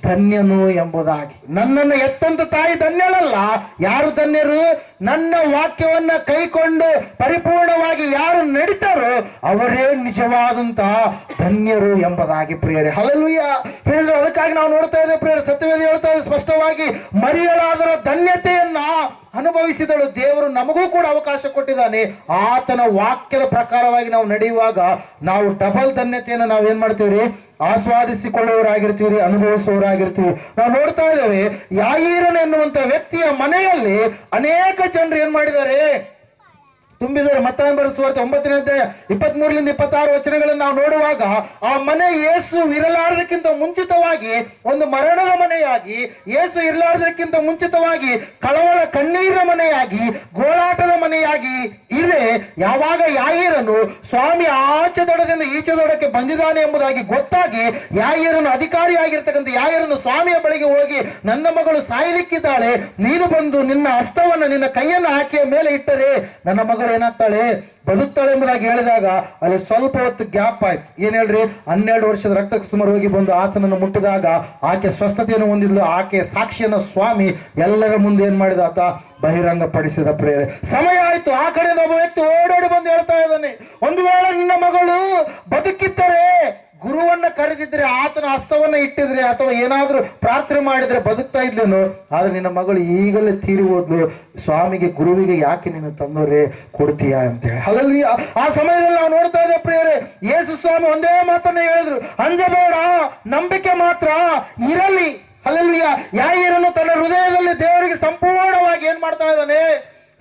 ಧನ್ಯನು ಎಂಬುದಾಗಿ. ನನ್ನನ್ನು ಎತ್ತಂತ ತಾಯಿ ಧನ್ಯಳಲ್ಲ. ಯಾರು ಧನ್ಯರು? ನನ್ನ ವಾಕ್ಯವನ್ನ ಕೈಕೊಂಡು ಪರಿಪೂರ್ಣವಾಗಿ ಯಾರು ನಡೀತಾರೋ ಅವರೇ ನಿಜವಾದಂತ ಧನ್ಯರು ಎಂಬುದಾಗಿ ಪ್ರಿಯರೇ. ಹಲ್ಲೆಲೂಯಾ. ಪ್ರಿಯರೇ, ಅದಕ್ಕಾಗಿ ನಾವು ನೋಡ್ತಾ ಇದ್ದೇವೆ ಪ್ರಿಯರೇ, ಸತ್ಯವೇದ ಹೇಳ್ತಾ ಇದೆ ಸ್ಪಷ್ಟವಾಗಿ, ಮರಿಯಳಾದರ ಧನ್ಯತೆಯನ್ನ ಅನುಭವಿಸಿದಳು. ದೇವರು ನಮಗೂ ಕೂಡ ಅವಕಾಶ ಕೊಟ್ಟಿದ್ದಾನೆ. ಆತನ ವಾಕ್ಯದ ಪ್ರಕಾರವಾಗಿ ನಾವು ನಡೆಯುವಾಗ ನಾವು ಡಬಲ್ ಧನ್ಯತೆಯನ್ನು ನಾವು ಏನ್ ಮಾಡ್ತೀವಿ, ಆಸ್ವಾದಿಸಿಕೊಳ್ಳುವವರಾಗಿರ್ತೀವಿ, ಅನುಭವಿಸುವವರಾಗಿರ್ತೀವಿ. ನಾವು ನೋಡ್ತಾ ಇದ್ದೇವೆ, ಯಾಯೀರನ ಎನ್ನುವಂತ ವ್ಯಕ್ತಿಯ ಮನೆಯಲ್ಲಿ ಅನೇಕ ಜನರು ಏನ್ ಮಾಡಿದ್ದಾರೆ, ತುಂಬಿದರೆ. ಮತ್ತಾಯ ಬರೆದ ಸುವಾರ್ತೆ 9ನೇ ಅಧ್ಯಾಯ 23-26 ವಚನಗಳನ್ನು ನಾವು ನೋಡುವಾಗ, ಆ ಮನೆ ಯೇಸು ಇರಲಾರದಕ್ಕಿಂತ ಮುಂಚಿತವಾಗಿ ಒಂದು ಮರಣದ ಮನೆಯಾಗಿ, ಯೇಸು ಇರಲಾರದಕ್ಕಿಂತ ಮುಂಚಿತವಾಗಿ ಕಳವಳ ಕಣ್ಣೀರ ಮನೆಯಾಗಿ, ಗೋಳಾಟದ ಮನೆಯಾಗಿ ಇದೆ. ಯಾವಾಗ ಯಾಯೀರನು ಸ್ವಾಮಿ ಆಚೆ ದೊಡದಿಂದ ಈಚೆ ದೊಡಕ್ಕೆ ಬಂದಿದ್ದಾನೆ ಎಂಬುದಾಗಿ ಗೊತ್ತಾಗಿ, ಯಾಯೀರನು ಅಧಿಕಾರಿಯಾಗಿರ್ತಕ್ಕಂಥ ಯಾಯೀರನು ಸ್ವಾಮಿಯ ಬಳಿಗೆ ಹೋಗಿ, ನನ್ನ ಮಗಳು ಸಾಯಲಿಕ್ಕಿದ್ದಾಳೆ, ನೀನು ಬಂದು ನಿನ್ನ ಹಸ್ತವನ್ನು, ನಿನ್ನ ಕೈಯನ್ನು ಆಕೆಯ ಮೇಲೆ ಇಟ್ಟರೆ ನನ್ನ ಮಗಳು ಏನಾಗ್ತಾಳೆ, ಬದುಕ್ತಾಳೆ ಎಂಬುದಾಗಿ ಹೇಳಿದಾಗ ಅಲ್ಲಿ ಸ್ವಲ್ಪ ಹೊತ್ತು ಗ್ಯಾಪ್ ಆಯ್ತು. ಏನ್ ಹೇಳ್ರಿ, 12 ವರ್ಷದ ರಕ್ತ ರೋಗಿ ಬಂದು ಆತನನ್ನು ಮುಟ್ಟಿದಾಗ ಆಕೆ ಸ್ವಸ್ಥತೆಯನ್ನು ಹೊಂದಿದ್ಲು. ಆಕೆ ಸಾಕ್ಷಿಯನ್ನು ಸ್ವಾಮಿ ಎಲ್ಲರ ಮುಂದೆ ಏನ್ ಮಾಡಿದ, ಆತ ಬಹಿರಂಗ ಪಡಿಸಿದ. ಪ್ರೇರೆ ಸಮಯ ಆಯ್ತು. ಆ ಕಡೆಯಿಂದ ಒಬ್ಬ ವ್ಯಕ್ತಿ ಓಡೋಡಿ ಬಂದು ಹೇಳ್ತಾ ಇದ್ದಾನೆ, ಒಂದು ವೇಳೆ ನಿನ್ನ ಮಗಳು ಬದುಕಿದ್ದರೆ ಗುರುವನ್ನ ಕರೆದಿದ್ರೆ, ಆತನ ಹಸ್ತವನ್ನ ಇಟ್ಟಿದ್ರೆ, ಅಥವಾ ಏನಾದ್ರೂ ಪ್ರಾರ್ಥನೆ ಮಾಡಿದ್ರೆ ಬದುಕ್ತಾ ಇದ್ಲೇನು. ಆದ್ರೆ ನಿನ್ನ ಮಗಳು ಈಗಲೇ ತೀರಿ ಹೋದ್ಲು. ಸ್ವಾಮಿಗೆ ಗುರುವಿಗೆ ಯಾಕೆ ನೀನು ತಂದವರೇ ಕೊಡ್ತೀಯಾ ಅಂತೇಳಿ. ಹಲಲ್ವಿ ಆ ಸಮಯದಲ್ಲಿ ನಾವು ನೋಡ್ತಾ ಇದ್ದೇವೆ ಪ್ರಿಯರೇ, ಯೇಸು ಸ್ವಾಮಿ ಒಂದೇ ಮಾತನ್ನ ಹೇಳಿದ್ರು, ಅಂಜಬೇಡ, ನಂಬಿಕೆ ಮಾತ್ರ ಇರಲಿ. ಹಲಲ್ವಿಯ ಯಾಯಿರನ್ನು ತನ್ನ ಹೃದಯದಲ್ಲಿ ದೇವರಿಗೆ ಸಂಪೂರ್ಣವಾಗಿ ಏನ್ ಮಾಡ್ತಾ ಇದ್ದಾನೆ,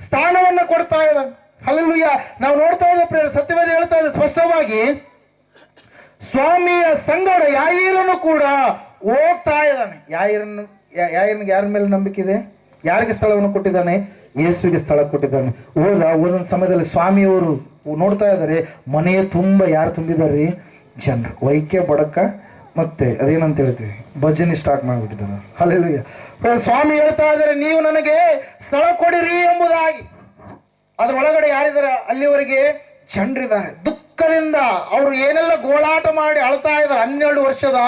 ಸ್ಥಾನವನ್ನ ಕೊಡ್ತಾ ಇದ್ದಾನೆ. ಹಲಲ್ವಿಯ ನಾವು ನೋಡ್ತಾ ಇದ್ದೇವೆ ಪ್ರಿಯರೇ, ಸತ್ಯವೇದ ಹೇಳ್ತಾ ಇದೆ ಸ್ಪಷ್ಟವಾಗಿ, ಸ್ವಾಮಿಯ ಸಂಗಡ ಯಾಯಿರನ್ನು ಕೂಡ ಹೋಗ್ತಾ ಇದ್ದಾನೆ. ಯಾಯಿರನಿಗೆ ಯಾರ ಮೇಲೆ ನಂಬಿಕೆ ಇದೆ? ಯಾರಿಗೆ ಸ್ಥಳವನ್ನು ಕೊಟ್ಟಿದ್ದಾನೆ? ಯೇಸುವಿಗೆ ಸ್ಥಳ ಕೊಟ್ಟಿದ್ದಾನೆ. ಒಂದೊಂದು ಸಮಯದಲ್ಲಿ ಸ್ವಾಮಿಯವರು ನೋಡ್ತಾ ಇದ್ದಾರೆ, ಮನೆಯ ತುಂಬ ಯಾರು ತುಂಬಿದಾರ್ರಿ? ಜನರು. ವೈಕ್ಯ ಬಡಕ ಮತ್ತೆ ಅದೇನಂತ ಹೇಳ್ತೀವಿ, ಭಜನೆ ಸ್ಟಾರ್ಟ್ ಮಾಡಿಬಿಟ್ಟಿದ್ದಾನೆ. ಹಲ್ಲೆಲೂಯಾ. ಸ್ವಾಮಿ ಹೇಳ್ತಾ ಇದ್ದಾರೆ, ನೀವು ನನಗೆ ಸ್ಥಳ ಕೊಡಿರಿ ಎಂಬುದಾಗಿ. ಅದ್ರ ಒಳಗಡೆ ಯಾರಿದ್ದಾರೆ? ಅಲ್ಲಿವರೆಗೆ ಜನರಿದ್ದಾರೆ. ದುಃಖದಿಂದ ಅವರು ಏನೆಲ್ಲ ಗೋಳಾಟ ಮಾಡಿ ಅಳ್ತಾ ಇದ್ದಾರೆ. 12 ವರ್ಷದ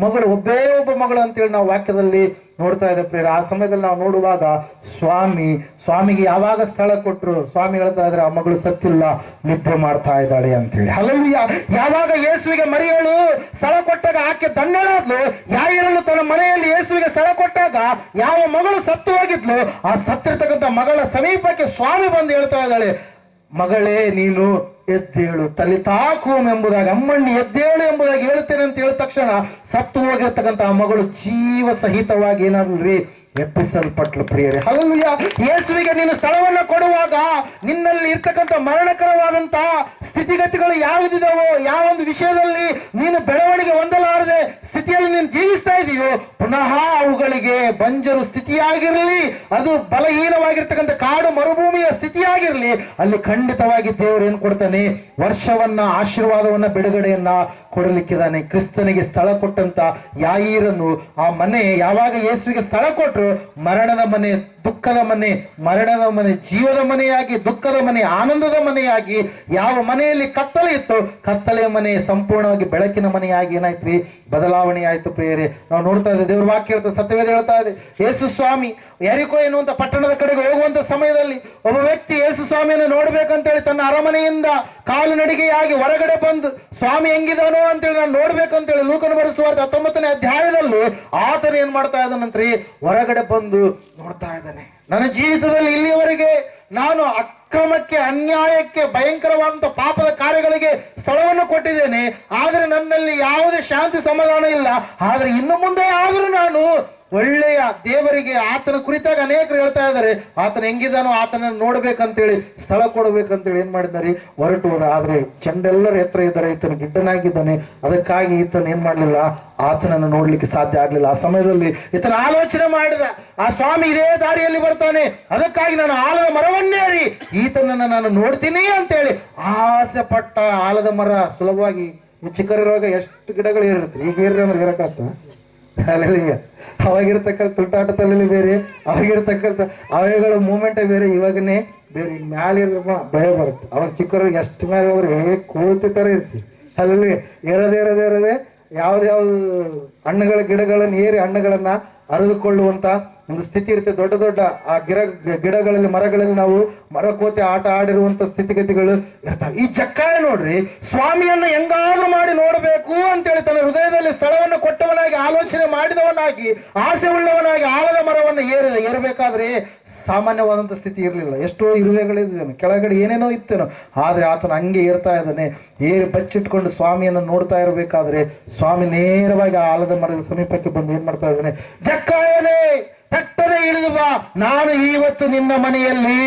ಮಗಳು, ಒಬ್ಬ ಮಗಳು ಅಂತೇಳಿ ನಾವು ವಾಕ್ಯದಲ್ಲಿ ನೋಡ್ತಾ ಇದ್ದ ಪ್ರೇರ. ಆ ಸಮಯದಲ್ಲಿ ನಾವು ನೋಡುವಾಗ ಸ್ವಾಮಿಗೆ ಯಾವಾಗ ಸ್ಥಳ ಕೊಟ್ಟರು, ಸ್ವಾಮಿ ಹೇಳ್ತಾ ಇದ್ರೆ, ಆ ಮಗಳು ಸತ್ತಿಲ್ಲ, ನಿದ್ರೆ ಮಾಡ್ತಾ ಇದ್ದಾಳೆ ಅಂತೇಳಿ. ಹಲ್ಲೆಲೂಯಾ. ಯಾವಾಗ ಯೇಸುವಿಗೆ ಮರಿಯಳು ಸ್ಥಳ ಕೊಟ್ಟಾಗ ಆಕೆ ಧನ್ಯಳಾದ್ಲು. ಯಾಯಿರನ್ನು ತನ್ನ ಮನೆಯಲ್ಲಿ ಯೇಸುವಿಗೆ ಸ್ಥಳ ಕೊಟ್ಟಾಗ ಯಾವ ಮಗಳು ಸತ್ತು ಹೋಗಿದ್ಲು, ಆ ಸತ್ತಿರ್ತಕ್ಕಂಥ ಮಗಳ ಸಮೀಪಕ್ಕೆ ಸ್ವಾಮಿ ಬಂದು ಹೇಳ್ತಾ ಇದ್ದಾಳೆ, ಮಗಳೇ ನೀನು ಎದ್ದೇಳು, ತಲಿತಾಕುಂ ಎಂಬುದಾಗಿ, ಅಮ್ಮಣ್ಣಿ ಎದ್ದೇಳು ಎಂಬುದಾಗಿ ಹೇಳುತ್ತೇನೆ ಅಂತ ಹೇಳಿದ ತಕ್ಷಣ ಸತ್ತು ಹೋಗಿರ್ತಕ್ಕಂಥ ಆ ಮಗಳು ಜೀವ ಸಹಿತವಾಗಿ ಏನಾದ್ರಿ ಎಬ್ಬಿಸಲ್ಪಟ್ಲು. ಪ್ರಿಯರೇ, ಹಲ್ಲೆಲೂಯಾ. ಯೇಸುವಿಗೆ ನೀನು ಸ್ಥಳವನ್ನ ಕೊಡುವಾಗ ನಿನ್ನಲ್ಲಿ ಇರ್ತಕ್ಕಂಥ ಮರಣಕರವಾದಂತ ಸ್ಥಿತಿಗತಿಗಳು ಯಾವುದಿದಾವೋ, ಯಾವ ಒಂದು ವಿಷಯದಲ್ಲಿ ನೀನು ಬೆಳವಣಿಗೆ ಹೊಂದಲಾರದೆ ಸ್ಥಿತಿಯಲ್ಲಿ ನೀನು ಜೀವಿಸ್ತಾ ಇದೆಯೋ, ಪುನಃ ಅವುಗಳಿಗೆ ಬಂಜರು ಸ್ಥಿತಿಯಾಗಿರಲಿ, ಅದು ಬಲಹೀನವಾಗಿರ್ತಕ್ಕಂಥ ಕಾಡು ಮರುಭೂಮಿಯ ಸ್ಥಿತಿಯಾಗಿರಲಿ, ಅಲ್ಲಿ ಖಂಡಿತವಾಗಿ ದೇವರು ಏನ್ ಕೊಡ್ತಾನೆ? ವರ್ಷವನ್ನ, ಆಶೀರ್ವಾದವನ್ನ, ಬಿಡುಗಡೆಯನ್ನ ಕೊಡಲಿಕ್ಕಿದ್ದಾನೆ. ಕ್ರಿಸ್ತನಿಗೆ ಸ್ಥಳ ಕೊಟ್ಟಂತ ಯಾಯಿರನ್ನು ಆ ಮನೆ ಯಾವಾಗ ಯೇಸುವಿಗೆ ಸ್ಥಳ ಕೊಟ್ಟರು, ಮರಣದ ಮನೆ, ದುಃಖದ ಮನೆ, ಮರಣದ ಮನೆ ಜೀವದ ಮನೆಯಾಗಿ, ದುಃಖದ ಮನೆ ಆನಂದದ ಮನೆಯಾಗಿ, ಯಾವ ಮನೆಯಲ್ಲಿ ಕತ್ತಲೆ ಇತ್ತು, ಕತ್ತಲೆಯ ಮನೆ ಸಂಪೂರ್ಣವಾಗಿ ಬೆಳಕಿನ ಮನೆಯಾಗಿ ಏನಾಯ್ತ್ರಿ? ಬದಲಾವಣೆ ಆಯ್ತು. ಪ್ರಿಯರೇ, ನಾವು ನೋಡ್ತಾ ಇದ್ದೇವೆ, ದೇವ್ರ ವಾಕ್ಯ ಹೇಳ್ತಾ, ಸತ್ಯವೇದ ಹೇಳ್ತಾ ಇದೆ, ಯೇಸು ಸ್ವಾಮಿ ಯರಿಕೋ ಎನ್ನುವಂತ ಪಟ್ಟಣದ ಕಡೆಗೆ ಹೋಗುವಂತ ಸಮಯದಲ್ಲಿ ಒಬ್ಬ ವ್ಯಕ್ತಿ ಯೇಸು ಸ್ವಾಮಿಯನ್ನು ನೋಡ್ಬೇಕಂತೇಳಿ ತನ್ನ ಅರಮನೆಯಿಂದ ಕಾಲು ನಡಿಗೆಯಾಗಿ ಹೊರಗಡೆ ಬಂದು, ಸ್ವಾಮಿ ಹೆಂಗಿದಾನೋ ಅಂತೇಳಿ ನಾನು ನೋಡ್ಬೇಕಂತೇಳಿ ಲೂಕನ ಬರೆಸುವಾರ್ತೆ 19ನೇ ಅಧ್ಯಾಯದಲ್ಲಿ ಆತನ ಏನ್ ಮಾಡ್ತಾ ಇದ್ದಾನಂತ್ರಿ? ಹೊರಗಡೆ ಬಂದು ನೋಡ್ತಾ ಇದ್ದಾನೆ. ನನ್ನ ಜೀವಿತದಲ್ಲಿ ಇಲ್ಲಿಯವರೆಗೆ ನಾನು ಅಕ್ರಮಕ್ಕೆ, ಅನ್ಯಾಯಕ್ಕೆ, ಭಯಂಕರವಾದಂತ ಪಾಪದ ಕಾರ್ಯಗಳಿಗೆ ಸ್ಥಳವನ್ನು ಕೊಟ್ಟಿದ್ದೇನೆ. ಆದ್ರೆ ನನ್ನಲ್ಲಿ ಯಾವುದೇ ಶಾಂತಿ ಸಮಾಧಾನ ಇಲ್ಲ. ಆದ್ರೆ ಇನ್ನು ಮುಂದೆ ಆದ್ರೂ ನಾನು ಒಳ್ಳೆಯ ದೇವರಿಗೆ, ಆತನ ಕುರಿತಾಗ ಅನೇಕರು ಹೇಳ್ತಾ ಇದ್ದಾರೆ, ಆತನ ಹೆಂಗಿದಾನೋ ಆತನ ನೋಡ್ಬೇಕಂತೇಳಿ ಸ್ಥಳ ಕೊಡ್ಬೇಕಂತೇಳಿ ಏನ್ ಮಾಡಿದಾರೆ? ಹೊರಟು ಹೋದ. ಆದ್ರೆ ಚಂಡೆಲ್ಲರ ಎತ್ತರ ಇದ್ದಾರೆ, ಈತನ ಗಿಡ್ಡನಾಗಿದ್ದಾನೆ. ಅದಕ್ಕಾಗಿ ಈತನ ಏನ್ ಮಾಡ್ಲಿಲ್ಲ? ಆತನನ್ನು ನೋಡ್ಲಿಕ್ಕೆ ಸಾಧ್ಯ ಆಗ್ಲಿಲ್ಲ. ಆ ಸಮಯದಲ್ಲಿ ಈತನ ಆಲೋಚನೆ ಮಾಡಿದ, ಆ ಸ್ವಾಮಿ ಇದೇ ದಾರಿಯಲ್ಲಿ ಬರ್ತಾನೆ, ಅದಕ್ಕಾಗಿ ನಾನು ಆಲದ ಮರವನ್ನೇರಿ ಈತನನ್ನ ನಾನು ನೋಡ್ತೀನಿ ಅಂತೇಳಿ ಆಸೆ ಪಟ್ಟ. ಆಲದ ಮರ ಸುಲಭವಾಗಿ ಚಿಕ್ಕರಿರುವಾಗ ಎಷ್ಟು ಗಿಡಗಳು ಏರಿರ್ತೀವಿ, ಈಗ ಏರಿ ಅಂದ್ರೆ ಇರಕತ್ತ. ಅಲ್ಲಿಯ ಅವಾಗಿರ್ತಕ್ಕಂಥ ತುಂಟಾಟದಲ್ಲಿ ಬೇರೆ, ಅವಾಗಿರ್ತಕ್ಕಂಥ ಅವೆಗಳ ಮೂಮೆಂಟೇ ಬೇರೆ, ಇವಾಗನೇ ಬೇರೆ. ಈಗ ಮ್ಯಾಲಿರೋ ಭಯ ಬರುತ್ತೆ. ಅವಾಗ ಚಿಕ್ಕವ್ರಿಗೆ ಎಷ್ಟು ಮೇಲೆ ಹೋದ್ರೆ ಕೋತಿ ಥರ ಇರ್ತೀವಿ. ಅಲ್ಲಿ ಏರದೇ ಯಾವ್ದು ಹಣ್ಣುಗಳ ಗಿಡಗಳನ್ನು ಏರಿ ಹಣ್ಣುಗಳನ್ನ ಅರಿದುಕೊಳ್ಳುವಂತ ಒಂದು ಸ್ಥಿತಿ ಇರುತ್ತೆ. ದೊಡ್ಡ ದೊಡ್ಡ ಆ ಗಿಡಗಳಲ್ಲಿ, ಮರಗಳಲ್ಲಿ ನಾವು ಮರಕೋತಿ ಆಟ ಆಡಿರುವಂತ ಸ್ಥಿತಿಗತಿಗಳು ಇರ್ತವೆ. ಈ ಜಕ್ಕಾಯ ನೋಡ್ರಿ, ಸ್ವಾಮಿಯನ್ನ ಹೆಂಗಾದ್ರೂ ಮಾಡಿ ನೋಡಬೇಕು ಅಂತೇಳಿ ತನ್ನ ಹೃದಯದಲ್ಲಿ ಸ್ಥಳವನ್ನು ಕೊಟ್ಟವನಾಗಿ, ಆಲೋಚನೆ ಮಾಡಿದವನಾಗಿ, ಆಸೆ ಉಳ್ಳವನಾಗಿ ಆಲದ ಮರವನ್ನು ಏರಬೇಕಾದ್ರೆ ಸಾಮಾನ್ಯವಾದಂತ ಸ್ಥಿತಿ ಇರಲಿಲ್ಲ. ಎಷ್ಟೋ ಇರುವೆಗಳಿದ್ದೇನೆ, ಕೆಳಗಡೆ ಏನೇನೋ ಇತ್ತೇನೋ, ಆದ್ರೆ ಆತನ ಹಂಗೆ ಏರ್ತಾ ಇದ್ದಾನೆ. ಬಚ್ಚಿಟ್ಕೊಂಡು ಸ್ವಾಮಿಯನ್ನು ನೋಡ್ತಾ ಇರಬೇಕಾದ್ರೆ ಸ್ವಾಮಿ ನೇರವಾಗಿ ಆ ಆಲದ ಮರದ ಸಮೀಪಕ್ಕೆ ಬಂದು ಏನ್ ಮಾಡ್ತಾ ಇದ್ದಾನೆ? ಜಕ್ಕಾಯನೇ, ತಟ್ಟನೆ ಇಳಿದು ಬಾ, ನಾನು ಇವತ್ತು ನಿನ್ನ ಮನೆಯಲ್ಲಿ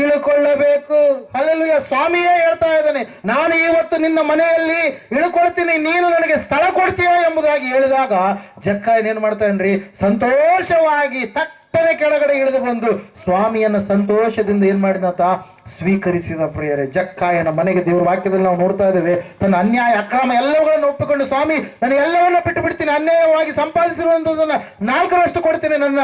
ಇಳುಕೊಳ್ಳಬೇಕು. ಹಲ್ಲೆಲೂಯಾ. ಸ್ವಾಮಿಯೇ ಹೇಳ್ತಾ ಇದ್ದಾನೆ, ನಾನು ಇವತ್ತು ನಿನ್ನ ಮನೆಯಲ್ಲಿ ಇಳುಕೊಳ್ತೀನಿ, ನೀನು ನನಗೆ ಸ್ಥಳ ಕೊಡ್ತೀಯ ಎಂಬುದಾಗಿ ಹೇಳಿದಾಗ ಜಕ್ಕಾಯನ್ ಏನ್ ಮಾಡ್ತಾನ್ರಿ? ಸಂತೋಷವಾಗಿ ತಟ್ಟನೆ ಕೆಳಗಡೆ ಇಳಿದು ಬಂದು ಸ್ವಾಮಿಯನ್ನ ಸಂತೋಷದಿಂದ ಏನ್ ಮಾಡಿದಂತ ಸ್ವೀಕರಿಸಿದ ಪ್ರಿಯರೇ. ಜಕ್ಕಾಯನ ಮನೆಗೆ ದೇವರ ವಾಕ್ಯದಲ್ಲಿ ನಾವು ನೋಡ್ತಾ ಇದ್ದೇವೆ, ತನ್ನ ಅನ್ಯಾಯ ಅಕ್ರಮ ಎಲ್ಲಗಳನ್ನು ಒಪ್ಪಿಕೊಂಡು, ಸ್ವಾಮಿ ನಾನು ಎಲ್ಲವನ್ನ ಬಿಟ್ಟು ಬಿಡ್ತೀನಿ, ಅನ್ಯಾಯವಾಗಿ ಸಂಪಾದಿಸಿರುವಂಥದ್ದನ್ನ 4ರಷ್ಟು ಕೊಡ್ತೀನಿ, ನನ್ನ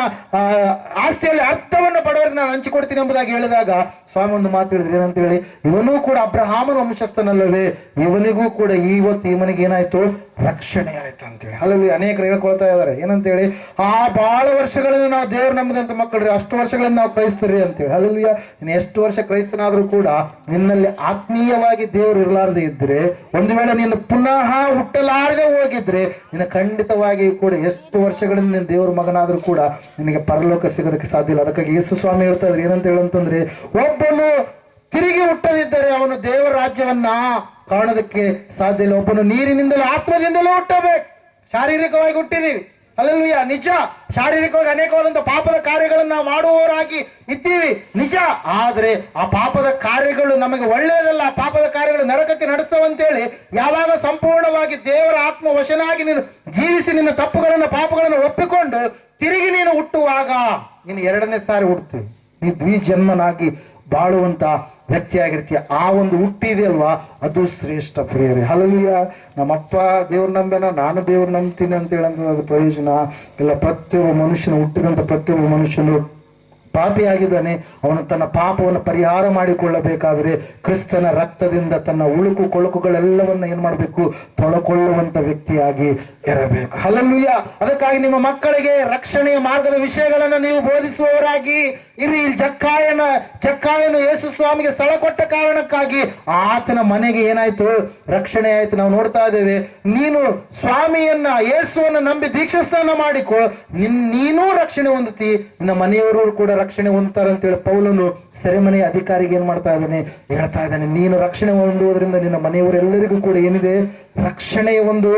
ಆಸ್ತಿಯಲ್ಲಿ ಅರ್ಥವನ್ನು ಬಡವರಿಗೆ ನಾನು ಹಂಚಿಕೊಡ್ತೀನಿ ಎಂಬುದಾಗಿ ಹೇಳಿದಾಗ ಸ್ವಾಮಿ ಒಂದು ಮಾತು ಹೇಳಿದ್ರು, ಏನಂತ ಹೇಳಿ, ಇವನೂ ಕೂಡ ಅಬ್ರಹಾಮನ ವಂಶಸ್ಥನಲ್ಲವೇ, ಇವನಿಗೂ ಕೂಡ ಇವತ್ತು ಇವನಿಗೆ ಏನಾಯ್ತು, ರಕ್ಷಣೆ ಆಯ್ತು ಅಂತೇಳಿ. ಅಲ್ಲಿ ಅನೇಕರು ಹೇಳ್ಕೊಳ್ತಾ ಇದ್ದಾರೆ, ಏನಂತೇಳಿ, ಆ ಬಹಳ ವರ್ಷಗಳಿಂದ ನಾವು ದೇವ್ರು ನಂಬಿದಂತ ಮಕ್ಕಳ್ರಿ, ಅಷ್ಟು ವರ್ಷಗಳಿಂದ ನಾವು ಕ್ರೈಸ್ತರಿ ಅಂತೇಳಿ. ಅಲ್ಲಿ ಇನ್ನು ಎಷ್ಟು ವರ್ಷ ಕ್ರೈಸ್ತನಾದ್ರೂ ಕೂಡ ನಿನ್ನಲ್ಲಿ ಆತ್ಮೀಯವಾಗಿ ದೇವರು ಇರಲಾರದೆ ಇದ್ರೆ, ಒಂದು ವೇಳೆ ನೀನು ಪುನಃ ಹುಟ್ಟಲಾರದೆ ಹೋಗಿದ್ರೆ, ನಿನ್ನ ಖಂಡಿತವಾಗಿ ಕೂಡ ಎಷ್ಟು ವರ್ಷಗಳಿಂದ ನೀನು ದೇವ್ರ ಮಗನಾದ್ರೂ ಕೂಡ ನಿನಗೆ ಪರಲೋಕ ಸಿಗೋದಕ್ಕೆ ಸಾಧ್ಯ ಇಲ್ಲ. ಅದಕ್ಕಾಗಿ ಯೇಸು ಸ್ವಾಮಿ ಹೇಳ್ತಾ ಇದ್ರು, ಏನಂತ ಹೇಳಂತಂದ್ರೆ, ಒಬ್ಬನು ತಿರುಗಿ ಹುಟ್ಟದಿದ್ದರೆ ಅವನು ದೇವರ ರಾಜ್ಯವನ್ನ ಕಾಣೋದಕ್ಕೆ ಸಾಧ್ಯ ಇಲ್ಲ. ಒಬ್ಬನು ನೀರಿನಿಂದಲೂ ಆತ್ಮದಿಂದಲೂ ಹುಟ್ಟಬೇಕು. ಶಾರೀರಿಕವಾಗಿ ಹುಟ್ಟಿದೀವಿ, ಅಲ್ಲಲ್ವಿಯ ನಿಜ. ಶಾರೀರಿಕವಾಗಿ ಅನೇಕವಾದಂತಹ ಪಾಪದ ಕಾರ್ಯಗಳನ್ನು ನಾವು ಮಾಡುವವರಾಗಿ ಇದ್ದೀವಿ, ನಿಜ. ಆದರೆ ಆ ಪಾಪದ ಕಾರ್ಯಗಳು ನಮಗೆ ಒಳ್ಳೆಯದಲ್ಲ, ಆ ಪಾಪದ ಕಾರ್ಯಗಳು ನರಕಕ್ಕೆ ನಡೆಸ್ತವಂತೇಳಿ ಯಾವಾಗ ಸಂಪೂರ್ಣವಾಗಿ ದೇವರ ಆತ್ಮ ವಶನಾಗಿ ನೀನು ಜೀವಿಸಿ ನಿನ್ನ ತಪ್ಪುಗಳನ್ನು ಪಾಪಗಳನ್ನು ಒಪ್ಪಿಕೊಂಡು ತಿರುಗಿ ನೀನು ಹುಟ್ಟುವಾಗ ನೀನು 2ನೇ ಸಾರಿ ಹುಡ್ತೀವಿ, ನೀ ದ್ವಿಜನ್ಮನಾಗಿ ಬಾಳುವಂತ ವ್ಯಕ್ತಿಯಾಗಿರ್ತೀಯ. ಆ ಒಂದು ಹುಟ್ಟಿದೆ ಅಲ್ವಾ, ಅದು ಶ್ರೇಷ್ಠ ಪ್ರಿಯರೇ. ಹಲ್ಲೆಲೂಯ. ನಮ್ಮಪ್ಪ ದೇವ್ರ ನಂಬೇನ, ನಾನು ದೇವ್ರ ನಂಬ್ತೀನಿ ಅಂತ ಹೇಳಂತ ಅದು ಪ್ರಯೋಜನ ಇಲ್ಲ. ಪ್ರತಿಯೊಬ್ಬ ಮನುಷ್ಯನು, ಹುಟ್ಟಿದಂತ ಪ್ರತಿಯೊಬ್ಬ ಮನುಷ್ಯನು ಪಾಪಿಯಾಗಿದ್ದಾನೆ. ಅವನು ತನ್ನ ಪಾಪವನ್ನು ಪರಿಹಾರ ಮಾಡಿಕೊಳ್ಳಬೇಕಾದರೆ ಕ್ರಿಸ್ತನ ರಕ್ತದಿಂದ ತನ್ನ ಉಳುಕು ಕೊಳುಕುಗಳೆಲ್ಲವನ್ನ ಏನ್ ಮಾಡಬೇಕು, ತೊಳಕೊಳ್ಳುವಂತ ವ್ಯಕ್ತಿಯಾಗಿ ಇರಬೇಕು. ಹಲ್ಲೆಲೂಯ. ಅದಕ್ಕಾಗಿ ನಿಮ್ಮ ಮಕ್ಕಳಿಗೆ ರಕ್ಷಣೆಯ ಮಾರ್ಗದ ವಿಷಯಗಳನ್ನು ನೀವು ಬೋಧಿಸುವವರಾಗಿ ಇರಿ. ಜಕ್ಕಾಯನು ಯೇಸು ಸ್ವಾಮಿಗೆ ಸ್ಥಳ ಕೊಟ್ಟ ಕಾರಣಕ್ಕಾಗಿ ಆತನ ಮನೆಗೆ ಏನಾಯ್ತು, ರಕ್ಷಣೆ ಆಯ್ತು. ನಾವು ನೋಡ್ತಾ ಇದ್ದೇವೆ, ನೀನು ಸ್ವಾಮಿಯನ್ನ ಯೇಸುವನ್ನ ನಂಬಿ ದೀಕ್ಷಾಸ್ನಾನ ಮಾಡಿಕೊ, ನೀನೂ ರಕ್ಷಣೆ ಹೊಂದುತ್ತಿ, ನಿನ್ನ ಮನೆಯವರು ಕೂಡ ರಕ್ಷಣೆ ಹೊಂದುತ್ತಾರೆ ಅಂತೇಳಿ ಪೌಲನು ಸೆರೆಮನೆ ಅಧಿಕಾರಿಗೆ ಏನ್ ಮಾಡ್ತಾ ಇದ್ದಾನೆ, ಹೇಳ್ತಾ ಇದ್ದಾನೆ. ನೀನು ರಕ್ಷಣೆ ಹೊಂದುವುದರಿಂದ ನಿನ್ನ ಮನೆಯವರೆಲ್ಲರಿಗೂ ಕೂಡ ಏನಿದೆ, ರಕ್ಷಣೆಯ ಒಂದು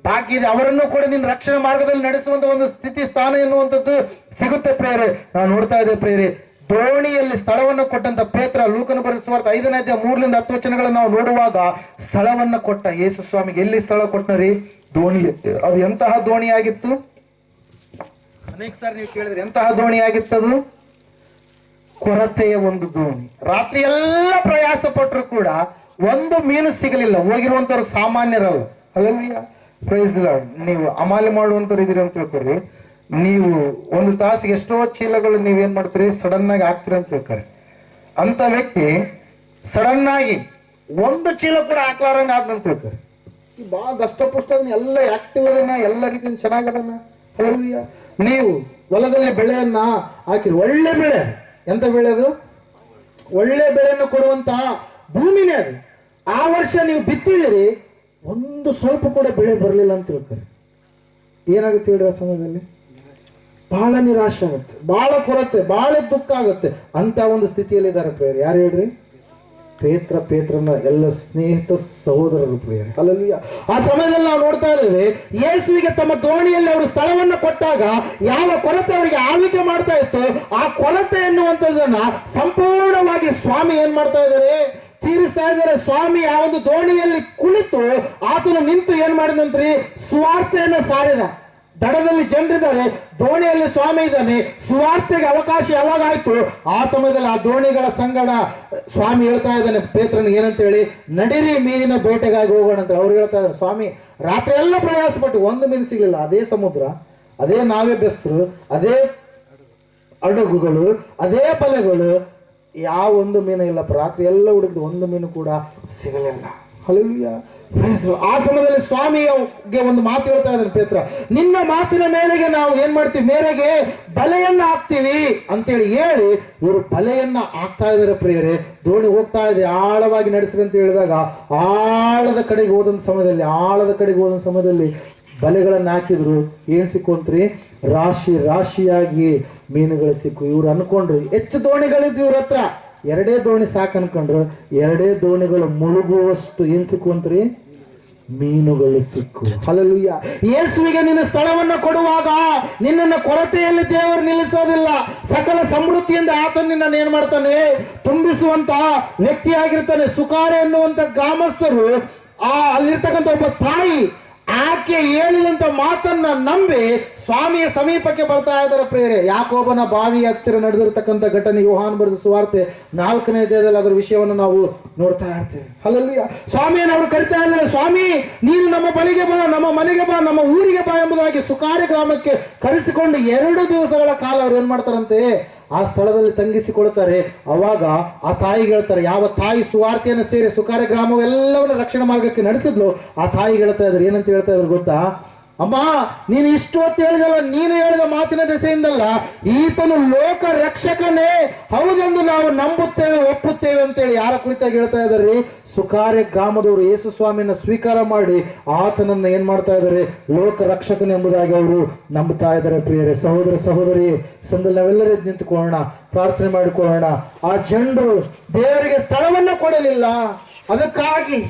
ಭಾಗ್ಯ ಇದೆ. ಅವರನ್ನು ಕೂಡ ನಿನ್ನ ರಕ್ಷಣಾ ಮಾರ್ಗದಲ್ಲಿ ನಡೆಸುವಂತ ಒಂದು ಸ್ಥಿತಿ ಸ್ಥಾನ ಎನ್ನುವಂಥದ್ದು ಸಿಗುತ್ತೆ ಪ್ರೇರೆ. ನಾವು ನೋಡ್ತಾ ಇದ್ದೇವೆ ಪ್ರೇರೆ, ದೋಣಿಯಲ್ಲಿ ಸ್ಥಳವನ್ನು ಕೊಟ್ಟಂತ ಪೇತ್ರ, ಲೂಕನ ಬರೆದ ಸುವಾರ್ತೆ 5ನೇ ಅಧ್ಯಾಯ 3-10 ವಚನಗಳನ್ನು ನಾವು ನೋಡುವಾಗ ಸ್ಥಳವನ್ನು ಕೊಟ್ಟ ಯೇಸು ಸ್ವಾಮಿಗೆ ಎಲ್ಲಿ ಸ್ಥಳ ಕೊಟ್ಟರಿ, ದೋಣಿ. ಅದು ಎಂತಹ ದೋಣಿ ಆಗಿತ್ತು, ಅನೇಕ ಸಾರಿ ನೀವು ಕೇಳಿದ್ರೆ ಎಂತಹ ದೋಣಿ ಆಗಿತ್ತದು, ಕೊರತೆಯ ಒಂದು ದೋಣಿ. ರಾತ್ರಿ ಎಲ್ಲ ಪ್ರಯಾಸ ಪಟ್ಟರು ಕೂಡ ಒಂದು ಮೀನು ಸಿಗಲಿಲ್ಲ. ಹೋಗಿರುವಂತವ್ರು ಸಾಮಾನ್ಯರಲ್ಲ, ಅಲ್ಲಲ್ವಿಯ. Praise lord. ನೀವು ಅಮಾಲಿ ಮಾಡುವಂತವ್ರು ಇದೀರಿ ಅಂತ ತಿಳ್ಕೊರಿ. ನೀವು ಒಂದು ತಾಸಿಗೆ ಎಷ್ಟೋ ಚೀಲಗಳು ನೀವೇನ್ ಮಾಡ್ತೀರಿ, ಸಡನ್ ಆಗಿ ಹಾಕ್ತೀರಿ ಅಂತ ತಿಳ್ಕೊರಿ. ಅಂತ ವ್ಯಕ್ತಿ ಸಡನ್ ಆಗಿ ಒಂದು ಚೀಲ ಕೂಡ ಹಾಕ್ಲಾರಂಗ ಆದಂತ ತಿಳ್ಕೊರಿ. ಬಹಳ ದಷ್ಟಪುಷ್ಟ ಎಲ್ಲ ಆಕ್ಟಿವ್ ಅದನ್ನ, ಎಲ್ಲ ರೀತಿಯಿಂದ ಚೆನ್ನಾಗದನ್ನ. ಅಲ್ಲಲ್ವಿಯ. ನೀವು ಹೊಲದಲ್ಲಿ ಬೆಳೆಯನ್ನ ಹಾಕಿರಿ, ಒಳ್ಳೆ ಬೆಳೆ. ಎಂತ ಬೆಳೆ ಅದು, ಒಳ್ಳೆ ಬೆಳೆಯನ್ನು ಕೊಡುವಂತಹ ಭೂಮಿನೇ ಅದು. ಆ ವರ್ಷ ನೀವು ಬಿತ್ತಿದಿರಿ, ಒಂದು ಸ್ವಲ್ಪ ಕೂಡ ಬೆಳೆ ಬರಲಿಲ್ಲ ಅಂತ ತಿಳ್ಕೊರಿ, ಏನಾಗುತ್ತೆ ಹೇಳ್ರಿ? ಆ ಸಮಯದಲ್ಲಿ ಬಹಳ ನಿರಾಶೆ ಆಗುತ್ತೆ, ಬಹಳ ಕೊರತೆ, ಬಹಳ ದುಃಖ ಆಗುತ್ತೆ. ಅಂತ ಒಂದು ಸ್ಥಿತಿಯಲ್ಲಿ ಇದ್ದಾರೆ ಪ್ರಿಯರು. ಯಾರು ಹೇಳ್ರಿ? ಪೇತ್ರನ ಎಲ್ಲ ಸ್ನೇಹಿತ ಸಹೋದರರು ಪ್ರಿಯರೇ. ಅಲ್ಲಲ್ಲಿ ಆ ಸಮಯದಲ್ಲಿ ನಾವು ನೋಡ್ತಾ ಇದ್ದೇವೆ, ಯೇಸುವಿಗೆ ತಮ್ಮ ದೋಣಿಯಲ್ಲಿ ಅವರು ಸ್ಥಳವನ್ನು ಕೊಟ್ಟಾಗ ಯಾವ ಕೊರತೆ ಅವರಿಗೆ ಆಳ್ವಿಕೆ ಮಾಡ್ತಾ ಇತ್ತು, ಆ ಕೊರತೆ ಎನ್ನುವಂಥದ್ದನ್ನ ಸಂಪೂರ್ಣವಾಗಿ ಸ್ವಾಮಿ ಏನ್ ಮಾಡ್ತಾ ಇದ್ದಾರೆ, ತೀರಿಸ್ತಾ ಇದ್ದಾರೆ. ಸ್ವಾಮಿ ಆ ಒಂದು ದೋಣಿಯಲ್ಲಿ ಕುಳಿತು ಆತನು ನಿಂತು ಏನ್ ಮಾಡಿದಂತ್ರಿ, ಸುವಾರ್ತೆಯನ್ನು ಸಾರಿದ. ದಡದಲ್ಲಿ ಜನರಿದ್ದಾರೆ, ದೋಣಿಯಲ್ಲಿ ಸ್ವಾಮಿ ಇದ್ದಾನೆ. ಸುವಾರ್ತೆಗೆ ಅವಕಾಶ ಯಾವಾಗ ಆಯ್ತು, ಆ ಸಮಯದಲ್ಲಿ ಆ ದೋಣಿಗಳ ಸಂಗಡ ಸ್ವಾಮಿ ಹೇಳ್ತಾ ಇದ್ದಾನೆ ಪೇತ್ರನಿಗೆ, ಏನಂತ ಹೇಳಿ, ನಡಿರಿ ಮೀನಿನ ಬೇಟೆಗಾಗಿ ಹೋಗೋಣ ಅಂತ. ಅವ್ರು ಹೇಳ್ತಾ ಇದ್ದಾರೆ, ಸ್ವಾಮಿ ರಾತ್ರಿ ಎಲ್ಲ ಪ್ರಯಾಸ ಪಟ್ಟು ಒಂದು ಮೀನು ಸಿಗಲಿಲ್ಲ. ಅದೇ ಸಮುದ್ರ, ಅದೇ ನಾವೇ ಬೆಸ್ತರು, ಅದೇ ಹಡಗುಗಳು, ಅದೇ ಬಲೆಗಳು, ಯಾವ ಒಂದು ಮೀನು ಇಲ್ಲಪ್ಪ. ರಾತ್ರಿ ಎಲ್ಲ ಹುಡುಕಿದ್ರು, ಒಂದು ಮೀನು ಕೂಡ ಸಿಗಲಿಲ್ಲ. ಹಲ್ಲೆಲೂಯಾ. ಆ ಸಮಯದಲ್ಲಿ ಸ್ವಾಮಿಗೆ ಒಂದು ಮಾತು ಹೇಳ್ತಾ ಇದ್ದಾನೆ ಪೇತ್ರ, ನಿನ್ನ ಮಾತಿನ ಮೇರೆಗೆ ನಾವು ಏನ್ ಮಾಡ್ತೀವಿ, ಮೇರೆಗೆ ಬಲೆಯನ್ನ ಹಾಕ್ತೀವಿ ಅಂತೇಳಿ ಹೇಳಿ ಇವರು ಬಲೆಯನ್ನ ಹಾಕ್ತಾ ಇದ್ದಾರೆ ಪ್ರಿಯರೇ. ದೋಣಿ ಹೋಗ್ತಾ ಇದೆ, ಆಳವಾಗಿ ನಡೆಸ್ರಿ ಅಂತ ಹೇಳಿದಾಗ ಆಳದ ಕಡೆಗೆ ಹೋದಂತ ಸಮಯದಲ್ಲಿ ಬಲೆಗಳನ್ನ ಹಾಕಿದ್ರು. ಏನ್ ಸಿಕ್ಕುವಂತ್ರಿ, ರಾಶಿಯಾಗಿ ಮೀನುಗಳು ಸಿಕ್ಕು. ಇವ್ರು ಅನ್ಕೊಂಡ್ರು ಹೆಚ್ಚು ದೋಣಿಗಳಿದ್ವು ಇವ್ರ ಹತ್ರ, 2 ದೋಣಿ ಸಾಕು ಅನ್ಕೊಂಡ್ರು. 2 ದೋಣಿಗಳು ಮುಳುಗುವಷ್ಟು ಏನ್ ಸಿಕ್ಕುವಂತ್ರಿ, ಮೀನುಗಳು ಸಿಕ್ಕು. ಹಲ್ಲೆಲೂಯ. ಯೇಸುವಿಗೆ ನಿನ್ನ ಸ್ಥಳವನ್ನು ಕೊಡುವಾಗ ನಿನ್ನನ್ನು ಕೊರತೆಯಲ್ಲಿ ದೇವರು ನಿಲ್ಲಿಸೋದಿಲ್ಲ. ಸಕಲ ಸಮೃದ್ಧಿಯಿಂದ ಆತನ ನಿನ್ನನ್ನು ಏನ್ ಮಾಡ್ತಾನೆ, ತುಂಬಿಸುವಂತ ವ್ಯಕ್ತಿಯಾಗಿರ್ತಾನೆ. ಸುಕಾರ ಎನ್ನುವಂತ ಗ್ರಾಮಸ್ಥರು, ಅಲ್ಲಿರ್ತಕ್ಕಂಥ ಒಬ್ಬ ತಾಯಿ ಆಕೆ ಹೇಳಿದಂತ ಮಾತನ್ನ ನಂಬಿ ಸ್ವಾಮಿಯ ಸಮೀಪಕ್ಕೆ ಬರ್ತಾ ಇದ್ದಾರೆ ಪ್ರೇರೆ. ಯಾಕೋಬನ ಬಾವಿ ಹತ್ತಿರ ನಡೆದಿರತಕ್ಕಂಥ ಘಟನೆ ಯೋಹಾನ್ ಬರೆದ ಸುವಾರ್ತೆ 4ನೇ ಅಧ್ಯಾಯದಲ್ಲಿ ಅದರ ವಿಷಯವನ್ನು ನಾವು ನೋಡ್ತಾ ಇರ್ತೇವೆ. ಅಲ್ಲಲ್ಲಿ ಸ್ವಾಮಿಯನ್ನು ಅವರು ಕರಿತಾ ಇದ್ದಾರೆ, ಸ್ವಾಮಿ ನೀನು ನಮ್ಮ ಬಳಿಗೆ ಬಾ, ನಮ್ಮ ಮನೆಗೆ ಬಾ, ನಮ್ಮ ಊರಿಗೆ ಬಾ ಎಂಬುದಾಗಿ ಸುಕಾರ್ಯ ಗ್ರಾಮಕ್ಕೆ ಕರೆಸಿಕೊಂಡು 2 ದಿವಸಗಳ ಕಾಲ ಅವ್ರು ಏನ್ ಮಾಡ್ತಾರಂತೆ, ಆ ಸ್ಥಳದಲ್ಲಿ ತಂಗಿಸಿಕೊಳ್ತಾರೆ. ಅವಾಗ ಆ ತಾಯಿಗೆ ಹೇಳ್ತಾರೆ, ಯಾವ ತಾಯಿ ಸುವಾರ್ತೆಯನ್ನು ಸೇರಿ ಸುಕಾರ್ಯ ಗ್ರಾಮವೆಲ್ಲವನ್ನು ರಕ್ಷಣಾ ಮಾರ್ಗಕ್ಕೆ ನಡೆಸಿದ್ಲು, ಆ ತಾಯಿಗೆ ಹೇಳ್ತಾ ಇದ್ರು, ಏನಂತ ಹೇಳ್ತಾ ಇದ್ರು ಗೊತ್ತಾ, ಅಮ್ಮ ನೀನು ಇಷ್ಟು ಹೊತ್ತು ಹೇಳಿದಲ್ಲ, ನೀನು ಹೇಳಿದ ಮಾತಿನ ದೆಸೆಯಿಂದಲ್ಲ, ಈತನು ಲೋಕ ರಕ್ಷಕನೇ ಹೌದೆಂದು ನಾವು ನಂಬುತ್ತೇವೆ, ಒಪ್ಪುತ್ತೇವೆ ಅಂತೇಳಿ ಯಾರ ಕುರಿತಾಗಿ ಹೇಳ್ತಾ ಇದ್ದಾರೆ, ಸುಕಾರ್ಯ ಗ್ರಾಮದವರು ಯೇಸು ಸ್ವಾಮಿಯನ್ನ ಸ್ವೀಕಾರ ಮಾಡಿ ಆತನನ್ನ ಏನ್ ಮಾಡ್ತಾ ಇದ್ದಾರೆ, ಲೋಕ ರಕ್ಷಕನೆಂಬುದಾಗಿ ಅವರು ನಂಬುತ್ತಾ ಇದ್ದಾರೆ. ಪ್ರಿಯರೇ, ಸಹೋದರ ಸಹೋದರಿ, ಸಂದಲ್ಲಿ ನಾವೆಲ್ಲರೂ ನಿಂತುಕೊಳ್ಳೋಣ, ಪ್ರಾರ್ಥನೆ ಮಾಡಿಕೊಳ್ಳೋಣ. ಆ ಜನರು ದೇವರಿಗೆ ಸ್ಥಳವನ್ನ ಕೊಡಲಿಲ್ಲ, ಅದಕ್ಕಾಗಿ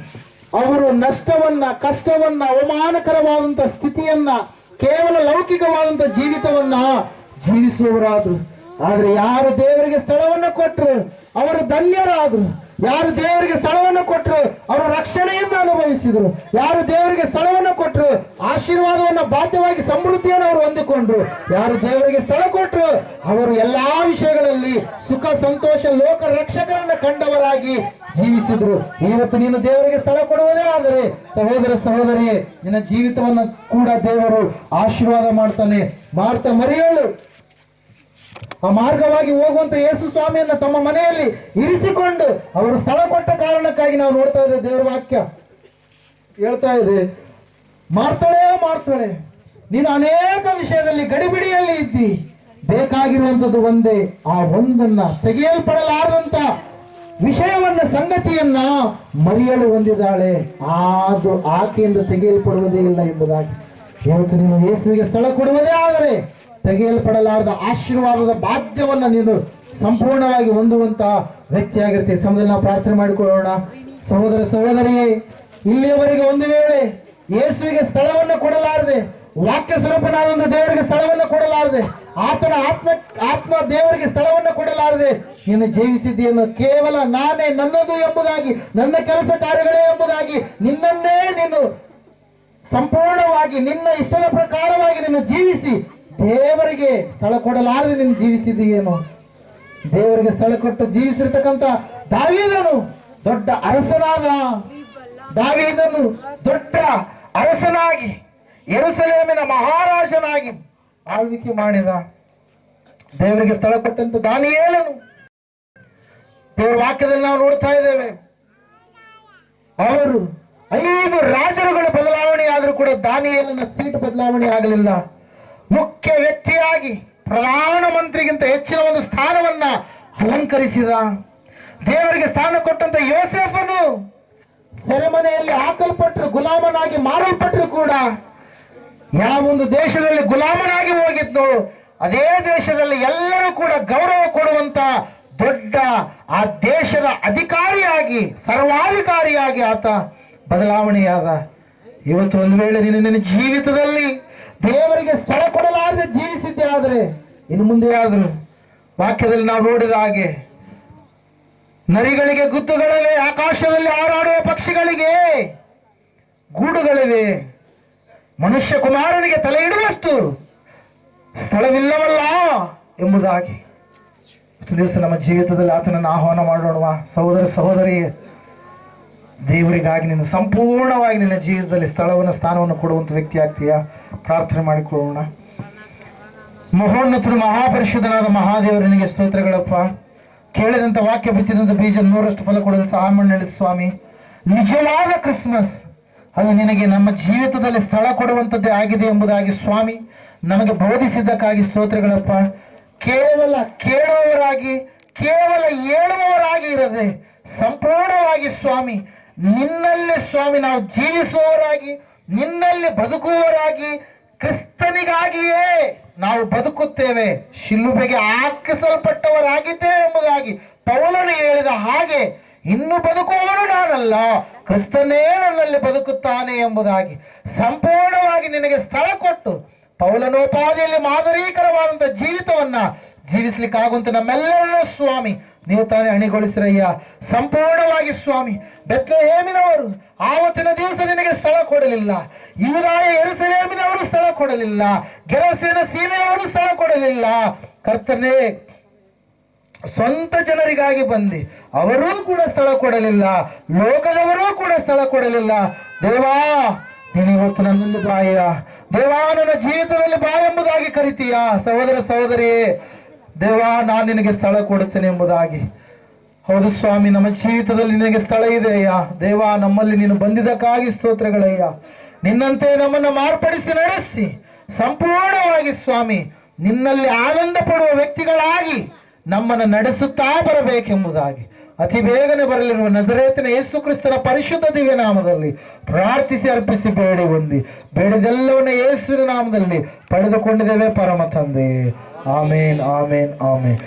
ಅವರು ನಷ್ಟವನ್ನ, ಕಷ್ಟವನ್ನ, ಅವಮಾನಕರವಾದಂತ ಸ್ಥಿತಿಯನ್ನ, ಕೇವಲ ಲೌಕಿಕವಾದಂತ ಜೀವಿತವನ್ನ ಜೀವಿಸುವವರಾದ್ರು. ಆದ್ರೆ ಯಾರು ದೇವರಿಗೆ ಸ್ಥಳವನ್ನ ಕೊಟ್ಟರು ಅವರು ಧನ್ಯರಾದ್ರು. ಯಾರು ದೇವರಿಗೆ ಸ್ಥಳವನ್ನು ಕೊಟ್ಟರು ಅವರು ರಕ್ಷಣೆಯನ್ನು ಅನುಭವಿಸಿದ್ರು. ಯಾರು ದೇವರಿಗೆ ಸ್ಥಳವನ್ನು ಕೊಟ್ಟರು ಆಶೀರ್ವಾದವನ್ನ ಬಾಧ್ಯವಾಗಿ ಸಮೃದ್ಧಿಯನ್ನು ಅವರು ಹೊಂದಿಕೊಂಡ್ರು. ಯಾರು ದೇವರಿಗೆ ಸ್ಥಳ ಕೊಟ್ಟರು ಅವರು ಎಲ್ಲಾ ವಿಷಯಗಳಲ್ಲಿ ಸುಖ ಸಂತೋಷ ಲೋಕ ರಕ್ಷಕರನ್ನ ಕಂಡವರಾಗಿ ಜೀವಿಸಿದ್ರು. ಇವತ್ತು ನೀನು ದೇವರಿಗೆ ಸ್ಥಳ ಕೊಡುವುದೇ ಆದರೆ ಸಹೋದರ ಸಹೋದರಿ, ನಿನ್ನ ಜೀವಿತವನ್ನು ಕೂಡ ದೇವರು ಆಶೀರ್ವಾದ ಮಾಡ್ತಾನೆ. ಮಾರ್ತ ಮರಿಯಳು ಆ ಮಾರ್ಗವಾಗಿ ಹೋಗುವಂತ ಯೇಸು ಸ್ವಾಮಿಯನ್ನ ತಮ್ಮ ಮನೆಯಲ್ಲಿ ಇರಿಸಿಕೊಂಡು ಅವರು ಸ್ಥಳ ಕೊಟ್ಟ ಕಾರಣಕ್ಕಾಗಿ ನಾವು ನೋಡ್ತಾ ಇದ್ದೇವೆ. ದೇವರ ವಾಕ್ಯ ಹೇಳ್ತಾ ಇದೆ, ಮಾಡ್ತಾಳೆ ನೀನು ಅನೇಕ ವಿಷಯದಲ್ಲಿ ಗಡಿಬಿಡಿಯಲ್ಲಿ ಇದ್ದಿ, ಬೇಕಾಗಿರುವಂತದ್ದು ಒಂದೇ, ಆ ಒಂದನ್ನ ತೆಗೆಯಲ್ಪಡಲಾರದಂತ ವಿಷಯವನ್ನ, ಸಂಗತಿಯನ್ನ ಮರಿಯಲು ಹೊಂದಿದ್ದಾಳೆ, ಅದು ಆಕೆಯಿಂದ ತೆಗೆಯಲ್ಪಡುವುದೇ ಇಲ್ಲ ಎಂಬುದಾಗಿ. ಇವತ್ತು ನೀನು ಯೇಸುವಿಗೆ ಸ್ಥಳ ಕೊಡುವುದೇ ಆದರೆ ತೆಗೆಯಲ್ಪಡಲಾರದ ಆಶೀರ್ವಾದದ ಬಾಧ್ಯವನ್ನ ನೀನು ಸಂಪೂರ್ಣವಾಗಿ ಹೊಂದುವಂತ ವ್ಯಕ್ತಿಯಾಗಿರ್ತೀವಿ. ಸಮಯದಲ್ಲಿ ನಾವು ಪ್ರಾರ್ಥನೆ ಮಾಡಿಕೊಳ್ಳೋಣ. ಸಹೋದರ ಸಹೋದರಿಯೇ, ಇಲ್ಲಿಯವರೆಗೆ ಒಂದು ವೇಳೆ ಯೇಸುವಿಗೆ ಸ್ಥಳವನ್ನು ಕೊಡಲಾರದೆ, ವಾಕ್ಯ ಸ್ವರೂಪನಾದ ದೇವರಿಗೆ ಸ್ಥಳವನ್ನು ಕೊಡಲಾರದೆ, ಆತನ ಆತ್ಮ ದೇವರಿಗೆ ಸ್ಥಳವನ್ನು ಕೊಡಲಾರದೆ ನೀನು ಜೀವಿಸಿದ್ದೀಯನ್ನು ಕೇವಲ ನಾನೇ, ನನ್ನದು ಎಂಬುದಾಗಿ, ನನ್ನ ಕೆಲಸ ಕಾರ್ಯಗಳೇ ಎಂಬುದಾಗಿ ನಿನ್ನನ್ನೇ ನೀನು ಸಂಪೂರ್ಣವಾಗಿ ನಿನ್ನ ಇಷ್ಟದ ಪ್ರಕಾರವಾಗಿ ನೀನು ಜೀವಿಸಿ ದೇವರಿಗೆ ಸ್ಥಳ ಕೊಡಲಾರದೆ ನೀನು ಜೀವಿಸಿದೀಯೇನು? ದೇವರಿಗೆ ಸ್ಥಳ ಕೊಟ್ಟು ಜೀವಿಸಿರ್ತಕ್ಕಂಥ ದಾವೀದನು ದೊಡ್ಡ ಅರಸನಾದ, ದಾವೀದನು ದೊಡ್ಡ ಅರಸನಾಗಿ ಯೆರೂಸಲೇಮಿನ ಮಹಾರಾಜನಾಗಿ ಆಳ್ವಿಕೆ ಮಾಡಿದ. ದೇವರಿಗೆ ಸ್ಥಳ ಕೊಟ್ಟಂತ ದಾನಿಯೇಲನು ದೇವರ ವಾಕ್ಯದಲ್ಲಿ ನಾವು ನೋಡ್ತಾ ಇದ್ದೇವೆ, ಅವರು 5 ರಾಜರುಗಳು ಬದಲಾವಣೆ ಆದರೂ ಕೂಡ ದಾನಿಯೇಲನ ಸೀಟ್ ಬದಲಾವಣೆ ಆಗಲಿಲ್ಲ. ಮುಖ್ಯ ವ್ಯಕ್ತಿಯಾಗಿ ಪ್ರಧಾನ ಮಂತ್ರಿಗಿಂತ ಹೆಚ್ಚಿನ ಒಂದು ಸ್ಥಾನವನ್ನ ಅಲಂಕರಿಸಿದ. ದೇವರಿಗೆ ಸ್ಥಾನ ಕೊಟ್ಟಂತ ಯೋಸೇಫನು ಸೆರೆಮನೆಯಲ್ಲಿ ಹಾಕಲ್ಪಟ್ಟರು, ಗುಲಾಮನಾಗಿ ಮಾರಲ್ಪಟ್ಟರು ಕೂಡ ಯಾವ ಒಂದು ದೇಶದಲ್ಲಿ ಗುಲಾಮನಾಗಿ ಹೋಗಿದ್ದು ಅದೇ ದೇಶದಲ್ಲಿ ಎಲ್ಲರೂ ಕೂಡ ಗೌರವ ಕೊಡುವಂತ ದೊಡ್ಡ ಆ ದೇಶದ ಅಧಿಕಾರಿಯಾಗಿ, ಸರ್ವಾಧಿಕಾರಿಯಾಗಿ ಆತ ಬದಲಾವಣೆಯಾದ. ಇವತ್ತು ಒಂದು ವೇಳೆ ನೀನು ನಿನ್ನ ಜೀವಿತದಲ್ಲಿ ದೇವರಿಗೆ ಸ್ಥಳ ಕೊಡಲಾರದೆ ಜೀವಿಸಿದ್ದೆ ಆದರೆ ಇನ್ನು ಮುಂದೆ ಆದರೂ ವಾಕ್ಯದಲ್ಲಿ ನಾವು ನೋಡಿದ ಹಾಗೆ ನರಿಗಳಿಗೆ ಗುದ್ದುಗಳಿವೆ, ಆಕಾಶದಲ್ಲಿ ಹಾರಾಡುವ ಪಕ್ಷಿಗಳಿಗೆ ಗೂಡುಗಳಿವೆ, ಮನುಷ್ಯ ಕುಮಾರನಿಗೆ ತಲೆ ಇಡುವಷ್ಟು ಸ್ಥಳವಿಲ್ಲವಲ್ಲ ಎಂಬುದಾಗಿ ಇವತ್ತು ದಿವಸ ನಮ್ಮ ಜೀವಿತದಲ್ಲಿ ಆತನನ್ನು ಆಹ್ವಾನ ಮಾಡೋಣವಾ? ಸಹೋದರ ಸಹೋದರಿ, ದೇವರಿಗಾಗಿ ನೀನು ಸಂಪೂರ್ಣವಾಗಿ ನಿನ್ನ ಜೀವಿತದಲ್ಲಿ ಸ್ಥಳವನ್ನು, ಸ್ಥಾನವನ್ನು ಕೊಡುವಂಥ ವ್ಯಕ್ತಿ ಆಗ್ತೀಯಾ? ಪ್ರಾರ್ಥನೆ ಮಾಡಿಕೊಳ್ಳೋಣ. ಮಹೋನ್ನತರು ಮಹಾಪರಿಶುದ್ಧನಾದ ಮಹಾದೇವರು, ನಿನಗೆ ಸ್ತೋತ್ರಗಳಪ್ಪ. ಕೇಳಿದಂಥ ವಾಕ್ಯ ಬಿತ್ತಿದಂಥ ಬೀಜ 100ರಷ್ಟು ಫಲ ಕೊಡಲು ಸಹಾಯ ಮಾಡಿ ಸ್ವಾಮಿ. ನಿಜವಾದ ಕ್ರಿಸ್ಮಸ್ ಅದು ನಿನಗೆ ನಮ್ಮ ಜೀವಿತದಲ್ಲಿ ಸ್ಥಳ ಕೊಡುವಂಥದ್ದೇ ಆಗಿದೆ ಎಂಬುದಾಗಿ ಸ್ವಾಮಿ ನಮಗೆ ಬೋಧಿಸಿದ್ದಕ್ಕಾಗಿ ಸ್ತೋತ್ರಗಳಪ್ಪ. ಕೇವಲ ಕೇಳುವವರಾಗಿ, ಕೇವಲ ಹೇಳುವವರಾಗಿ ಇರದೆ ಸಂಪೂರ್ಣವಾಗಿ ಸ್ವಾಮಿ ನಿನ್ನಲ್ಲಿ ಸ್ವಾಮಿ ನಾವು ಜೀವಿಸುವವರಾಗಿ, ನಿನ್ನಲ್ಲಿ ಬದುಕುವವರಾಗಿ, ಕ್ರಿಸ್ತನಿಗಾಗಿಯೇ ನಾವು ಬದುಕುತ್ತೇವೆ, ಶಿಲುಬೆಗೆ ಹಾಕಿಸಲ್ಪಟ್ಟವರಾಗಿದ್ದೇವೆ ಎಂಬುದಾಗಿ ಪೌಲನು ಹೇಳಿದ ಹಾಗೆ ಇನ್ನು ಬದುಕುವವನು ನಾನಲ್ಲ, ಕ್ರಿಸ್ತನೇ ನನ್ನಲ್ಲಿ ಬದುಕುತ್ತಾನೆ ಎಂಬುದಾಗಿ ಸಂಪೂರ್ಣವಾಗಿ ನಿನಗೆ ಸ್ಥಳ ಕೊಟ್ಟು ಪೌಲನೋಪಾದಿಯಲ್ಲಿ ಮಾದರೀಕರವಾದಂಥ ಜೀವಿತವನ್ನ ಜೀವಿಸ್ಲಿಕ್ಕಾಗುವಂತ ನಮ್ಮೆಲ್ಲರನ್ನೂ ಸ್ವಾಮಿ ನೀವು ತಾನೇ ಅಣಿಗೊಳಿಸಿರಯ್ಯ. ಸಂಪೂರ್ಣವಾಗಿ ಸ್ವಾಮಿ ಬೆತ್ಲೆಹೇಮಿನವರು ಆವತ್ತಿನ ದಿವಸ ನಿನಗೆ ಸ್ಥಳ ಕೊಡಲಿಲ್ಲ, ಯೂದಾಯ ಯೆರೂಸಲೇಮಿನವರು ಸ್ಥಳ ಕೊಡಲಿಲ್ಲ, ಗೆರಸೇನ ಸೀಮೆಯವರು ಸ್ಥಳ ಕೊಡಲಿಲ್ಲ. ಕರ್ತನೇ, ಸ್ವಂತ ಜನರಿಗಾಗಿ ಬಂದು ಅವರೂ ಕೂಡ ಸ್ಥಳ ಕೊಡಲಿಲ್ಲ, ಲೋಕದವರೂ ಕೂಡ ಸ್ಥಳ ಕೊಡಲಿಲ್ಲ. ದೇವಾ, ನೀನು ಇವತ್ತು ನನ್ನಲ್ಲಿ ಬಾಯ, ದೇವಾ ನನ್ನ ಜೀವಿತದಲ್ಲಿ ಬಾ ಎಂಬುದಾಗಿ ಕರಿತೀಯ. ಸಹೋದರ ಸಹೋದರಿಯೇ, ದೇವಾ ನಾನು ನಿನಗೆ ಸ್ಥಳ ಕೊಡುತ್ತೇನೆ ಎಂಬುದಾಗಿ. ಹೌದು ಸ್ವಾಮಿ, ನಮ್ಮ ಜೀವಿತದಲ್ಲಿ ನಿನಗೆ ಸ್ಥಳ ಇದೆಯಯ್ಯ. ದೇವಾ, ನಮ್ಮಲ್ಲಿ ನೀನು ಬಂದಿದ್ದಕ್ಕಾಗಿ ಸ್ತೋತ್ರಗಳಯ್ಯ. ನಿನ್ನಂತೆ ನಮ್ಮನ್ನು ಮಾರ್ಪಡಿಸಿ ನಡೆಸಿ ಸಂಪೂರ್ಣವಾಗಿ ಸ್ವಾಮಿ ನಿನ್ನಲ್ಲಿ ಆನಂದ ಪಡುವ ವ್ಯಕ್ತಿಗಳಾಗಿ ನಮ್ಮನ್ನು ನಡೆಸುತ್ತಾ ಬರಬೇಕೆಂಬುದಾಗಿ ಅತಿ ಬೇಗನೆ ಬರಲಿರುವ ನಜರೇತಿನ ಯೇಸು ಕ್ರಿಸ್ತನ ಪರಿಶುದ್ಧ ದಿವ್ಯ ನಾಮದಲ್ಲಿ ಪ್ರಾರ್ಥಿಸಿ ಅರ್ಪಿಸಿ ಬೇಡಿ ಹೊಂದಿ ಬೇಡಿದೆಲ್ಲವನ್ನ ಯೇಸುವಿನ ನಾಮದಲ್ಲಿ ಪಡೆದುಕೊಂಡಿದ್ದೇವೆ ಪರಮ ತಂದೆ. ಆಮೇನ್, ಆಮೇನ್, ಆಮೇನ್.